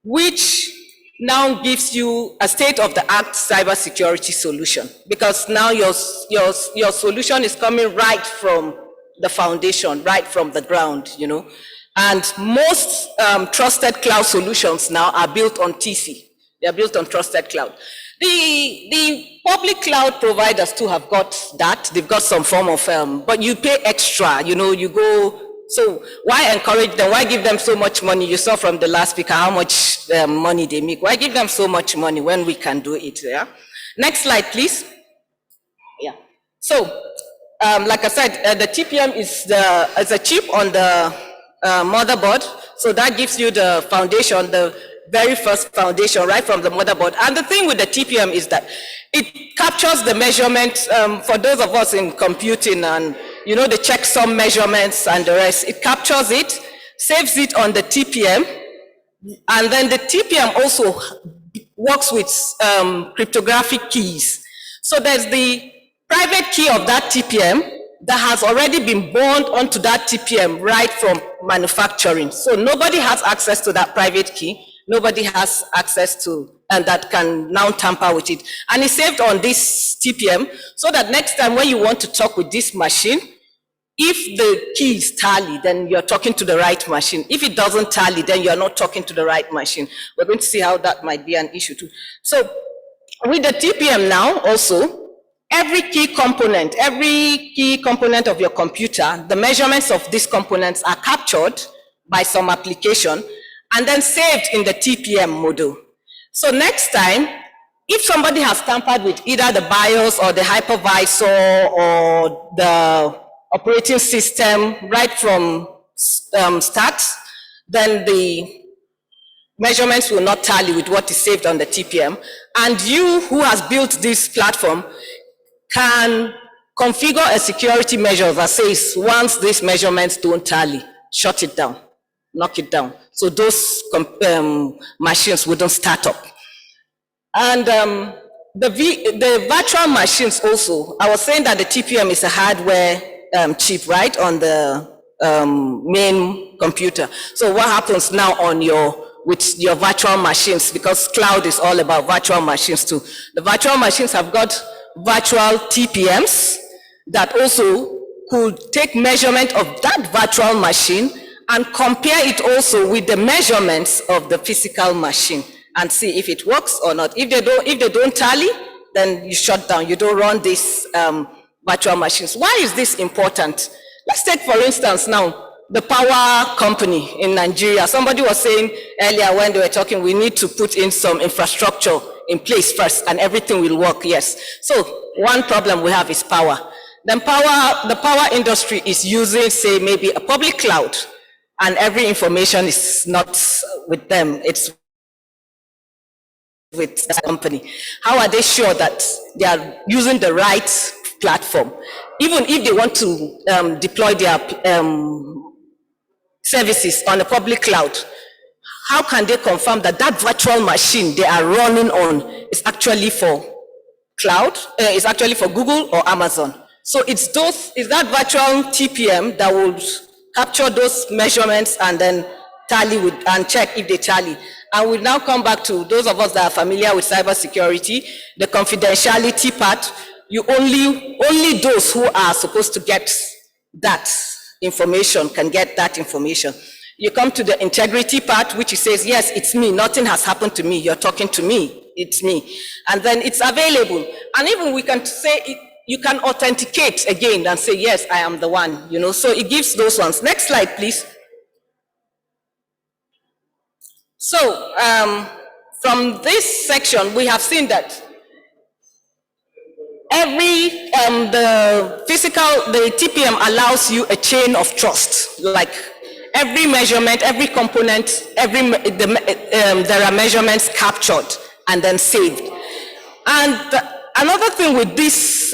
which now gives you a state-of-the-art cybersecurity solution, because now your solution is coming right from the foundation right from the ground, you know. And most trusted cloud solutions now are built on TC. They are built on trusted cloud. The public cloud providers too have got that. They've got some form of, but you pay extra, you know, you go. So why encourage them? Why give them so much money? You saw from the last speaker how much money they make. Why give them so much money when we can do it? Yeah. Next slide, please. Yeah. So, like I said, the TPM is a chip on the motherboard. So that gives you the foundation, the very first foundation right from the motherboard. And the thing with the TPM is that it captures the measurement for those of us in computing and, you know, the checksum measurements and the rest. It captures it, saves it on the TPM, and then the TPM also works with cryptographic keys. So there's the private key of that TPM that has already been bound onto that TPM right from manufacturing. So nobody has access to that private key. Nobody has access to, and that can now tamper with it. And it's saved on this TPM so that next time when you want to talk with this machine, if the keys tally, then you're talking to the right machine. If it doesn't tally, then you're not talking to the right machine. We're going to see how that might be an issue too. So with the TPM now also, every key component of your computer, the measurements of these components are captured by some application and then saved in the TPM module. So next time, if somebody has tampered with either the BIOS or the hypervisor or the operating system right from start, then the measurements will not tally with what is saved on the TPM. And you who has built this platform can configure a security measure that says once these measurements don't tally, shut it down, knock it down. So those machines wouldn't start up. And the virtual machines also, I was saying that the TPM is a hardware chip, right, on the main computer. So what happens now on with your virtual machines, because cloud is all about virtual machines too. The virtual machines have got virtual TPMs that also could take measurement of that virtual machine and compare it also with the measurements of the physical machine and see if it works or not. If they don't tally, then you shut down. You don't run these virtual machines. Why is this important? Let's take, for instance, now the power company in Nigeria. Somebody was saying earlier when they were talking, we need to put in some infrastructure in place first and everything will work. Yes. So one problem we have is power. Then the power industry is using, say, maybe a public cloud, and every information is not with them. It's with the company. How are they sure that they are using the right platform? Even if they want to deploy their services on a public cloud, how can they confirm that that virtual machine they are running on is actually for cloud, is actually for Google or Amazon? So it's that virtual TPM that will capture those measurements and then tally with and check if they tally. And we'll now come back to those of us that are familiar with cybersecurity, the confidentiality part. You only those who are supposed to get that information can get that information. You come to the integrity part, which says, yes, it's me, nothing has happened to me, you're talking to me, it's me. And then it's available. And even we can say, you can authenticate again and say, yes, I am the one, you know, so it gives those ones. Next slide, please. So from this section, we have seen that the TPM allows you a chain of trust, like every measurement, every component, there are measurements captured and then saved. And another thing with this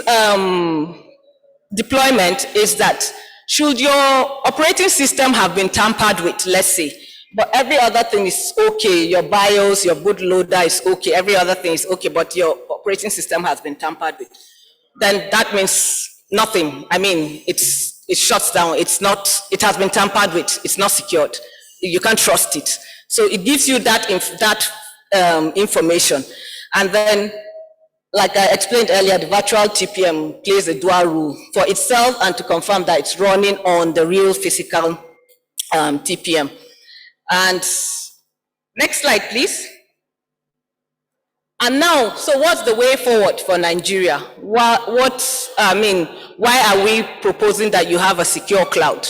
deployment is that should your operating system have been tampered with, let's say, but every other thing is okay, your BIOS, your bootloader is okay, every other thing is okay, but your operating system has been tampered with, then that means nothing. I mean, it shuts down. It has been tampered with. It's not secured. You can't trust it. So it gives you that information. And then like I explained earlier, the virtual TPM plays a dual role for itself and to confirm that it's running on the real physical TPM. And next slide, please. And now, so what's the way forward for Nigeria? Why are we proposing that you have a secure cloud?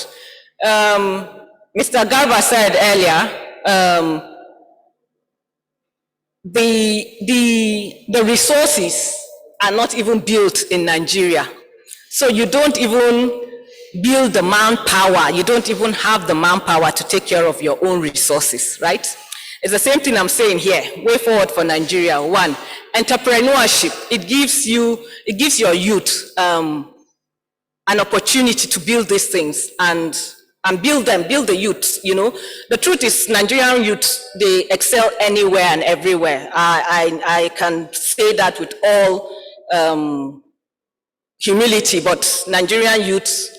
Mr. Garba said earlier, the resources are not even built in Nigeria. So you don't even build the manpower. You don't even have the manpower to take care of your own resources, right? It's the same thing I'm saying here. Way forward for Nigeria. One, entrepreneurship. It gives your youth an opportunity to build these things and build the youth, you know. The truth is Nigerian youth, they excel anywhere and everywhere. I can say that with all humility, but Nigerian youth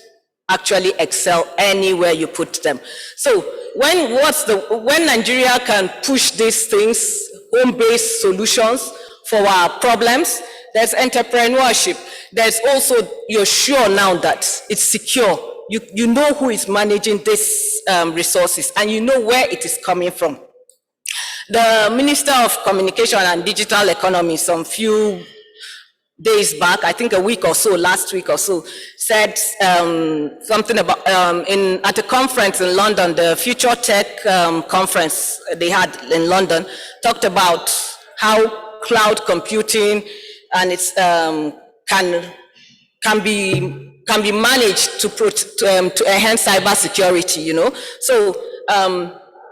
actually excel anywhere you put them. So when Nigeria can push these things, home-based solutions for our problems, there's entrepreneurship. There's also, you're sure now that it's secure. You know who is managing these resources and you know where it is coming from. The Minister of Communication and Digital Economy, some few days back, I think a week or so, last week or so, said something about, at a conference in London, the Future Tech conference they had in London, talked about how cloud computing and its can be managed to enhance cybersecurity, you know. So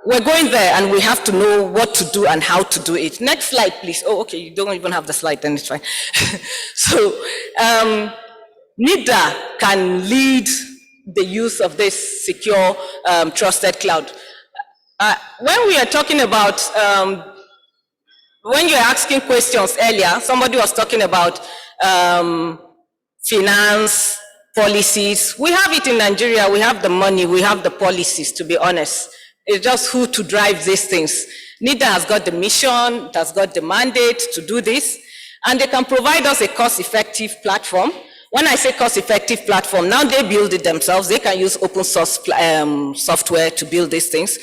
we're going there and we have to know what to do and how to do it. Next slide, please. Oh, okay, you don't even have the slide, then it's fine. So NIDA can lead the use of this secure, trusted cloud. When we are talking about, when you were asking questions earlier, somebody was talking about finance, policies. We have it in Nigeria, we have the money, we have the policies, to be honest. It's just who to drive these things. NIDA has got the mission, it has got the mandate to do this, and they can provide us a cost-effective platform. When I say cost-effective platform, now they build it themselves. They can use open source software to build these things.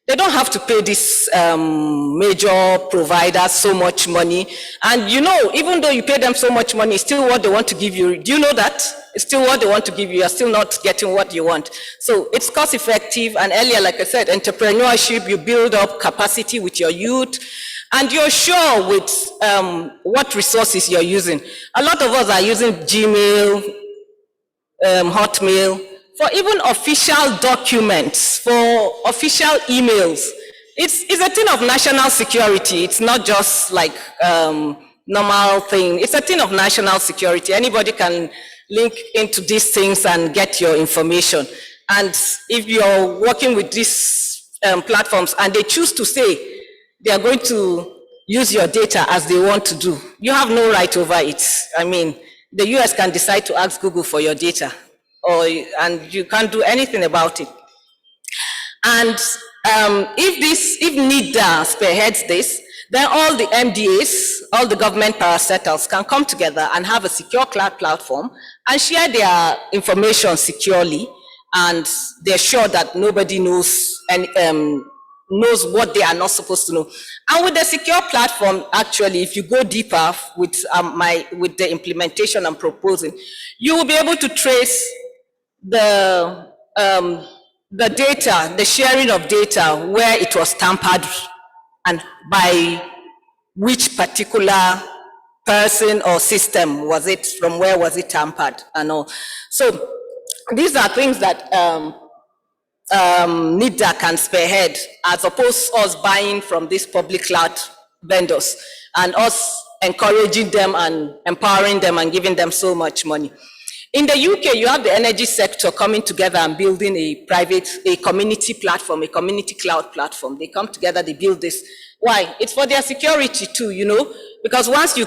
They don't have to pay these major providers so much money. And you know, even though you pay them so much money, it's still what they want to give you. Do you know that? It's still what they want to give you. You're still not getting what you want. So it's cost effective. And earlier, like I said, entrepreneurship, you build up capacity with your youth. And you're sure with what resources you're using. A lot of us are using Gmail, Hotmail, for even official documents, for official emails. It's a thing of national security. It's not just like normal thing. It's a thing of national security. Anybody can link into these things and get your information. And if you're working with these platforms and they choose to say they are going to use your data as they want to do, you have no right over it. I mean, the US can decide to ask Google for your data, and you can't do anything about it. And if NIDA spearheads this, then all the MDAs, all the government parastatals can come together and have a secure cloud platform and share their information securely, and they're sure that nobody knows what they are not supposed to know. And with the secure platform, actually, if you go deeper with the implementation I'm proposing, you will be able to trace the data, the sharing of data, where it was tampered and by which particular person or system was it, from where was it tampered and all. So these are things that NIDA can spearhead, as opposed to us buying from these public cloud vendors and us encouraging them and empowering them and giving them so much money. In the UK, you have the energy sector coming together and building a community platform, a community cloud platform. They come together, they build this. Why? It's for their security too, you know, because once you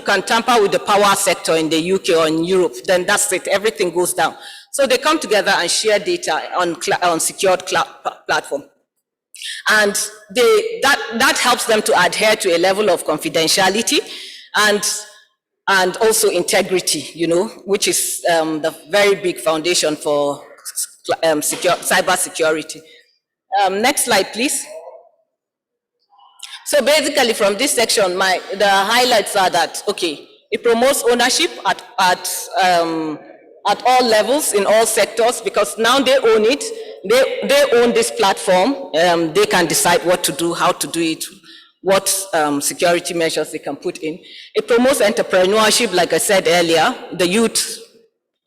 can tamper with the power sector in the UK or in Europe, then that's it, everything goes down. So they come together and share data on secured cloud platform. And that helps them to adhere to a level of confidentiality. and also integrity, which is the very big foundation for cyber security. Next slide, please. So basically from this section, the highlights are that, okay, it promotes ownership at all levels, in all sectors, because now they own it, they own this platform, they can decide what to do, how to do it, what security measures they can put in. It promotes entrepreneurship, like I said earlier. The youth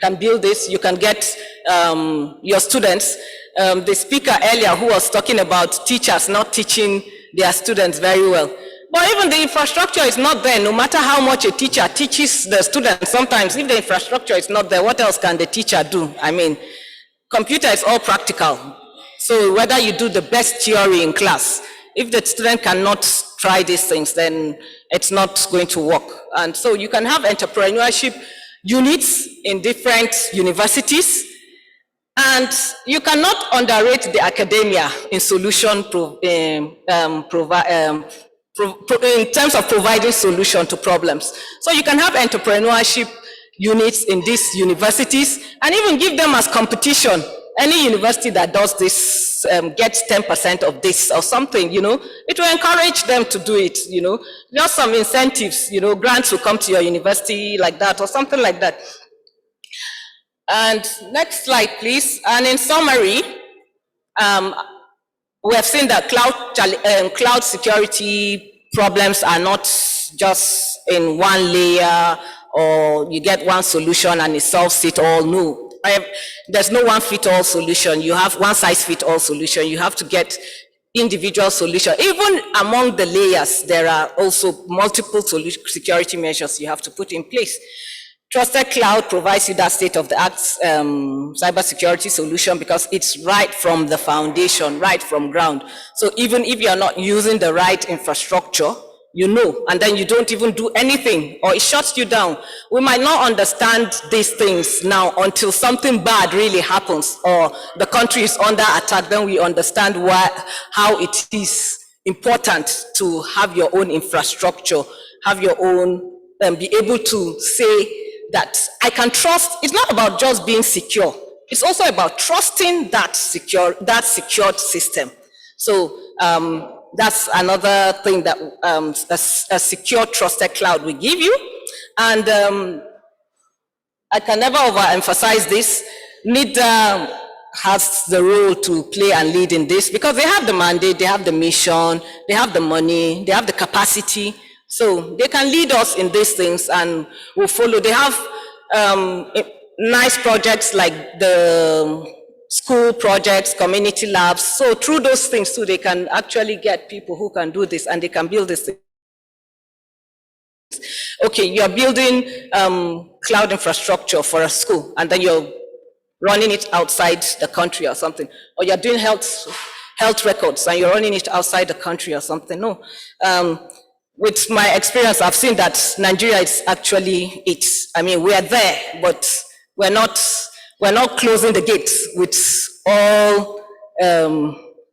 can build this. You can get your students. The speaker earlier who was talking about teachers not teaching their students very well. But even the infrastructure is not there, no matter how much a teacher teaches the students. Sometimes if the infrastructure is not there, what else can the teacher do? I mean, computer is all practical. So whether you do the best theory in class, if the student cannot try these things, then it's not going to work. And so you can have entrepreneurship units in different universities, and you cannot underrate the academia in solution in terms of providing solution to problems. So you can have entrepreneurship units in these universities and even give them as competition. Any university that does this gets 10% of this or something, it will encourage them to do it, just some incentives, grants will come to your university like that or something like that. And next slide, please. And in summary, we have seen that cloud security problems are not just in one layer or you get one solution and it solves it all. No, there's no one fit all solution. You have one size fit all solution. You have to get individual solution. Even among the layers, there are also multiple security measures you have to put in place. Trusted Cloud provides you that state-of-the-art cybersecurity solution because it's right from the foundation, right from ground. So even if you're not using the right infrastructure, and then you don't even do anything, or it shuts you down. We might not understand these things now until something bad really happens, or the country is under attack, then we understand how it is important to have your own infrastructure, have your own, be able to say, that I can trust. It's not about just being secure. It's also about trusting that secured system. So that's another thing that a secure, trusted cloud will give you. And I can never overemphasize this. NIDA has the role to play and lead in this because they have the mandate, they have the mission, they have the money, they have the capacity. So they can lead us in these things and we'll follow. They have nice projects like the school projects, community labs. So through those things too, they can actually get people who can do this and they can build this thing. Okay, you're building cloud infrastructure for a school and then you're running it outside the country or something. Or you're doing health records and you're running it outside the country or something. No. With my experience, I've seen that Nigeria is actually it. I mean, we are there, but we're not closing the gates with all,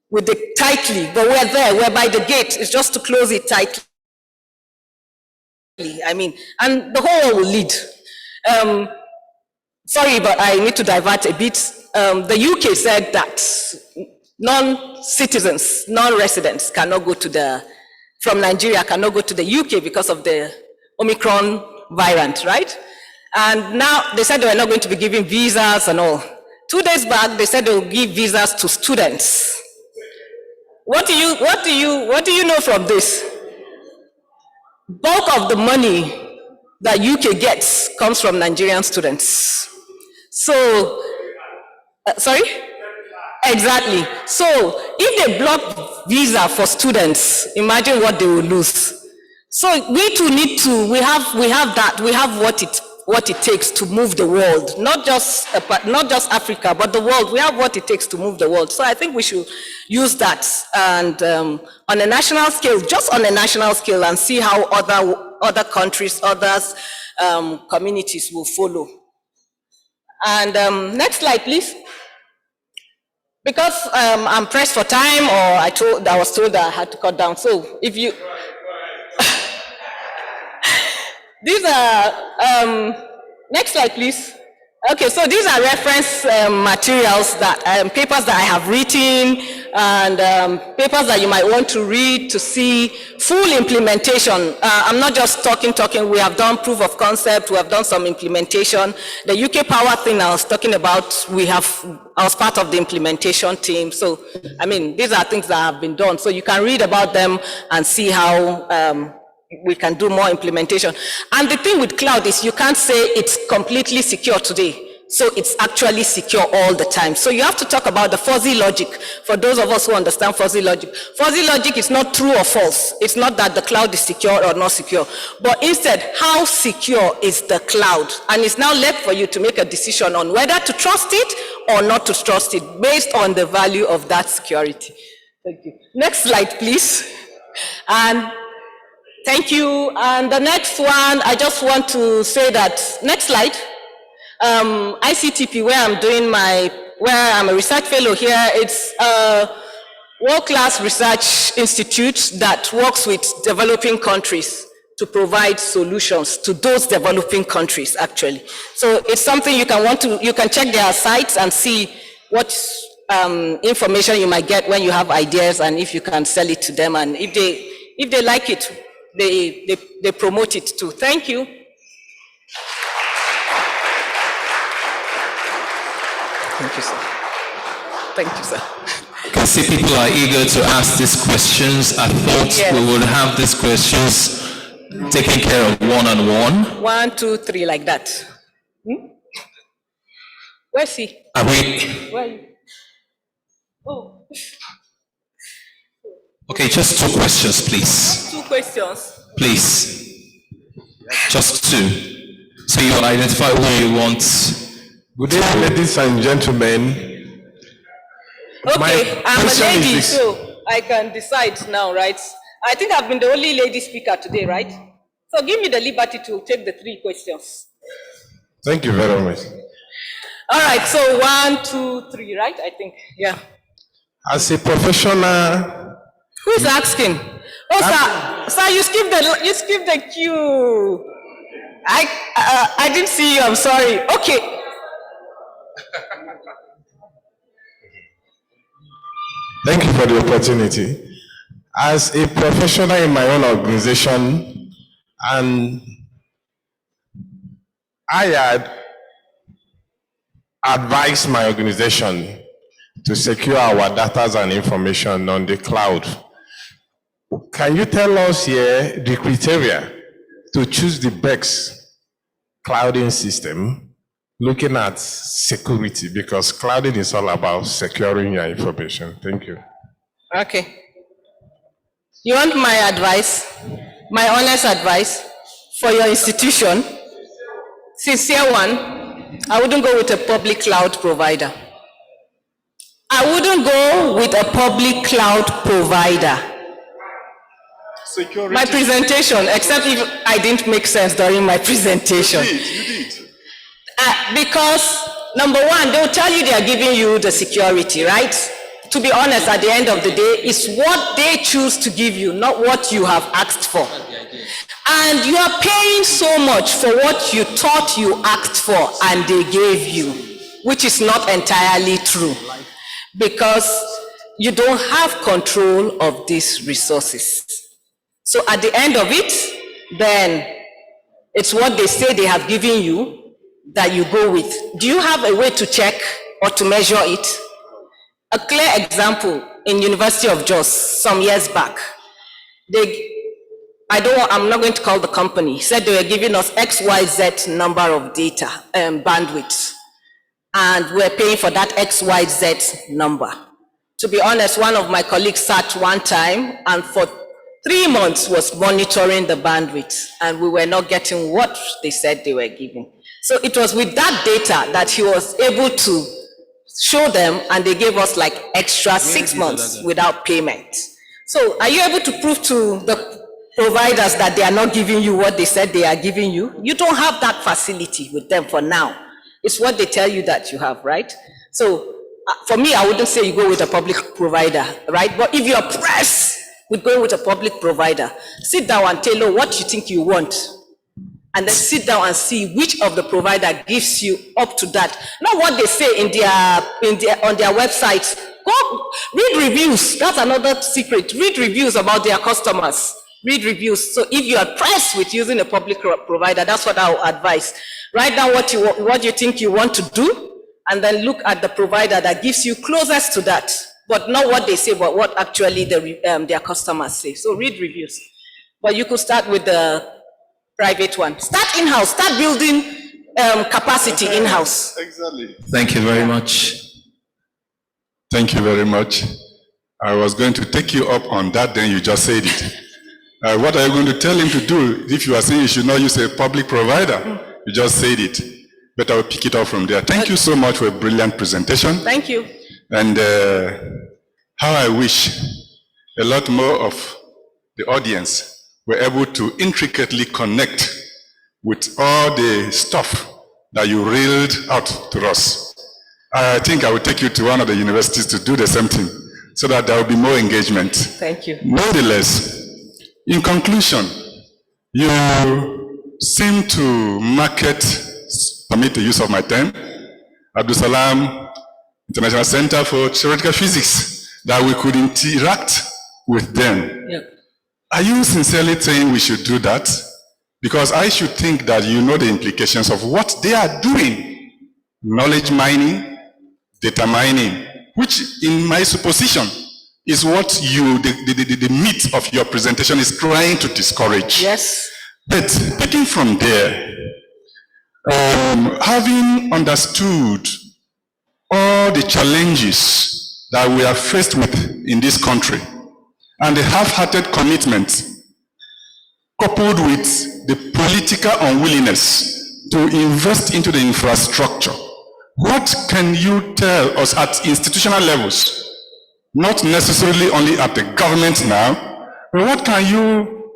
with the tightly, but we're there, we're by the gate. It's just to close it tightly. I mean, and the whole world will lead. Sorry, but I need to divert a bit. The UK said that non-citizens, non-residents cannot go to from Nigeria cannot go to the UK because of the Omicron variant, right? And now they said they were not going to be giving visas and all. 2 days back, they said they will give visas to students. What do you know from this? Bulk of the money that UK gets comes from Nigerian students. So, sorry? Exactly. So if they block visa for students, imagine what they will lose. So we too need to, we have what it takes to move the world, not just Africa, but the world. We have what it takes to move the world. So I think we should use that and on a national scale, just on a national scale, and see how other countries, others communities will follow. And next slide, please. Because I'm pressed for time, or I was told that I had to cut down. So if you, These are, next slide, please. Okay, so these are reference materials that, papers that I have written, and papers that you might want to read to see full implementation. I'm not just talking, we have done proof of concept, we have done some implementation. The UK Power thing I was talking about, I was part of the implementation team. So, I mean, these are things that have been done. So you can read about them and see how we can do more implementation. And the thing with cloud is you can't say it's completely secure today. So it's actually secure all the time. So you have to talk about the fuzzy logic. For those of us who understand fuzzy logic is not true or false. It's not that the cloud is secure or not secure, but instead, how secure is the cloud? And it's now left for you to make a decision on whether to trust it or not to trust it based on the value of that security. Thank you. Next slide, please. And thank you. And the next one, I just want to say that, next slide. ICTP, where I'm a research fellow here, it's a world-class research institute that works with developing countries to provide solutions to those developing countries, actually. So it's something you can check their sites and see what information you might get when you have ideas, and if you can sell it to them, and if they like it, they promote it too. Thank you. Thank you, sir. Thank you, sir. I can see people are eager to ask these questions. I thought we would have these questions taken care of one-on-one. 1, 2, 3, like that. Where's he? Are we? Where are you? Oh. Okay, just 2 questions, please. 2 questions. Please. Just 2. So you will identify who you want. Good day, ladies and gentlemen. Okay, I'm a lady, so I can decide now, right? I think I've been the only lady speaker today, right? So give me the liberty to take the 3 questions. Thank you very much. All right, so 1, 2, 3, right? I think, yeah. As a professional... Who's asking? Oh, sir, you skipped the queue. I didn't see you, I'm sorry. Okay. Thank you for the opportunity. As a professional in my own organization, and I had advised my organization to secure our data and information on the cloud. Can you tell us here the criteria to choose the best clouding system? Looking at security, because clouding is all about securing your information. Thank you. Okay. You want my advice, my honest advice for your institution? Sincere one, I wouldn't go with a public cloud provider. I wouldn't go with a public cloud provider. Security. My presentation, except if I didn't make sense during my presentation. You did. Because, number one, they'll tell you they are giving you the security, right? To be honest, at the end of the day, it's what they choose to give you, not what you have asked for. And you are paying so much for what you thought you asked for and they gave you, which is not entirely true. Because you don't have control of these resources. So at the end of it, then it's what they say they have given you that you go with. Do you have a way to check or to measure it? A clear example in University of Jos some years back, I'm not going to call the company, said they were giving us XYZ number of data bandwidth, and we're paying for that XYZ number. To be honest, one of my colleagues sat one time and for 3 months was monitoring the bandwidth, and we were not getting what they said they were giving. So it was with that data that he was able to show them, and they gave us like extra 6 months without payment. So are you able to prove to the providers that they are not giving you what they said they are giving you? You don't have that facility with them for now. It's what they tell you that you have, right? So for me, I wouldn't say you go with a public provider, right? But if you're pressed with going with a public provider, sit down and tailor what you think you want. and then sit down and see which of the provider gives you up to that. Not what they say on their website. Go read reviews. That's another secret. Read reviews about their customers. Read reviews. So if you are pressed with using a public provider, that's what I would advise. Write down what you think you want to do, and then look at the provider that gives you closest to that, but not what they say, but what actually their customers say. So read reviews. But you could start with the private one. Start in-house. Start building capacity in-house. Exactly. Thank you very much. Thank you very much. I was going to take you up on that, then you just said it. What are you going to tell him to do if you are saying you should not use a public provider? You just said it. But I will pick it up from there. Thank you so much for a brilliant presentation. Thank you. And how I wish a lot more of the audience were able to intricately connect with all the stuff that you reeled out to us. I think I will take you to one of the universities to do the same thing, so that there will be more engagement. Thank you. Nonetheless, in conclusion, you seem to market, permit the use of my term, Abdul Salam International Center for Theoretical Physics, that we could interact with them. Yep. Are you sincerely saying we should do that? Because I should think that you know the implications of what they are doing. Knowledge mining, data mining, which in my supposition is what the meat of your presentation is trying to discourage. Yes. But taking from there, having understood all the challenges that we are faced with in this country, and the half-hearted commitment coupled with the political unwillingness to invest into the infrastructure, what can you tell us at institutional levels, not necessarily only at the government now, but what can you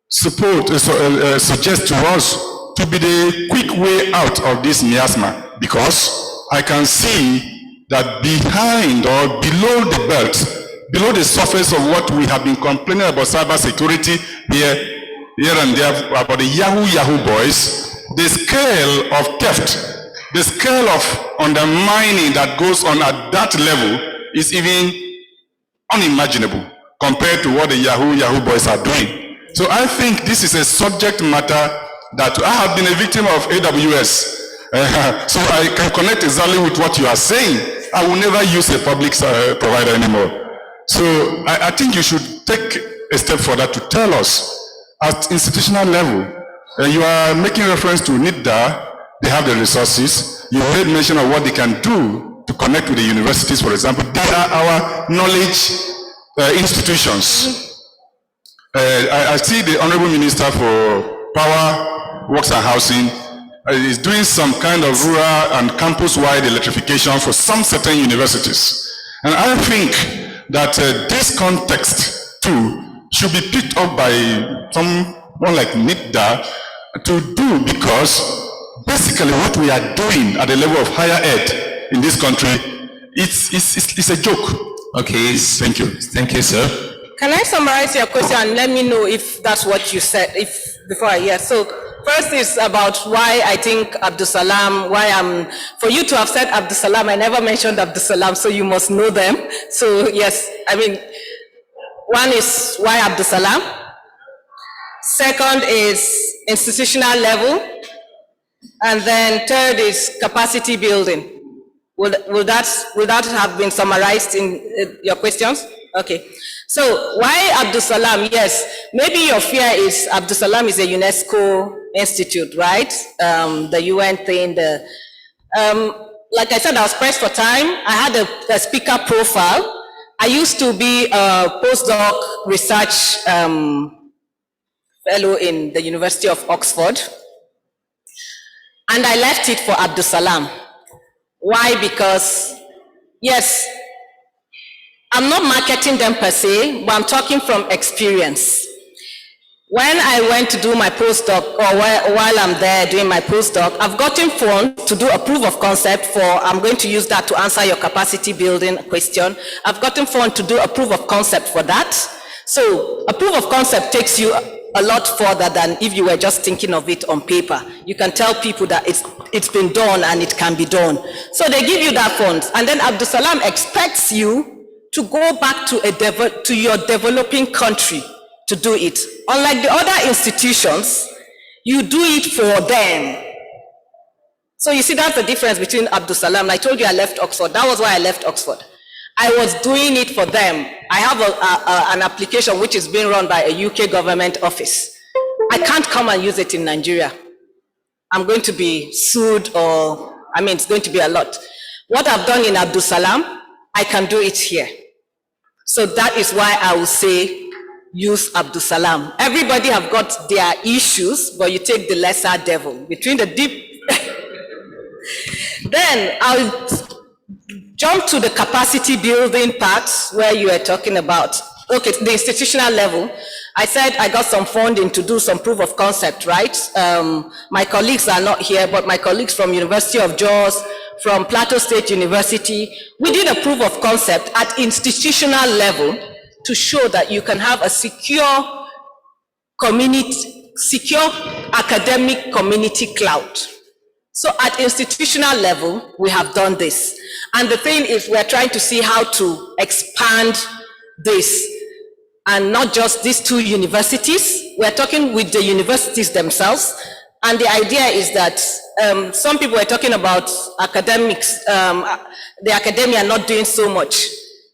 suggest to us to be the quick way out of this miasma? Because I can see that behind or below the belt, below the surface of what we have been complaining about cyber security here and there, about the Yahoo boys, the scale of theft, the scale of undermining that goes on at that level is even unimaginable compared to what the Yahoo boys are doing. So I think this is a subject matter that I have been a victim of AWS. So I can connect exactly with what you are saying. I will never use a public provider anymore. So I think you should take a step further to tell us at institutional level. You are making reference to NIDDA. They have the resources. You made mention of what they can do to connect with the universities, for example. They are our knowledge institutions. I see the Honorable Minister for Power, Works and Housing is doing some kind of rural and campus-wide electrification for some certain universities. And I think that this context too should be picked up by someone like NIDDA to do, because basically what we are doing at the level of higher ed in this country, it's a joke. Okay, thank you. Thank you, sir. Can I summarize your question and let me know if that's what you said, before I hear? So first is about why I think Abdul Salam, for you to have said Abdul Salam, I never mentioned Abdul Salam, so you must know them. So yes, I mean, one is why Abdul Salam. Second is institutional level. And then third is capacity building. Will that have been summarized in your questions? Okay. So why Abdul Salam? Yes, maybe your fear is Abdul Salam is a UNESCO institute, right? The UN thing. Like I said, I was pressed for time. I had a speaker profile. I used to be a postdoc research fellow in the University of Oxford. And I left it for Abdul Salam. Why? Because, yes, I'm not marketing them per se, but I'm talking from experience. When I went to do my postdoc, or while I'm there doing my postdoc, I've gotten funds to do a proof of concept for, I'm going to use that to answer your capacity building question. I've gotten funds to do a proof of concept for that. So a proof of concept takes you a lot further than if you were just thinking of it on paper. You can tell people that it's been done and it can be done. So they give you that fund, and then Abdul Salam expects you to go back to your developing country to do it. Unlike the other institutions, you do it for them. So you see, that's the difference between Abdul Salam. I told you I left Oxford. That was why I left Oxford. I was doing it for them. I have an application which is being run by a UK government office. I can't come and use it in Nigeria. I'm going to be sued, it's going to be a lot. What I've done in Abdul Salam, I can do it here. So that is why I will say, use Abdul Salam. Everybody have got their issues, but you take the lesser devil. Between the deep... Then I'll jump to the capacity building part where you are talking about. Okay, the institutional level. I said I got some funding to do some proof of concept, right? My colleagues are not here, but my colleagues from University of Jos, from Plateau State University, we did a proof of concept at institutional level to show that you can have a secure academic community cloud. So at institutional level, we have done this. And the thing is, we're trying to see how to expand this. And not just these two universities, we're talking with the universities themselves. And the idea is that some people are talking about academics, the academia not doing so much.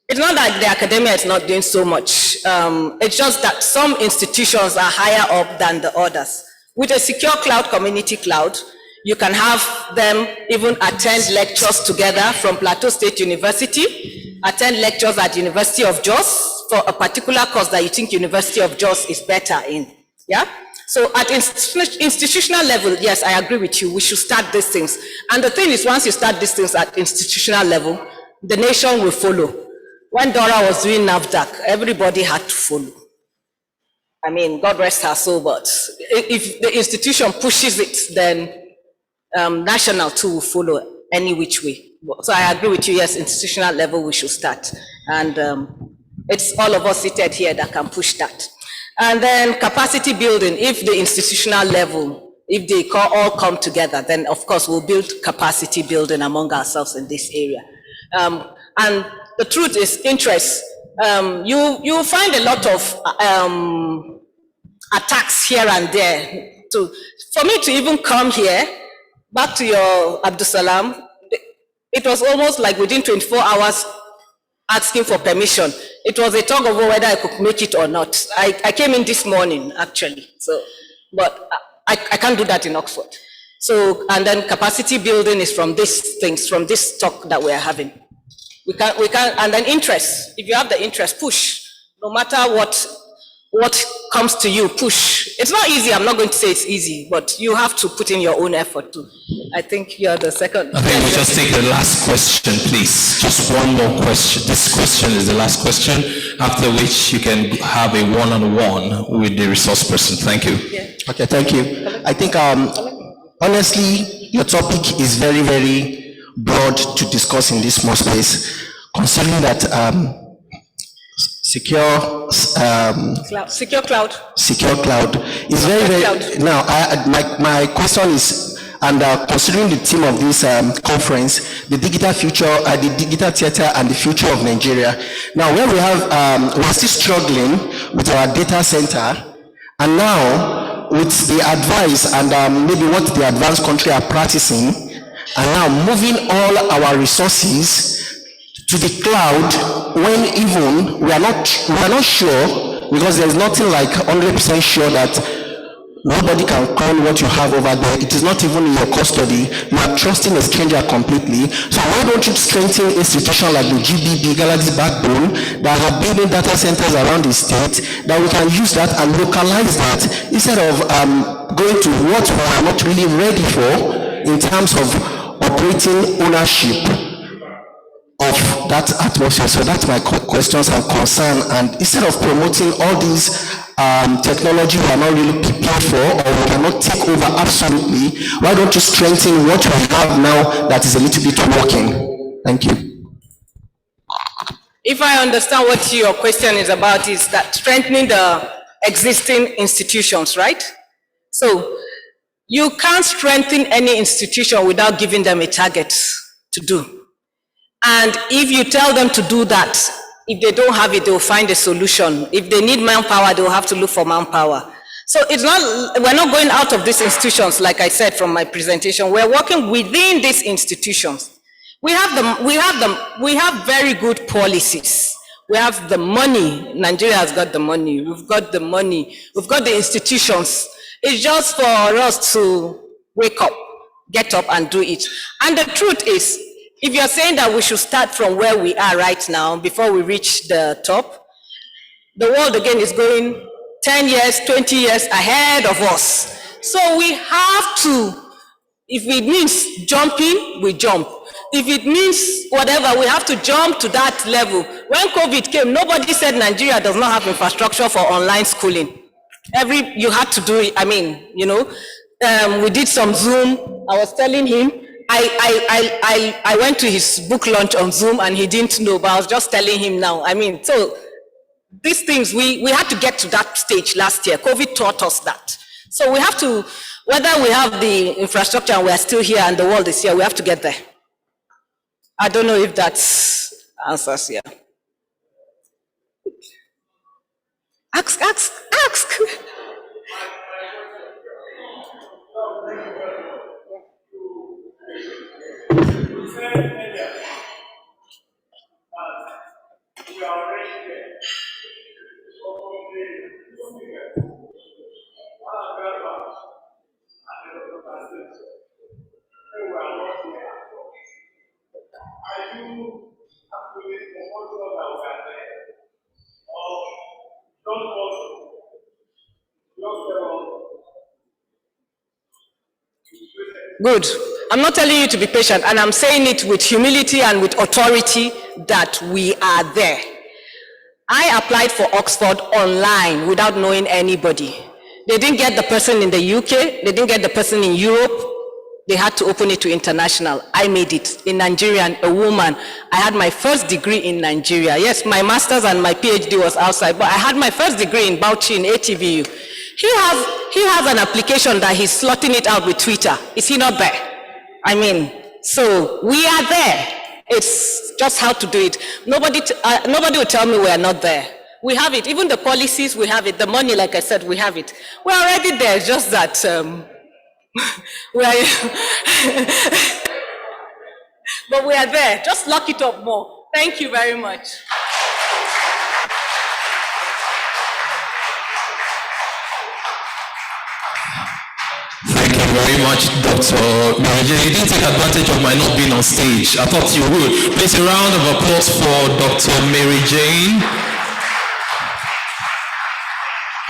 It's not that the academia is not doing so much. It's just that some institutions are higher up than the others. With a secure cloud, community cloud, you can have them even attend lectures together from Plateau State University, attend lectures at University of Jos for a particular course that you think University of Jos is better in. Yeah? So at institutional level, yes, I agree with you. We should start these things. And the thing is, once you start these things at institutional level, the nation will follow. When Dora was doing NAFDAC, everybody had to follow. I mean, God rest her soul, but if the institution pushes it, then national too will follow any which way. So I agree with you, yes, institutional level we should start. And it's all of us seated here that can push that. And then capacity building, if the institutional level, if they all come together, then of course we'll build capacity building among ourselves in this area. And the truth is interest. You'll find a lot of attacks here and there. For me to even come here, back to your Abdul Salam, it was almost like within 24 hours asking for permission. It was a tug of war whether I could make it or not. I came in this morning, actually. So, but I can't do that in Oxford. So, and then capacity building is from these things, from this talk that we're having. We can, and then interest. If you have the interest, push. No matter what comes to you, push. It's not easy. I'm not going to say it's easy, but you have to put in your own effort too. I think you're the second. I think we'll just take the last question, please. Just one more question. This question is the last question, after which you can have a one-on-one with the resource person. Thank you. Yeah. Okay, thank you. I think, honestly, your topic is very, very broad to discuss in this small space, considering that secure cloud is very, very. Now, my question is, and considering the theme of this conference, the digital future, the digital theater, and the future of Nigeria. Now, where we have, we're still struggling with our data center, and now with the advice and maybe what the advanced country are practicing, and now moving all our resources to the cloud, when even we are not sure, because there's nothing like 100% sure that nobody can call what you have over there. It is not even in your custody. You are trusting a stranger completely. So why don't you strengthen institutions like the GBB, Galaxy Backbone, that are building data centers around the state, that we can use that and localize that, instead of going to what we are not really ready for in terms of operating ownership of that atmosphere. So that's my questions and concern. And instead of promoting all these technology we are not really prepared for, or we cannot take over absolutely, why don't you strengthen what we have now that is a little bit working? Thank you. If I understand what your question is about, is that strengthening the existing institutions, right? So you can't strengthen any institution without giving them a target to do. And if you tell them to do that, if they don't have it, they'll find a solution. If they need manpower, they'll have to look for manpower. So it's not, we're not going out of these institutions, like I said from my presentation. We're working within these institutions. We have very good policies. We have the money. Nigeria has got the money. We've got the money. We've got the institutions. It's just for us to wake up, get up and do it. And the truth is, if you're saying that we should start from where we are right now before we reach the top, the world again is going 10 years, 20 years ahead of us. So we have to, if it means jumping, we jump. If it means whatever, we have to jump to that level. When COVID came, nobody said Nigeria does not have infrastructure for online schooling. You had to do it, I mean, you know. We did some Zoom. I was telling him, I went to his book launch on Zoom and he didn't know, but I was just telling him now. I mean, so these things, we had to get to that stage last year. COVID taught us that. So we have to, whether we have the infrastructure and we are still here and the world is here, we have to get there. I don't know if that answers here. Ask. Good. I'm not telling you to be patient, and I'm saying it with humility and with authority that we are there. I applied for Oxford online without knowing anybody. They didn't get the person in the UK, they didn't get the person in Europe. They had to open it to international. I made it in Nigeria, a woman. I had my first degree in Nigeria. Yes, my master's and my PhD was outside, but I had my first degree in Bauchi in ATVU. He has an application that he's slotting it out with Twitter. Is he not there? I mean, so we are there. It's just how to do it. Nobody will tell me we are not there. We have it. Even the policies, we have it. The money, like I said, we have it. We're already there. It's just that but we are there. Just lock it up more. Thank you very much. Thank you very much, Dr. Mary Jane. You didn't take advantage of my not being on stage. I thought you would. Please a round of applause for Dr. Mary Jane.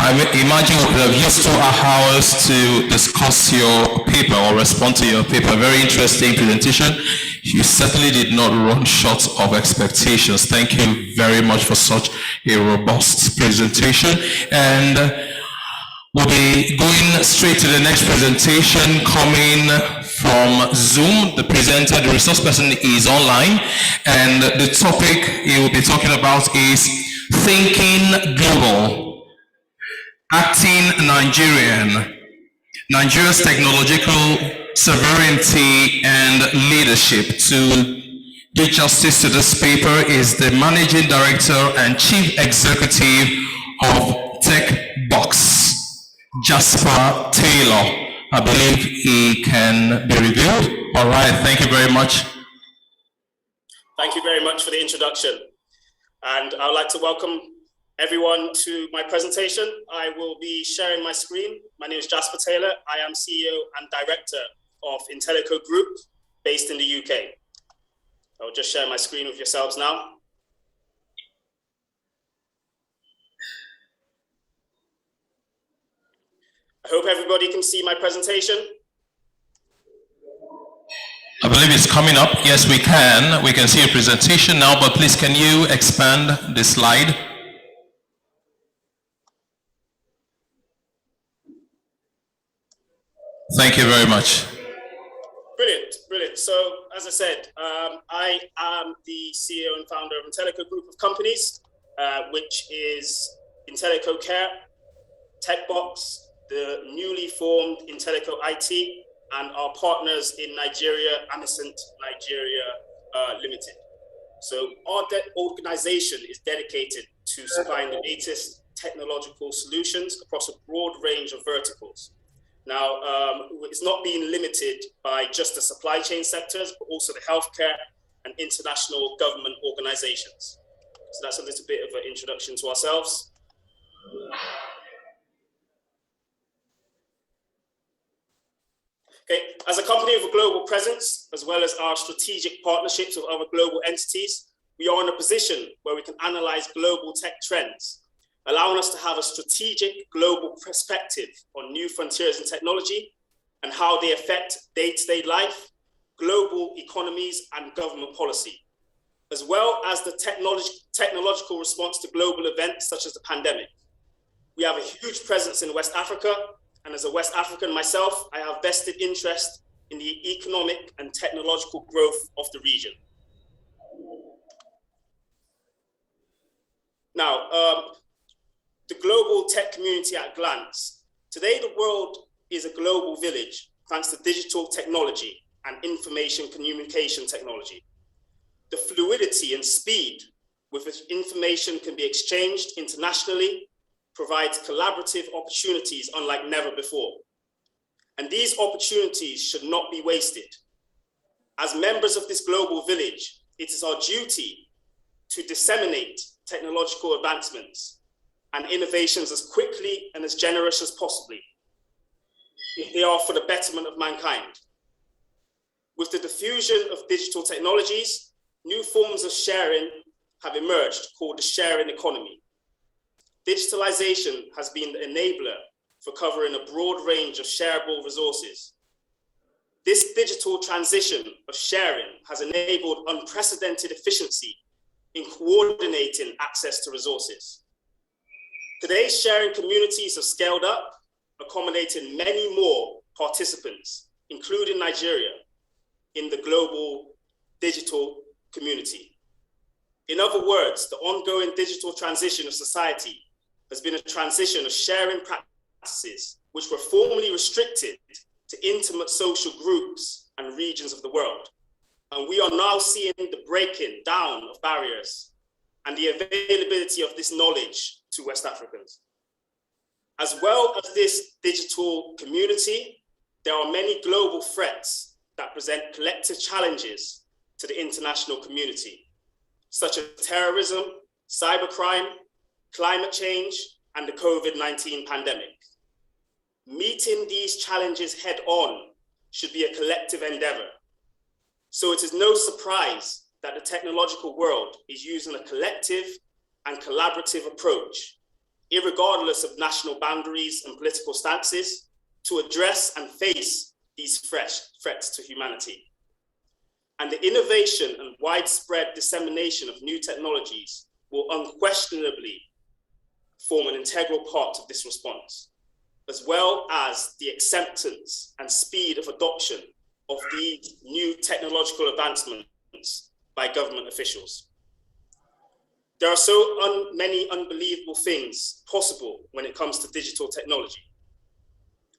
I imagine we could have used 2 hours to discuss your paper or respond to your paper. Very interesting presentation. You certainly did not run short of expectations. Thank you very much for such a robust presentation. And we'll be going straight to the next presentation coming from Zoom. The presenter, the resource person is online. And the topic he will be talking about is Thinking Global. Acting Nigerian, Nigeria's technological sovereignty and leadership. To do justice to this paper is the Managing Director and Chief Executive of TechBox, Jasper Taylor. I believe he can be revealed. All right, thank you very much. Thank you very much for the introduction. And I would like to welcome everyone to my presentation. I will be sharing my screen. My name is Jasper Taylor. I am CEO and Director of Internatl Group based in the UK. I will just share my screen with yourselves now. I hope everybody can see my presentation. I believe it's coming up. Yes, we can. We can see a presentation now, but please can you expand the slide? Thank you very much. Brilliant, brilliant. So, as I said, I am the CEO and founder of Internatl Group of Companies, which is Internatl Care, TechBox, the newly formed Internatl IT, and our partners in Nigeria, Amicent Nigeria Limited. So our organization is dedicated to supplying the latest technological solutions across a broad range of verticals. Now, it's not being limited by just the supply chain sectors, but also the healthcare and international government organizations. So that's a little bit of an introduction to ourselves. Okay, as a company with a global presence, as well as our strategic partnerships with other global entities, we are in a position where we can analyze global tech trends, allowing us to have a strategic global perspective on new frontiers in technology and how they affect day-to-day life, global economies, and government policy, as well as the technological response to global events such as the pandemic. We have a huge presence in West Africa, and as a West African myself, I have vested interest in the economic and technological growth of the region. Now, the global tech community at a glance. Today, the world is a global village thanks to digital technology and information communication technology. The fluidity and speed with which information can be exchanged internationally provides collaborative opportunities unlike never before. And these opportunities should not be wasted. As members of this global village, it is our duty to disseminate technological advancements and innovations as quickly and as generous as possibly, if they are for the betterment of mankind. With the diffusion of digital technologies, new forms of sharing have emerged called the sharing economy. Digitalization has been the enabler for covering a broad range of shareable resources. This digital transition of sharing has enabled unprecedented efficiency in coordinating access to resources. Today's sharing communities have scaled up, accommodating many more participants, including Nigeria, in the global digital community. In other words, the ongoing digital transition of society has been a transition of sharing practices which were formerly restricted to intimate social groups and regions of the world. And we are now seeing the breaking down of barriers and the availability of this knowledge to West Africans. As well as this digital community, there are many global threats that present collective challenges to the international community, such as terrorism, cybercrime, climate change, and the COVID-19 pandemic. Meeting these challenges head on should be a collective endeavor. So it is no surprise that the technological world is using a collective and collaborative approach, irregardless of national boundaries and political stances, to address and face these threats to humanity. And the innovation and widespread dissemination of new technologies will unquestionably form an integral part of this response, as well as the acceptance and speed of adoption of these new technological advancements by government officials. There are so many unbelievable things possible when it comes to digital technology,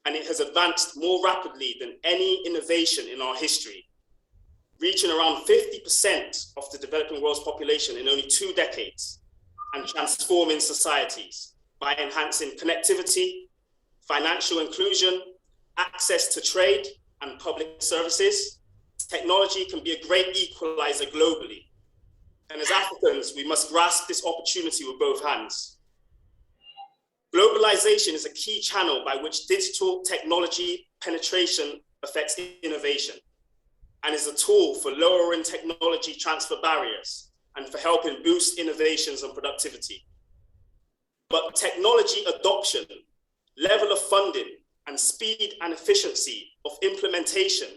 and it has advanced more rapidly than any innovation in our history, reaching around 50% of the developing world's population in only 2 decades, and transforming societies by enhancing connectivity, financial inclusion, access to trade and public services. Technology can be a great equalizer globally. And as Africans, we must grasp this opportunity with both hands. Globalization is a key channel by which digital technology penetration affects innovation, and is a tool for lowering technology transfer barriers and for helping boost innovations and productivity. But technology adoption, level of funding, and speed and efficiency of implementation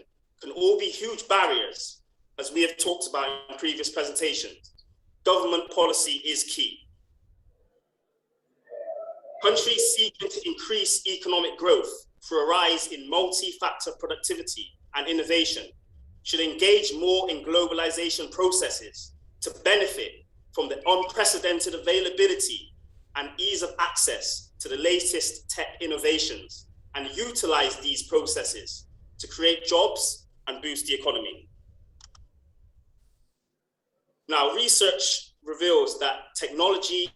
can all be huge barriers, as we have talked about in previous presentations. Government policy is key. Countries seeking to increase economic growth through a rise in multi-factor productivity and innovation should engage more in globalization processes to benefit from the unprecedented availability and ease of access to the latest tech innovations and utilize these processes to create jobs and boost the economy. Now, research reveals that technology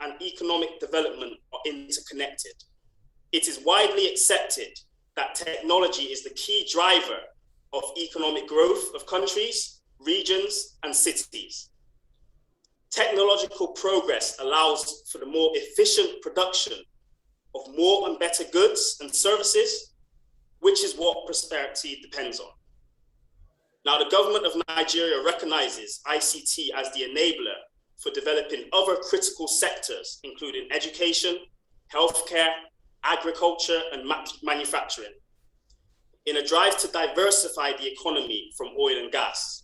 and economic development are interconnected. It is widely accepted that technology is the key driver of economic growth of countries, regions, and cities. Technological progress allows for the more efficient production of more and better goods and services, which is what prosperity depends on. Now, the government of Nigeria recognizes ICT as the enabler for developing other critical sectors, including education, healthcare, agriculture, and manufacturing, in a drive to diversify the economy from oil and gas.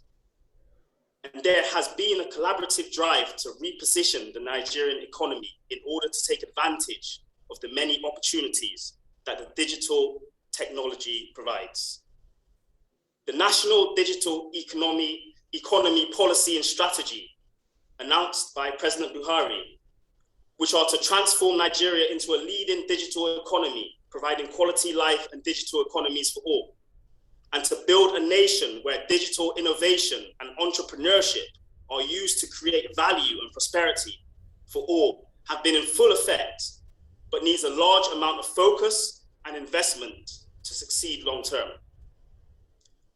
And there has been a collaborative drive to reposition the Nigerian economy in order to take advantage of the many opportunities that the digital technology provides. The National Digital Economy Policy and Strategy, announced by President Buhari, which are to transform Nigeria into a leading digital economy, providing quality life and digital economies for all, and to build a nation where digital innovation and entrepreneurship are used to create value and prosperity for all, have been in full effect, but needs a large amount of focus and investment to succeed long term.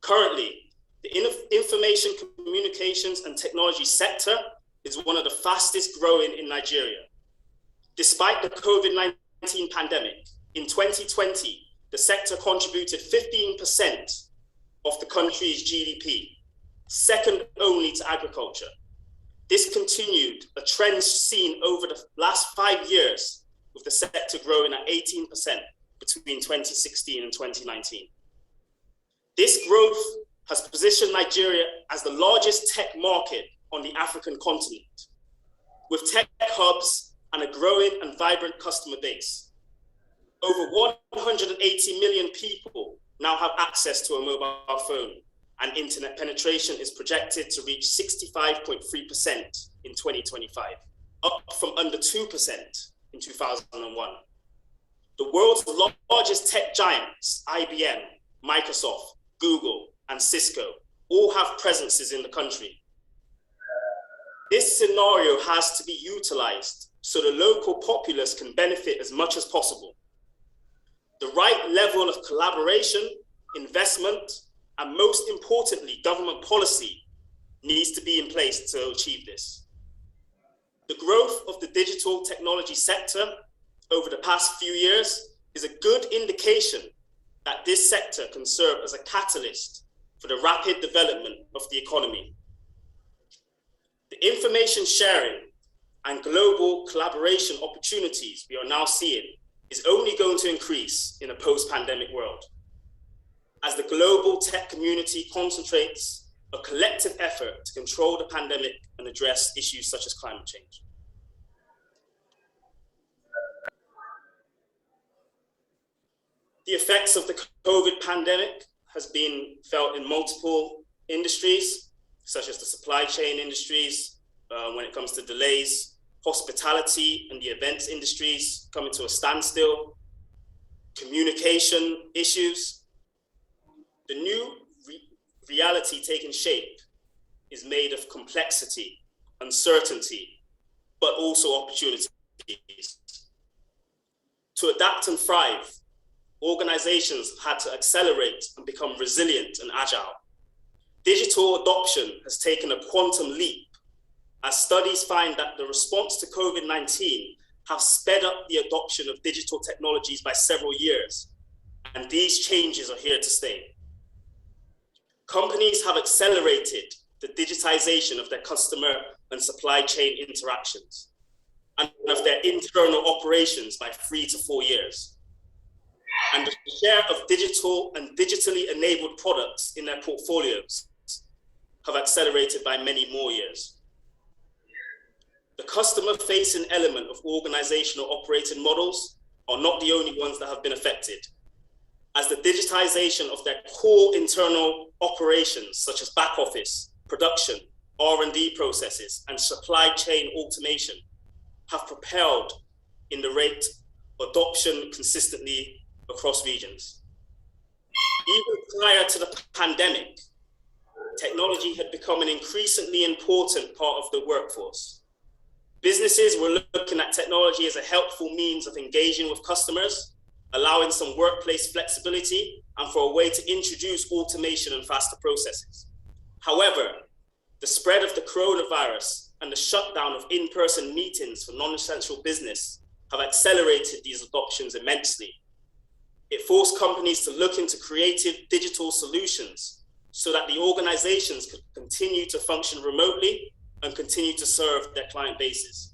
Currently, the information communications and technology sector is one of the fastest growing in Nigeria. Despite the COVID-19 pandemic, in 2020, the sector contributed 15% of the country's GDP, second only to agriculture. This continued a trend seen over the last 5 years, with the sector growing at 18% between 2016 and 2019. This growth has positioned Nigeria as the largest tech market on the African continent, with tech hubs and a growing and vibrant customer base. Over 180 million people now have access to a mobile phone, and internet penetration is projected to reach 65.3% in 2025, up from under 2% in 2001. The world's largest tech giants, IBM, Microsoft, Google, and Cisco, all have presences in the country. This scenario has to be utilized so the local populace can benefit as much as possible. The right level of collaboration, investment, and most importantly, government policy needs to be in place to achieve this. The growth of the digital technology sector over the past few years is a good indication that this sector can serve as a catalyst for the rapid development of the economy. The information sharing and global collaboration opportunities we are now seeing is only going to increase in a post-pandemic world, as the global tech community concentrates a collective effort to control the pandemic and address issues such as climate change. The effects of the COVID pandemic has been felt in multiple industries, such as the supply chain industries, when it comes to delays, hospitality and the events industries coming to a standstill, communication issues. The new reality taking shape is made of complexity, uncertainty, but also opportunities. To adapt and thrive, organizations have had to accelerate and become resilient and agile. Digital adoption has taken a quantum leap, as studies find that the response to COVID-19 have sped up the adoption of digital technologies by several years, and these changes are here to stay. Companies have accelerated the digitization of their customer and supply chain interactions and of their internal operations by 3 to 4 years. And the share of digital and digitally enabled products in their portfolios have accelerated by many more years. The customer-facing element of organizational operating models are not the only ones that have been affected, as the digitization of their core internal operations, such as back office, production, R&D processes, and supply chain automation have propelled in the rate adoption consistently across regions. Even prior to the pandemic, technology had become an increasingly important part of the workforce. Businesses were looking at technology as a helpful means of engaging with customers, allowing some workplace flexibility, and for a way to introduce automation and faster processes. However, the spread of the coronavirus and the shutdown of in-person meetings for non-essential business have accelerated these adoptions immensely. It forced companies to look into creative digital solutions so that the organizations could continue to function remotely and continue to serve their client bases.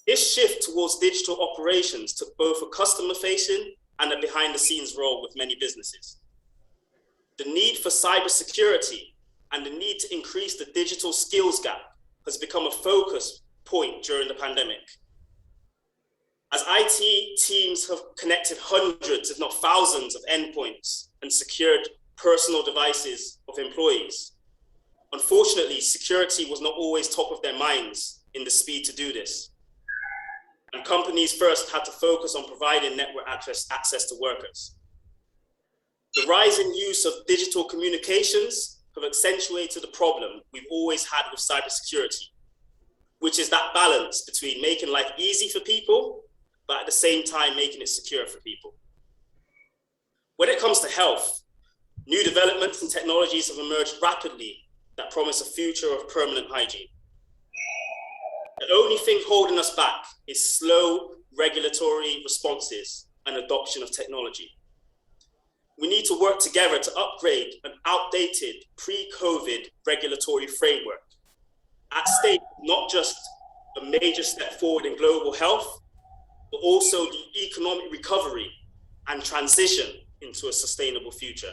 This shift towards digital operations took both a customer-facing and a behind-the-scenes role with many businesses. The need for cybersecurity and the need to increase the digital skills gap has become a focus point during the pandemic. As IT teams have connected hundreds, if not thousands, of endpoints and secured personal devices of employees, unfortunately, security was not always top of their minds in the speed to do this. And companies first had to focus on providing network access to workers. The rising use of digital communications have accentuated the problem we've always had with cybersecurity, which is that balance between making life easy for people, but at the same time making it secure for people. When it comes to health, new developments and technologies have emerged rapidly that promise a future of permanent hygiene. The only thing holding us back is slow regulatory responses and adoption of technology. We need to work together to upgrade an outdated pre-COVID regulatory framework. At stake, not just a major step forward in global health, but also the economic recovery and transition into a sustainable future.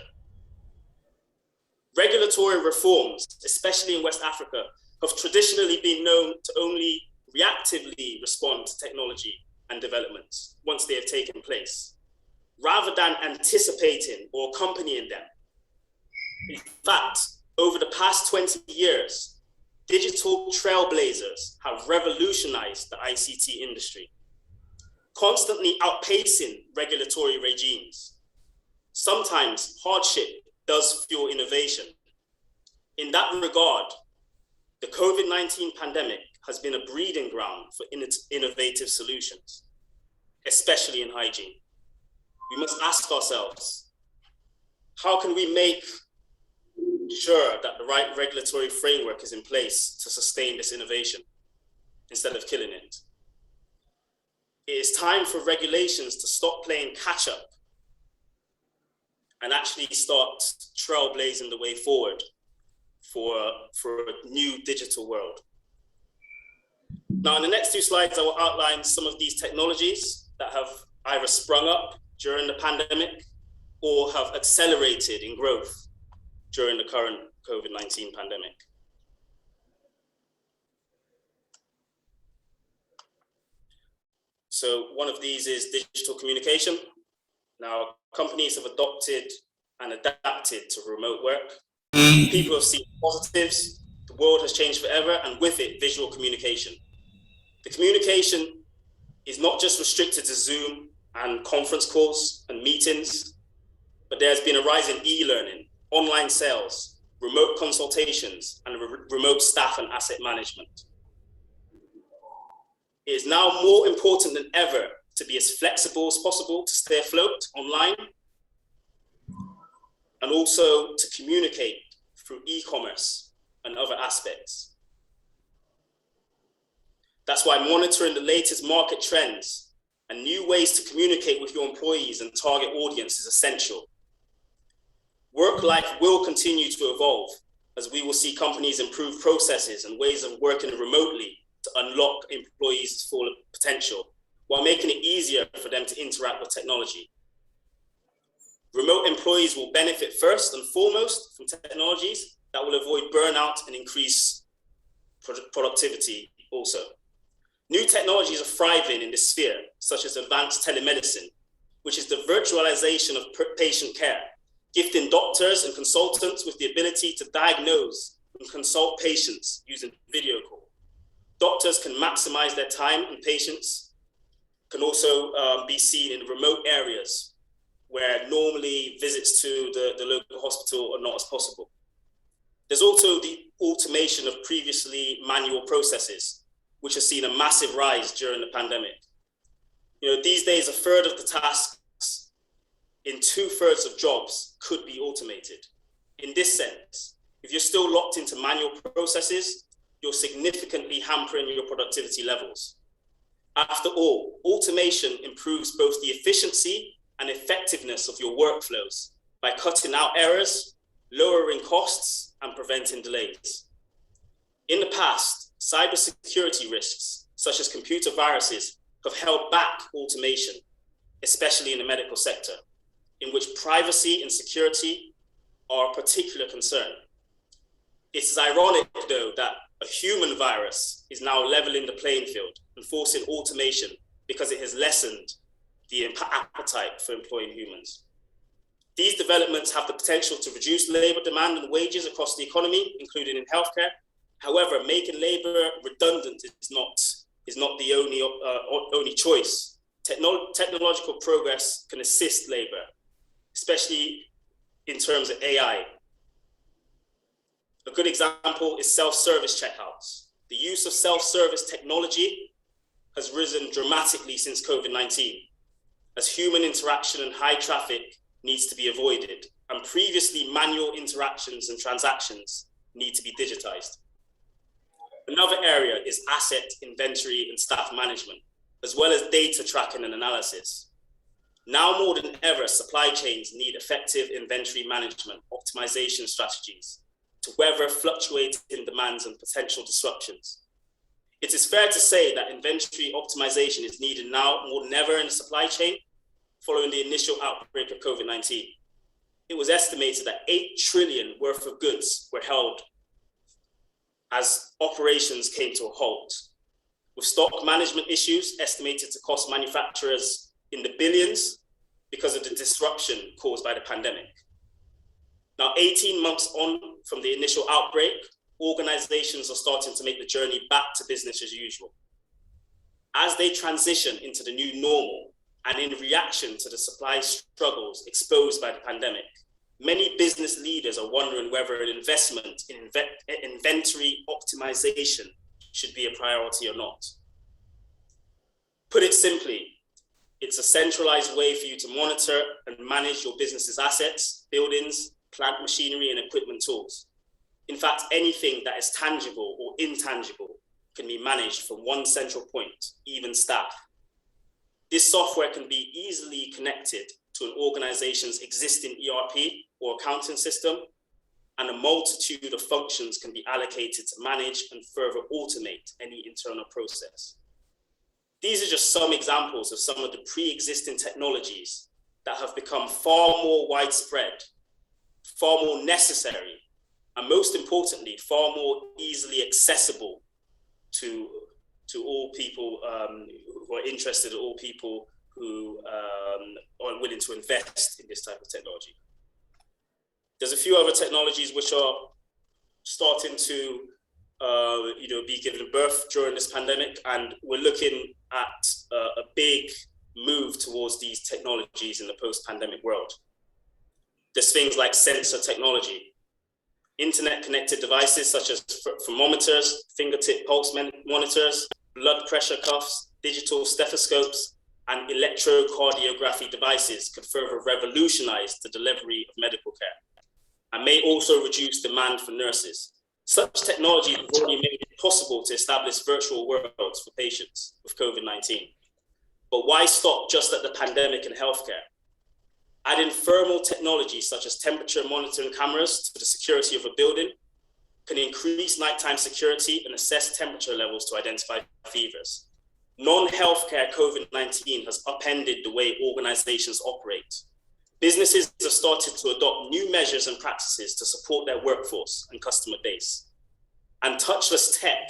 Regulatory reforms, especially in West Africa, have traditionally been known to only reactively respond to technology and developments once they have taken place, rather than anticipating or accompanying them. In fact, over the past 20 years, digital trailblazers have revolutionized the ICT industry, constantly outpacing regulatory regimes. Sometimes hardship does fuel innovation. In that regard, the COVID-19 pandemic has been a breeding ground for innovative solutions, especially in hygiene. We must ask ourselves, how can we make sure that the right regulatory framework is in place to sustain this innovation instead of killing it? It is time for regulations to stop playing catch up and actually start trailblazing the way forward for a new digital world. Now, in the next two slides, I will outline some of these technologies that have either sprung up during the pandemic or have accelerated in growth during the current COVID-19 pandemic. So one of these is digital communication. Now, companies have adopted and adapted to remote work. People have seen positives, the world has changed forever, and with it, visual communication. The communication is not just restricted to Zoom and conference calls and meetings, but there's been a rise in e-learning, online sales, remote consultations, and remote staff and asset management. It is now more important than ever to be as flexible as possible to stay afloat online, and also to communicate through e-commerce and other aspects. That's why monitoring the latest market trends and new ways to communicate with your employees and target audience is essential. Work life will continue to evolve as we will see companies improve processes and ways of working remotely to unlock employees' full potential, while making it easier for them to interact with technology. Remote employees will benefit first and foremost from technologies that will avoid burnout and increase productivity also. New technologies are thriving in this sphere, such as advanced telemedicine, which is the virtualization of patient care, gifting doctors and consultants with the ability to diagnose and consult patients using video call. Doctors can maximize their time, and patients can also be seen in remote areas where normally visits to the local hospital are not as possible. There's also the automation of previously manual processes, which has seen a massive rise during the pandemic. These days, a third of the tasks in 2/3 of jobs could be automated. In this sense, if you're still locked into manual processes, you're significantly hampering your productivity levels. After all, automation improves both the efficiency and effectiveness of your workflows by cutting out errors, lowering costs, and preventing delays. In the past, cybersecurity risks, such as computer viruses, have held back automation, especially in the medical sector, in which privacy and security are a particular concern. It is ironic, though, that a human virus is now leveling the playing field and forcing automation because it has lessened the appetite for employing humans. These developments have the potential to reduce labor demand and wages across the economy, including in healthcare. However, making labor redundant is not the only choice. Technological progress can assist labor, especially in terms of AI. A good example is self-service checkouts. The use of self-service technology has risen dramatically since COVID-19, as human interaction and high traffic needs to be avoided, and previously manual interactions and transactions need to be digitized. Another area is asset inventory and staff management, as well as data tracking and analysis. Now more than ever, supply chains need effective inventory management optimization strategies to weather fluctuating demands and potential disruptions. It is fair to say that inventory optimization is needed now more than ever in the supply chain following the initial outbreak of COVID-19. It was estimated that 8 trillion worth of goods were held as operations came to a halt, with stock management issues estimated to cost manufacturers in the billions because of the disruption caused by the pandemic. Now, 18 months on from the initial outbreak, organizations are starting to make the journey back to business as usual. As they transition into the new normal and in reaction to the supply struggles exposed by the pandemic, many business leaders are wondering whether an investment in inventory optimization should be a priority or not. Put it simply, it's a centralized way for you to monitor and manage your business's assets, buildings, plant machinery, and equipment tools. In fact, anything that is tangible or intangible can be managed from one central point, even staff. This software can be easily connected to an organization's existing ERP or accounting system, and a multitude of functions can be allocated to manage and further automate any internal process. These are just some examples of some of the pre-existing technologies that have become far more widespread, far more necessary, and most importantly, far more easily accessible to all people who are interested, all people who are willing to invest in this type of technology. There's a few other technologies which are starting to be given birth during this pandemic, and we're looking at a big move towards these technologies in the post-pandemic world. There's things like sensor technology, internet-connected devices such as thermometers, fingertip pulse monitors, blood pressure cuffs, digital stethoscopes, and electrocardiography devices could further revolutionize the delivery of medical care and may also reduce demand for nurses. Such technology has already made it possible to establish virtual worlds for patients with COVID-19. But why stop just at the pandemic and healthcare? Adding thermal technology such as temperature monitoring cameras to the security of a building can increase nighttime security and assess temperature levels to identify fevers. Non-healthcare COVID-19 has upended the way organizations operate. Businesses have started to adopt new measures and practices to support their workforce and customer base. And touchless tech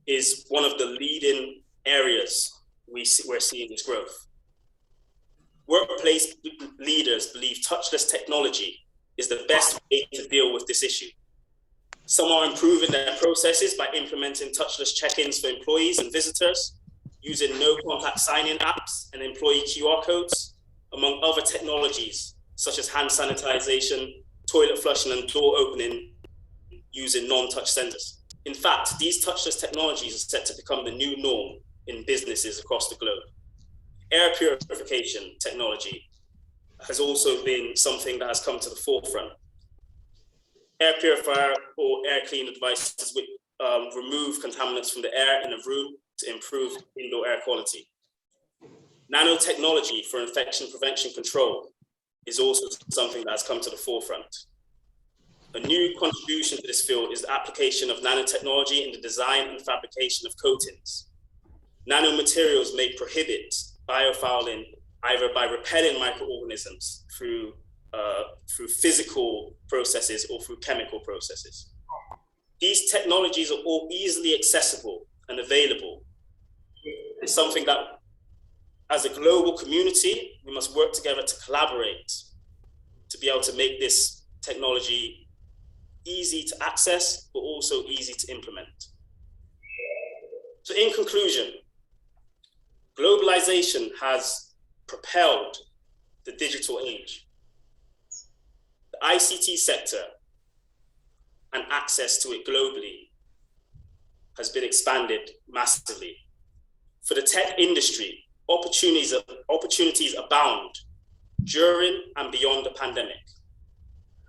is one of the leading areas we're seeing this growth. Workplace leaders believe touchless technology is the best way to deal with this issue. Some are improving their processes by implementing touchless check-ins for employees and visitors, using no-contact sign-in apps and employee QR codes, among other technologies such as hand sanitization, toilet flushing, and door opening using non-touch sensors. In fact, these touchless technologies are set to become the new norm in businesses across the globe. Air purification technology has also been something that has come to the forefront. Air purifier or air cleaner devices which remove contaminants from the air in a room to improve indoor air quality. Nanotechnology for infection prevention control is also something that has come to the forefront. A new contribution to this field is the application of nanotechnology in the design and fabrication of coatings. Nanomaterials may prohibit biofouling either by repelling microorganisms through physical processes or through chemical processes. These technologies are all easily accessible and available. It's something that, as a global community, we must work together to collaborate to be able to make this technology easy to access, but also easy to implement. So in conclusion, globalization has propelled the digital age. The ICT sector and access to it globally has been expanded massively. For the tech industry, opportunities abound during and beyond the pandemic.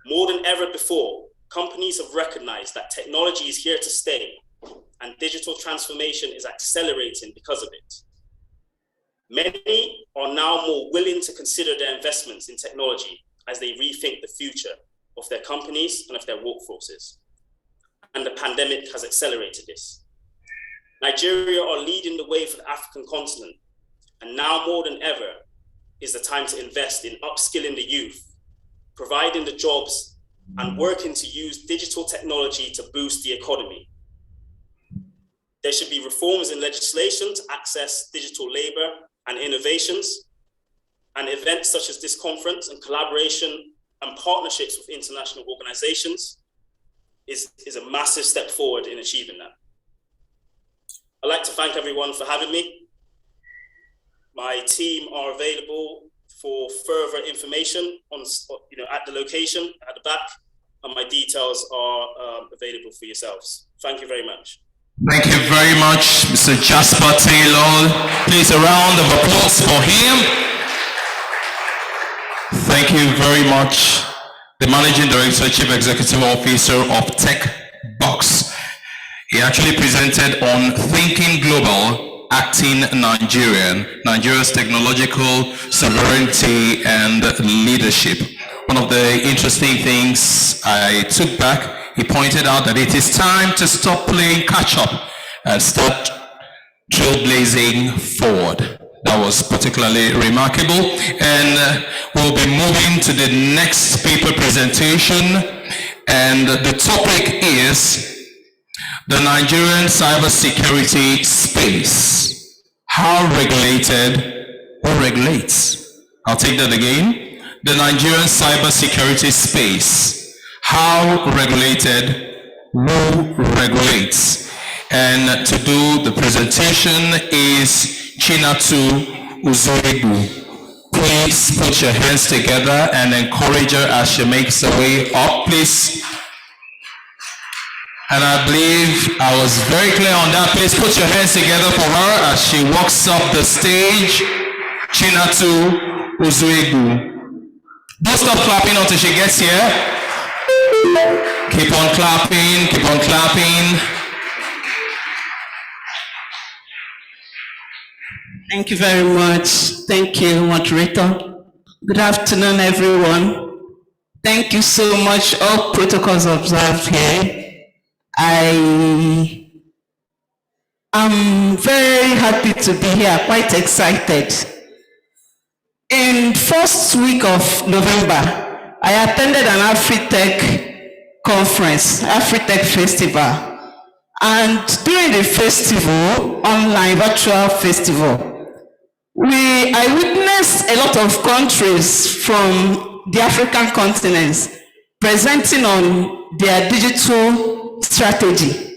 More than ever before, companies have recognized that technology is here to stay and digital transformation is accelerating because of it. Many are now more willing to consider their investments in technology as they rethink the future of their companies and of their workforces. And the pandemic has accelerated this. Nigeria are leading the way for the African continent, and now more than ever is the time to invest in upskilling the youth, providing the jobs, and working to use digital technology to boost the economy. There should be reforms in legislation to access digital labor and innovations, and events such as this conference and collaboration and partnerships with international organizations is a massive step forward in achieving that. I'd like to thank everyone for having me. My team are available for further information on, at the location at the back, and my details are available for yourselves. Thank you very much. Thank you very much, Mr. Jasper Taylor. Please, a round of applause for him. Thank you very much, the Managing Director, Chief Executive Officer of TechBox. He actually presented on Thinking Global, Acting Nigerian, Nigeria's technological sovereignty and leadership. One of the interesting things I took back, he pointed out that it is time to stop playing catch up and start trailblazing forward. That was particularly remarkable. And we'll be moving to the next paper presentation. And the topic is the Nigerian cybersecurity space. How regulated? Who regulates? I'll take that again. The Nigerian cybersecurity space. How regulated? Who regulates? And to do the presentation is Chinatu Uzoibu. Please put your hands together and encourage her as she makes her way up, please. And I believe I was very clear on that. Please put your hands together for her as she walks up the stage. Chinatu Uzoibu. Don't stop clapping until she gets here. Keep on clapping, keep on clapping. Thank you very much. Thank you, moderator. Good afternoon, everyone. Thank you so much. All protocols observed here. I am very happy to be here, quite excited. In first week of November, I attended an Afritech conference, Afritech festival. And during the festival, online virtual festival, I witnessed a lot of countries from the African continents presenting on their digital strategy.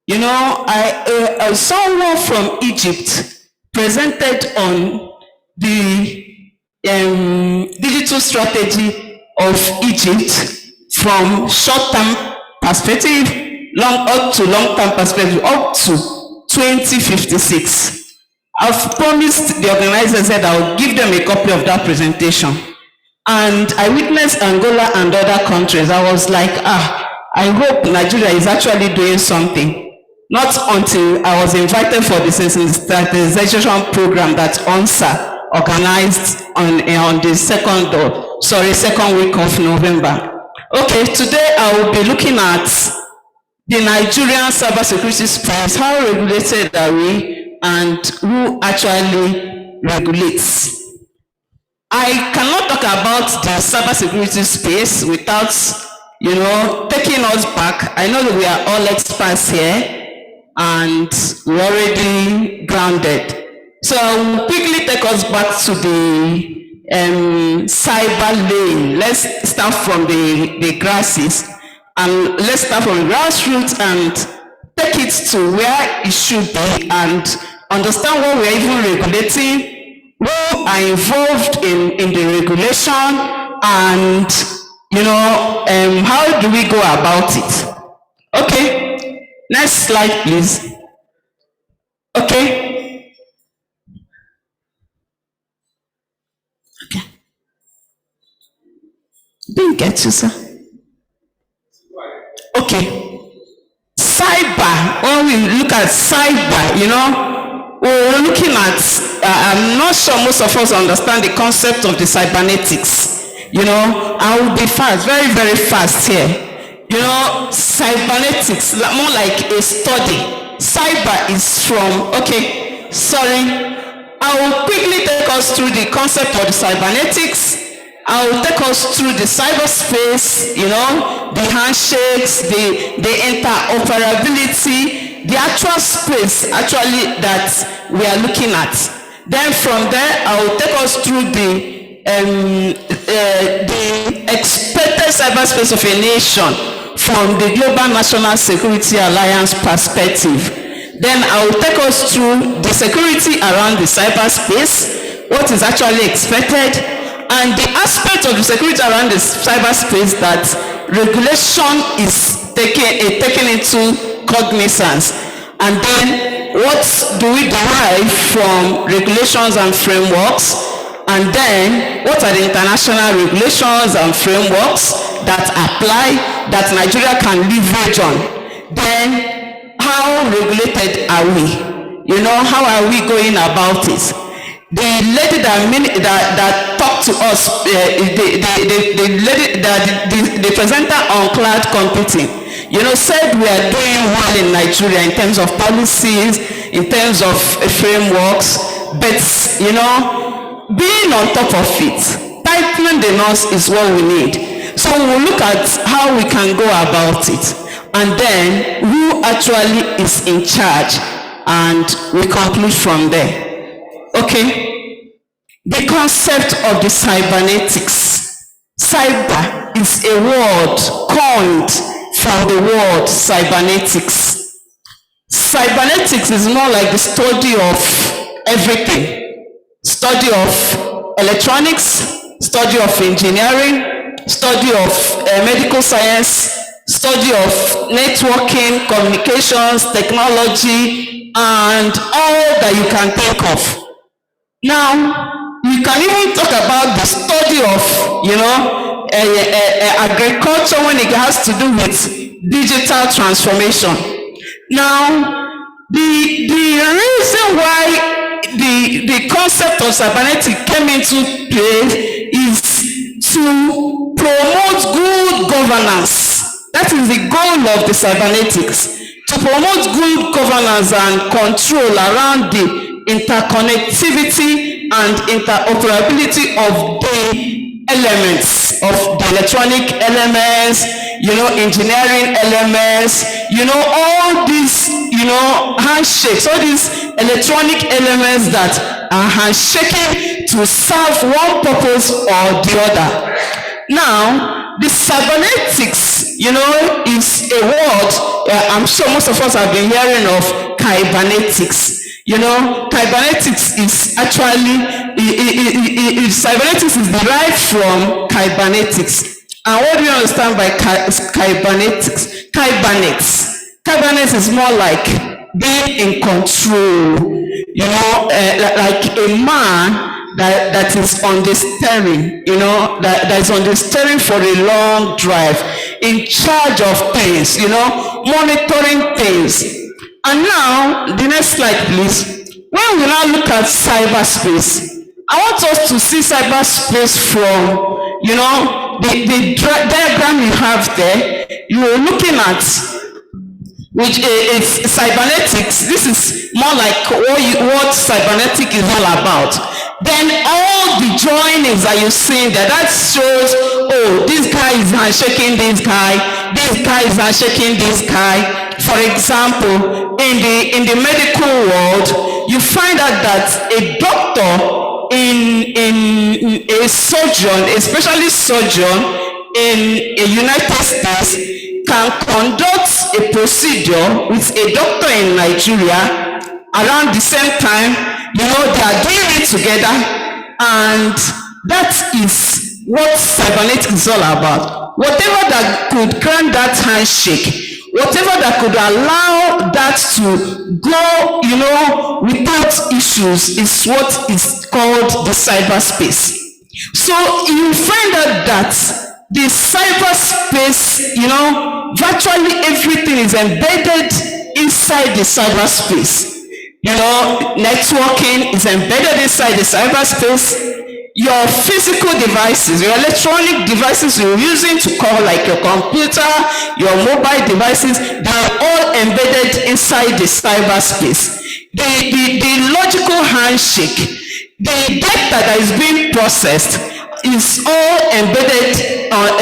You know, I someone from Egypt presented on the digital strategy of Egypt from short-term perspective, up to long-term perspective, up to 2056. I've promised the organizers that I'll give them a copy of that presentation. And I witnessed Angola and other countries. I was like, I hope Nigeria is actually doing something. Not until I was invited for the sensitization program that ONSA organized on the second week of November. Okay, today I will be looking at the Nigerian cybersecurity space. How regulated are we, and who actually regulates? I cannot talk about the cybersecurity space without, taking us back. I know that we are all experts here, and we're already grounded. So I will quickly take us back to the cyber lane. Let's start from the grasses, and let's start from the grassroots and take it to where it should be and understand what we're even regulating, who are involved in the regulation, and how do we go about it? Okay, next slide, please. Okay. Didn't get you, sir. Okay. Cyber, when we look at cyber, we're looking at, I'm not sure most of us understand the concept of the cybernetics. I will be fast, very, very fast here. Cybernetics, more like a study. Cyber is from, I will quickly take us through the concept of the cybernetics. I will take us through the cyberspace, the handshakes, the interoperability, the actual space that we are looking at. Then from there, I will take us through the expected cyberspace of a nation from the Global National Security Alliance perspective. Then I will take us through the security around the cyberspace, what is actually expected, and the aspect of the security around the cyberspace that regulation is taken into cognizance. And then what do we derive from regulations and frameworks? And then what are the international regulations and frameworks that apply that Nigeria can leverage on? Then how regulated are we? How are we going about it? The lady that talked to us, the presenter on cloud computing, said we are doing well in Nigeria in terms of policies, in terms of frameworks, but being on top of it, tightening the knots is what we need. So we'll look at how we can go about it, and then who actually is in charge, and we conclude from there. Okay, the concept of the cybernetics. Cyber is a word coined from the word cybernetics. Cybernetics is more like the study of everything. Study of electronics, study of engineering, study of medical science, study of networking, communications, technology, and all that you can think of. Now, you can even talk about the study of, agriculture when it has to do with digital transformation. Now, the reason why the concept of cybernetics came into play is to promote good governance. That is the goal of the cybernetics, to promote good governance and control around the interconnectivity and interoperability of the elements, of the electronic elements, engineering elements, all these, handshakes, all these electronic elements that are handshaking to serve one purpose or the other. Now, the cybernetics, is a word, I'm sure most of us have been hearing of kybernetics. You know, cybernetics is actually, cybernetics is derived from kybernetics. And what do you understand by kybernetics? Kybernetics is more like being in control. You know, like a man that is on the steering, you know, that is on the steering for a long drive, in charge of things, you know, monitoring things. And now, the next slide, please. When we now look at cyberspace, I want us to see cyberspace from, you know, the diagram you have there. You are looking at, which is cybernetics. This is more like what cybernetic is all about. Then all the joinings that you see there, that shows, oh, this guy is handshaking this guy is handshaking this guy. For example, in the medical world, you find out that a doctor in a surgeon, especially surgeon in a United States, can conduct a procedure with a doctor in Nigeria around the same time. You know, they are doing it together, and that is what cybernetics is all about. Whatever that could grant that handshake, whatever that could allow that to go, you know, without issues, is what is called the cyberspace. So you find out that the cyberspace, you know, virtually everything is embedded inside the cyberspace. You know, networking is embedded inside the cyberspace. Your physical devices, your electronic devices you're using to call, like your computer, your mobile devices, they are all embedded inside the cyberspace. The logical handshake, the data that is being processed is all embedded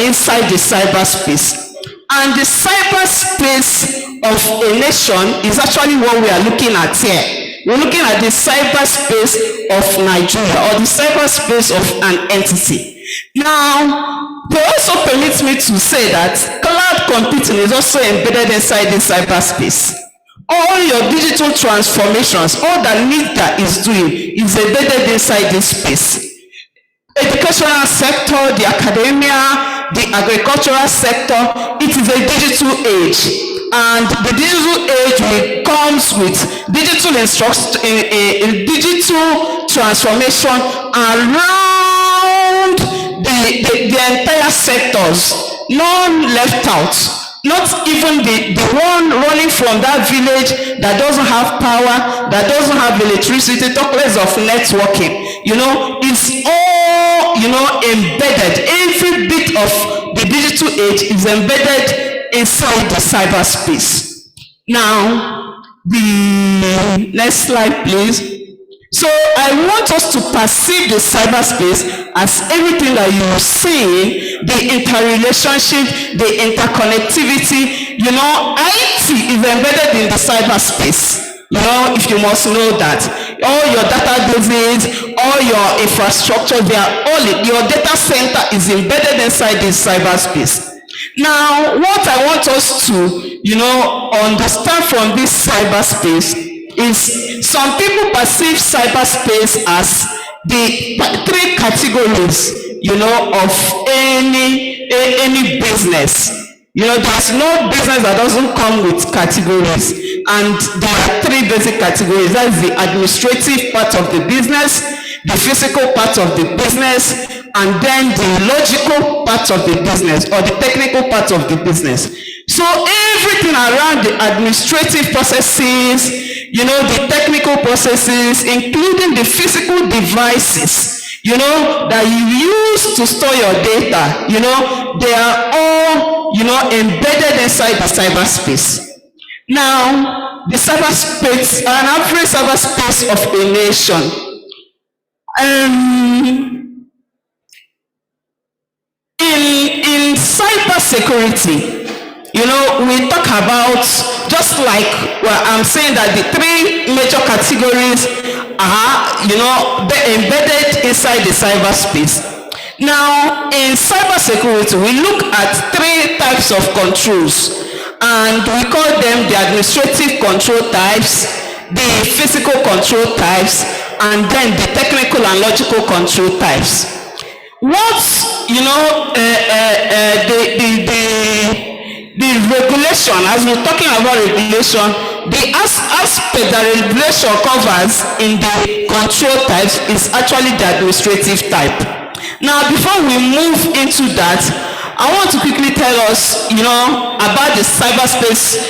inside the cyberspace. And the cyberspace of a nation is actually what we are looking at here. We're looking at the cyberspace of Nigeria, or the cyberspace of an entity. Now, they also permit me to say that cloud computing is also embedded inside the cyberspace. All your digital transformations, all that NIDA is doing, is embedded inside this space. Educational sector, the academia, the agricultural sector, it is a digital age. And the digital age comes with digital digital transformation around the entire sectors, none left out. Not even the one running from that village that doesn't have power, that doesn't have electricity, talk less of networking. You know, it's all, you know, embedded. Every bit of the digital age is embedded inside the cyberspace. Now, the next slide, please. So I want us to perceive the cyberspace as everything that you see, the interrelationship, the interconnectivity. You know, IT is embedded in the cyberspace. You know, if you must know that. All your databases, all your infrastructure, they are all, your data center is embedded inside this cyberspace. Now, what I want us to, you know, understand from this cyberspace is some people perceive cyberspace as the three categories, you know, of any business. You know, there's no business that doesn't come with categories, and there are three basic categories. That's the administrative part of the business, the physical part of the business, and then the logical part of the business, or the technical part of the business. So everything around the administrative processes, you know, the technical processes, including the physical devices, you know, that you use to store your data, you know, they are all, you know, embedded inside the cyberspace. Now, the cyberspace, an average cyberspace of a nation. In cybersecurity, you know, we talk about, just like, well, I'm saying that the three major categories are, you know, embedded inside the cyberspace. Now, in cybersecurity, we look at three types of controls, and we call them the administrative control types, the physical control types, and then the technical and logical control types. What, you know, the regulation, as we're talking about regulation, the aspect that regulation covers in the control types is actually the administrative type. Now, before we move into that, I want to quickly tell us, you know, about the cyberspace.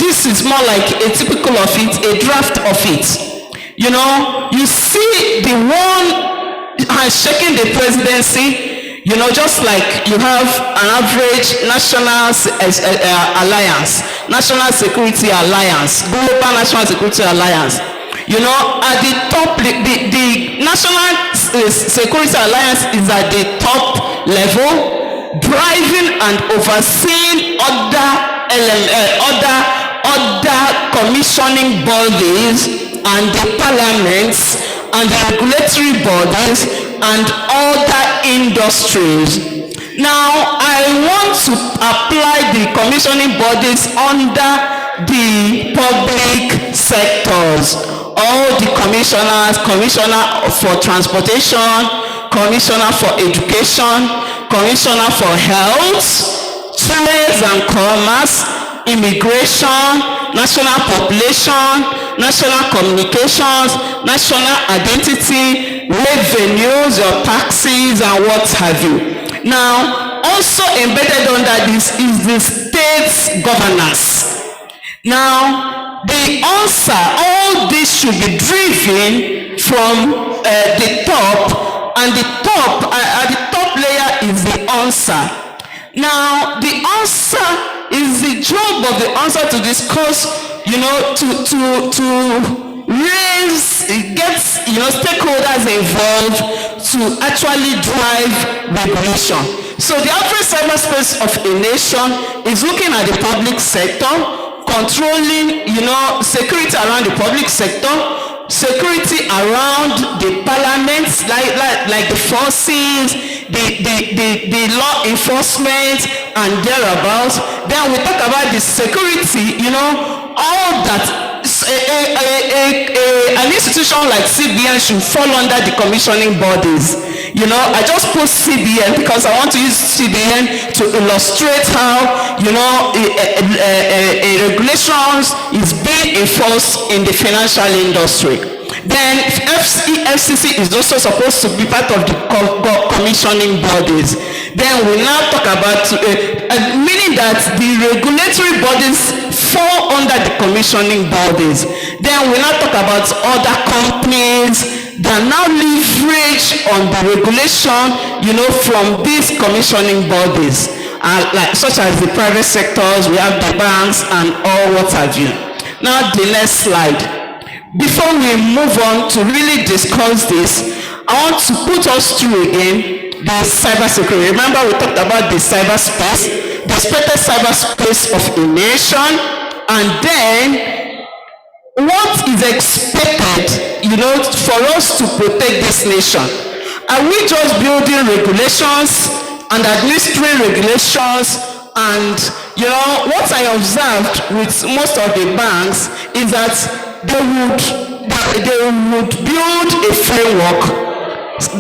This is more like a typical of it, a draft of it. You know, you see the one shaking the presidency, you know, just like you have an average national alliance, national security alliance, global national security alliance. You know, at the top, the national security alliance is at the top level, driving and overseeing other commissioning bodies and the parliaments and the regulatory bodies and other industries. Now, I want to apply the commissioning bodies under the public sectors. All the commissioners, commissioner for transportation, commissioner for education, commissioner for health, trade and commerce, immigration, national population, national communications, national identity, revenues or taxes and what have you. Now, also embedded under this is the state governance. Now, the answer, all this should be driven from the top, and the top layer is the answer. Now, the answer is the job of the answer to discuss, you know, to raise, get, you know, stakeholders involved to actually drive regulation. So the average cyberspace of a nation is looking at the public sector, controlling, you know, security around the public sector, security around the parliaments, like the forces, the law enforcement and thereabouts. Then we talk about the security, you know, all that. An institution like CBN should fall under the commissioning bodies. You know, I just put CBN because I want to use CBN to illustrate how, you know, regulations is being enforced in the financial industry. Then FCC is also supposed to be part of the commissioning bodies. Then we now talk about, meaning that the regulatory bodies fall under the commissioning bodies. Then we now talk about other companies that now leverage on the regulation, you know, from these commissioning bodies, like such as the private sectors, we have the banks and all what have you. Now the next slide. Before we move on to really discuss this, I want to put us through again the cybersecurity. Remember we talked about the cyberspace, the expected cyberspace of a nation, and then what is expected, you know, for us to protect this nation. Are we just building regulations and administering regulations? And you know what I observed with most of the banks is that they would build a framework,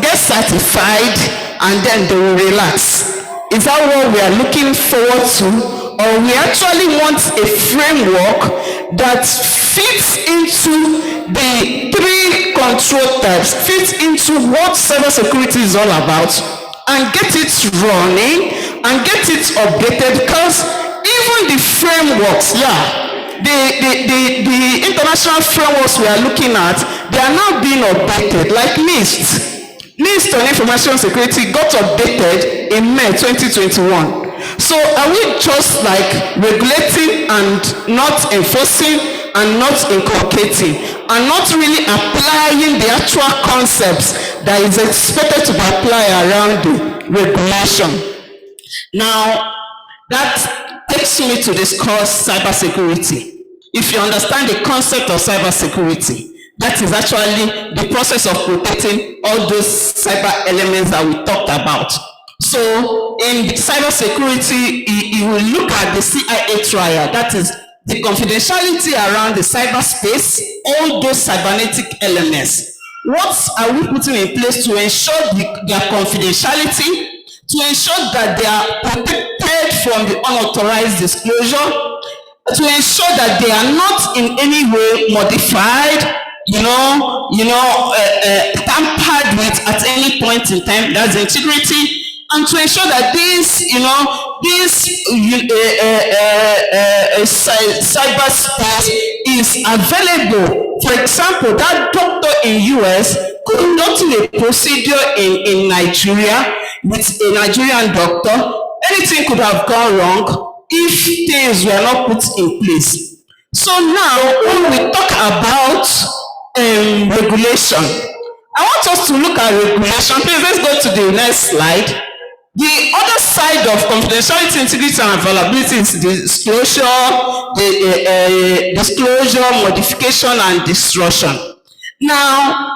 get certified, and then they will relax. Is that what we are looking forward to? Or we actually want a framework that fits into the three control types, fits into what cybersecurity is all about, and get it running and get it updated? Because even the frameworks, the international frameworks we are looking at, they are now being updated, like NIST. NIST on information security got updated in May 2021. So are we just like regulating and not enforcing and not inculcating and not really applying the actual concepts that is expected to be applied around the regulation? Now, that takes me to discuss cybersecurity. If you understand the concept of cybersecurity, that is actually the process of protecting all those cyber elements that we talked about. So in cybersecurity, you will look at the CIA triad, that is the confidentiality around the cyberspace, all those cybernetic elements. What are we putting in place to ensure their confidentiality, to ensure that they are protected from the unauthorized disclosure, to ensure that they are not in any way modified, tampered with at any point in time, that's integrity, and to ensure that cyberspace is available. For example, that doctor in US conducting a procedure in Nigeria with a Nigerian doctor, anything could have gone wrong if things were not put in place. So now, when we talk about regulation, I want us to look at regulation. Please, let's go to the next slide. The other side of confidentiality, integrity, and availability is disclosure, disclosure, modification, and destruction. Now,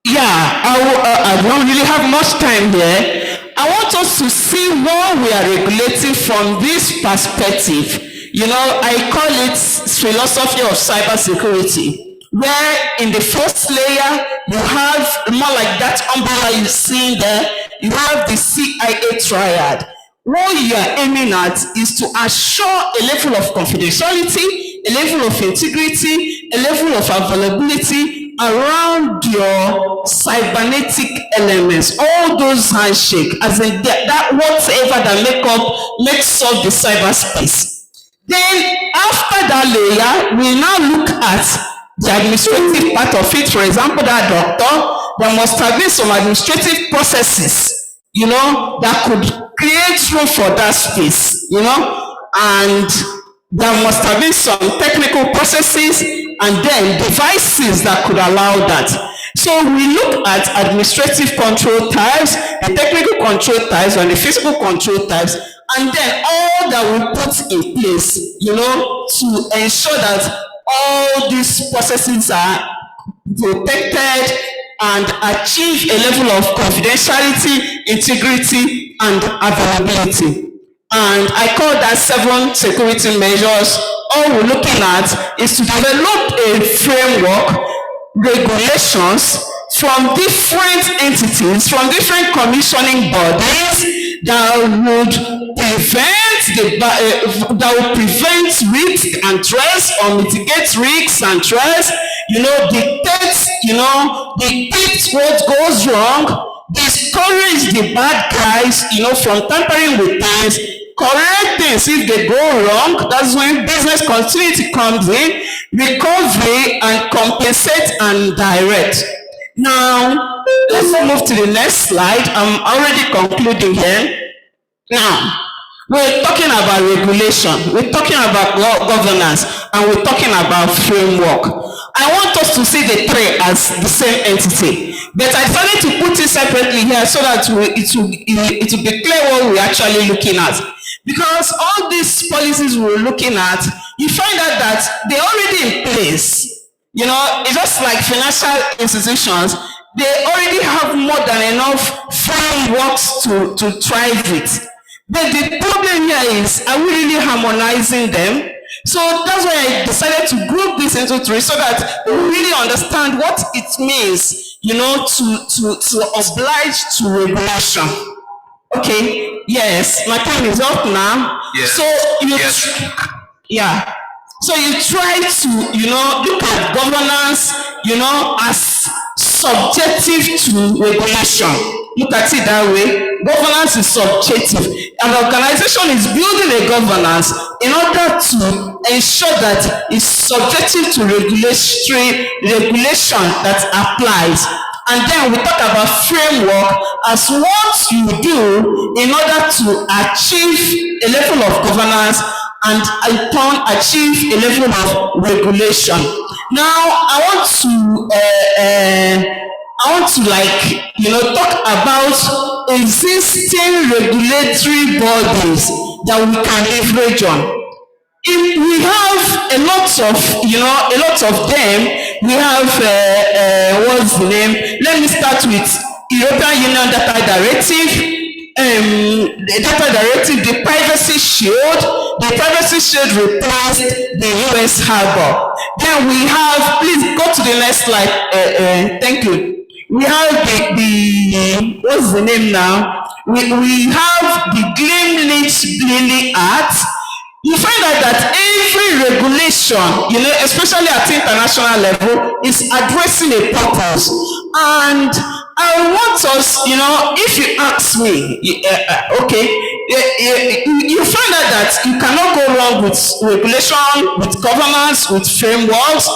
I don't really have much time here. I want us to see what we are regulating from this perspective. I call it philosophy of cybersecurity, where in the first layer, you have more like that umbrella you see there, you have the CIA triad. What you are aiming at is to assure a level of confidentiality, a level of integrity, a level of availability around your cybernetic elements, all those handshake, as in that whatever that makes up the cyberspace. Then after that layer, we now look at the administrative part of it. For example, that doctor, there must have been some administrative processes, that could create room for that space, and there must have been some technical processes and then devices that could allow that. So we look at administrative control types, the technical control types, and the physical control types, and then all that we put in place, to ensure that all these processes are protected and achieve a level of confidentiality, integrity, and availability. And I call that 7 security measures. All we're looking at is to develop a framework, regulations from different entities, from different commissioning bodies that would prevent risk and threats or mitigate risks and threats, detect what goes wrong, discourage the bad guys, from tampering with things, correct things if they go wrong. That's when business continuity comes in, recovery and compensate and direct. Now, let's move to the next slide. I'm already concluding here. Now, we're talking about regulation, we're talking about governance, and we're talking about framework. I want us to see the three as the same entity, but I decided to put it separately here so that it will be clear what we're actually looking at. Because all these policies we're looking at, you find out that they're already in place. It's just like financial institutions, they already have more than enough frameworks to thrive with. But the problem here is, are we really harmonizing them? So that's why I decided to group this into 3 so that we really understand what it means, to oblige to regulation. Okay, yes, my time is up now. Yes. So you try to, look at governance, as subjective to regulation. Look at it that way. Governance is subjective. An organization is building a governance in order to ensure that it's subjective to regulation that applies. And then we talk about framework as what you do in order to achieve a level of governance and in turn achieve a level of regulation. Now, I want to talk about existing regulatory bodies that we can leverage on. We have a lot of them. We have, what's the name? Let me start with European Union Data Directive, the Privacy Shield, the privacy shield replaced the US harbor. Then we have, please go to the next slide. Thank you. We have the what's the name now? We have the Greenwich Lily Act. You find out that every regulation, especially at international level, is addressing a purpose. And I want us, if you ask me, you find out that you cannot go wrong with regulation, with governance, with frameworks.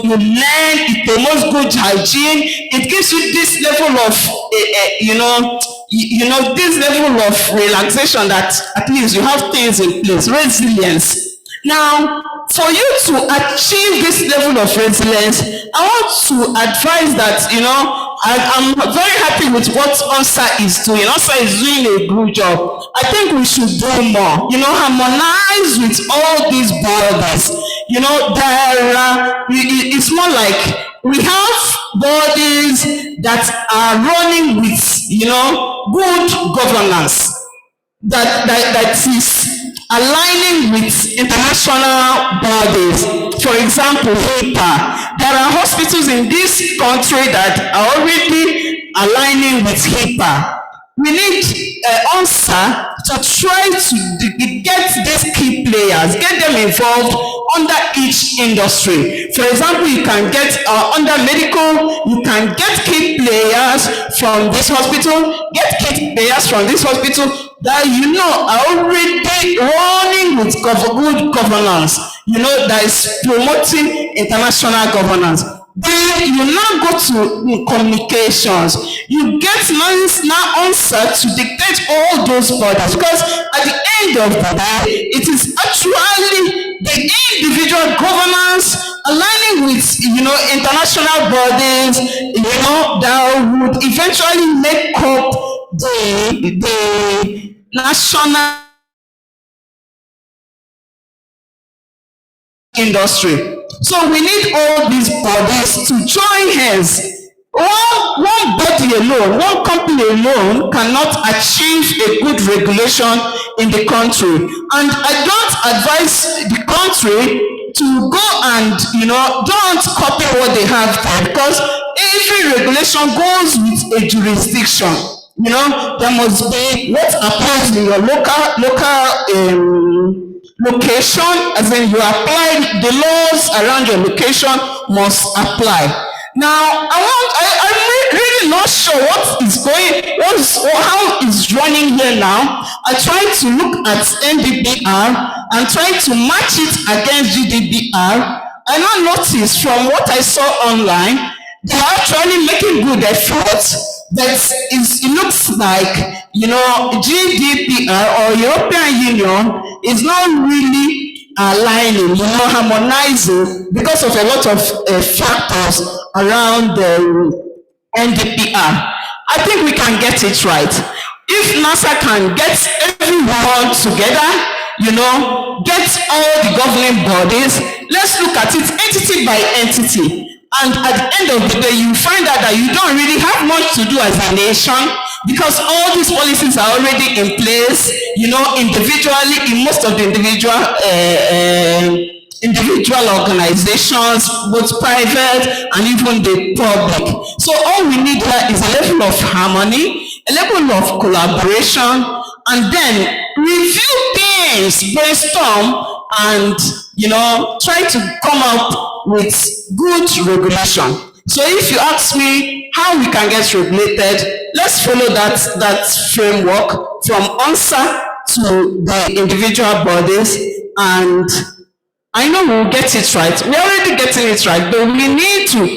You learn, it promotes good hygiene. It gives you this level of, this level of relaxation that at least you have things in place, resilience. Now, for you to achieve this level of resilience, I want to advise that, I'm very happy with what ONSA is doing. ONSA is doing a good job. I think we should do more, harmonize with all these borders. It's more like we have bodies that are running with, good governance that is aligning with international bodies. For example, HIPAA. There are hospitals in this country that are already aligning with HIPAA. We need ONSA to try to get these key players, get them involved under each industry. For example, you can get under medical, you can get key players from this hospital, get key players from this hospital that are already running with good governance, that is promoting international governance. Then you now go to communications. You get now ONSA to dictate all those borders, because at the end of the day, it is actually the individual governance aligning with international bodies that would eventually make up the national industry. So we need all these bodies to join hands. One body alone, one company alone cannot achieve a good regulation in the country. And I don't advise the country to go and, don't copy what they have there, because every regulation goes with a jurisdiction. There must be what applies in your location, as in you apply the laws around your location must apply. Now, I'm really not sure how it's running here now. I tried to look at NDPR and try to match it against GDPR. I now noticed from what I saw online, they are actually making good efforts, but it looks like, GDPR or European Union is not really aligning, harmonizing because of a lot of factors around the NDPR. I think we can get it right. If NASA can get everyone together, get all the governing bodies, let's look at it entity by entity. And at the end of the day, you find out that you don't really have much to do as a nation, because all these policies are already in place, individually, in most of the individual organizations, both private and even the public. So all we need here is a level of harmony, a level of collaboration, and then review things, brainstorm, and try to come up with good regulation. So if you ask me how we can get regulated, let's follow that framework from ONSA to the individual bodies, and I know we'll get it right. We're already getting it right, but we need to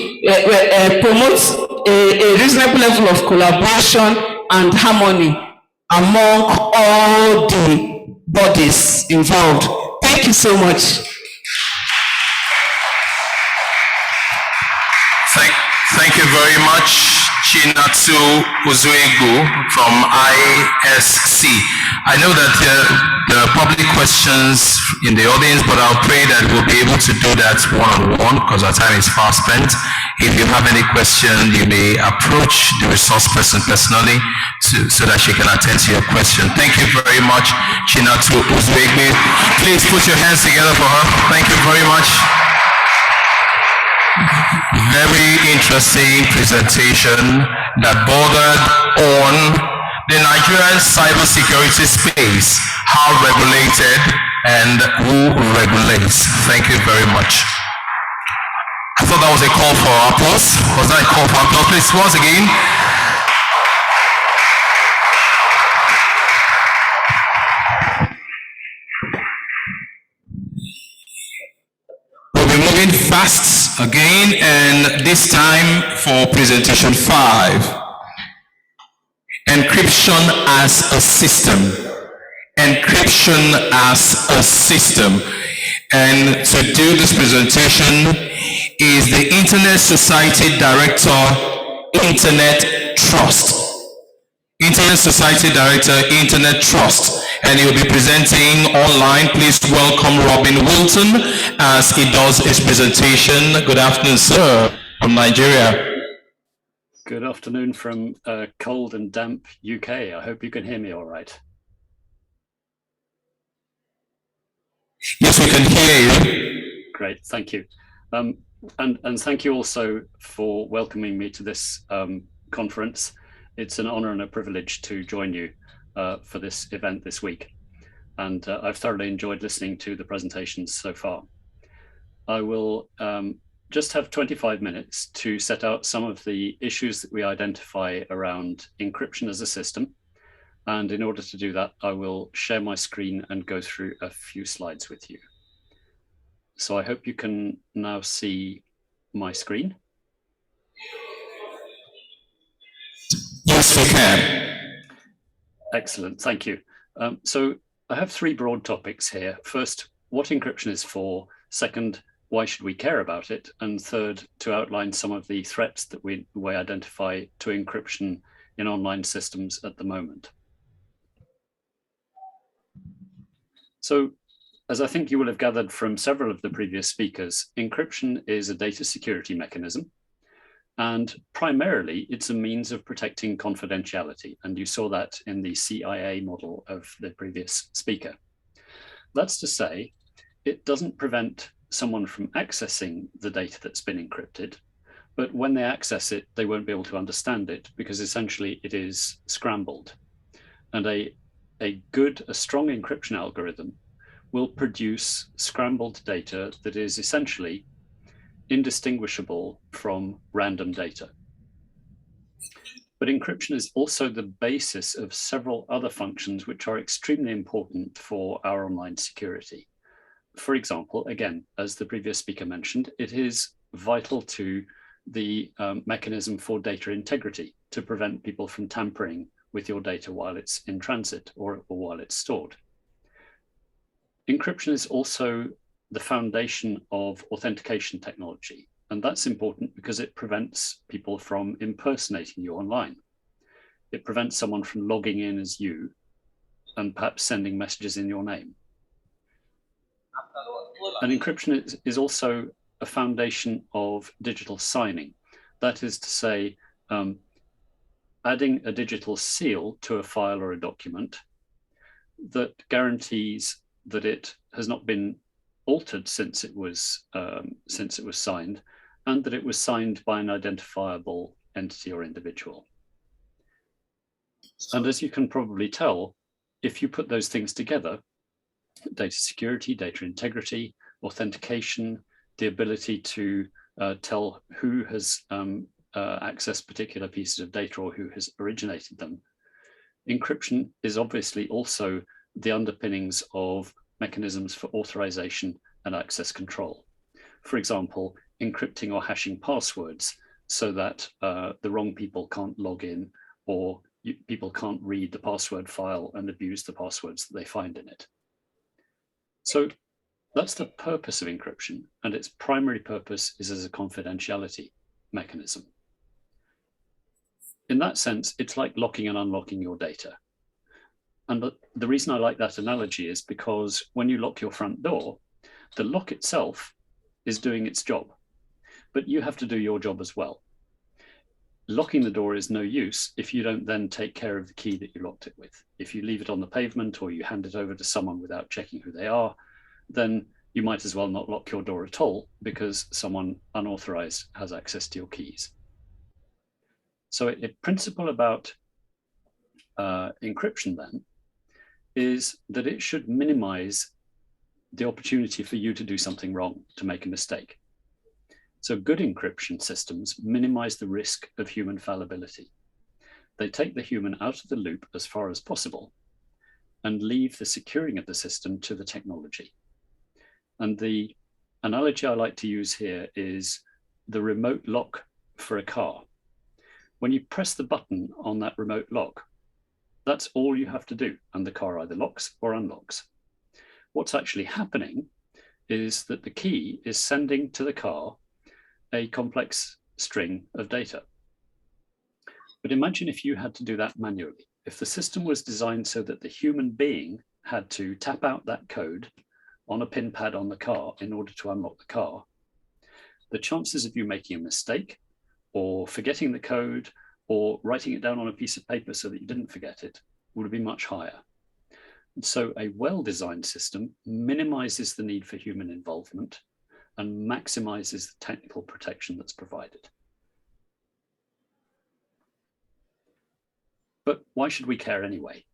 promote a reasonable level of collaboration and harmony among all the bodies involved. Thank you so much. Thank you very much. Chinatu Uzuegu from ISC. I know that there are public questions in the audience, but I'll pray that we'll be able to do that one-on-one because our time is fast spent. If you have any question, you may approach the resource person personally so that she can attend to your question. Thank you very much, Chinatu Uzuegu. Please put your hands together for her. Thank you very much. Very interesting presentation that bordered on the Nigerian cybersecurity space, how regulated and who regulates. Thank you very much. I thought that was a call for applause. Was that a call for applause? Please, once again. We'll be moving fast again, and this time for presentation 5. Encryption as a system. Encryption as a system. And to do this presentation is the Internet Society Director, Internet Trust. Internet Society Director, Internet Trust. And he'll be presenting online. Please welcome Robin Wilton as he does his presentation. Good afternoon, sir, from Nigeria. Good afternoon from cold and damp UK. I hope you can hear me all right. Yes, we can hear you. Great, thank you. And thank you also for welcoming me to this conference. It's an honor and a privilege to join you for this event this week. And I've thoroughly enjoyed listening to the presentations so far. I will just have 25 minutes to set out some of the issues that we identify around encryption as a system. And in order to do that, I will share my screen and go through a few slides with you. So I hope you can now see my screen. Yes, we can. Excellent, thank you. So I have 3 broad topics here. First, what encryption is for. Second, why should we care about it? And third, to outline some of the threats that we identify to encryption in online systems at the moment. So, as I think you will have gathered from several of the previous speakers, encryption is a data security mechanism. And primarily, it's a means of protecting confidentiality. And you saw that in the CIA model of the previous speaker. That's to say, it doesn't prevent someone from accessing the data that's been encrypted, but when they access it, they won't be able to understand it because essentially it is scrambled. And a strong encryption algorithm will produce scrambled data that is essentially indistinguishable from random data. But encryption is also the basis of several other functions which are extremely important for our online security. For example, again, as the previous speaker mentioned, it is vital to the mechanism for data integrity to prevent people from tampering with your data while it's in transit or while it's stored. Encryption is also the foundation of authentication technology, and that's important because it prevents people from impersonating you online. It prevents someone from logging in as you and perhaps sending messages in your name. And encryption is also a foundation of digital signing. That is to say, adding a digital seal to a file or a document that guarantees that it has not been altered since it was signed, and that it was signed by an identifiable entity or individual. And as you can probably tell, if you put those things together, data security, data integrity, authentication, the ability to tell who has accessed particular pieces of data or who has originated them. Encryption is obviously also the underpinnings of mechanisms for authorization and access control. For example, encrypting or hashing passwords so that the wrong people can't log in or people can't read the password file and abuse the passwords that they find in it. So that's the purpose of encryption, and its primary purpose is as a confidentiality mechanism. in that sense, it's like locking and unlocking your data. And the reason I like that analogy is because when you lock your front door, the lock itself is doing its job, but you have to do your job as well. Locking the door is no use if you don't then take care of the key that you locked it with. If you leave it on the pavement or you hand it over to someone without checking who they are, then you might as well not lock your door at all because someone unauthorized has access to your keys. So a principle about encryption then is that it should minimize the opportunity for you to do something wrong, to make a mistake. So good encryption systems minimize the risk of human fallibility. They take the human out of the loop as far as possible and leave the securing of the system to the technology. And the analogy I like to use here is the remote lock for a car. When you press the button on that remote lock, that's all you have to do, and the car either locks or unlocks. What's actually happening is that the key is sending to the car a complex string of data. But imagine if you had to do that manually. If the system was designed so that the human being had to tap out that code on a pin pad on the car in order to unlock the car, the chances of you making a mistake or forgetting the code or writing it down on a piece of paper so that you didn't forget it would be much higher. And so a well-designed system minimizes the need for human involvement and maximizes the technical protection that's provided. But why should we care anyway?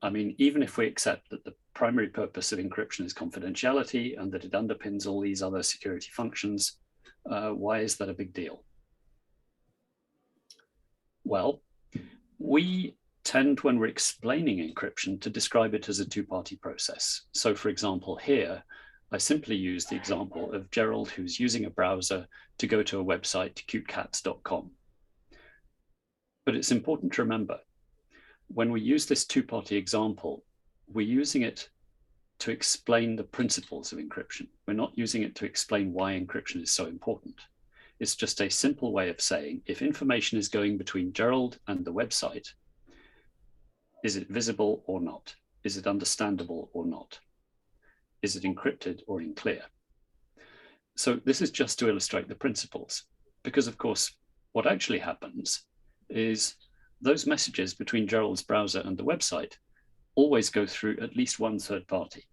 I mean, even if we accept that the primary purpose of encryption is confidentiality and that it underpins all these other security functions, why is that a big deal? Well, we tend, when we're explaining encryption, to describe it as a two-party process. So for example, here, I simply use the example of Gerald, who's using a browser to go to a website, cutecats.com. But it's important to remember, when we use this two-party example, we're using it to explain the principles of encryption. We're not using it to explain why encryption is so important. It's just a simple way of saying, if information is going between Gerald and the website, is it visible or not? Is it understandable or not? Is it encrypted or in clear? So this is just to illustrate the principles, because of course, what actually happens is those messages between Gerald's browser and the website always go through at least one third party.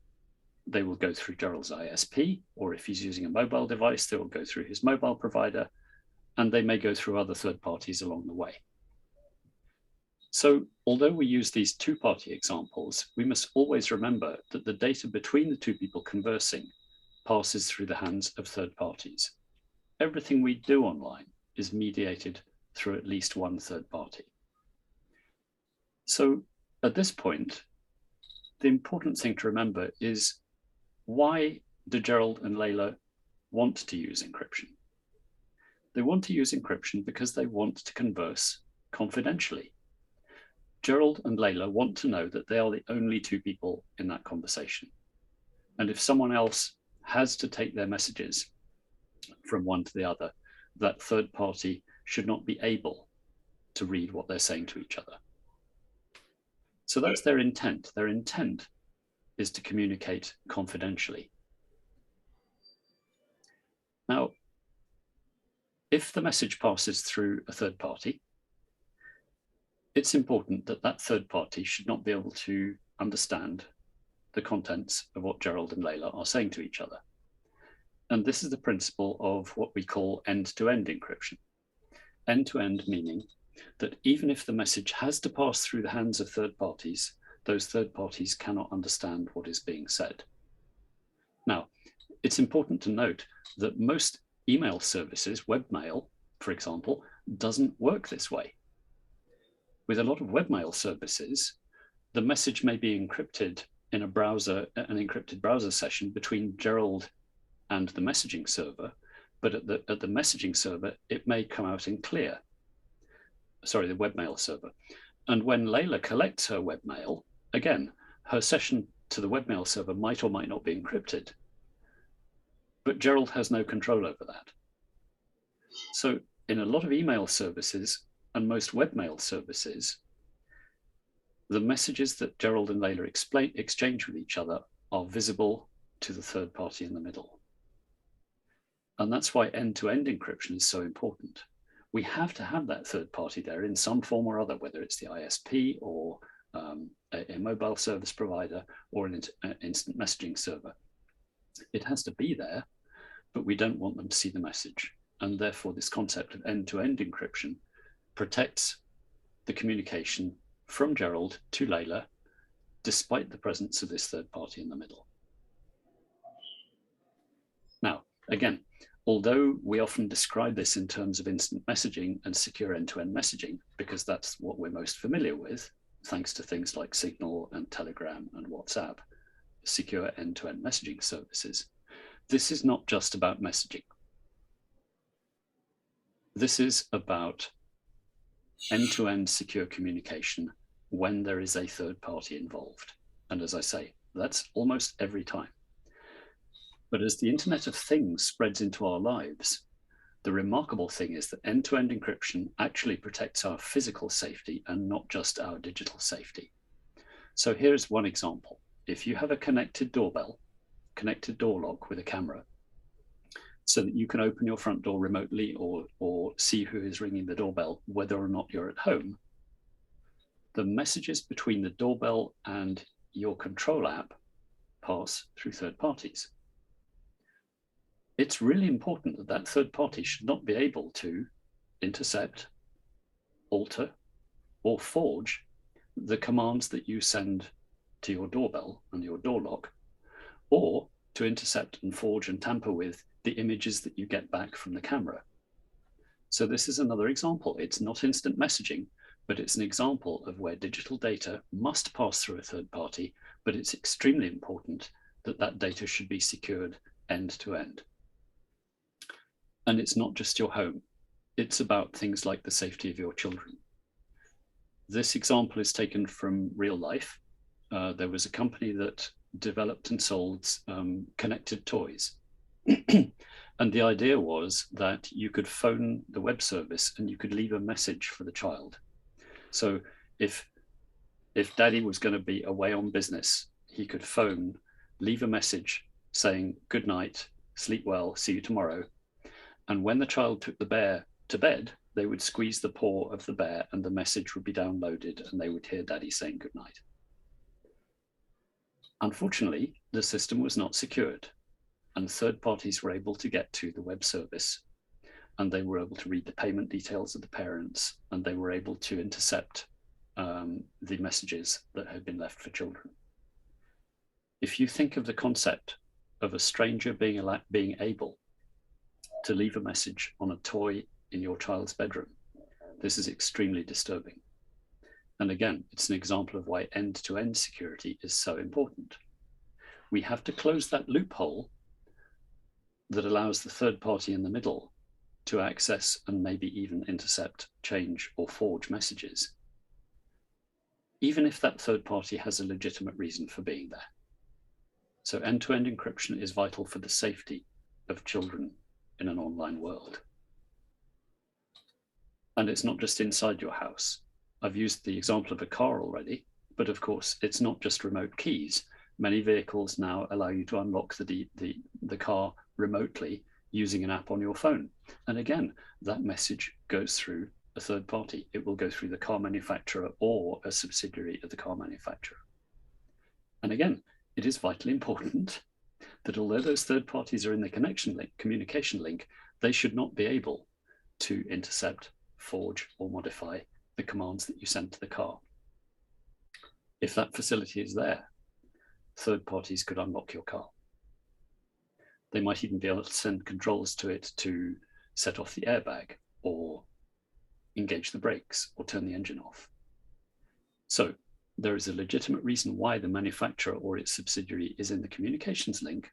They will go through Gerald's ISP, or if he's using a mobile device, they will go through his mobile provider, and they may go through other third parties along the way. So although we use these two-party examples, we must always remember that the data between the two people conversing passes through the hands of third parties. Everything we do online is mediated through at least one third party. So at this point, the important thing to remember is, why do Gerald and Layla want to use encryption? They want to use encryption because they want to converse confidentially. Gerald and Layla want to know that they are the only two people in that conversation. And if someone else has to take their messages from one to the other, that third party should not be able to read what they're saying to each other. So that's their intent. Their intent is to communicate confidentially. Now, if the message passes through a third party, it's important that that third party should not be able to understand the contents of what Gerald and Layla are saying to each other. And this is the principle of what we call end-to-end encryption. End-to-end meaning that even if the message has to pass through the hands of third parties, those third parties cannot understand what is being said. Now, it's important to note that most email services, webmail, for example, doesn't work this way. With a lot of webmail services, the message may be encrypted in a browser, an encrypted browser session between Gerald and the messaging server, but at the messaging server, it may come out in clear. Sorry, the webmail server. And when Layla collects her webmail, again, her session to the webmail server might or might not be encrypted, but Gerald has no control over that. So in a lot of email services, and most webmail services, the messages that Gerald and Layla exchange with each other are visible to the third party in the middle. And that's why end-to-end encryption is so important. We have to have that third party there in some form or other, whether it's the ISP or a mobile service provider or an instant messaging server. It has to be there, but we don't want them to see the message. And therefore, this concept of end-to-end encryption protects the communication from Gerald to Layla, despite the presence of this third party in the middle. Now, again, although we often describe this in terms of instant messaging and secure end-to-end messaging, because that's what we're most familiar with, thanks to things like Signal and Telegram and WhatsApp, secure end-to-end messaging services, this is not just about messaging. This is about end-to-end secure communication when there is a third party involved. And as I say, that's almost every time. But as the Internet of Things spreads into our lives, the remarkable thing is that end-to-end encryption actually protects our physical safety and not just our digital safety. So here's one example. If you have a connected doorbell, connected door lock with a camera, so that you can open your front door remotely or see who is ringing the doorbell, whether or not you're at home, the messages between the doorbell and your control app pass through third parties. It's really important that that third party should not be able to intercept, alter, or forge the commands that you send to your doorbell and your door lock, or to intercept and forge and tamper with the images that you get back from the camera. So this is another example. It's not instant messaging, but it's an example of where digital data must pass through a third party, but it's extremely important that that data should be secured end to end. And it's not just your home. It's about things like the safety of your children. This example is taken from real life. There was a company that developed and sold connected toys. And the idea was that you could phone the web service and you could leave a message for the child. So if daddy was going to be away on business, he could phone, leave a message saying, "Good night, sleep well, see you tomorrow." And when the child took the bear to bed, they would squeeze the paw of the bear and the message would be downloaded and they would hear daddy saying good night. Unfortunately, the system was not secured and third parties were able to get to the web service and they were able to read the payment details of the parents and they were able to intercept the messages that had been left for children. If you think of the concept of a stranger being able to leave a message on a toy in your child's bedroom, this is extremely disturbing. And again, it's an example of why end-to-end security is so important. We have to close that loophole that allows the third party in the middle to access and maybe even intercept, change, or forge messages, even if that third party has a legitimate reason for being there. So end-to-end encryption is vital for the safety of children in an online world. And it's not just inside your house. I've used the example of a car already, but of course, it's not just remote keys. Many vehicles now allow you to unlock the car remotely using an app on your phone. And again, that message goes through a third party. It will go through the car manufacturer or a subsidiary of the car manufacturer. And again, it is vitally important that although those third parties are in the communication link, they should not be able to intercept, forge, or modify the commands that you send to the car. If that facility is there, third parties could unlock your car. They might even be able to send controls to it to set off the airbag or engage the brakes or turn the engine off. So there is a legitimate reason why the manufacturer or its subsidiary is in the communications link,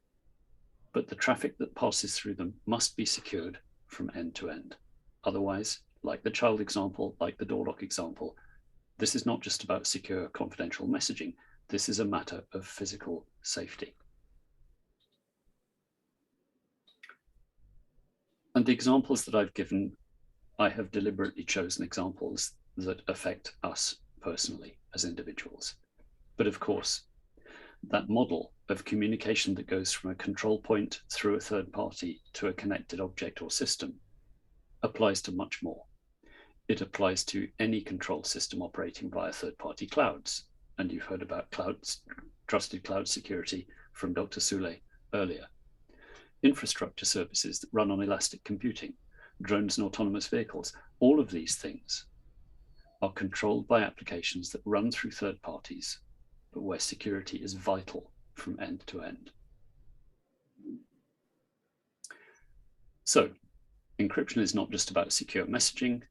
but the traffic that passes through them must be secured from end to end. Otherwise, like the child example, like the door lock example, this is not just about secure confidential messaging. This is a matter of physical safety. And the examples that I've given I have deliberately chosen examples that affect us personally as individuals. But of course, that model of communication that goes from a control point through a third party to a connected object or system applies to much more. It applies to any control system operating via third-party clouds. And you've heard about clouds, trusted cloud security from Dr. Soule earlier. Infrastructure services that run on elastic computing, drones and autonomous vehicles, all of these things are controlled by applications that run through third parties, but where security is vital from end to end. So, encryption is not just about secure messaging,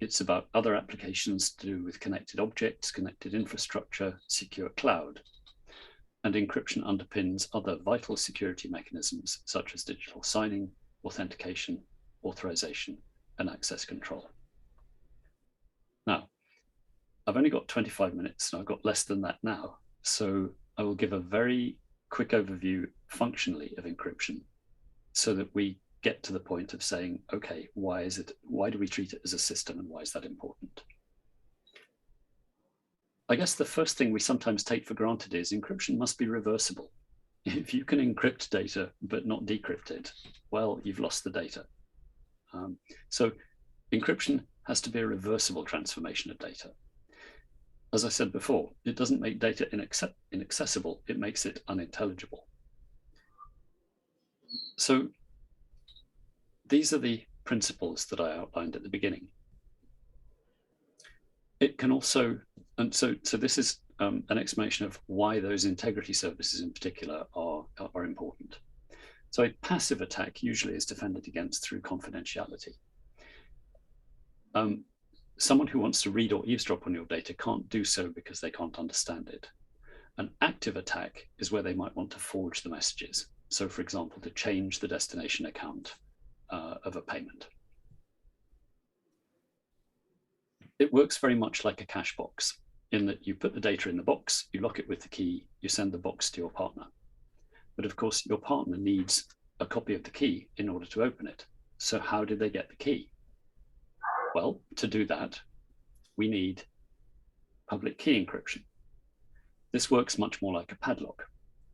it's about other applications to do with connected objects, connected infrastructure, secure cloud. And encryption underpins other vital security mechanisms such as digital signing, authentication, authorization, and access control. Now, I've only got 25 minutes and I've got less than that now. So I will give a very quick overview functionally of encryption so that we get to the point of saying, okay, why do we treat it as a system and why is that important? I guess the first thing we sometimes take for granted is encryption must be reversible. If you can encrypt data but not decrypt it, well, you've lost the data. So encryption has to be a reversible transformation of data. As I said before, it doesn't make data inaccessible, it makes it unintelligible. So these are the principles that I outlined at the beginning. It can also, and so this is an explanation of why those integrity services in particular are important. So a passive attack usually is defended against through confidentiality. Someone who wants to read or eavesdrop on your data can't do so because they can't understand it. An active attack is where they might want to forge the messages. So for example, to change the destination account of a payment. It works very much like a cache box in that you put the data in the box, you lock it with the key, you send the box to your partner. But of course, your partner needs a copy of the key in order to open it. So how did they get the key? Well, to do that, we need public key encryption. This works much more like a padlock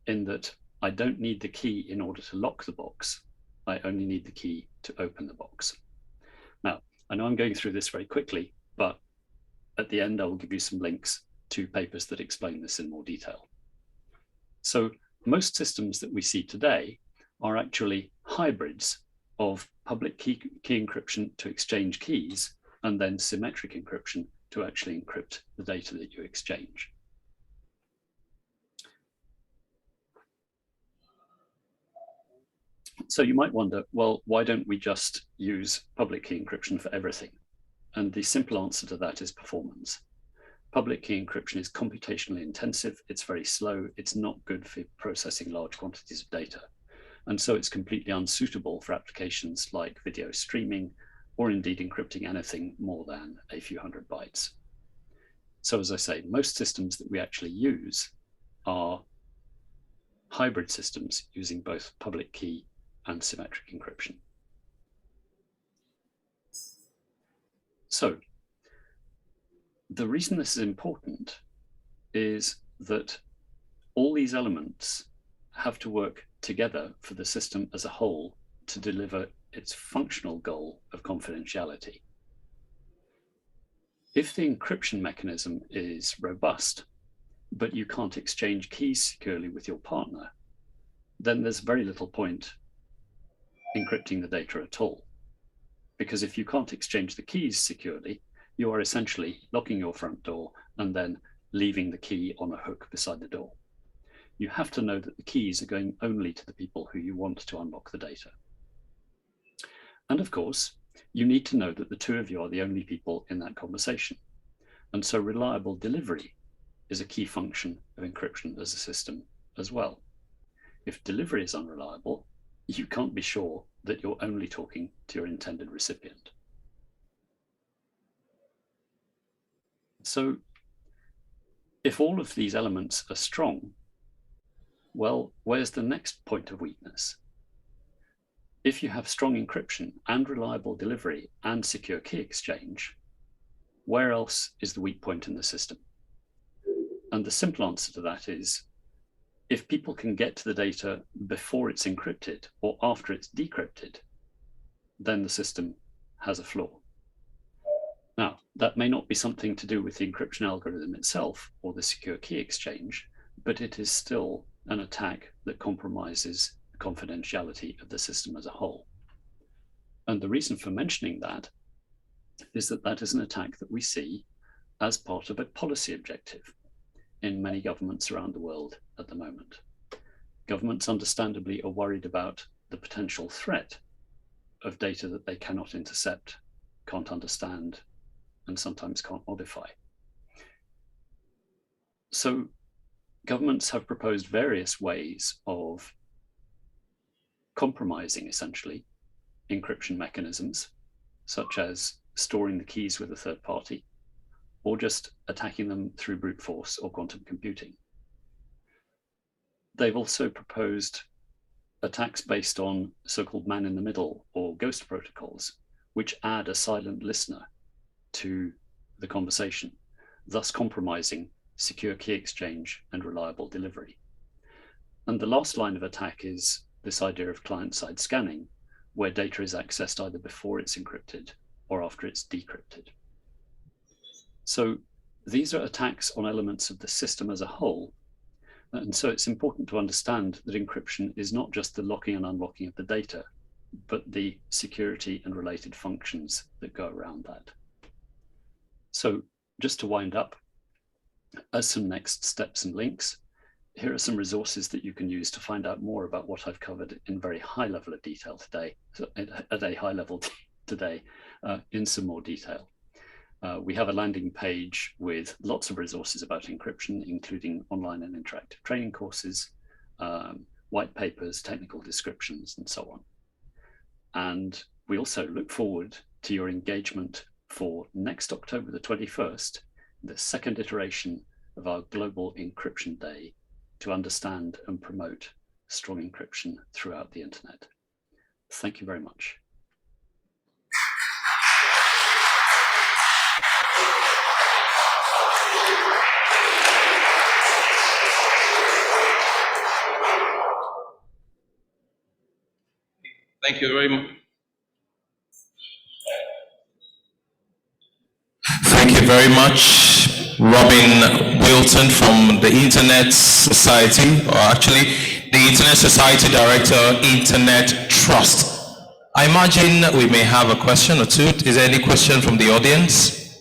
in that I don't need the key in order to lock the box. I only need the key to open the box. Now, I know I'm going through this very quickly, but at the end, I will give you some links to papers that explain this in more detail. So most systems that we see today are actually hybrids of public key encryption to exchange keys and then symmetric encryption to actually encrypt the data that you exchange. So you might wonder, well, why don't we just use public key encryption for everything? And the simple answer to that is performance. Public key encryption is computationally intensive, it's very slow, it's not good for processing large quantities of data. And so it's completely unsuitable for applications like video streaming, or indeed encrypting anything more than a few hundred bytes. So as I say, most systems that we actually use are hybrid systems using both public key and symmetric encryption. So the reason this is important is that all these elements have to work together for the system as a whole to deliver its functional goal of confidentiality. If the encryption mechanism is robust, but you can't exchange keys securely with your partner, then there's very little point encrypting the data at all. Because if you can't exchange the keys securely, you are essentially locking your front door and then leaving the key on a hook beside the door. You have to know that the keys are going only to the people who you want to unlock the data. And of course, you need to know that the two of you are the only people in that conversation. And so reliable delivery is a key function of encryption as a system as well. If delivery is unreliable, you can't be sure that you're only talking to your intended recipient. So if all of these elements are strong, well, where's the next point of weakness? if you have strong encryption and reliable delivery and secure key exchange, where else is the weak point in the system? And the simple answer to that is, if people can get to the data before it's encrypted or after it's decrypted, then the system has a flaw. Now, that may not be something to do with the encryption algorithm itself or the secure key exchange, but it is still an attack that compromises the confidentiality of the system as a whole. And the reason for mentioning that is that that is an attack that we see as part of a policy objective in many governments around the world at the moment. Governments understandably are worried about the potential threat of data that they cannot intercept, can't understand, and sometimes can't modify. So governments have proposed various ways of compromising, essentially, encryption mechanisms, such as storing the keys with a third party, or just attacking them through brute force or quantum computing. They've also proposed attacks based on so-called man-in-the-middle or ghost protocols, which add a silent listener to the conversation, thus compromising secure key exchange and reliable delivery. And the last line of attack is this idea of client-side scanning, where data is accessed either before it's encrypted or after it's decrypted. So these are attacks on elements of the system as a whole. And so it's important to understand that encryption is not just the locking and unlocking of the data, but the security and related functions that go around that. So just to wind up, as some next steps and links, here are some resources that you can use to find out more about what I've covered in very high level of detail today, at a high level today, in some more detail. We have a landing page with lots of resources about encryption, including online and interactive training courses, white papers, technical descriptions, and so on. And we also look forward to your engagement for next October the 21st, the second iteration of our Global Encryption Day, to understand and promote strong encryption throughout the internet. Thank you very much. Thank you very much. Thank you very much, Robin Wilton from the Internet Society, or actually the Internet Society Director, Internet Trust. I imagine we may have a question or two. Is there any question from the audience?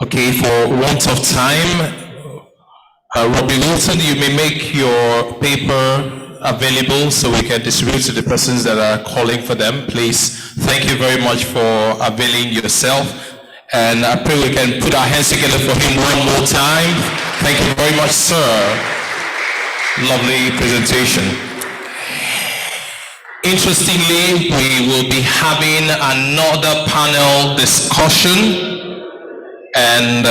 Okay, for want of time, Robbie Wilson, you may make your paper available so we can distribute to the persons that are calling for them. Please, thank you very much for availing yourself. And I pray we can put our hands together for him one more time. Thank you very much, sir. Lovely presentation. Interestingly, we will be having another panel discussion, and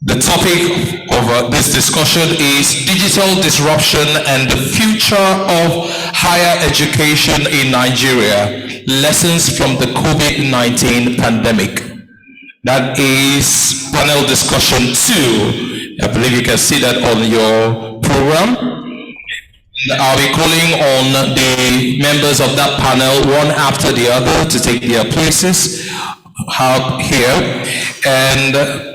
the topic of this discussion is digital disruption and the future of higher education in Nigeria, lessons from the COVID-19 pandemic. That is panel discussion 2. I believe you can see that on your program. I'll be calling on the members of that panel one after the other to take their places out here. And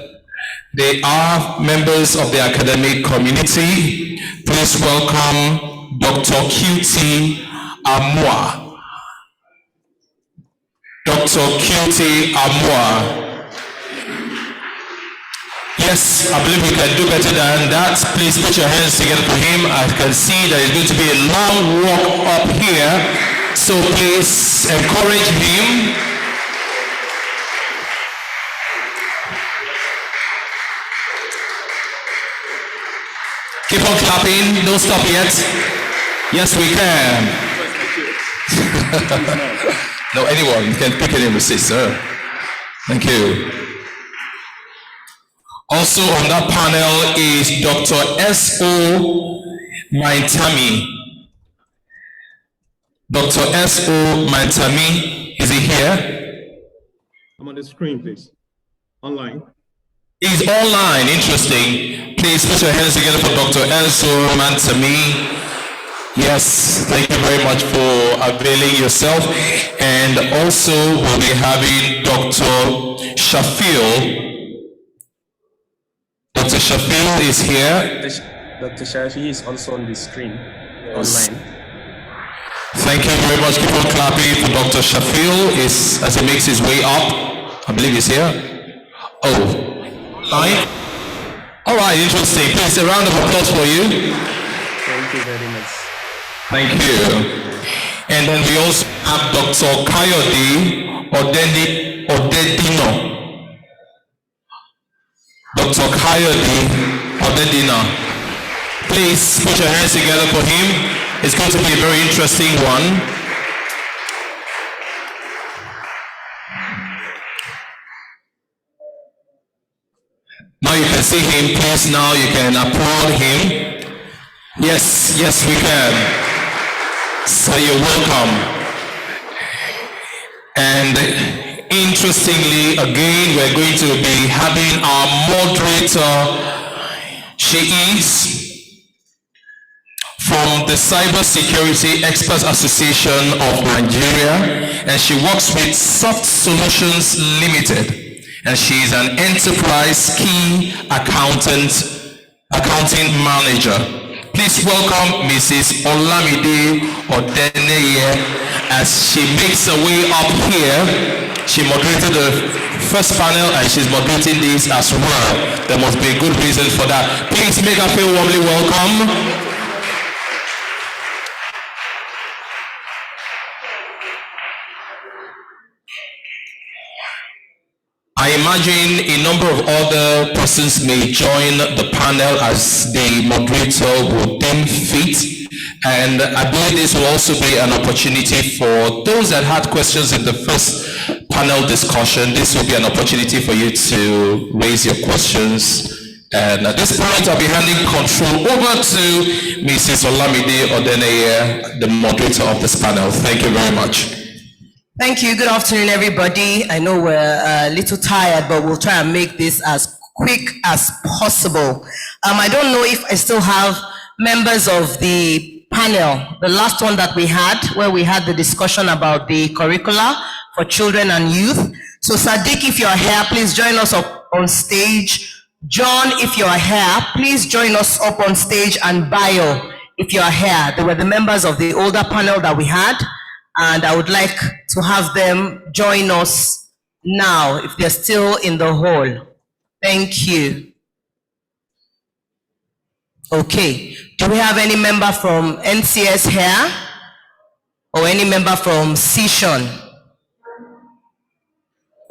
they are members of the academic community. Please welcome Dr. QT Amwa. Dr. QT Amwa. Yes, I believe we can do better than that. Please put your hands together for him. I can see that it's going to be a long walk up here. So please encourage him. Keep on clapping, don't stop yet. Yes, we can. No, anyone can pick any mistake, sir. Thank you. Also on that panel is Dr. S.O. Maintami. Dr. S.O. Maintami, is he here? I'm on the screen, please. Online. He's online, interesting. Please put your hands together for Dr. S.O. Maintami. Yes, thank you very much for availing yourself. And also we'll be having Dr. Shafil. Dr. Shafil is here. Dr. Shafi is also on the screen, online. Thank you very much. Keep on clapping for Dr. Shafil as he makes his way up. I believe he's here. Oh, fine. All right, interesting. Please, a round of applause for you. Thank you very much. Thank you. And then we also have Dr. Kayode Odedino. Dr. Kayode Odedino. Please put your hands together for him. It's going to be a very interesting one. Now you can see him. Please, now you can applaud him. Yes, yes, we can. So you're welcome. And interestingly, again, we're going to be having our moderator. She is from the Cybersecurity Experts Association of Nigeria, and she works with Soft Solutions Limited, and she is an enterprise key accounting manager. Please welcome Mrs. Olamide Odeneye as she makes her way up here. She moderated the first panel and she's moderating this as well. There must be a good reason for that. Please make her feel warmly welcome. I imagine a number of other persons may join the panel as the moderator will deem fit. And I believe this will also be an opportunity for those that had questions in the first panel discussion. This will be an opportunity for you to raise your questions. And at this point, I'll be handing control over to Mrs. Olamide Odeneye, the moderator of this panel. Thank you very much. Thank you. Good afternoon, everybody. I know we're a little tired, but we'll try and make this as quick as possible. I don't know if I still have members of the panel, the last one that we had, where we had the discussion about the curricula for children and youth. So Sadiq, if you're here, please join us up on stage. John, if you're here, please join us up on stage. And Bayo, if you're here. They were the members of the older panel that we had. And I would like to have them join us now if they're still in the hall. Thank you. Okay. Do we have any member from NCS here? Or any member from CSHON?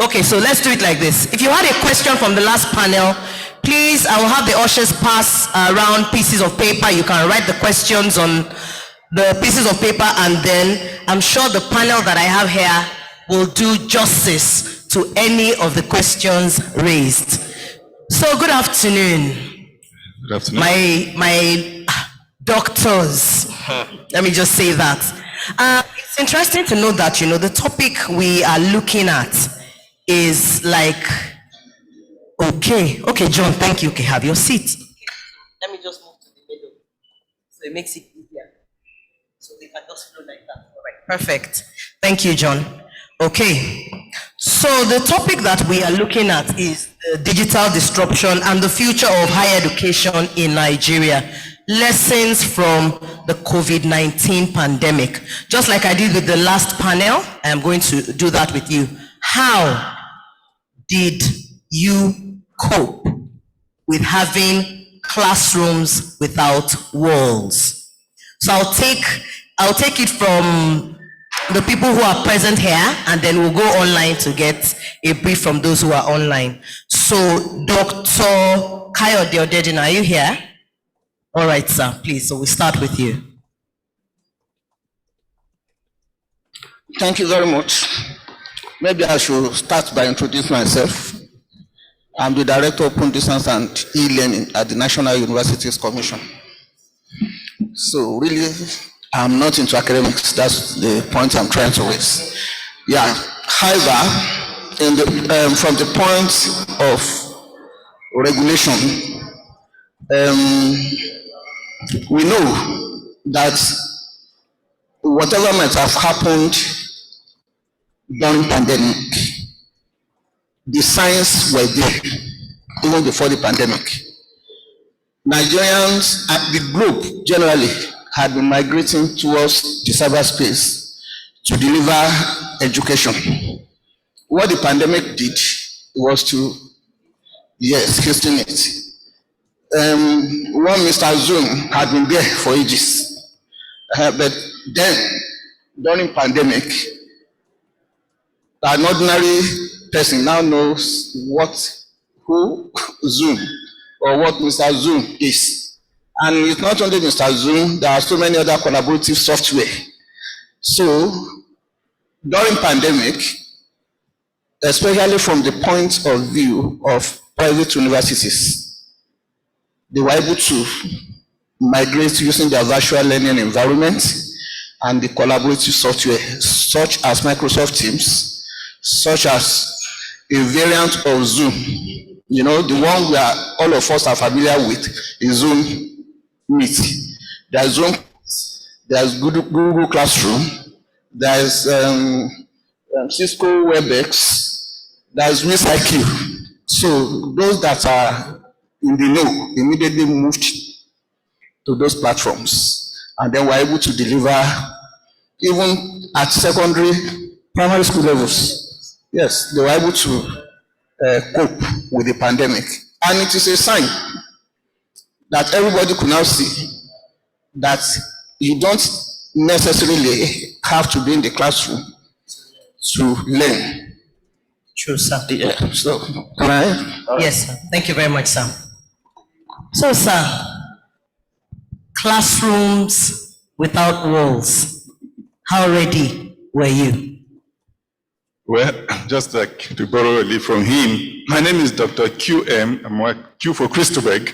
Okay, so let's do it like this. If you had a question from the last panel, please, I will have the ushers pass around pieces of paper. You can write the questions on the pieces of paper, and then I'm sure the panel that I have here will do justice to any of the questions raised. So good afternoon. Good afternoon. My doctors, let me just say that. It's interesting to know that, the topic we are looking at is like, okay, John, thank you. Okay, have your seat. Let me just move to the middle so it makes it easier. So they can just flow like that. All right, perfect. Thank you, John. Okay, so the topic that we are looking at is digital disruption and the future of higher education in Nigeria. Lessons from the COVID-19 pandemic. Just like I did with the last panel, I am going to do that with you. How did you cope with having classrooms without walls? So I'll take it from the people who are present here, and then we'll go online to get a brief from those who are online. So Dr. Kayode Odedina, are you here? All right, sir, please. So we'll start with you. Thank you very much. Maybe I should start by introducing myself. I'm the Director of Open Distance and E-Learning at the National Universities Commission. So really, I'm not into academics. That's the point I'm trying to raise. Yeah. However, from the point of regulation, we know that whatever might have happened during pandemic, the signs were there even before the pandemic. Nigerians, the globe generally, had been migrating towards the cyberspace to deliver education. What the pandemic did was to, hasten it. One Mr. Zoom had been there for ages, but then during pandemic, an ordinary person now knows who Zoom or what Mr. Zoom is. And it's not only Mr. Zoom, there are so many other collaborative software. So during pandemic, especially from the point of view of private universities, they were able to migrate using their virtual learning environment and the collaborative software such as Microsoft Teams, such as a variant of Zoom. You know, the one where all of us are familiar with is Zoom Meet. There's Zoom, there's Google Classroom, there's Cisco WebEx, there's MissIQ. So those that are in the know immediately moved to those platforms, and then were able to deliver even at secondary, primary school levels. Yes, they were able to cope with the pandemic. And it is a sign that everybody could now see that you don't necessarily have to be in the classroom to learn. True, sir. Yeah, so, can I? Yes, sir. Thank you very much, sir. So, sir, classrooms without walls, how ready were you? Well, just like to borrow a leaf from him, my name is Dr. QM. I'm Q for Christopher.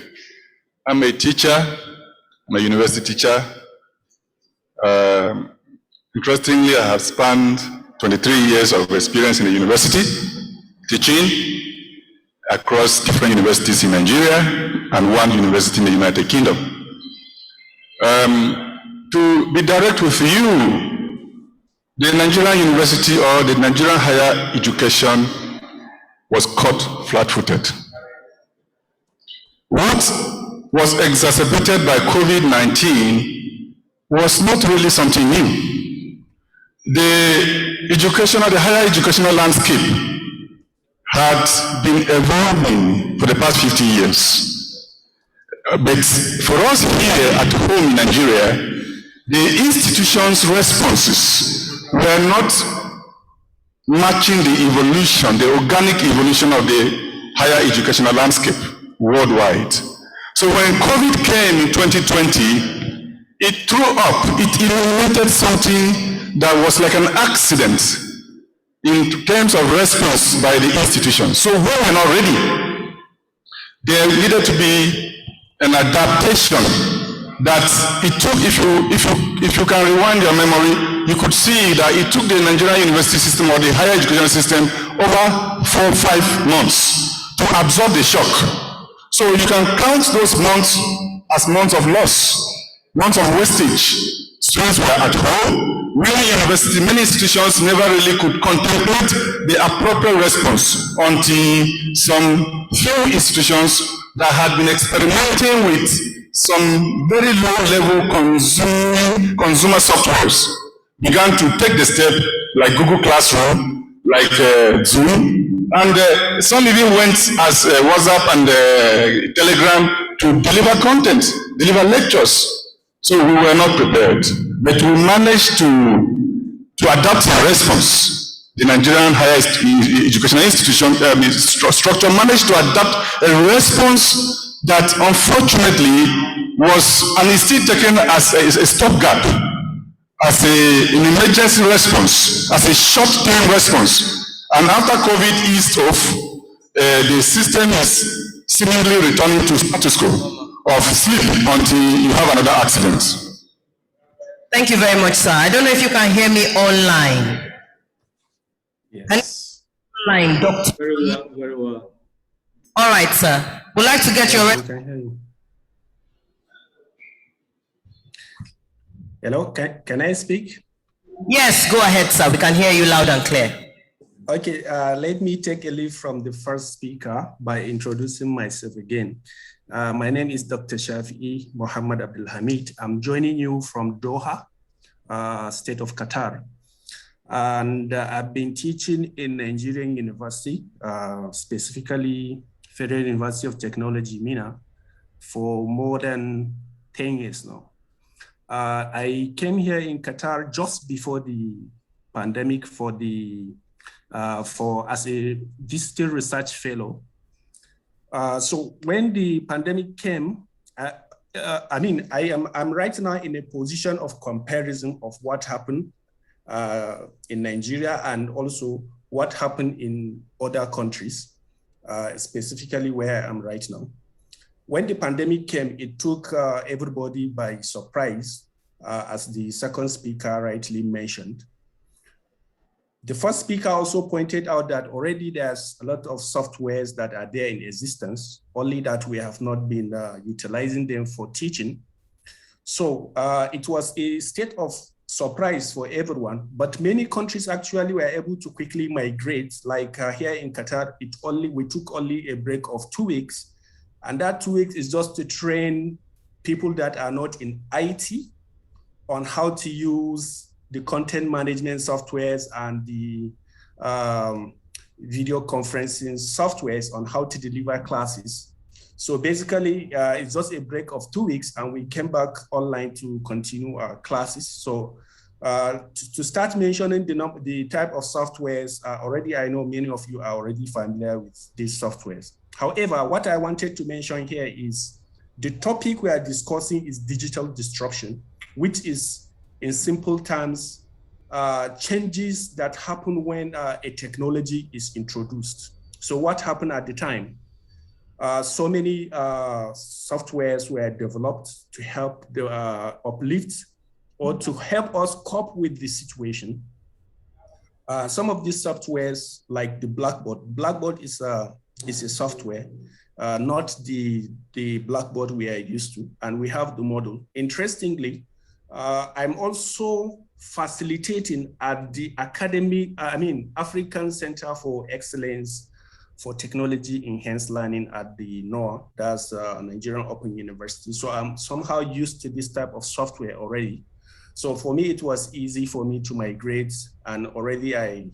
I'm a teacher. I'm a university teacher. Interestingly, I have spanned 23 years of experience in the university, teaching across different universities in Nigeria and one university in the United Kingdom. To be direct with you, the Nigerian university or the Nigerian higher education was caught flat-footed. What was exacerbated by COVID-19 was not really something new. The higher educational landscape had been evolving for the past 50 years. But for us here at home in Nigeria, the institution's responses were not matching the evolution, the organic evolution of the higher educational landscape worldwide. So when COVID came in 2020, it illuminated something that was like an accident in terms of response by the institution. So we were not ready. There needed to be an adaptation that it took. If you can rewind your memory, you could see that it took the Nigerian university system or the higher education system over 4 or 5 months to absorb the shock. So you can count those months as months of loss, months of wastage. Students were at home. Many institutions never really could contemplate the appropriate response until some few institutions that had been experimenting with some very low-level consumer softwares began to take the step, like Google Classroom, like Zoom, and some even went as WhatsApp and Telegram to deliver content, deliver lectures. So we were not prepared, but we managed to adapt our response. The Nigerian higher educational institution structure managed to adapt a response that unfortunately was, and is still taken as a stopgap, as an emergency response, as a short-term response. And after COVID eased off, the system is seemingly returning to status quo of sleep until you have another accident. Thank you very much, sir. I don't know if you can hear me online. Yes. Online, Doctor. Very well, very well. All right, sir. We'd like to get your... We can hear you. Hello, can I speak? Yes, go ahead, sir. We can hear you loud and clear. Okay, let me take a lead from the first speaker by introducing myself again. My name is Dr. Shafi'i Mohammed Abdul Hamid. I'm joining you from Doha, state of Qatar. And I've been teaching in Nigerian University, specifically Federal University of Technology, Mina, for more than 10 years now. I came here in Qatar just before the pandemic as a visiting research fellow. So when the pandemic came, I'm right now in a position of comparison of what happened in Nigeria and also what happened in other countries, specifically where I am right now. When the pandemic came, it took everybody by surprise, as the second speaker rightly mentioned. The first speaker also pointed out that already there's a lot of softwares that are there in existence, only that we have not been utilizing them for teaching. So it was a state of surprise for everyone, but many countries actually were able to quickly migrate. Like here in Qatar, we took only a break of 2 weeks. And that 2 weeks is just to train people that are not in IT on how to use the content management softwares and the video conferencing softwares on how to deliver classes. So basically, it's just a break of 2 weeks and we came back online to continue our classes. So to start mentioning the type of softwares, already I know many of you are already familiar with these softwares. However, what I wanted to mention here is the topic we are discussing is digital disruption, which is, in simple terms, changes that happen when a technology is introduced. So what happened at the time? So many softwares were developed to help the uplift or to help us cope with the situation. Some of these softwares, like the Blackboard is a software, not the Blackboard we are used to, and we have the model. Interestingly, I'm also facilitating at the African Center for Excellence for Technology Enhanced Learning at the NOA, that's Nigerian Open University. So I'm somehow used to this type of software already. So for me, it was easy for me to migrate, and already I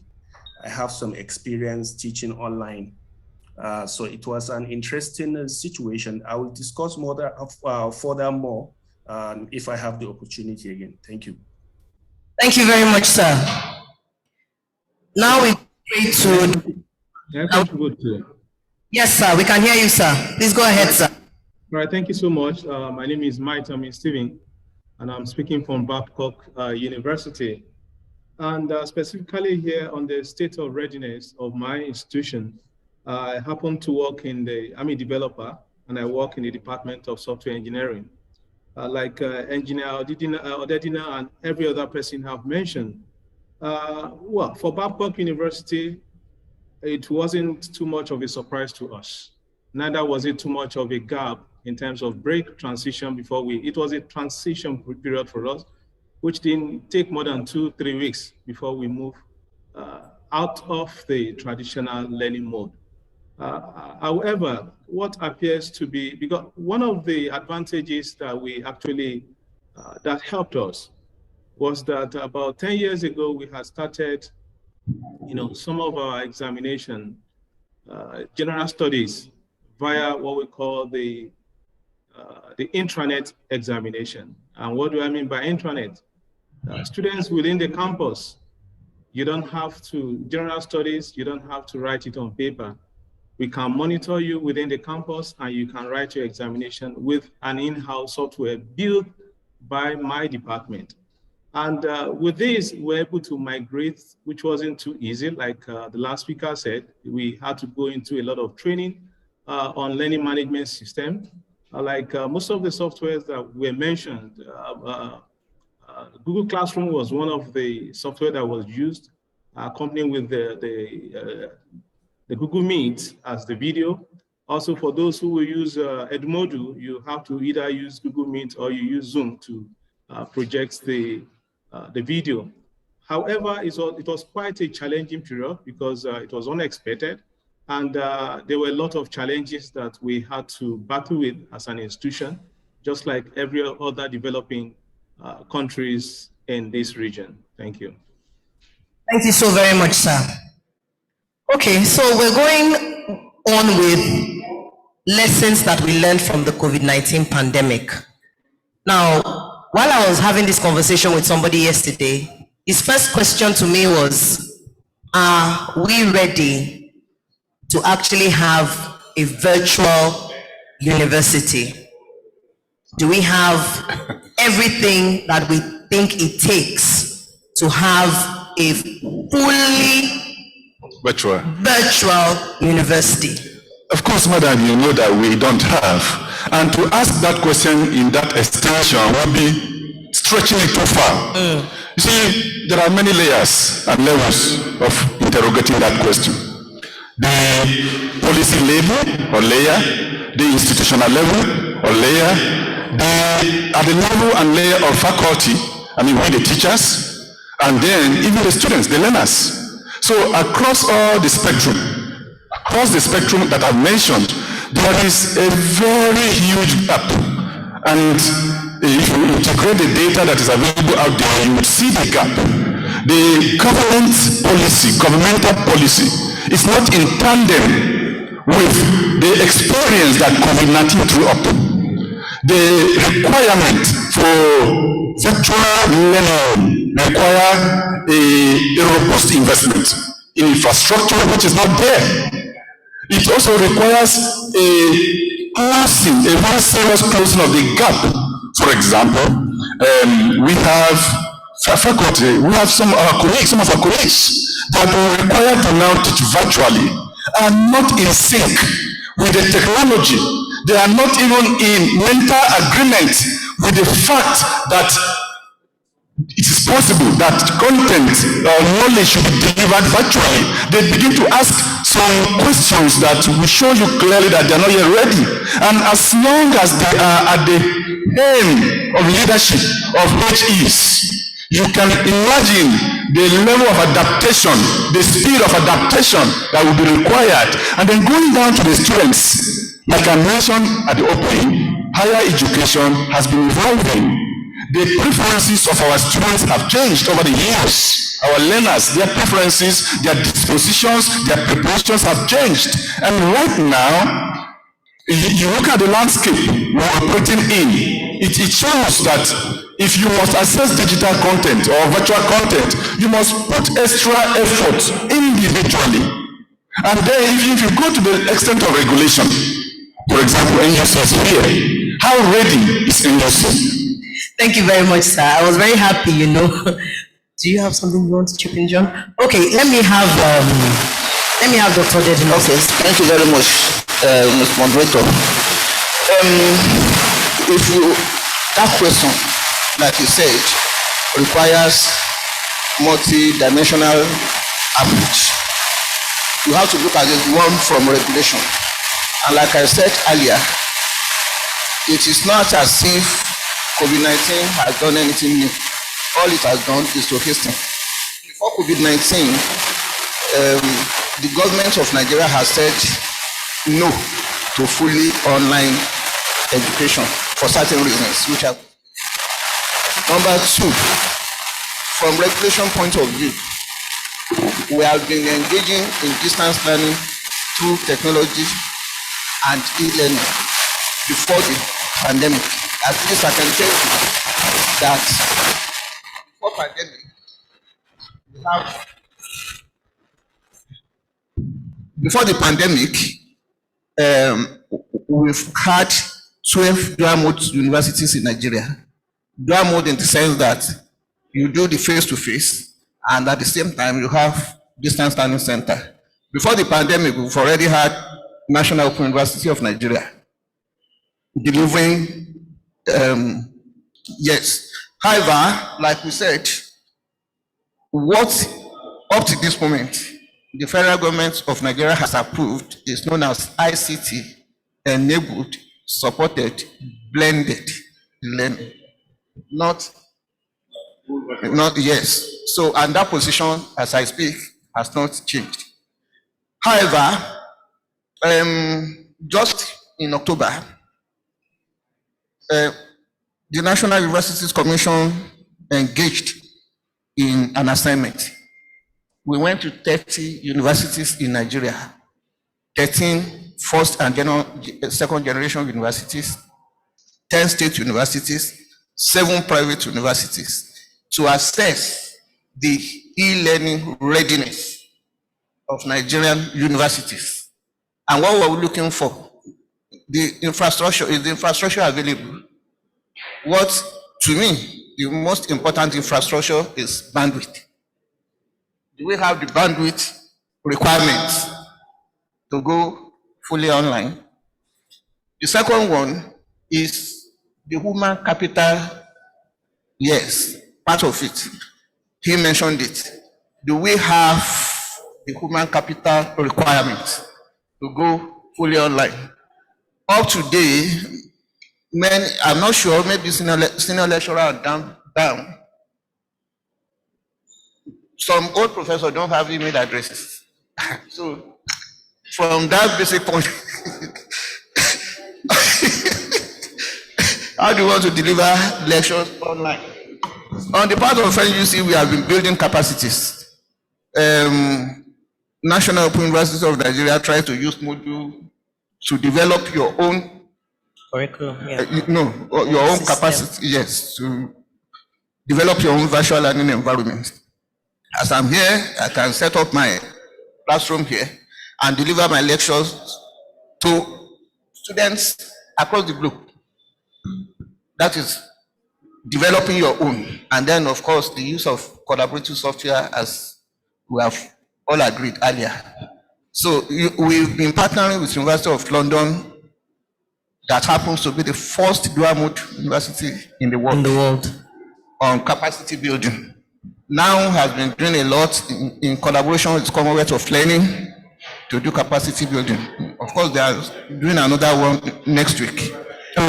have some experience teaching online. So it was an interesting situation. I will discuss furthermore if I have the opportunity again. Thank you. Thank you very much, sir. Now we pray to... Yes, sir, we can hear you, sir. Please go ahead, sir. All right, thank you so much. My name is Maitami Stephen, and I'm speaking from Babcock University. And specifically here on the state of readiness of my institution, I happen to work I'm a developer, and I work in the Department of Software Engineering. Like Engineer Odedina and every other person have mentioned. Well, for Babcock University, it wasn't too much of a surprise to us. Neither was it too much of a gap in terms of break transition it was a transition period for us, which didn't take more than 2-3 weeks before we move out of the traditional learning mode. However, what appears to be, because one of the advantages that we actually, that helped us was that about 10 years ago, we had started, some of our examination, general studies via what we call the intranet examination. And what do I mean by intranet? Students within the campus, you don't have to, general studies, you don't have to write it on paper. We can monitor you within the campus and you can write your examination with an in-house software built by my department. And with this, we're able to migrate, which wasn't too easy. Like the last speaker said, we had to go into a lot of training on learning management system. Most of the softwares that were mentioned, Google Classroom was one of the software that was used, accompanying with the Google Meet as the video. Also, for those who will use Edmodo, you have to either use Google Meet or you use Zoom to project the video. However, it was quite a challenging period because it was unexpected, and there were a lot of challenges that we had to battle with as an institution, just like every other developing countries in this region. Thank you. Thank you so very much, sir. Okay, so we're going on with lessons that we learned from the COVID-19 pandemic. Now, while I was having this conversation with somebody yesterday, his first question to me was, are we ready to actually have a virtual university? Do we have everything that we think it takes to have a fully virtual university? Of course, madam, you know that we don't have. And to ask that question in that extension would be stretching it too far. You see, there are many layers and levels of interrogating that question. The policy level or layer, the institutional level or layer, at the level and layer of faculty, I mean, we the teachers, and then even the students, the learners. So across all the spectrum, that I've mentioned, there is a very huge gap. And if you integrate the data that is available out there, you will see the gap. The governmental policy is not in tandem with the experience that COVID-19 threw up. The requirement for virtual learning require a robust investment in infrastructure which is not there. It also requires a very serious closing of the gap. For example, we have faculty, we have some of our colleagues that are required to now teach virtually are not in sync with the technology. They are not even in mental agreement with the fact that it is possible that content or knowledge should be delivered virtually. They begin to ask some questions that will show you clearly that they are not yet ready. And as long as they are at the helm of leadership of HEs, you can imagine the level of adaptation, the speed of adaptation that will be required. And then going down to the students, like I mentioned at the opening, higher education has been evolving. The preferences of our students have changed over the years. Our learners, their preferences, their dispositions, their preparations have changed. And right now, you look at the landscape we're operating in, it shows that if you must access digital content or virtual content, you must put extra effort individually. And then if you go to the extent of regulation, for example, NUC is here. How ready is NUC? Thank you very much, sir. I was very happy, you know. Do you have something you want to chip in, John? Okay, let me have Dr. Dedin. Okay, thank you very much, Mr. Moderator. That question, like you said, requires multi-dimensional approach. You have to look at it one from regulation. And like I said earlier, it is not as if COVID-19 has done anything new. All it has done is to hasten. Before COVID-19, the government of Nigeria has said no to fully online education for certain reasons, which are number two, from regulation point of view, we have been engaging in distance learning through technology and e-learning before the pandemic. At least I can tell you that before pandemic, before the pandemic, we've had 12 dual mode universities in Nigeria. Dual mode in the sense that you do the face-to-face, and at the same time you have distance learning center. Before the pandemic, we've already had National Open University of Nigeria delivering, yes, However, like we said, what up to this moment the federal government of Nigeria has approved is known as ICT enabled, supported, blended learning. Not yes. So, and that position, as I speak, has not changed. However, just in October, the National Universities Commission engaged in an assignment. We went to 30 universities in Nigeria, 13 first and second generation universities, 10 state universities, 7 private universities, to assess the e-learning readiness of Nigerian universities. And what were we looking for? The infrastructure. Is the infrastructure available? What, to me, the most important infrastructure is bandwidth. Do we have the bandwidth requirements to go fully online? The second one is the human capital. Yes, part of it. He mentioned it. Do we have the human capital requirements to go fully online? Up to date, I'm not sure, maybe senior lecturer are down. Some old professors don't have email addresses. So from that basic point, how do you want to deliver lectures online? On the part of NUC, we have been building capacities. National Open University of Nigeria tries to use Moodle to develop your own curriculum, your own capacity, yes, to develop your own virtual learning environment. As I'm here, I can set up my classroom here and deliver my lectures to students across the globe. That is developing your own. And then, of course, the use of collaborative software, as we have all agreed earlier. So we've been partnering with University of London, that happens to be the first dual mode university in the world, on capacity building. Now has been doing a lot in collaboration with Commonwealth of Learning to do capacity building. Of course, they are doing another one next week. So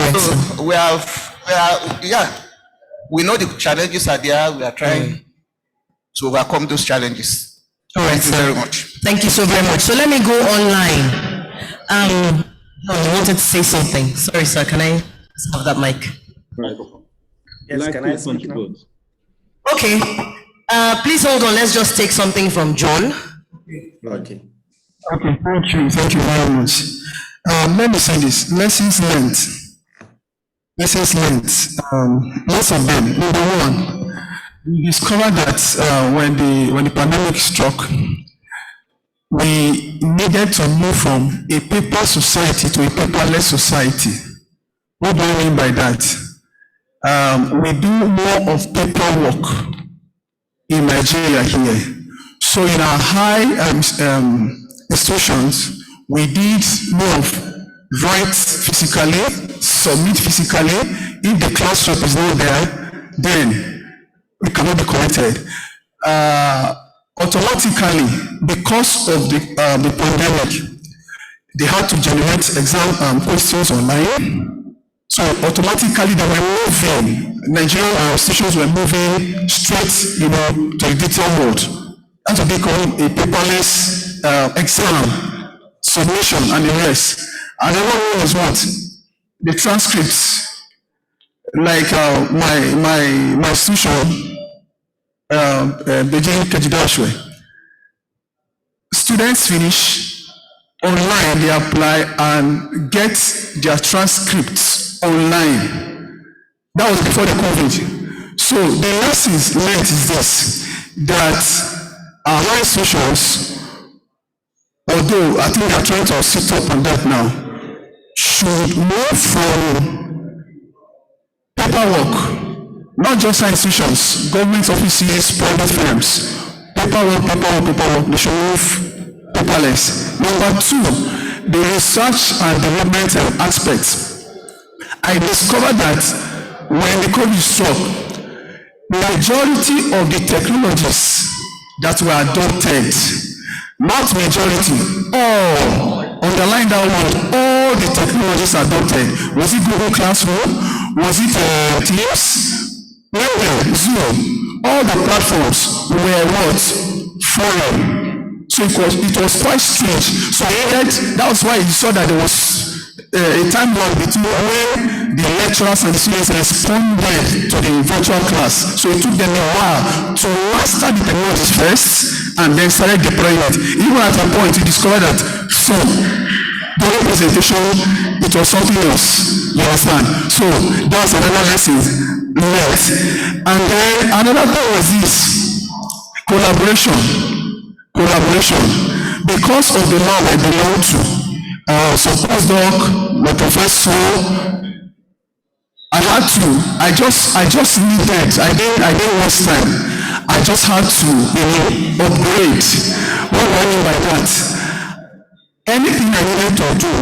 we know the challenges are there. We are trying to overcome those challenges. Thank you very much. Thank you so very much. So let me go online. I wanted to say something. Sorry, sir. Can I have that mic? Right. Yes, can I speak now? Okay. Please hold on. Let's just take something from John. Okay. Okay, thank you. Thank you very much. Let me say this. Lessons learned. Lessons learned. Lots of them. Number one, we discovered that when the pandemic struck, we needed to move from a paper society to a paperless society. What do I mean by that? We do more of paperwork in Nigeria here. So in our high institutions, we did more of write physically, submit physically. If the class rep is not there, then we cannot be corrected. Automatically, because of the pandemic, they had to generate exam questions online. So automatically they were moving, Nigerian institutions were moving straight, to the detail mode. That's what they call a paperless exam, submission, and the rest. Another one is what? The transcripts. Like my institution, Beijing Kejidashwe. Students finish online, they apply and get their transcripts online. That was before the COVID. So the lessons learned is this, that our high institutions, although I think they are trying to sit up on that now, should move from paperwork. Not just institutions, government offices, private firms. Paperwork, they should move paperless. Number two, the research and development aspects. I discovered that when the COVID struck, majority of the technologies that were adopted, not majority, all, underline that word, all the technologies adopted, was it Google Classroom, was it Teams, Zoom, all the platforms were what? Foreign. So it was quite strange. So that was why you saw that there was a time lag between when the lecturers and the students responded to the virtual class. So it took them a while to master the technology first and then started deploying it. Even at a point, you discovered that during presentation, it was something else. You understand? So that was another lesson learned. And then another thing was this: collaboration. Because of the lab I belong to, so postdoc, my professor, I just needed, I didn't waste time. I just had to, upgrade. What do I mean by that? Anything I needed to do,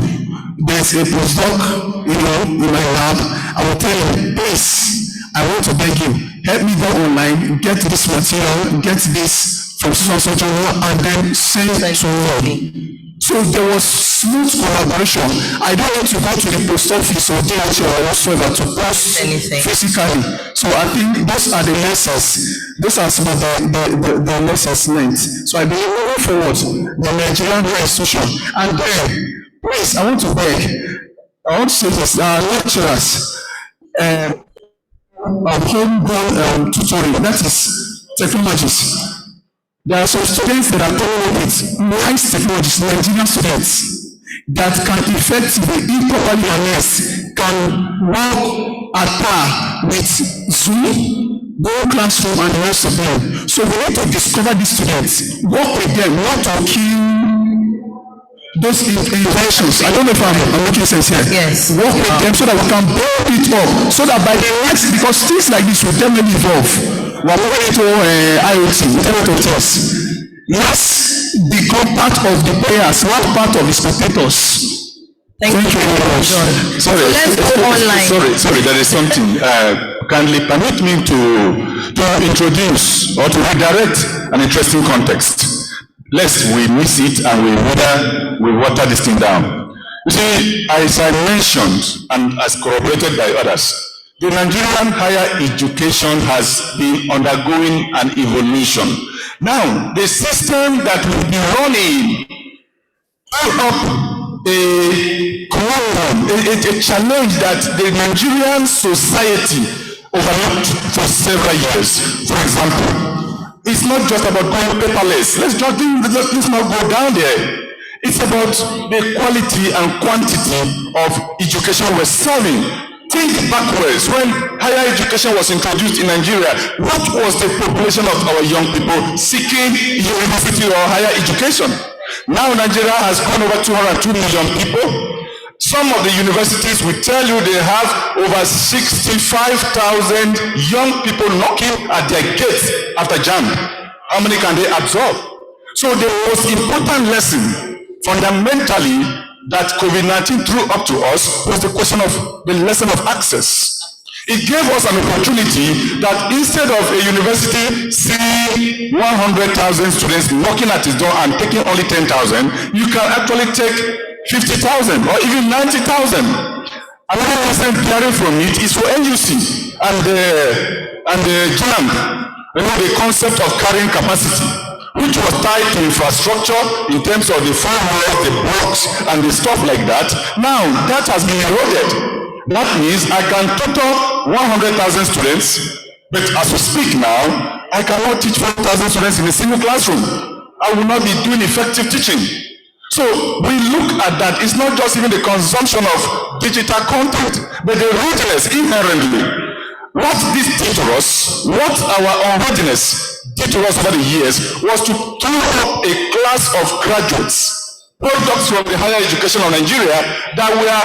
there's a postdoc, in my lab, I will tell him, please, I want to beg you, help me go online, get this material, get this from so and then send to me. So there was smooth collaboration. I don't want to go to the post office or DHL or whatsoever to post physically. So I think those are the lessons. Those are some of the lessons learned. So I believe moving forward, the Nigerian institution. And then, please, I want to say this, lecturers, homegrown tutoring, that is technologies. There are some students that are coming with nice technologies, Nigerian students, that can effectively, improperly harnessed, can work at par with Zoom, Google Classroom, and the rest of them. So we need to discover these students, work with them, not to kill those inventions. I don't know if I'm making sense here. Yes. Work with them so that we can build it up, so that by the next, because things like this will definitely evolve. We're moving into IoT, Internet of Things. Let's become part of the players, not part of the spectators. Thank you very much. Sorry, so let's go online. Sorry, there is something. Kindly permit me to introduce or to redirect an interesting context. Lest we miss it and we water this thing down. You see, as I mentioned and as corroborated by others, the Nigerian higher education has been undergoing an evolution. Now, the system that will be running up a challenge that the Nigerian society overlooked for several years. For example, it's not just about going paperless. Let's not go down there. It's about the quality and quantity of education we're serving. Think backwards. When higher education was introduced in Nigeria, what was the population of our young people seeking university or higher education? Now Nigeria has gone over 202 million people. Some of the universities will tell you they have over 65,000 young people knocking at their gates after JAMB. How many can they absorb? So the most important lesson, fundamentally, that COVID-19 threw up to us was the question of the lesson of access. It gave us an opportunity that instead of a university seeing 100,000 students knocking at its door and taking only 10,000, you can actually take 50,000 or even 90,000. Another lesson clearing from it is for NUC and the JAMB, the concept of carrying capacity, which was tied to infrastructure in terms of the firmware, the blocks, and the stuff like that. Now, that has been eroded. That means I can tutor 100,000 students, but as we speak now, I cannot teach 1,000 students in a single classroom. I will not be doing effective teaching. So we look at that. It's not just even the consumption of digital content, but the readiness inherently. What this did to us, what our unreadiness did to us over the years, was to throw up a class of graduates, products from the higher education of Nigeria, that were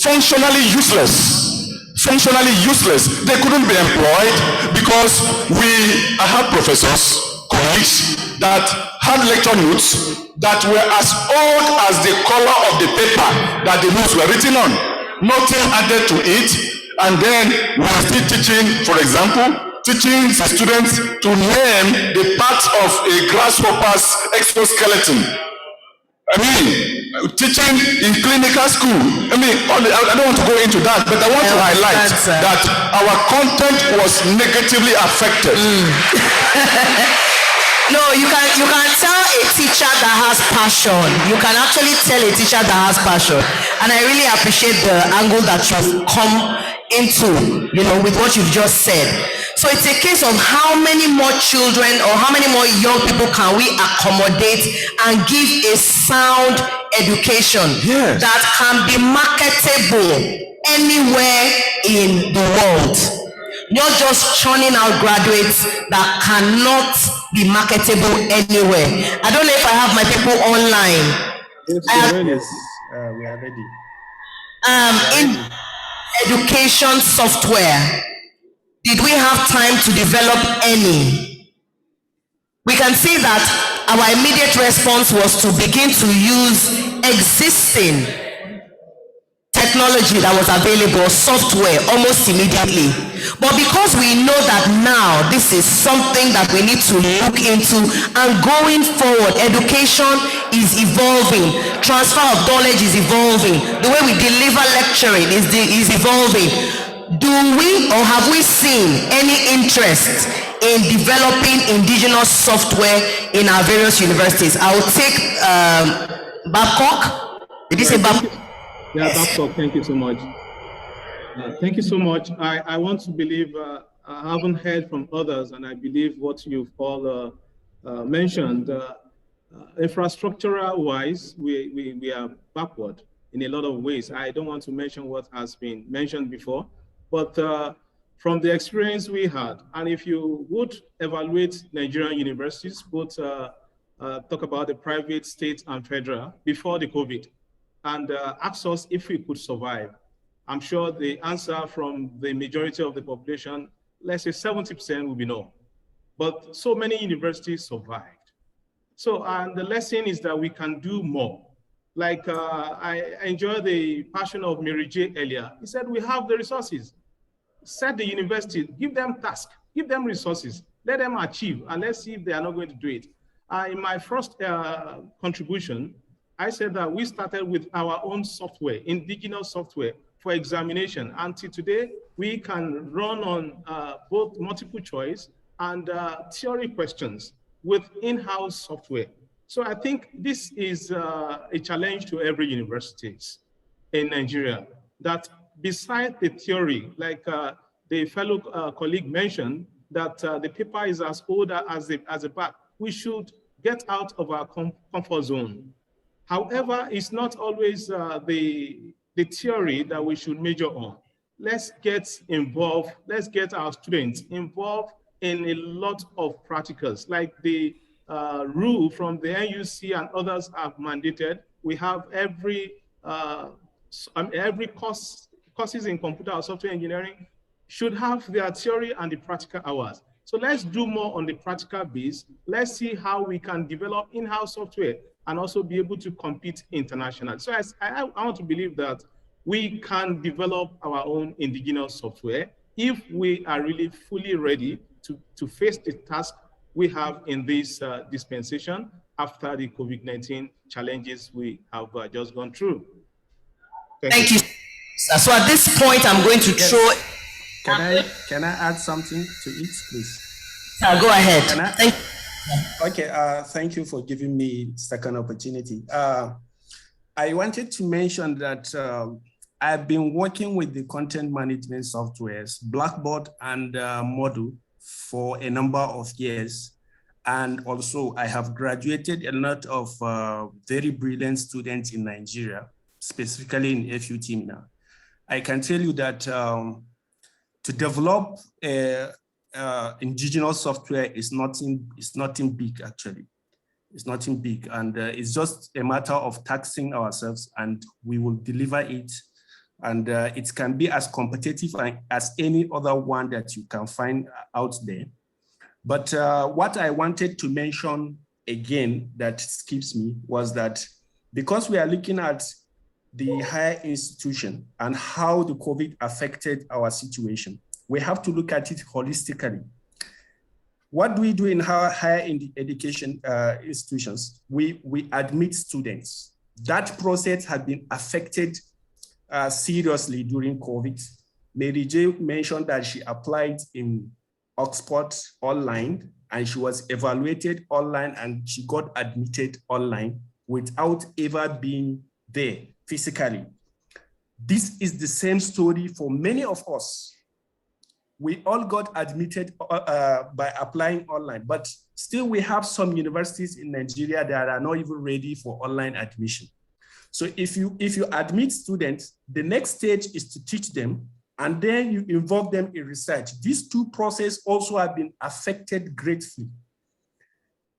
functionally useless. They couldn't be employed because I had professors, colleagues, that had lecture notes that were as old as the color of the paper that the notes were written on. Nothing added to it. And then we are still teaching, for example, teaching the students to name the parts of a grasshopper's exoskeleton. I mean, teaching in clinical school. I mean, I don't want to go into that, but I want to highlight that our content was negatively affected. No, you can tell a teacher that has passion. You can actually tell a teacher that has passion. And I really appreciate the angle that you've come into, with what you've just said. So it's a case of how many more children or how many more young people can we accommodate and give a sound education that can be marketable anywhere in the world. Not just churning out graduates that cannot be marketable anywhere. I don't know if I have my people online. We are ready. In education software, did we have time to develop any? We can see that our immediate response was to begin to use existing technology that was available, software, almost immediately. But because we know that now this is something that we need to look into, and going forward, education is evolving, transfer of knowledge is evolving, the way we deliver lecturing is evolving. Do we or have we seen any interest in developing indigenous software in our various universities? I will take Babcock. Did you say Babcock? Yeah, Babcock, thank you so much. Thank you so much. I want to believe, I haven't heard from others, and I believe what you've all mentioned. Infrastructural-wise, we are backward in a lot of ways. I don't want to mention what has been mentioned before, but from the experience we had, and if you would evaluate Nigerian universities, both talk about the private, state, and federal before the COVID, and ask us if we could survive, I'm sure the answer from the majority of the population, let's say 70%, will be no. But so many universities survived. So, and the lesson is that we can do more. Like I enjoy the passion of Mary J earlier. He said, we have the resources. Set the university, give them tasks, give them resources, let them achieve, and let's see if they are not going to do it. In my first contribution, I said that we started with our own software, indigenous software for examination. Until today, we can run on both multiple choice and theory questions with in-house software. So I think this is a challenge to every university in Nigeria, that besides the theory, like the fellow colleague mentioned, that the paper is as old as the back, we should get out of our comfort zone. However, it's not always the theory that we should major on. Let's get involved, let's get our students involved in a lot of practicals, like the rule from the NUC and others have mandated. We have every courses in computer or software engineering should have their theory and the practical hours. So let's do more on the practical base. Let's see how we can develop in-house software and also be able to compete internationally. So I want to believe that we can develop our own indigenous software if we are really fully ready to face the task we have in this dispensation after the COVID-19 challenges we have just gone through. Thank you. So at this point, I'm going to throw. Can I add something to it, please? Go ahead. Okay, thank you for giving me second opportunity. I wanted to mention that I've been working with the content management softwares, Blackboard and Moodle, for a number of years. And also I have graduated a lot of very brilliant students in Nigeria, specifically in FUT now. I can tell you that to develop indigenous software is nothing big, actually. It's nothing big, and it's just a matter of taxing ourselves, and we will deliver it. And it can be as competitive as any other one that you can find out there. But what I wanted to mention again that skips me was that because we are looking at the higher institution and how the COVID affected our situation, we have to look at it holistically. What do we do in our higher education institutions? We admit students. That process has been affected seriously during COVID. Mary J mentioned that she applied in Oxford online and she was evaluated online and she got admitted online without ever being there physically. This is the same story for many of us. We all got admitted by applying online, but still we have some universities in Nigeria that are not even ready for online admission. So if you admit students, the next stage is to teach them, and then you involve them in research. These two processes also have been affected greatly.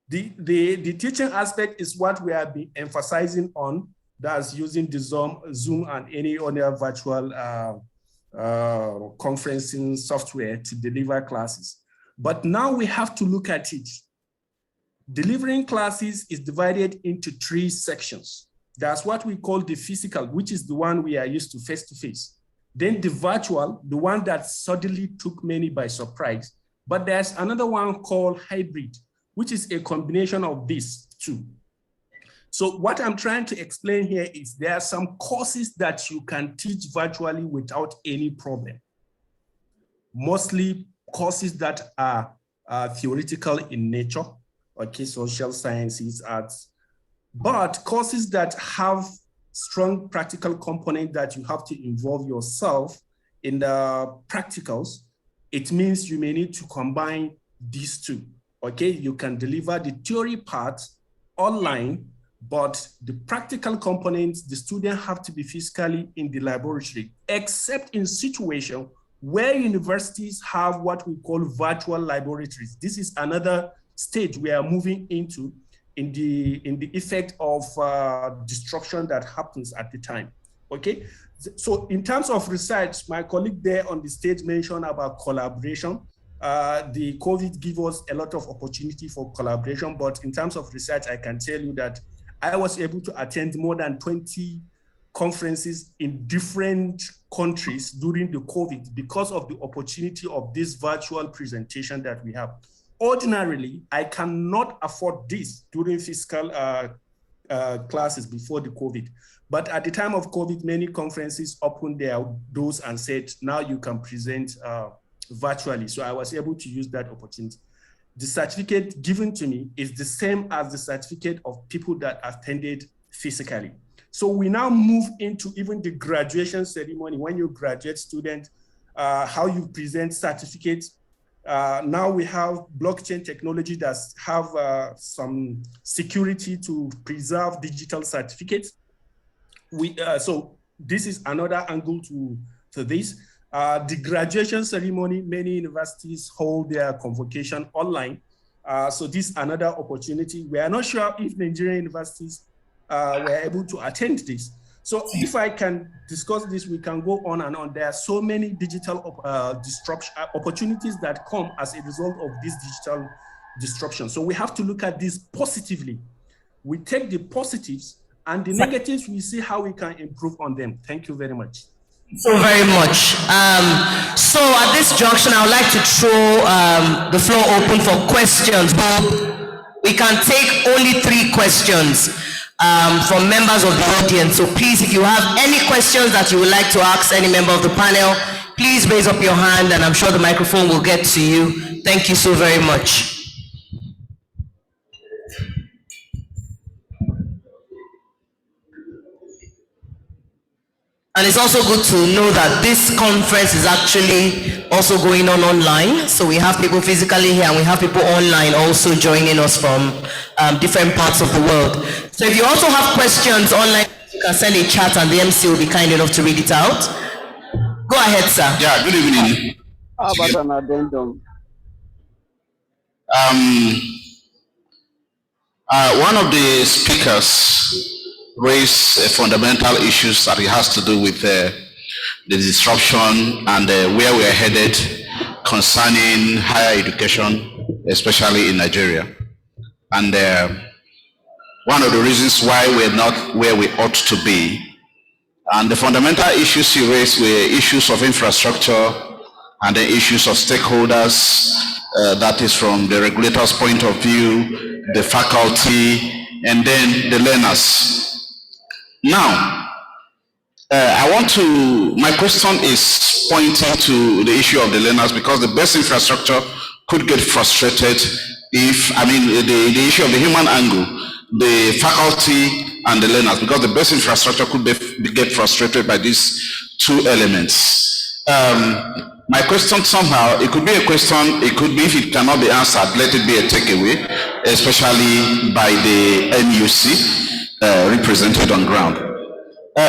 The teaching aspect is what we have been emphasizing on, that's using the Zoom and any other virtual conferencing software to deliver classes. But now we have to look at it. Delivering classes is divided into 3 sections. That's what we call the physical, which is the one we are used to face-to-face. Then the virtual, the one that suddenly took many by surprise. But there's another one called hybrid, which is a combination of these two. So what I'm trying to explain here is there are some courses that you can teach virtually without any problem. Mostly courses that are theoretical in nature, okay, social sciences, arts, but courses that have strong practical component that you have to involve yourself in the practicals, it means you may need to combine these two, okay? You can deliver the theory part online, but the practical components, the students have to be physically in the laboratory, except in situations where universities have what we call virtual laboratories. This is another stage we are moving into in the effect of destruction that happens at the time, okay? So in terms of research, my colleague there on the stage mentioned about collaboration. The COVID gave us a lot of opportunity for collaboration, but in terms of research, I can tell you that I was able to attend more than 20 conferences in different countries during the COVID because of the opportunity of this virtual presentation that we have. Ordinarily, I cannot afford this during physical classes before the COVID. But at the time of COVID, many conferences opened their doors and said, now you can present virtually. So I was able to use that opportunity. The certificate given to me is the same as the certificate of people that attended physically. So we now move into even the graduation ceremony. When you graduate student, how you present certificates. Now we have blockchain technology that have some security to preserve digital certificates. So this is another angle to this. The graduation ceremony, many universities hold their convocation online. So this is another opportunity. We are not sure if Nigerian universities were able to attend this. So if I can discuss this, we can go on and on. There are so many digital disruption opportunities that come as a result of this digital disruption. So we have to look at this positively. We take the positives and the negatives, we see how we can improve on them. Thank you very much. So very much. So at this junction, I would like to throw the floor open for questions. We can take only 3 questions from members of the audience. So please, if you have any questions that you would like to ask any member of the panel, please raise up your hand and I'm sure the microphone will get to you. Thank you so very much. And it's also good to know that this conference is actually also going on online. So we have people physically here and we have people online also joining us from different parts of the world. So if you also have questions online, you can send a chat and the MC will be kind enough to read it out. Go ahead, sir. Yeah, good evening. How about an addendum? One of the speakers raised fundamental issues that it has to do with the disruption and where we are headed concerning higher education, especially in Nigeria. And one of the reasons why we're not where we ought to be And the fundamental issues he raised were issues of infrastructure and the issues of stakeholders, that is from the regulator's point of view, the faculty, and then the learners. Now, my question is pointing to the issue of the learners, because the best infrastructure could get frustrated if, the issue of the human angle, the faculty and the learners, because the best infrastructure could get frustrated by these two elements. My question somehow, it could be a question, it could be, if it cannot be answered, let it be a takeaway, especially by the NUC represented on ground.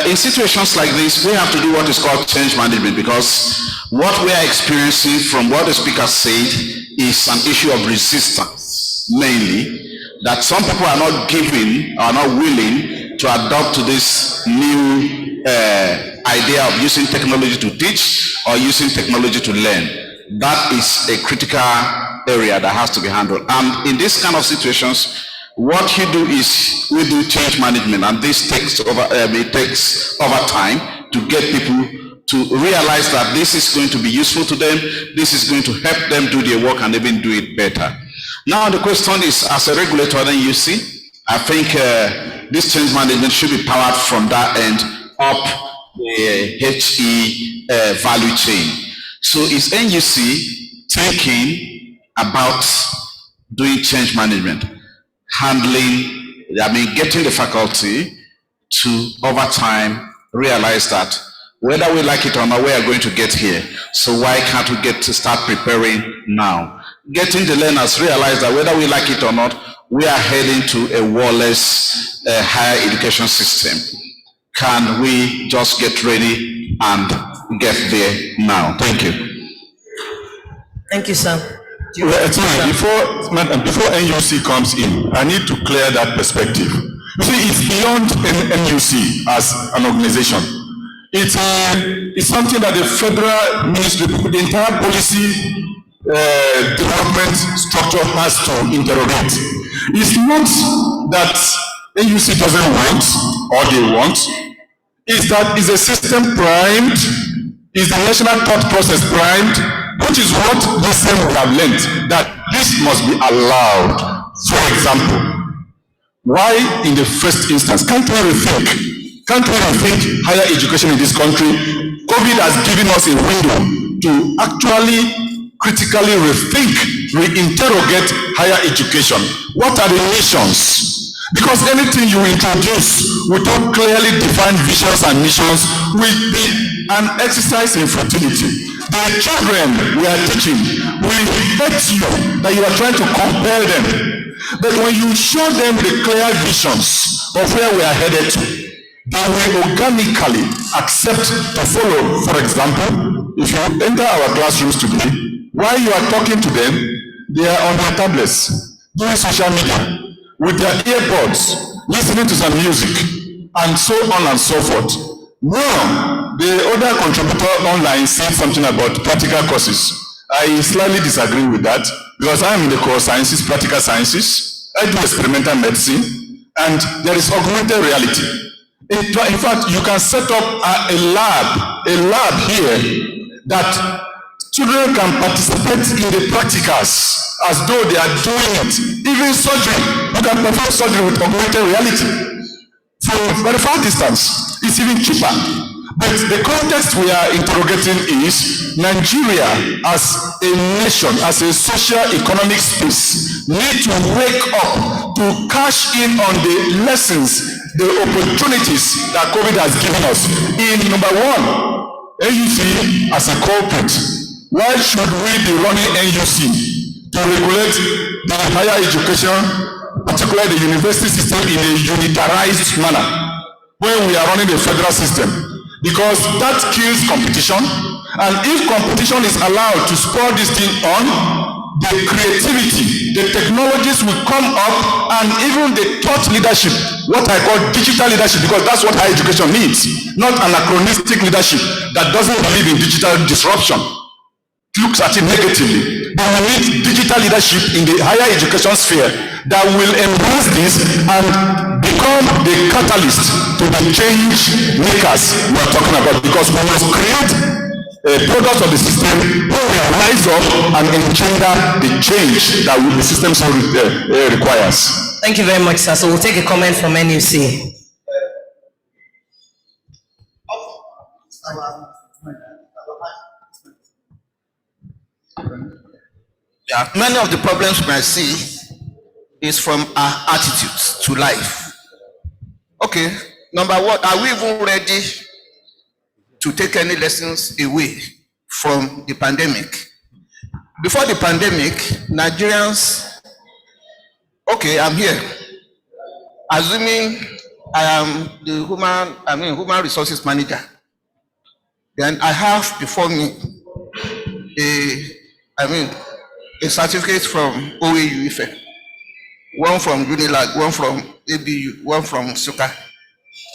In situations like this, we have to do what is called change management, because what we are experiencing, from what the speaker said, is an issue of resistance, mainly, that some people are not willing to adopt to this new idea of using technology to teach or using technology to learn. That is a critical area that has to be handled. And in this kind of situations, what you do is we do change management, and this takes over time to get people to realize that this is going to be useful to them, this is going to help them do their work and even do it better. Now the question is, as a regulator, then you see, I think this change management should be powered from that end up the HE value chain. So is NUC thinking about doing change management, handling, getting the faculty to, over time, realize that whether we like it or not, we are going to get here. So why can't we get to start preparing now? Getting the learners realize that whether we like it or not, we are heading to a warless higher education system. Can we just get ready and get there now? Thank you. Thank you, sir. Before NUC comes in, I need to clear that perspective. You see, it's beyond NUC as an organization. It's something that the federal ministry, the entire policy development structure has to interrogate. It's not that NUC doesn't want or they want. It's that is a system primed, is the national thought process primed, which is what this time we have learned, that this must be allowed. For example, why in the first instance can't we rethink higher education in this country? COVID has given us a window to actually critically rethink, reinterrogate higher education. What are the missions? Because anything you introduce without clearly defined visions and missions will be an exercise in futility. The children we are teaching will hate you that you are trying to compel them. But when you show them the clear visions of where we are headed to, they will organically accept to follow. For example, if you enter our classrooms today, while you are talking to them, they are on their tablets, doing social media, with their earbuds, listening to some music, and so on and so forth. Now, the other contributor online said something about practical courses. I slightly disagree with that, because I am in the core sciences, practical sciences. I do experimental medicine, and there is augmented reality. In fact, you can set up a lab here that children can participate in the practicals as though they are doing it. Even surgery, you can perform surgery with augmented reality. From very far distance, it's even cheaper. But the context we are interrogating is Nigeria as a nation, as a socio-economic space, need to wake up to cash in on the lessons, the opportunities that COVID has given us. In number one, AUC as a corporate. Why should we be running NUC to regulate the higher education, particularly the university system, in a unitarized manner when we are running the federal system? Because that kills competition, and if competition is allowed to spur this thing on, the creativity, the technologies will come up, and even the thought leadership, what I call digital leadership, because that's what higher education needs, not anachronistic leadership that doesn't believe in digital disruption. Looks at it negatively. But we need digital leadership in the higher education sphere that will embrace this and become the catalyst to the change makers we are talking about, because we must create a product of the system who will rise up and engender the change that the system so requires. Thank you very much, sir. So we'll take a comment from NUC. Yeah, many of the problems we might see is from our attitudes to life. Okay, number one, are we even ready to take any lessons away from the pandemic? Before the pandemic, Nigerians, okay, I'm here. Assuming I am the human resources manager, then I have before me a certificate from OAU Ife, one from Unilag, one from ABU, one from Suka.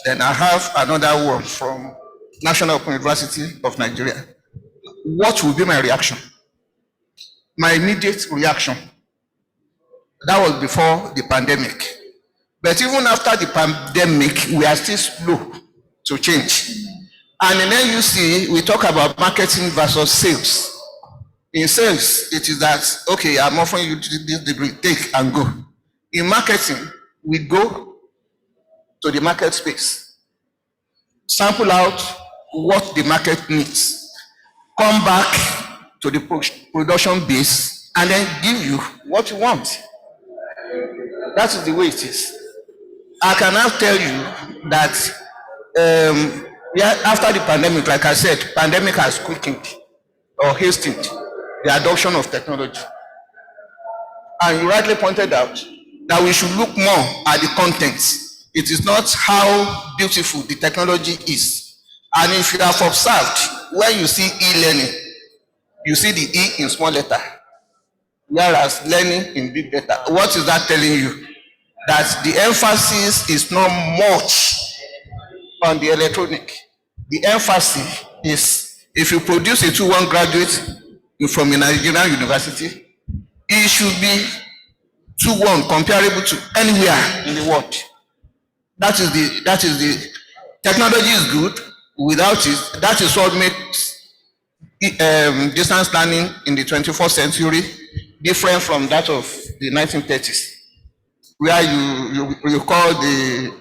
Then I have another one from National Open University of Nigeria. What will be my reaction? My immediate reaction, that was before the pandemic. But even after the pandemic, we are still slow to change. And in NUC, we talk about marketing versus sales. In sales, it is that, okay, I'm offering you this degree, take and go. In marketing, we go to the market space, sample out what the market needs, come back to the production base, and then give you what you want. That is the way it is. I can now tell you that after the pandemic, like I said, pandemic has quickened or hastened the adoption of technology. And you rightly pointed out that we should look more at the contents. It is not how beautiful the technology is. And if you have observed, when you see e-learning, you see the E in small letter, whereas learning in big letter. What is that telling you? That the emphasis is not much on the electronic. The emphasis is, if you produce a 2-1 graduate from a Nigerian university, it should be 2-1 comparable to anywhere in the world. That is the technology is good. Without it, that is what makes distance learning in the 21st century different from that of the 1930s. Where you call the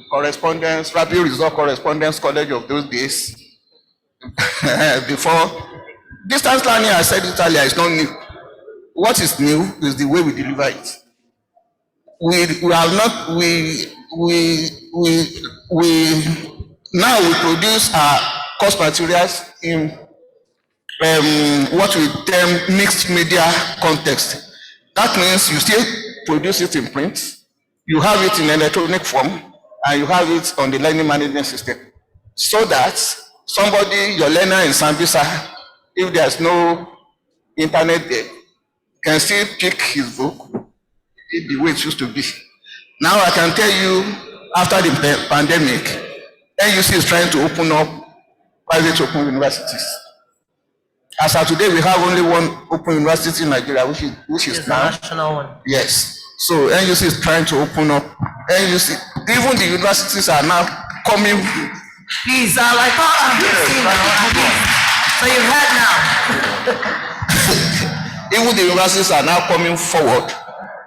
correspondence, rapid result correspondence college of those days. Before, distance learning, I said it earlier, is not new. What is new is the way we deliver it. Now we produce our course materials in what we term mixed media context. That means you still produce it in print, you have it in electronic form, and you have it on the learning management system. So that somebody, your learner in Sambisa, if there's no internet there, can still pick his book the way it used to be. Now I can tell you, after the pandemic, NUC is trying to open up private open universities. As of today, we have only one open university in Nigeria, which is now. National one. Yes. So NUC is trying to open up. NUC, even the universities are now coming. Please, I thought I've seen now. So you've heard now. Even the universities are now coming forward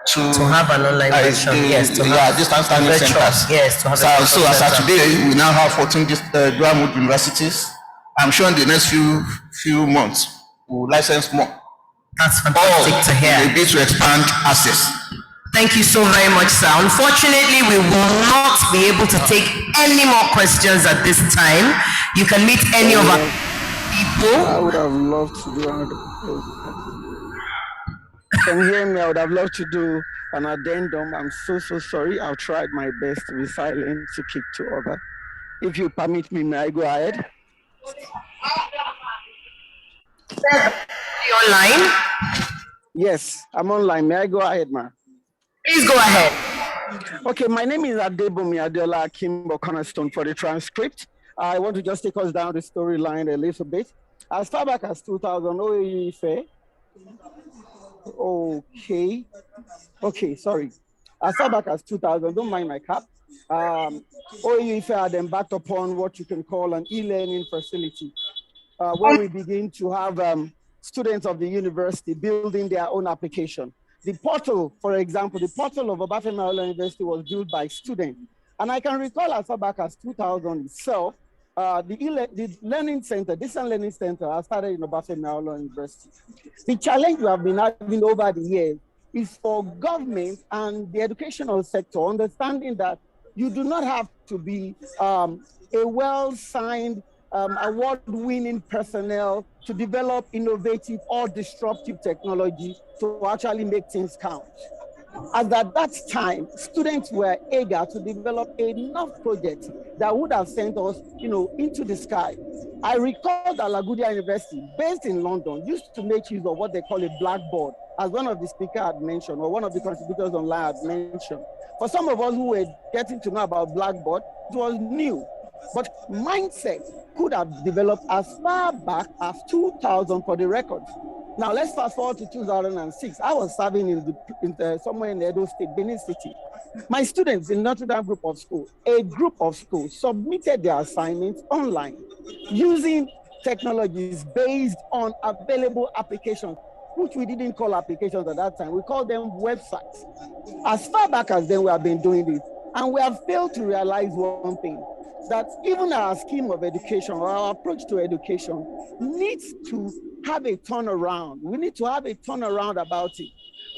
to have an online version. Yes, to have distance learning centers. Yes, to have so as of today, we now have 14 dual mode universities. I'm sure in the next few months we'll license more. That's fantastic to hear. Maybe to expand access. Thank you so very much, sir. Unfortunately, we will not be able to take any more questions at this time. You can meet any of our people. I would have loved to do Can you hear me? I would have loved to do an addendum. I'm so sorry. I've tried my best to be silent, to keep to order. If you permit me, may I go ahead? You online? Yes, I'm online. May I go ahead, ma? Please go ahead. Okay, my name is Adebomi Adeola Kimbo Cornerstone. For the transcript, I want to just take us down the storyline a little bit. As far back as 2000, OAU Ife. Okay, sorry. As far back as 2000, don't mind my cap. OUIFE had embarked upon what you can call an e-learning facility, where we begin to have students of the university building their own application. The portal, for example, the portal of Obafemi Awolowo University was built by students. And I can recall as far back as 2000 itself, the learning center, distance learning center, I started in Obafemi Awolowo University. The challenge we have been having over the years is for government and the educational sector understanding that you do not have to be a well-signed, award-winning personnel to develop innovative or disruptive technology to actually make things count. As at that time, students were eager to develop enough projects that would have sent us, into the sky. I recall that LaGuardia University, based in London, used to make use of what they call a blackboard, as one of the speakers had mentioned, or one of the contributors online had mentioned. For some of us who were getting to know about blackboard, it was new. But mindset could have developed as far back as 2000 for the record. Now let's fast forward to 2006. I was serving somewhere in Edo State, Benin City. My students in Notre Dame group of schools, a group of schools submitted their assignments online using technologies based on available applications, which we didn't call applications at that time. We called them websites. As far back as then, we have been doing this. And we have failed to realize one thing, that even our scheme of education or our approach to education needs to have a turnaround. We need to have a turnaround about it.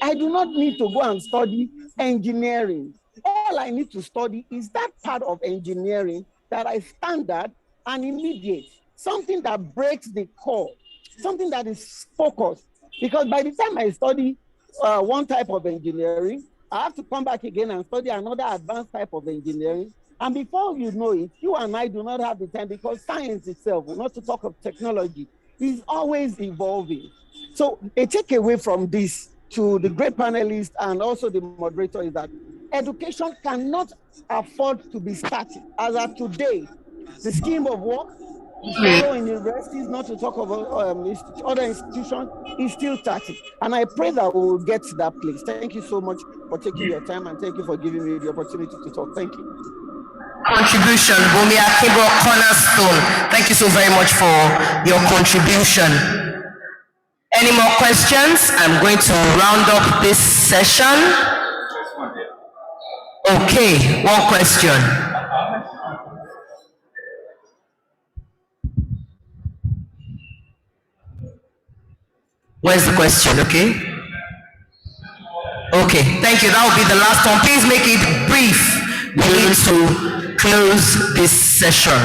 I do not need to go and study engineering. All I need to study is that part of engineering that is standard and immediate, something that breaks the core, something that is focused. Because by the time I study one type of engineering, I have to come back again and study another advanced type of engineering. And before you know it, you and I do not have the time, because science itself, not to talk of technology, is always evolving. So a takeaway from this to the great panelists and also the moderator is that education cannot afford to be static. As of today, the scheme of work we follow in universities, not to talk about other institutions, is still static. And I pray that we will get to that place. Thank you so much for taking your time, and thank you for giving me the opportunity to talk. Thank you. Contribution, Bumi Akibo Cornerstone. Thank you so very much for your contribution. Any more questions? I'm going to round up this session. Okay, one question. Where's the question? Okay. Okay, thank you. That will be the last one. Please make it brief. We need to close this session.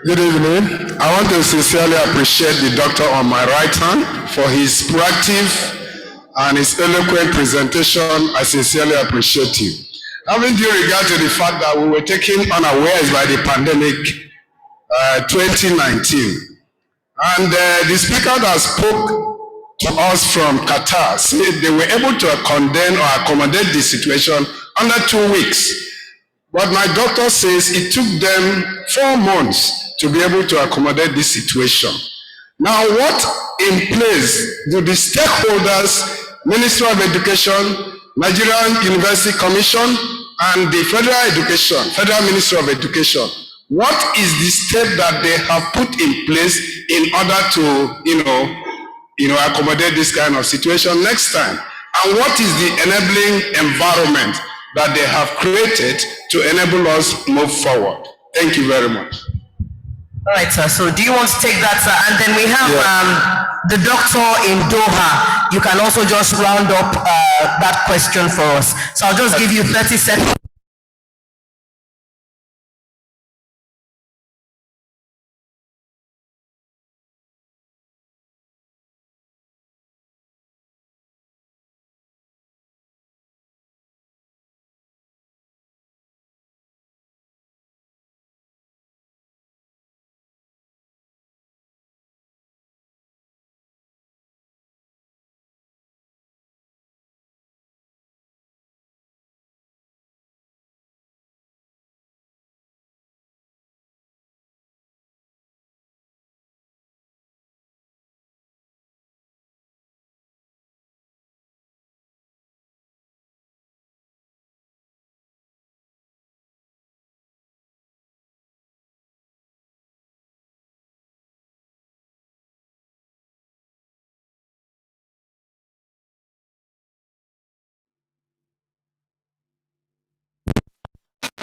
Good evening. I want to sincerely appreciate the doctor on my right hand for his proactive and his eloquent presentation. I sincerely appreciate you. Having due regard to the fact that we were taken unawares by the pandemic 2019, and the speaker that spoke to us from Qatar said they were able to contain or accommodate the situation under 2 weeks. But my doctor says it took them 4 months to be able to accommodate this situation. Now, what in place do the stakeholders, Ministry of Education, Nigerian University Commission, and the Federal Ministry of Education, what is the step that they have put in place in order to, accommodate this kind of situation next time? And what is the enabling environment that they have created to enable us move forward? Thank you very much. All right, sir. So do you want to take that, sir? And then we have the doctor in Doha. You can also just round up that question for us. So I'll just give you 30 seconds.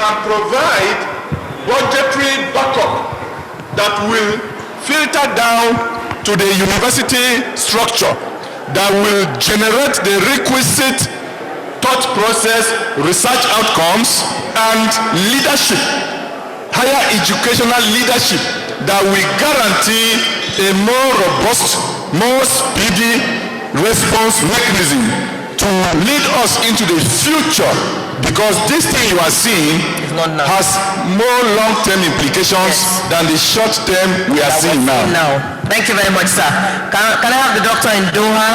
can provide budgetary backup that will filter down to the university structure, that will generate the requisite thought process, research outcomes, and leadership, higher educational leadership that will guarantee a more robust, more speedy response mechanism to lead us into the future, because this thing you are seeing has more long-term implications than the short-term we are seeing now. Thank you very much, sir. Can I have the doctor in Doha?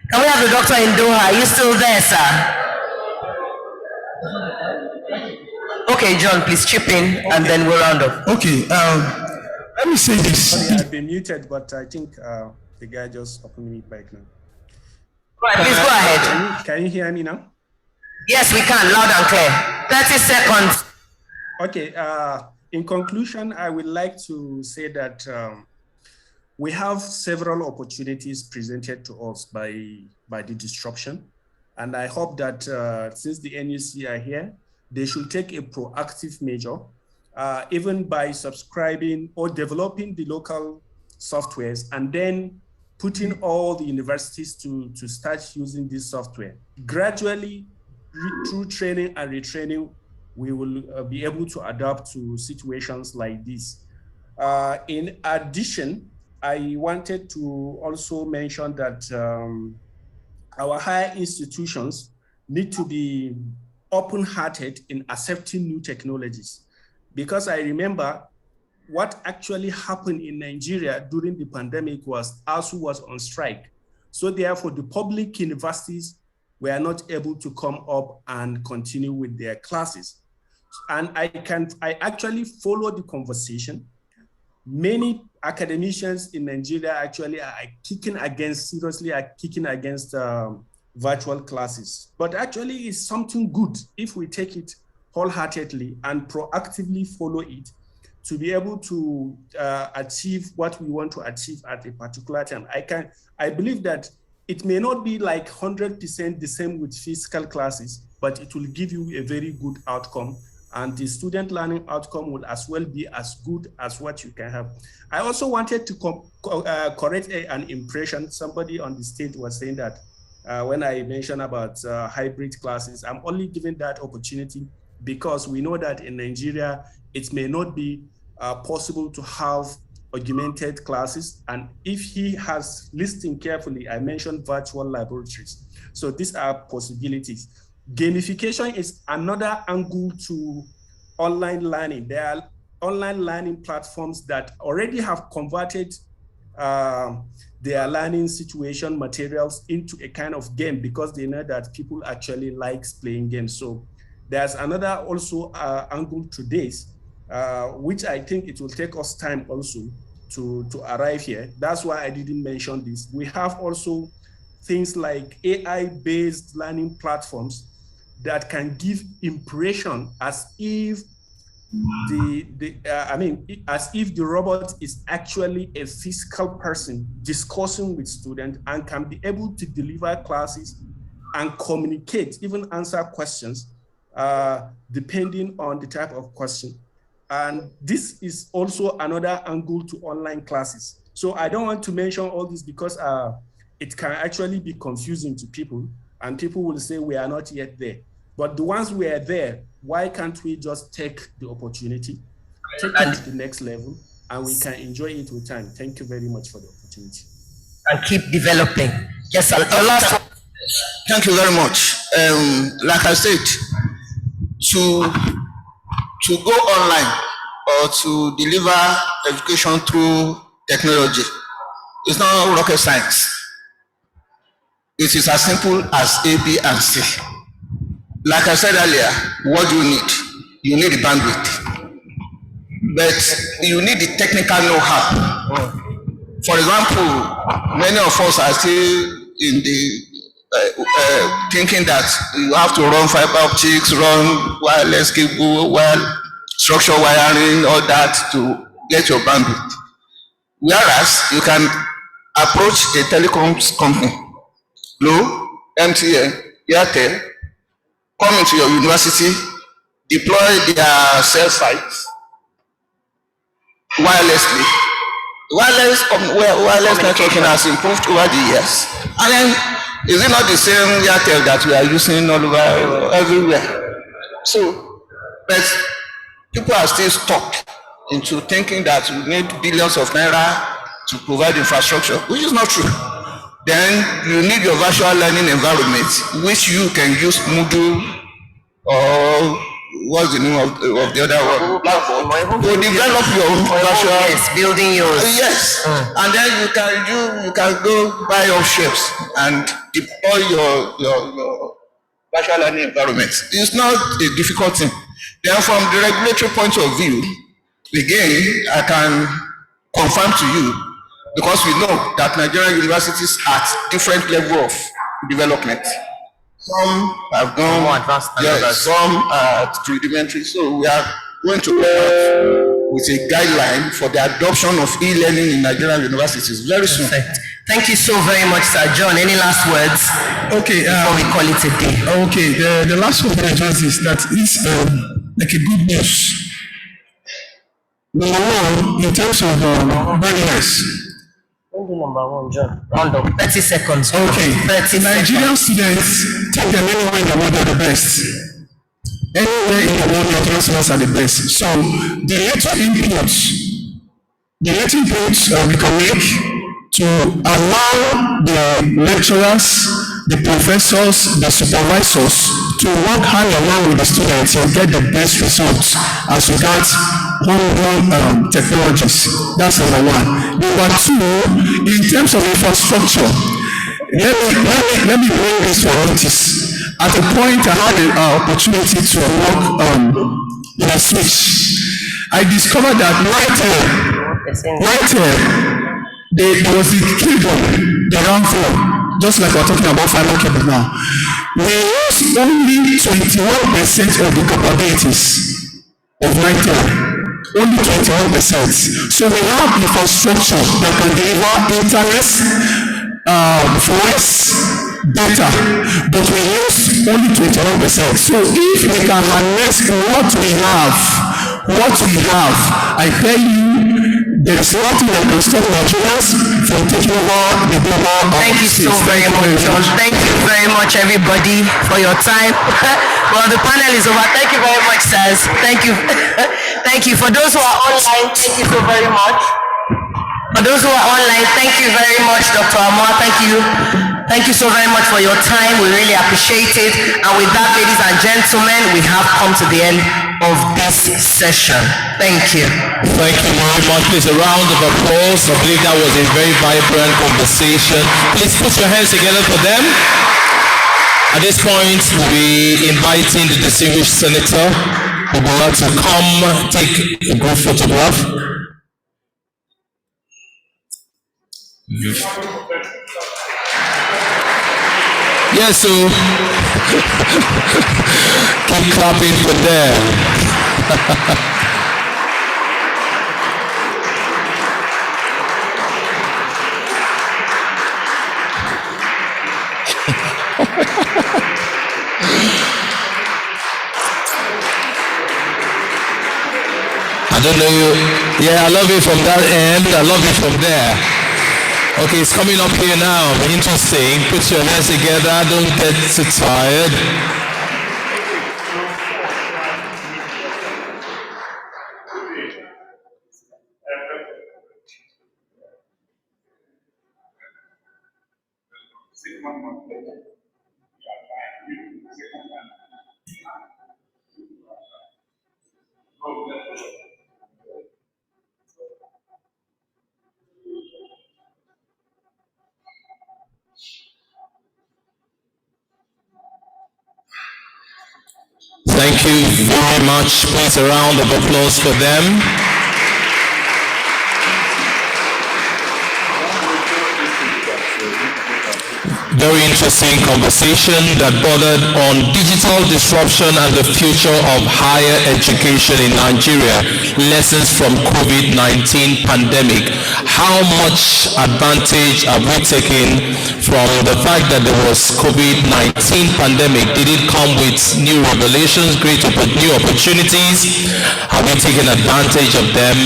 Can we have the doctor in Doha? Are you still there, sir? Okay, John, please chip in and then we'll round up. Okay, let me say this. Sorry, I've been muted, but I think the guy just opened me back now. Right, please go ahead. Can you hear me now? Yes, we can, loud and clear. 30 seconds. Okay, in conclusion, I would like to say that we have several opportunities presented to us by the disruption. And I hope that since the NUC are here, they should take a proactive measure, even by subscribing or developing the local softwares and then putting all the universities to start using this software. Gradually, through training and retraining, we will be able to adapt to situations like this. In addition, I wanted to also mention that our higher institutions need to be open-hearted in accepting new technologies. Because I remember what actually happened in Nigeria during the pandemic was ASU was on strike. So therefore, the public universities were not able to come up and continue with their classes. And I actually follow the conversation. Many academicians in Nigeria actually are seriously kicking against virtual classes. But actually it's something good if we take it wholeheartedly and proactively follow it to be able to achieve what we want to achieve at a particular time. I believe that it may not be like 100% the same with physical classes, but it will give you a very good outcome. And the student learning outcome will as well be as good as what you can have. I also wanted to correct an impression. Somebody on the stage was saying that when I mentioned about hybrid classes, I'm only giving that opportunity because we know that in Nigeria, it may not be possible to have augmented classes. And if he has listened carefully, I mentioned virtual laboratories. So these are possibilities. Gamification is another angle to online learning. There are online learning platforms that already have converted their learning situation materials into a kind of game because they know that people actually like playing games. So there's another also angle to this, which I think it will take us time also to arrive here. That's why I didn't mention this. We have also things like AI-based learning platforms that can give impression as if as if the robot is actually a physical person discussing with students and can be able to deliver classes and communicate, even answer questions, depending on the type of question. And this is also another angle to online classes. So I don't want to mention all this because it can actually be confusing to people and people will say we are not yet there. But the ones we are there, why can't we just take the opportunity, take it to the next level, and we can enjoy it with time? Thank you very much for the opportunity. And keep developing. Yes, last one. Thank you very much. Like I said, to go online or to deliver education through technology, it's not rocket science. It is as simple as A, B, and C. Like I said earlier, what do you need? You need the bandwidth, but you need the technical know-how. For example, many of us are still in the thinking that you have to run fiber optics, run wireless cable, structural wiring, all that to get your bandwidth. Whereas you can approach a telecoms company, Glo, MTN, Airtel come into your university, deploy their cell sites wirelessly. Wireless networking has improved over the years. And then, is it not the same Airtel that we are using all over everywhere? So, but people are still stuck into thinking that we need billions of naira to provide infrastructure, which is not true. Then you need your virtual learning environment, which you can use Moodle or what's the name of the other one? Platform. To develop your own virtual. Yes, building yours. Yes, and then you can go buy your ships and deploy your virtual learning environment. It's not a difficult thing. Then, from the regulatory point of view, again, I can confirm to you, because we know that Nigerian universities are at different level of development. Some have gone more advanced than others. Some are rudimentary. So we are going to come up with a guideline for the adoption of e-learning in Nigerian universities very soon. Perfect. Thank you so very much, Sir John. Any last words? Okay. Before we call it a day. Okay. The last word I just is that it's like a good news. Number one, in terms of barriers. Number one, John. Round up. 30 seconds. Okay. 30 Nigerian students take them anywhere in the world are the best. Anywhere in the world, Nigerian students are the best. So the little inputs we can make to allow the lecturers, the professors, the supervisors to work hand in hand with the students and get the best results as regards homegrown technologies. That's number one. Number two, in terms of infrastructure, let me bring this for notice. At a point, I had an opportunity to work in a switch. I discovered that right here, there was the cable, the round floor, just like we're talking about fiber cable now. We use only 21% of the capabilities of Nitel. Only 21%. So we have infrastructure that can deliver internet, voice, data, but we use only 21%. So if we can harness what we have, I tell you, there is nothing that can stop Nigerians from taking over the global. Thank you so very much, John. Thank you very much, everybody, for your time. Well, the panel is over. Thank you very much, sirs. Thank you. Thank you. For those who are online, thank you so very much. For those who are online, thank you very much, Dr. Amar. Thank you. Thank you so very much for your time. We really appreciate it. And with that, ladies and gentlemen, we have come to the end of this session. Thank you. Thank you very much. Please, a round of applause. I believe that was a very vibrant conversation. Please put your hands together for them. At this point, we'll be inviting the distinguished senator who would like to come take a group photograph. Yes, so keep clapping for them. I don't know you. Yeah, I love it from that end. I love it from there. Okay, it's coming up here now. Interesting. Put your hands together. Don't get too tired. Thank you very much. Please, a round of applause for them. very interesting conversation that bordered on digital disruption and the future of higher education in Nigeria, lessons from COVID-19 pandemic. How much advantage have we taken from the fact that there was COVID-19 pandemic? Did it come with new revelations, new opportunities? Have we taken advantage of them?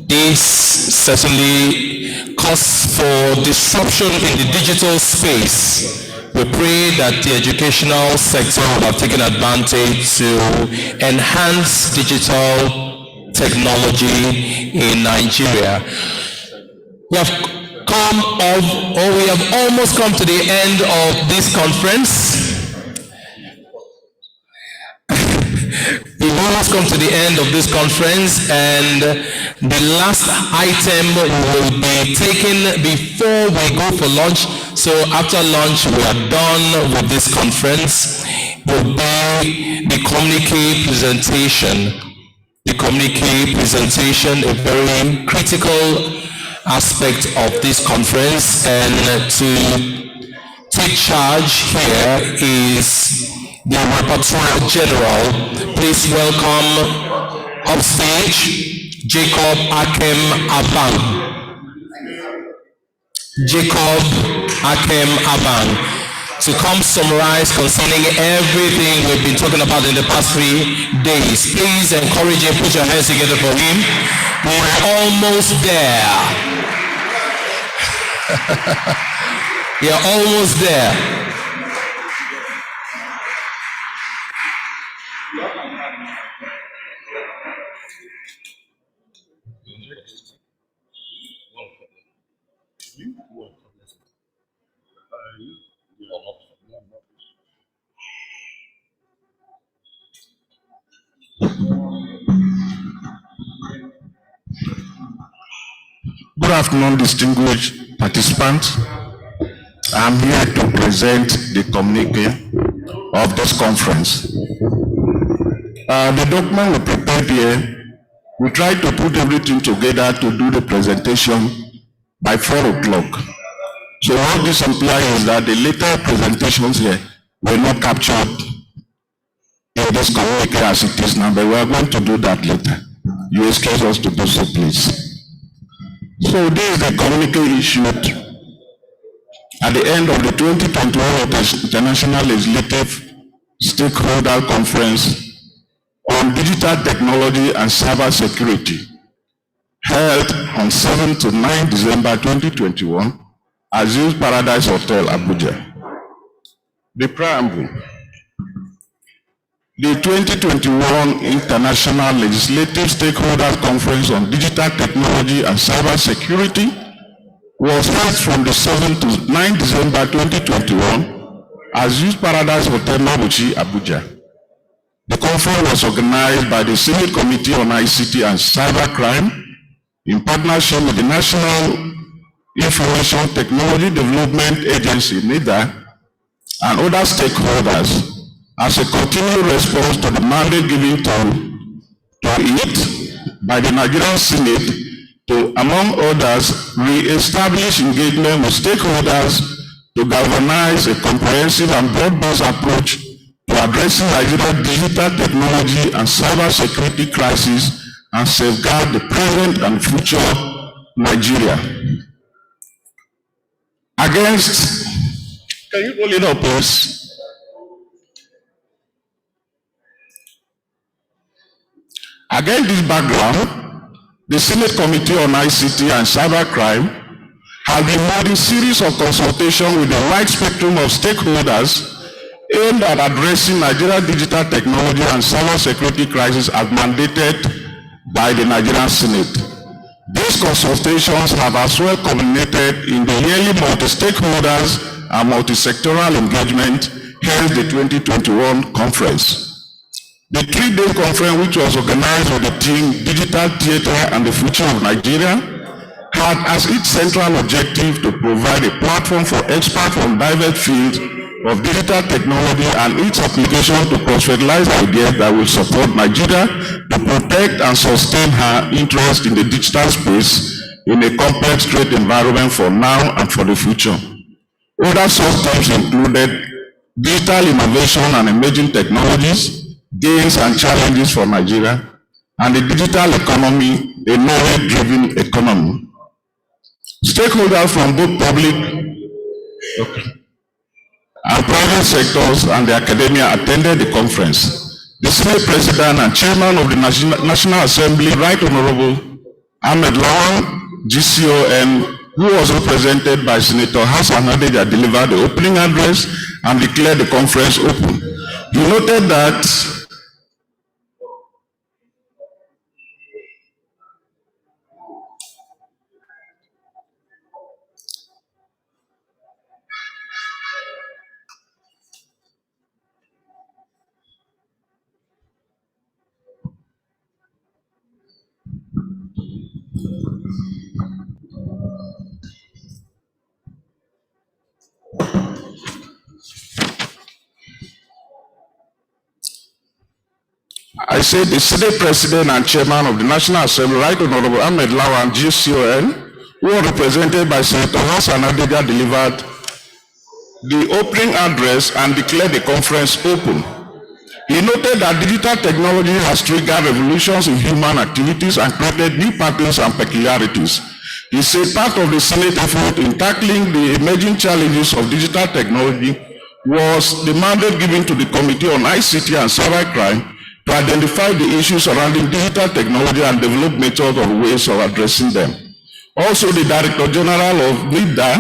This certainly calls for disruption in the digital space. We pray that the educational sector will have taken advantage to enhance digital technology in Nigeria. We have almost come to the end of this conference. We've almost come to the end of this conference, and the last item will be taken before we go for lunch. So after lunch, we are done with this conference. Will be the communique presentation. The communique presentation, a very critical aspect of this conference, and to take charge here is the Rapporteur General. Please welcome upstage Jacob Akem Abang. Jacob Akem Abang, to come summarize concerning everything we've been talking about in the past 3 days. Please encourage him, put your hands together for him. We're almost there. You're almost there. Good afternoon, distinguished participants. I'm here to present the communique of this conference. The document we prepared here, we tried to put everything together to do the presentation by 4 o'clock. So what this implies is that the later presentations here were not captured in this communique as it is now, but we are going to do that later. You excuse us to do so, please. So this is the communique issued at the end of the 2021 International Legislative Stakeholder Conference on Digital Technology and Cyber Security, held on 7 to 9 December 2021 at Zeus Paradise Hotel, Abuja. The preamble. The 2021 International Legislative Stakeholders Conference on Digital Technology and Cyber Security was held from the 7th to 9 December 2021 at Zeus Paradise Hotel, Abuja. The conference was organized by the Senate Committee on ICT and Cybercrime in partnership with the National Information Technology Development Agency, NIDA, and other stakeholders as a continued response to the mandate given to it by the Nigerian Senate to, among others, re-establish engagement with stakeholders to galvanize a comprehensive and broad-based approach to addressing Nigeria's digital technology and cyber security crisis and safeguard the present and future Nigeria. Can you roll it up, please? Against this background, the Senate Committee on ICT and Cybercrime has been holding a series of consultations with the wide spectrum of stakeholders aimed at addressing Nigeria's digital technology and cyber security crisis as mandated by the Nigerian Senate. These consultations have as well culminated in the yearly multi-stakeholders and multi-sectoral engagement held the 2021 conference. The 3-day conference, which was organized with the theme Digital Theater and the Future of Nigeria, had as its central objective to provide a platform for experts from diverse fields of digital technology and its application to cross-fertilize ideas that will support Nigeria to protect and sustain her interest in the digital space in a complex trade environment for now and for the future. Other sub-themes included digital innovation and emerging technologies, gains and challenges for Nigeria, and the digital economy, a knowledge-driven economy. Stakeholders from both public and private sectors and the academia attended the conference. The Senate President and Chairman of the National Assembly, Right Honorable Ahmed Lawan, GCON, who was represented by Senator Hassan Hadeja, delivered the opening address and declared the conference open. He noted that I said the Senate President and Chairman of the National Assembly, Right Honorable Ahmed Lawan, GCON, who was represented by Senator Hassan Hadeja, delivered the opening address and declared the conference open. He noted that digital technology has triggered revolutions in human activities and created new patterns and peculiarities. He said part of the Senate effort in tackling the emerging challenges of digital technology was the mandate given to the Committee on ICT and Cybercrime to identify the issues surrounding digital technology and develop methods or ways of addressing them. Also, the Director General of NIDA,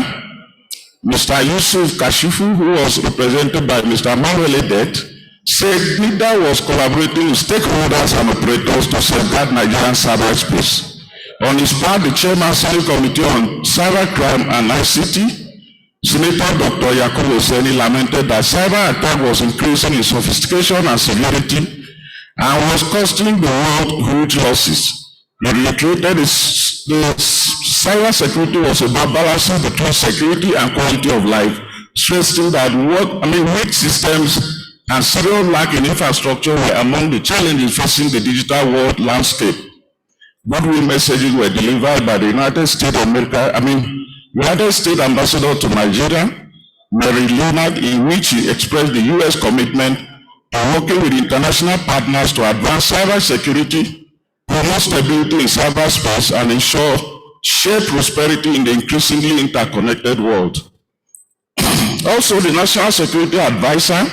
Mr. Yusuf Kashifu, who was represented by Mr. Manuel Edet, said NIDA was collaborating with stakeholders and operators to safeguard Nigerian cyberspace. On his part, the Chairman of the Committee on Cybercrime and ICT, Senator Dr. Yakubu Seni, lamented that cyber attack was increasing in sophistication and severity and was costing the world huge losses. He reiterated the cyber security was about balancing between security and quality of life, stressing that weak systems and serious lack in infrastructure were among the challenges facing the digital world landscape. Goodwill messages were delivered by the United States Ambassador to Nigeria, Mary Leonard, in which he expressed the U.S. commitment to working with international partners to advance cyber security, promote stability in cyberspace, and ensure shared prosperity in the increasingly interconnected world. Also, the National Security Advisor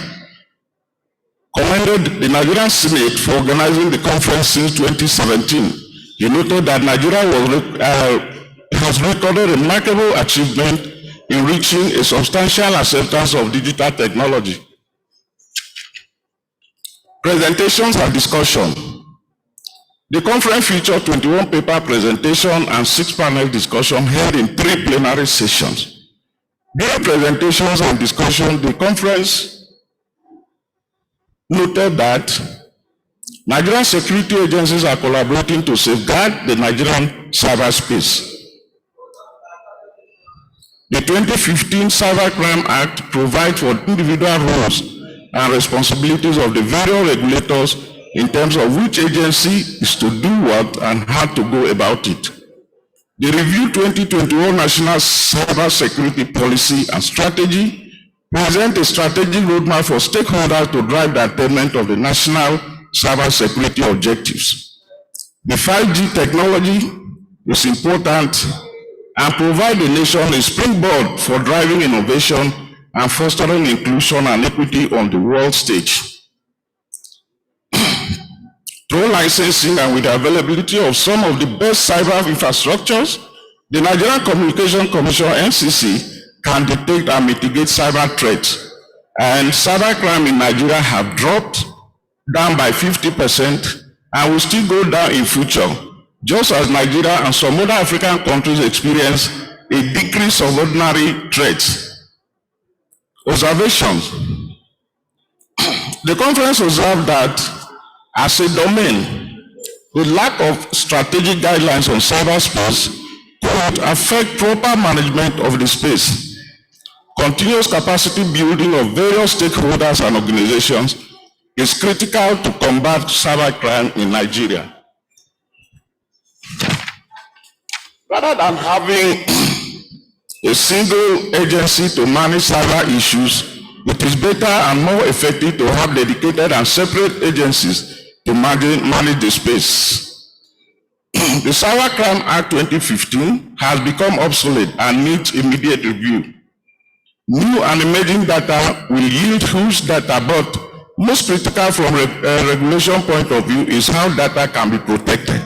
commended the Nigerian Senate for organizing the conference since 2017. He noted that Nigeria has recorded a remarkable achievement in reaching a substantial acceptance of digital technology. Presentations and discussion. The conference featured 21 paper presentations and 6 panel discussions held in 3 plenary sessions. During presentations and discussion, the conference noted that Nigerian security agencies are collaborating to safeguard the Nigerian cyberspace. The 2015 Cybercrime Act provides for individual roles and responsibilities of the various regulators in terms of which agency is to do what and how to go about it. The Review 2021 National Cyber Security Policy and Strategy presents a strategic roadmap for stakeholders to drive the attainment of the national cyber security objectives. The 5G technology is important and provide the nation a springboard for driving innovation and fostering inclusion and equity on the world stage. Through licensing and with the availability of some of the best cyber infrastructures, the Nigerian Communications Commission, NCC, can detect and mitigate cyber threats. And cybercrime in Nigeria have dropped down by 50% and will still go down in future, just as Nigeria and some other African countries experience a decrease of ordinary threats. Observations. The conference observed that as a domain, the lack of strategic guidelines on cyberspace could affect proper management of the space. Continuous capacity building of various stakeholders and organizations is critical to combat cybercrime in Nigeria. Rather than having a single agency to manage cyber issues, it is better and more effective to have dedicated and separate agencies to manage the space. The Cybercrime Act 2015 has become obsolete and needs immediate review. New and emerging data will yield huge data, but most critical from a regulation point of view is how data can be protected.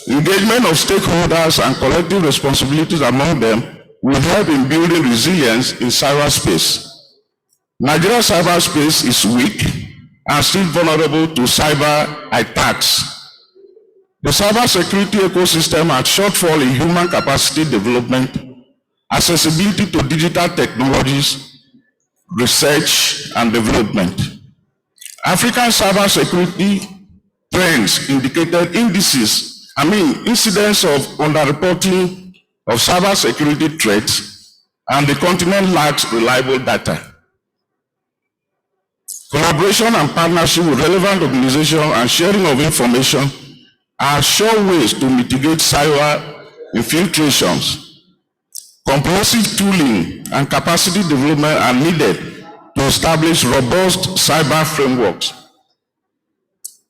Engagement of stakeholders and collective responsibilities among them will help in building resilience in cyberspace. Nigeria's cyberspace is weak and still vulnerable to cyber attacks. The cybersecurity ecosystem has shortfall in human capacity development, accessibility to digital technologies, research and development. African cybersecurity trends indicated incidents of underreporting of cybersecurity threats, and the continent lacks reliable data. Collaboration and partnership with relevant organizations and sharing of information are sure ways to mitigate cyber infiltrations. Comprehensive tooling and capacity development are needed to establish robust cyber frameworks.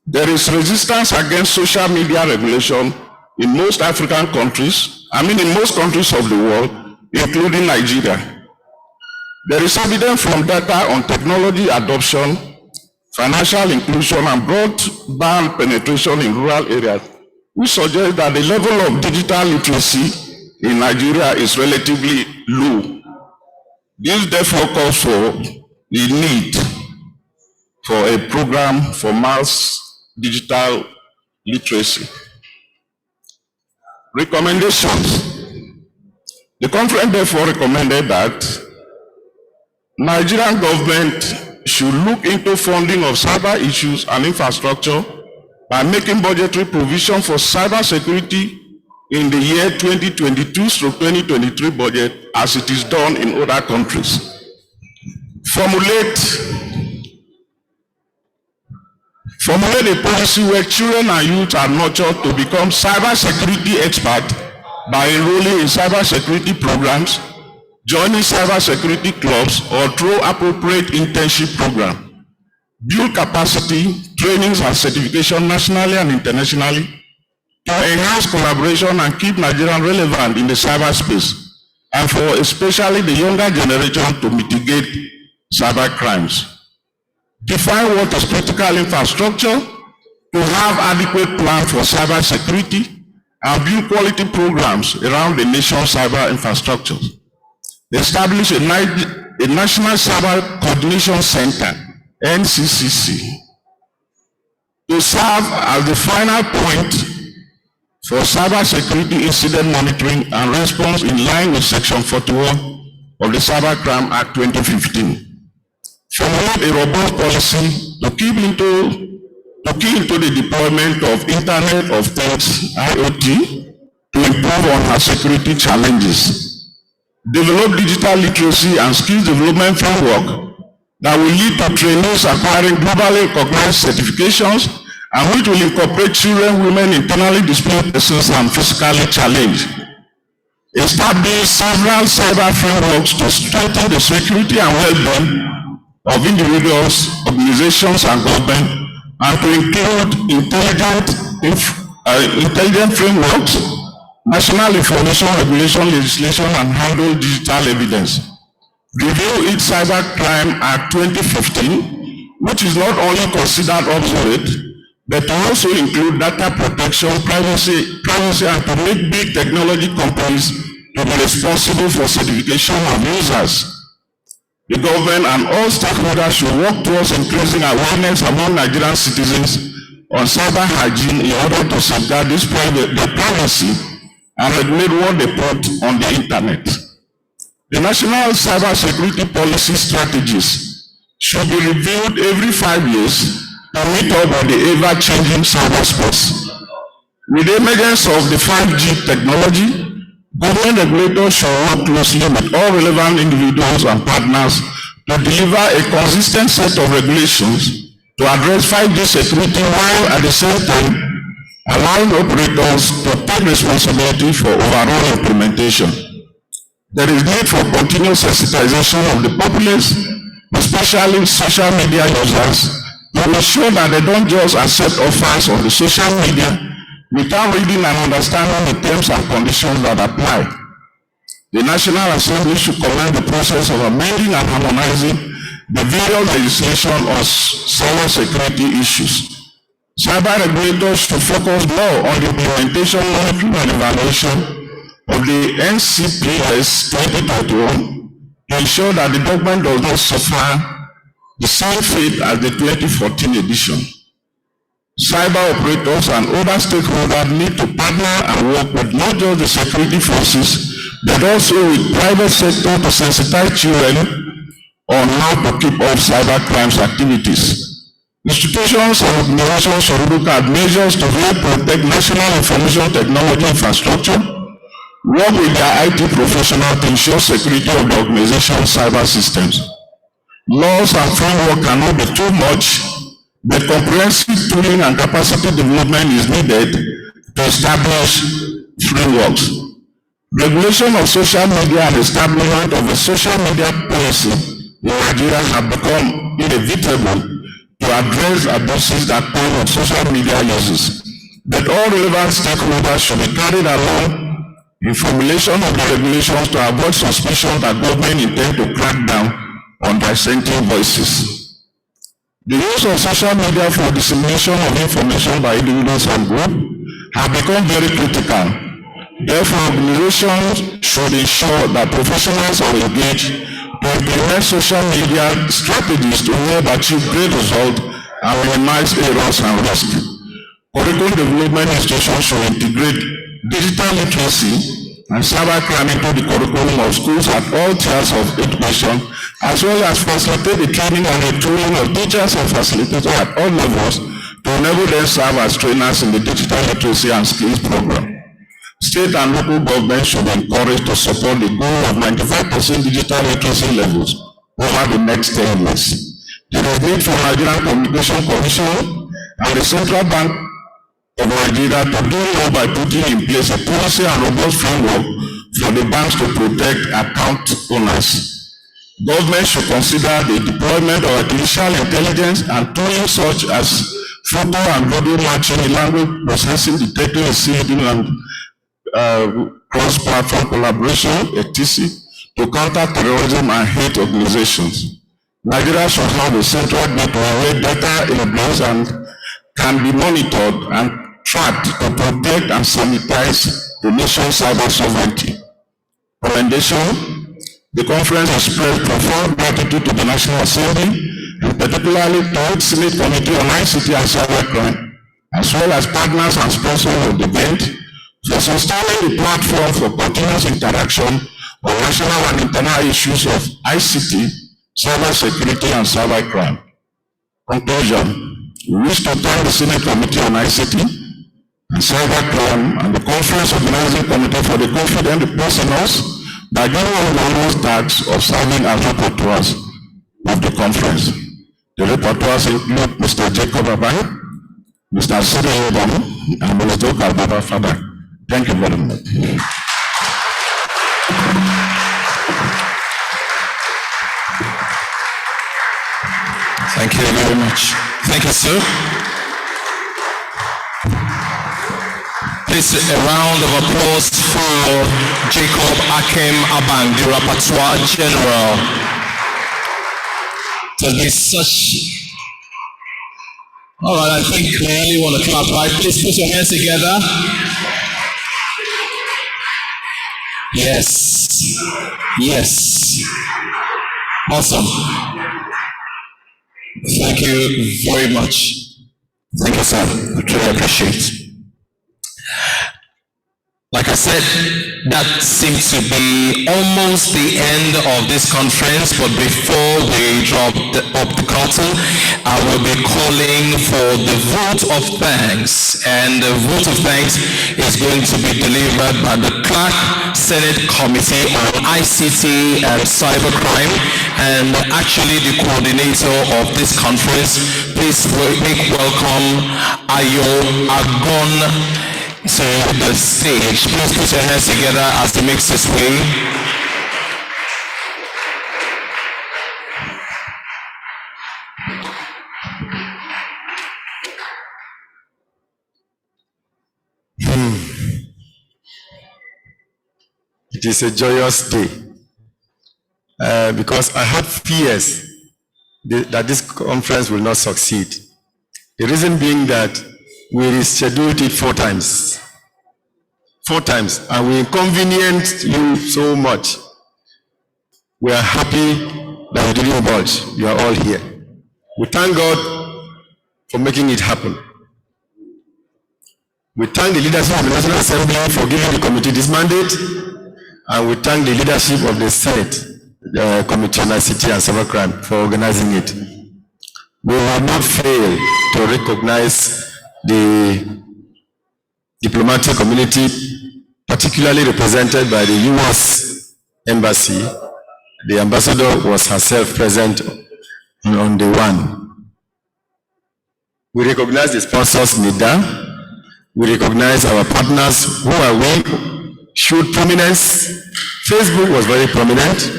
There is resistance against social media regulation in most African countries, in most countries of the world, including Nigeria. There is evidence from data on technology adoption, financial inclusion, and broadband penetration in rural areas, which suggest that the level of digital literacy in Nigeria is relatively low. This therefore calls for the need for a program for mass digital literacy. Recommendations. The conference therefore recommended that Nigerian government should look into funding of cyber issues and infrastructure by making budgetary provision for cyber security in the year 2022-2023 budget as it is done in other countries. Formulate a policy where children and youth are nurtured to become cyber security experts by enrolling in cyber security programs, joining cyber security clubs, or through appropriate internship programs. Build capacity, trainings and certification nationally and internationally to enhance collaboration and keep Nigeria relevant in the cyberspace, and for especially the younger generation to mitigate cyber crimes. Define what is critical infrastructure, to have adequate plan for cyber security, and build quality programs around the nation's cyber infrastructure. Establish a National Cyber Coordination Center, NCCC, to serve as the final point for cyber security incident monitoring and response in line with Section 41 of the Cybercrime Act 2015. Formulate a robust policy to key into the deployment of Internet of Things, IoT, to improve on our security challenges. Develop digital literacy and skills development framework that will lead to trainees acquiring globally recognized certifications and which will incorporate children, women, internally displaced persons, and physically challenged. Establish several cyber frameworks to strengthen the security and well-being of individuals, organizations, and government, and to include intelligent frameworks, national information regulation legislation, and handle digital evidence. Review each Cybercrime Act 2015, which is not only considered obsolete, but to also include data protection, privacy, and to make big technology companies to be responsible for certification of users. The government and all stakeholders should work towards increasing awareness among Nigerian citizens on cyber hygiene in order to safeguard their privacy and regulate what they put on the internet. The national cyber security policy strategies should be reviewed every 5 years to meet up with the ever-changing cyberspace. With the emergence of the 5G technology, government regulators should work closely with all relevant individuals and partners to deliver a consistent set of regulations to address 5G security while at the same time allowing operators to take responsibility for overall implementation. There is need for continuous sensitization of the populace, especially social media users, to ensure that they don't just accept offers on the social media without reading and understanding the terms and conditions that apply. The National Assembly should commence the process of amending and harmonizing the various legislation on cyber security issues. Cyber regulators should focus more on the implementation, monitoring, and evaluation of the NCPS 2021 to ensure that the government does not suffer the same fate as the 2014 edition. Cyber operators and other stakeholders need to partner and work with not just the security forces, but also with private sector to sensitize children on how to keep off cyber crimes activities. Institutions and organizations should look at measures to help protect national information technology infrastructure, work with their IT professionals to ensure security of the organization's cyber systems. Laws and framework cannot be too much, but comprehensive tooling and capacity development is needed to establish frameworks. Regulation of social media and establishment of a social media policy in Nigeria have become inevitable to address abuses that come with social media uses. But all relevant stakeholders should be carried along in formulation of the regulations to avoid suspicion that government intend to crack down on dissenting voices. The use of social media for dissemination of information by individuals and groups have become very critical. Therefore, organizations should ensure that professionals are engaged to implement social media strategies to help achieve great results and minimize errors and risk. Curriculum development institutions should integrate digital literacy and cybercrime into the curriculum of schools at all tiers of education, as well as facilitate the training and the tooling of teachers and facilitators at all levels to enable them serve as trainers in the digital literacy and skills program. State and local governments should be encouraged to support the goal of 95% digital literacy levels over the next 10 years. There is need for Nigerian Communication Commission and the Central Bank of Nigeria to do more by putting in place a policy and robust framework for the banks to protect account owners. Government should consider the deployment of artificial intelligence and tools such as photo and video matching, language processing, detecting, receiving, and cross-platform collaboration, etc., to counter terrorism and hate organizations. Nigeria should have a central gateway where data in place and can be monitored and tracked to protect and sanitize the nation's cyber sovereignty. Commendation: the conference expressed profound gratitude to the National Assembly, and particularly to its Senate Committee on ICT and Cybercrime, as well as partners and sponsors of the event, for sustaining the platform for continuous interaction on national and international issues of ICT, cyber security, and cybercrime. Conclusion: we wish to thank the Senate Committee on ICT and Cybercrime and the Conference Organizing Committee for the confidence reposed in us by giving us the honors task of serving as rapporteurs of the conference. The rapporteurs include Mr. Jacob Abai, Mr. Siri Obam, and Mr. Kalbaba Fada. Thank you very much. Thank you very much. Thank you, sir. Please, a round of applause for Jacob Akem Abang, the Rapporteur General. It has been such... All right, I think we only want to clap, right? Please put your hands together. Yes. Yes. Awesome. Thank you very much. Thank you, sir. I truly appreciate. Like I said, that seems to be almost the end of this conference, but before we drop up the curtain, I will be calling for the vote of thanks, and the vote of thanks is going to be delivered by the Clerk Senate Committee on ICT and Cybercrime, and actually the coordinator of this conference. Please make welcome Ayo Agon to the stage. Please put your hands together as he makes his way. It is a joyous day because I had fears that this conference will not succeed. The reason being that we rescheduled it 4 times. 4 times, and we inconvenienced you so much. We are happy that we didn't budge. You are all here. We thank God for making it happen. We thank the leadership of the National Assembly for giving the committee this mandate, and we thank the leadership of the Senate, the Committee on ICT and Cybercrime for organizing it. We will not fail to recognize the diplomatic community, particularly represented by the US Embassy. The ambassador was herself present on the one. We recognize the sponsors, NIDA. We recognize our partners who are showed prominence. Facebook was very prominent,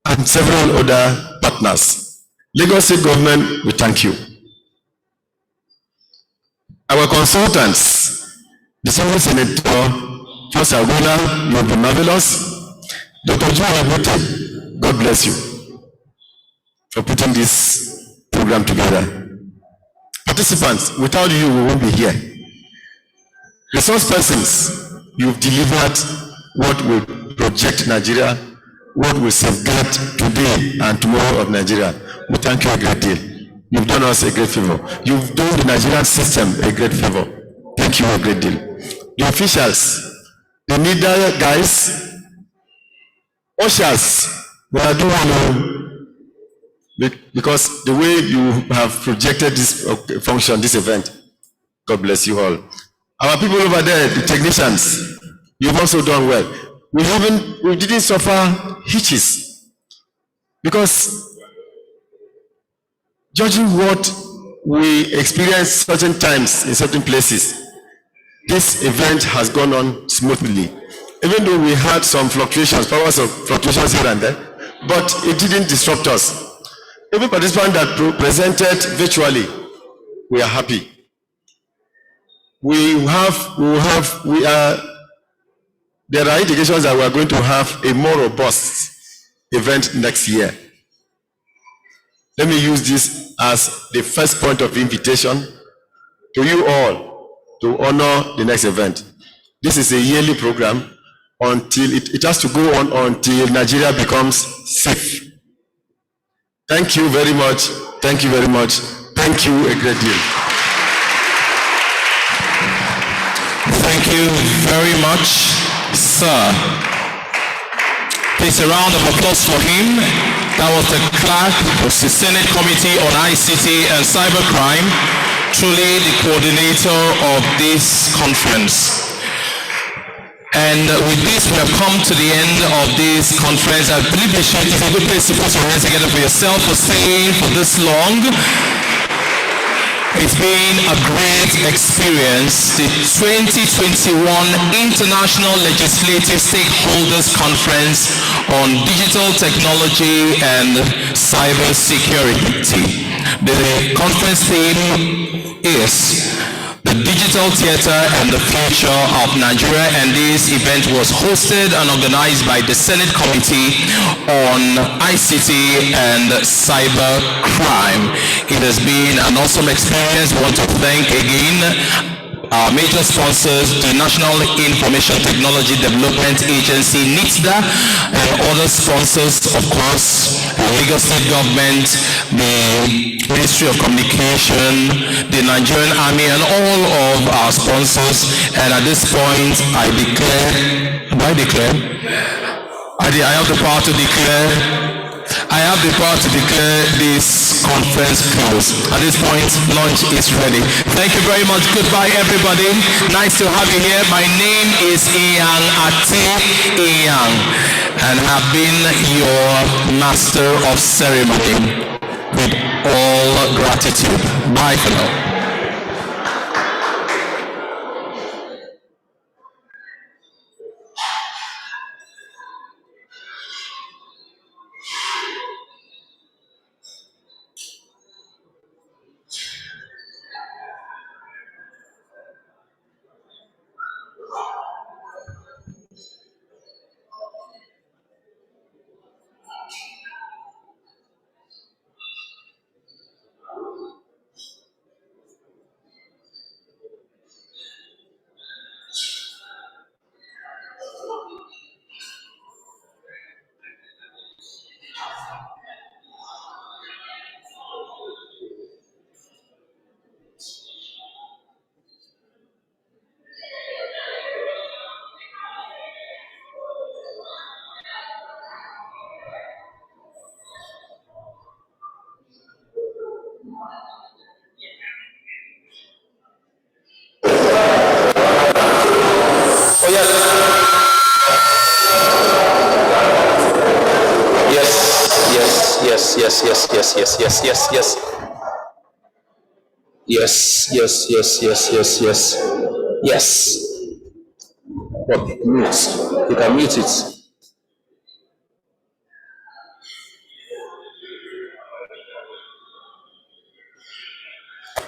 and several other partners. Lagos State Government, we thank you. Our consultants, the Distinguished Senator First Aguna, you have been marvelous. Dr. Joe Abote, God bless you for putting this program together. Participants, without you, we won't be here. Resource persons, you've delivered what will project Nigeria, what will safeguard today and tomorrow of Nigeria. We thank you a great deal. You've done us a great favor. You've done the Nigerian system a great favor. Thank you a great deal. The officials, the media guys, ushers, we are doing because the way you have projected this function, this event, God bless you all. Our people over there, the technicians, you've also done well. We didn't suffer hitches because judging what we experience certain times in certain places, this event has gone on smoothly. Even though we had some fluctuations, powers of fluctuations here and there, but it didn't disrupt us. Every participant that presented virtually, we are happy. There are indications that we are going to have a more robust event next year. Let me use this as the first point of invitation to you all to honor the next event. This is a yearly program until it has to go on until Nigeria becomes safe. Thank you very much. Thank you very much. Thank you a great deal. Thank you very much, sir. Please a round of applause for him. That was the clerk of the Senate Committee on ICT and Cybercrime, truly the coordinator of this conference. And with this, we have come to the end of this conference. I believe it's a good place to put your hands together for yourself for staying for this long. It's been a great experience. The 2021 International Legislative Stakeholders Conference on Digital Technology and Cybersecurity. The conference theme is the Digital Theater and the Future of Nigeria, and this event was hosted and organized by the Senate Committee on ICT and Cybercrime. It has been an awesome experience. We want to thank again our major sponsors, the National Information Technology Development Agency, NITDA, and other sponsors, of course, the Lagos State Government, the Ministry of Communication, the Nigerian Army, and all of our sponsors. And at this point, I have the power to declare this conference closed. At this point, lunch is ready. Thank you very much. Goodbye, everybody. Nice to have you here. My name is Iyang Ati Iyang, and have been your master of ceremony. With all gratitude. Bye for now. yes, yes, yes, yes, yes, yes, yes. Yes, yes, yes, yes, yes, yes. Yes. What? Mute. You can mute it.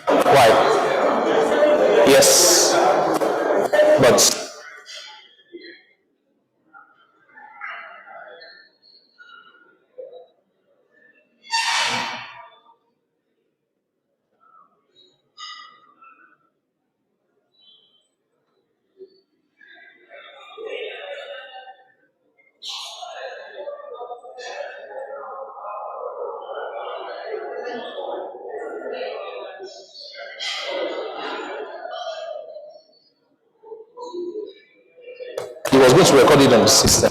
Why? Yes. But he was going to record it on the system.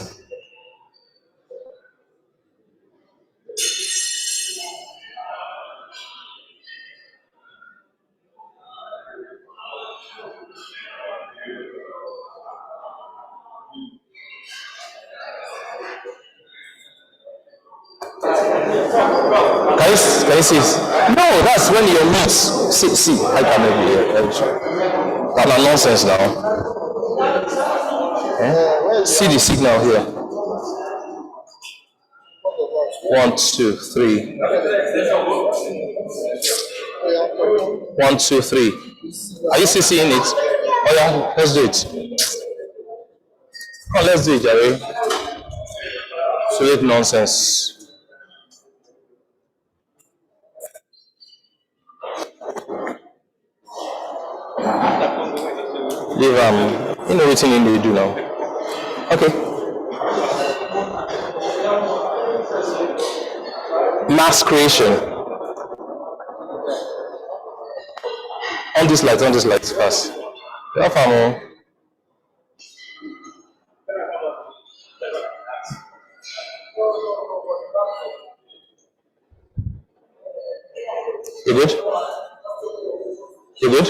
Can you see it? No, that's when you're mute. See, I can maybe hear. That's nonsense now. Eh? See the signal here. 1, 2, 3. 1, 2, 3. Are you still seeing it? Oh yeah, let's do it. Oh, let's do it, Jerry. Absolute nonsense. Leave you know what you do now. Okay. Mass creation. On this light fast. You good? You good?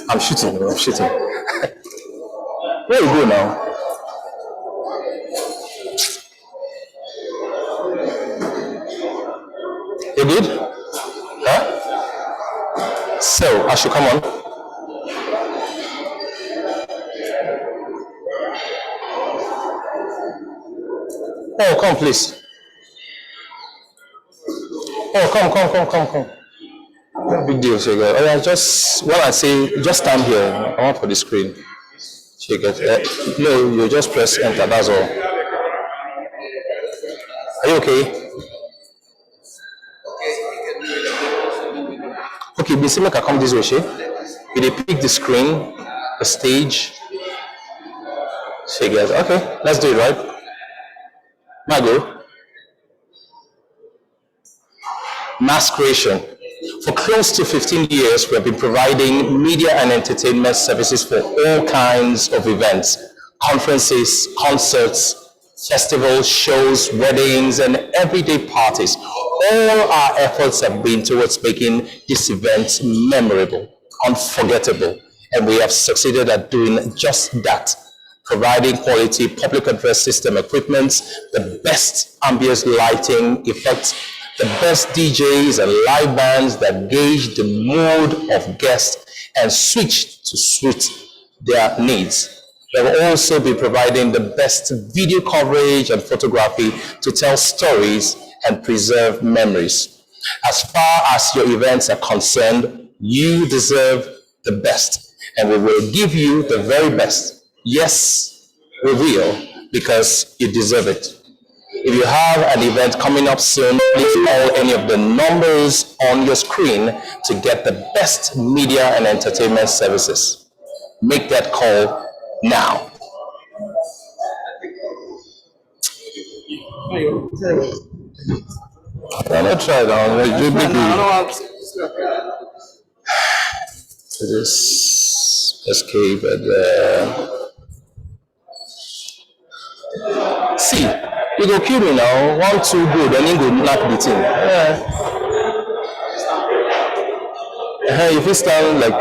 I'm shooting. Where you go now? You good? Huh? So, I should come on. Oh, come, please. Oh, come. No big deal, Shega. Oh, yeah, just, when I say, just stand here. I want for the screen. Shega. No, you just press enter, that's all. Are you okay? Okay, Bisi, make I come this way, she. You dey pick the screen, the stage. Shega. Okay, let's do it, right? Mago. Mass creation. For close to 15 years, we have been providing media and entertainment services for all kinds of events, conferences, concerts, festivals, shows, weddings, and everyday parties. All our efforts have been towards making this event memorable, unforgettable, and we have succeeded at doing just that, providing quality public address system equipment, the best ambience lighting effects, the best DJs and live bands that gauge the mood of guests and switch to suit their needs. We will also be providing the best video coverage and photography to tell stories and preserve memories. As far as your events are concerned, you deserve the best, and we will give you the very best. Yes, we will, because you deserve it. If you have an event coming up soon, please call any of the numbers on your screen to get the best media and entertainment services. Make that call now. I'm not trying now. This escape and see, you go kill me now. 1, 2 good, and then go knock the thing. If you stand like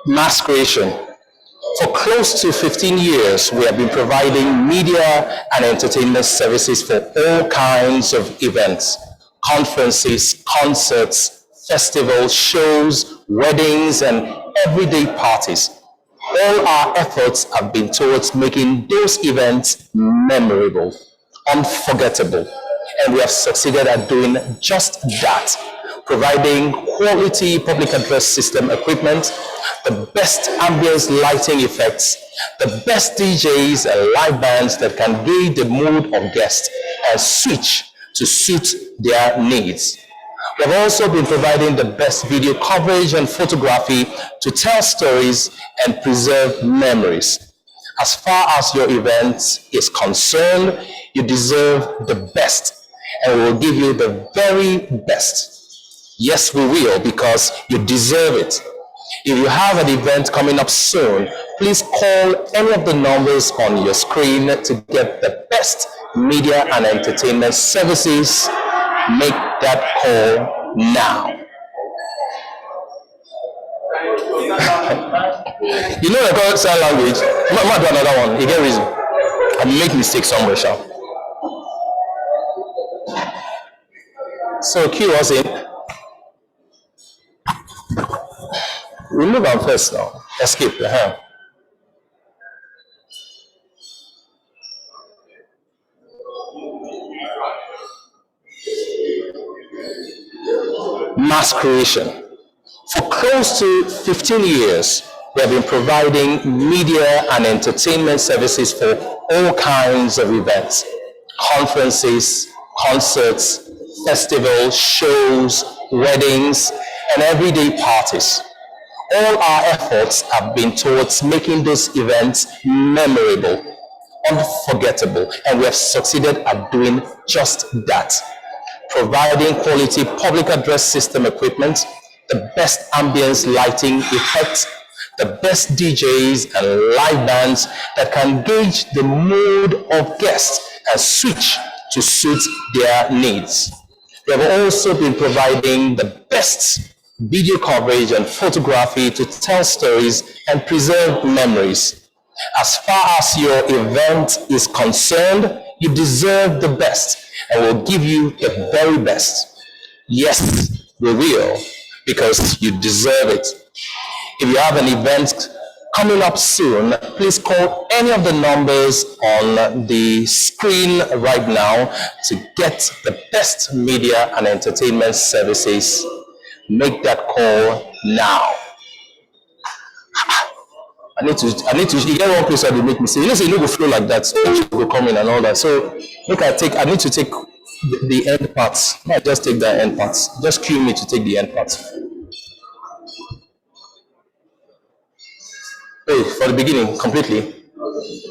Mass creation. For close to 15 years, we have been providing media and entertainment services for all kinds of events, conferences, concerts, festivals, shows, weddings, and everyday parties. All our efforts have been towards making those events memorable, unforgettable, and we have succeeded at doing just that, providing quality public address system equipment, the best ambience lighting effects, the best DJs and live bands that can gauge the mood of guests and switch to suit their needs. We have also been providing the best video coverage and photography to tell stories and preserve memories. As far as your event is concerned, you deserve the best, and we will give you the very best. Yes, we will, because you deserve it. If you have an event coming up soon, please call any of the numbers on your screen to get the best media and entertainment services. Make that call now. You know the call sign language? I might do another one. You get reason. I make mistakes somewhere, Sha. So Q was in. Remove them first now. Escape. Mass creation. For close to 15 years, we have been providing media and entertainment services for all kinds of events, conferences, concerts, festivals, shows, weddings, and everyday parties. All our efforts have been towards making those events memorable, unforgettable, and we have succeeded at doing just that, providing quality public address system equipment, the best ambience lighting effects, the best DJs and live bands that can gauge the mood of guests and switch to suit their needs. We have also been providing the best video coverage and photography to tell stories and preserve memories. As far as your event is concerned, you deserve the best, and we'll give you the very best. Yes, we will, because you deserve it. If you have an event coming up soon, please call any of the numbers on the screen right now to get the best media and entertainment services. Make that call now. I need to, you get one place where they make me say, you know, so you go flow like that, so go come in and all that. So, I need to take the end parts. Not just take the end parts. Just cue me to take the end parts. Hey, for the beginning, completely.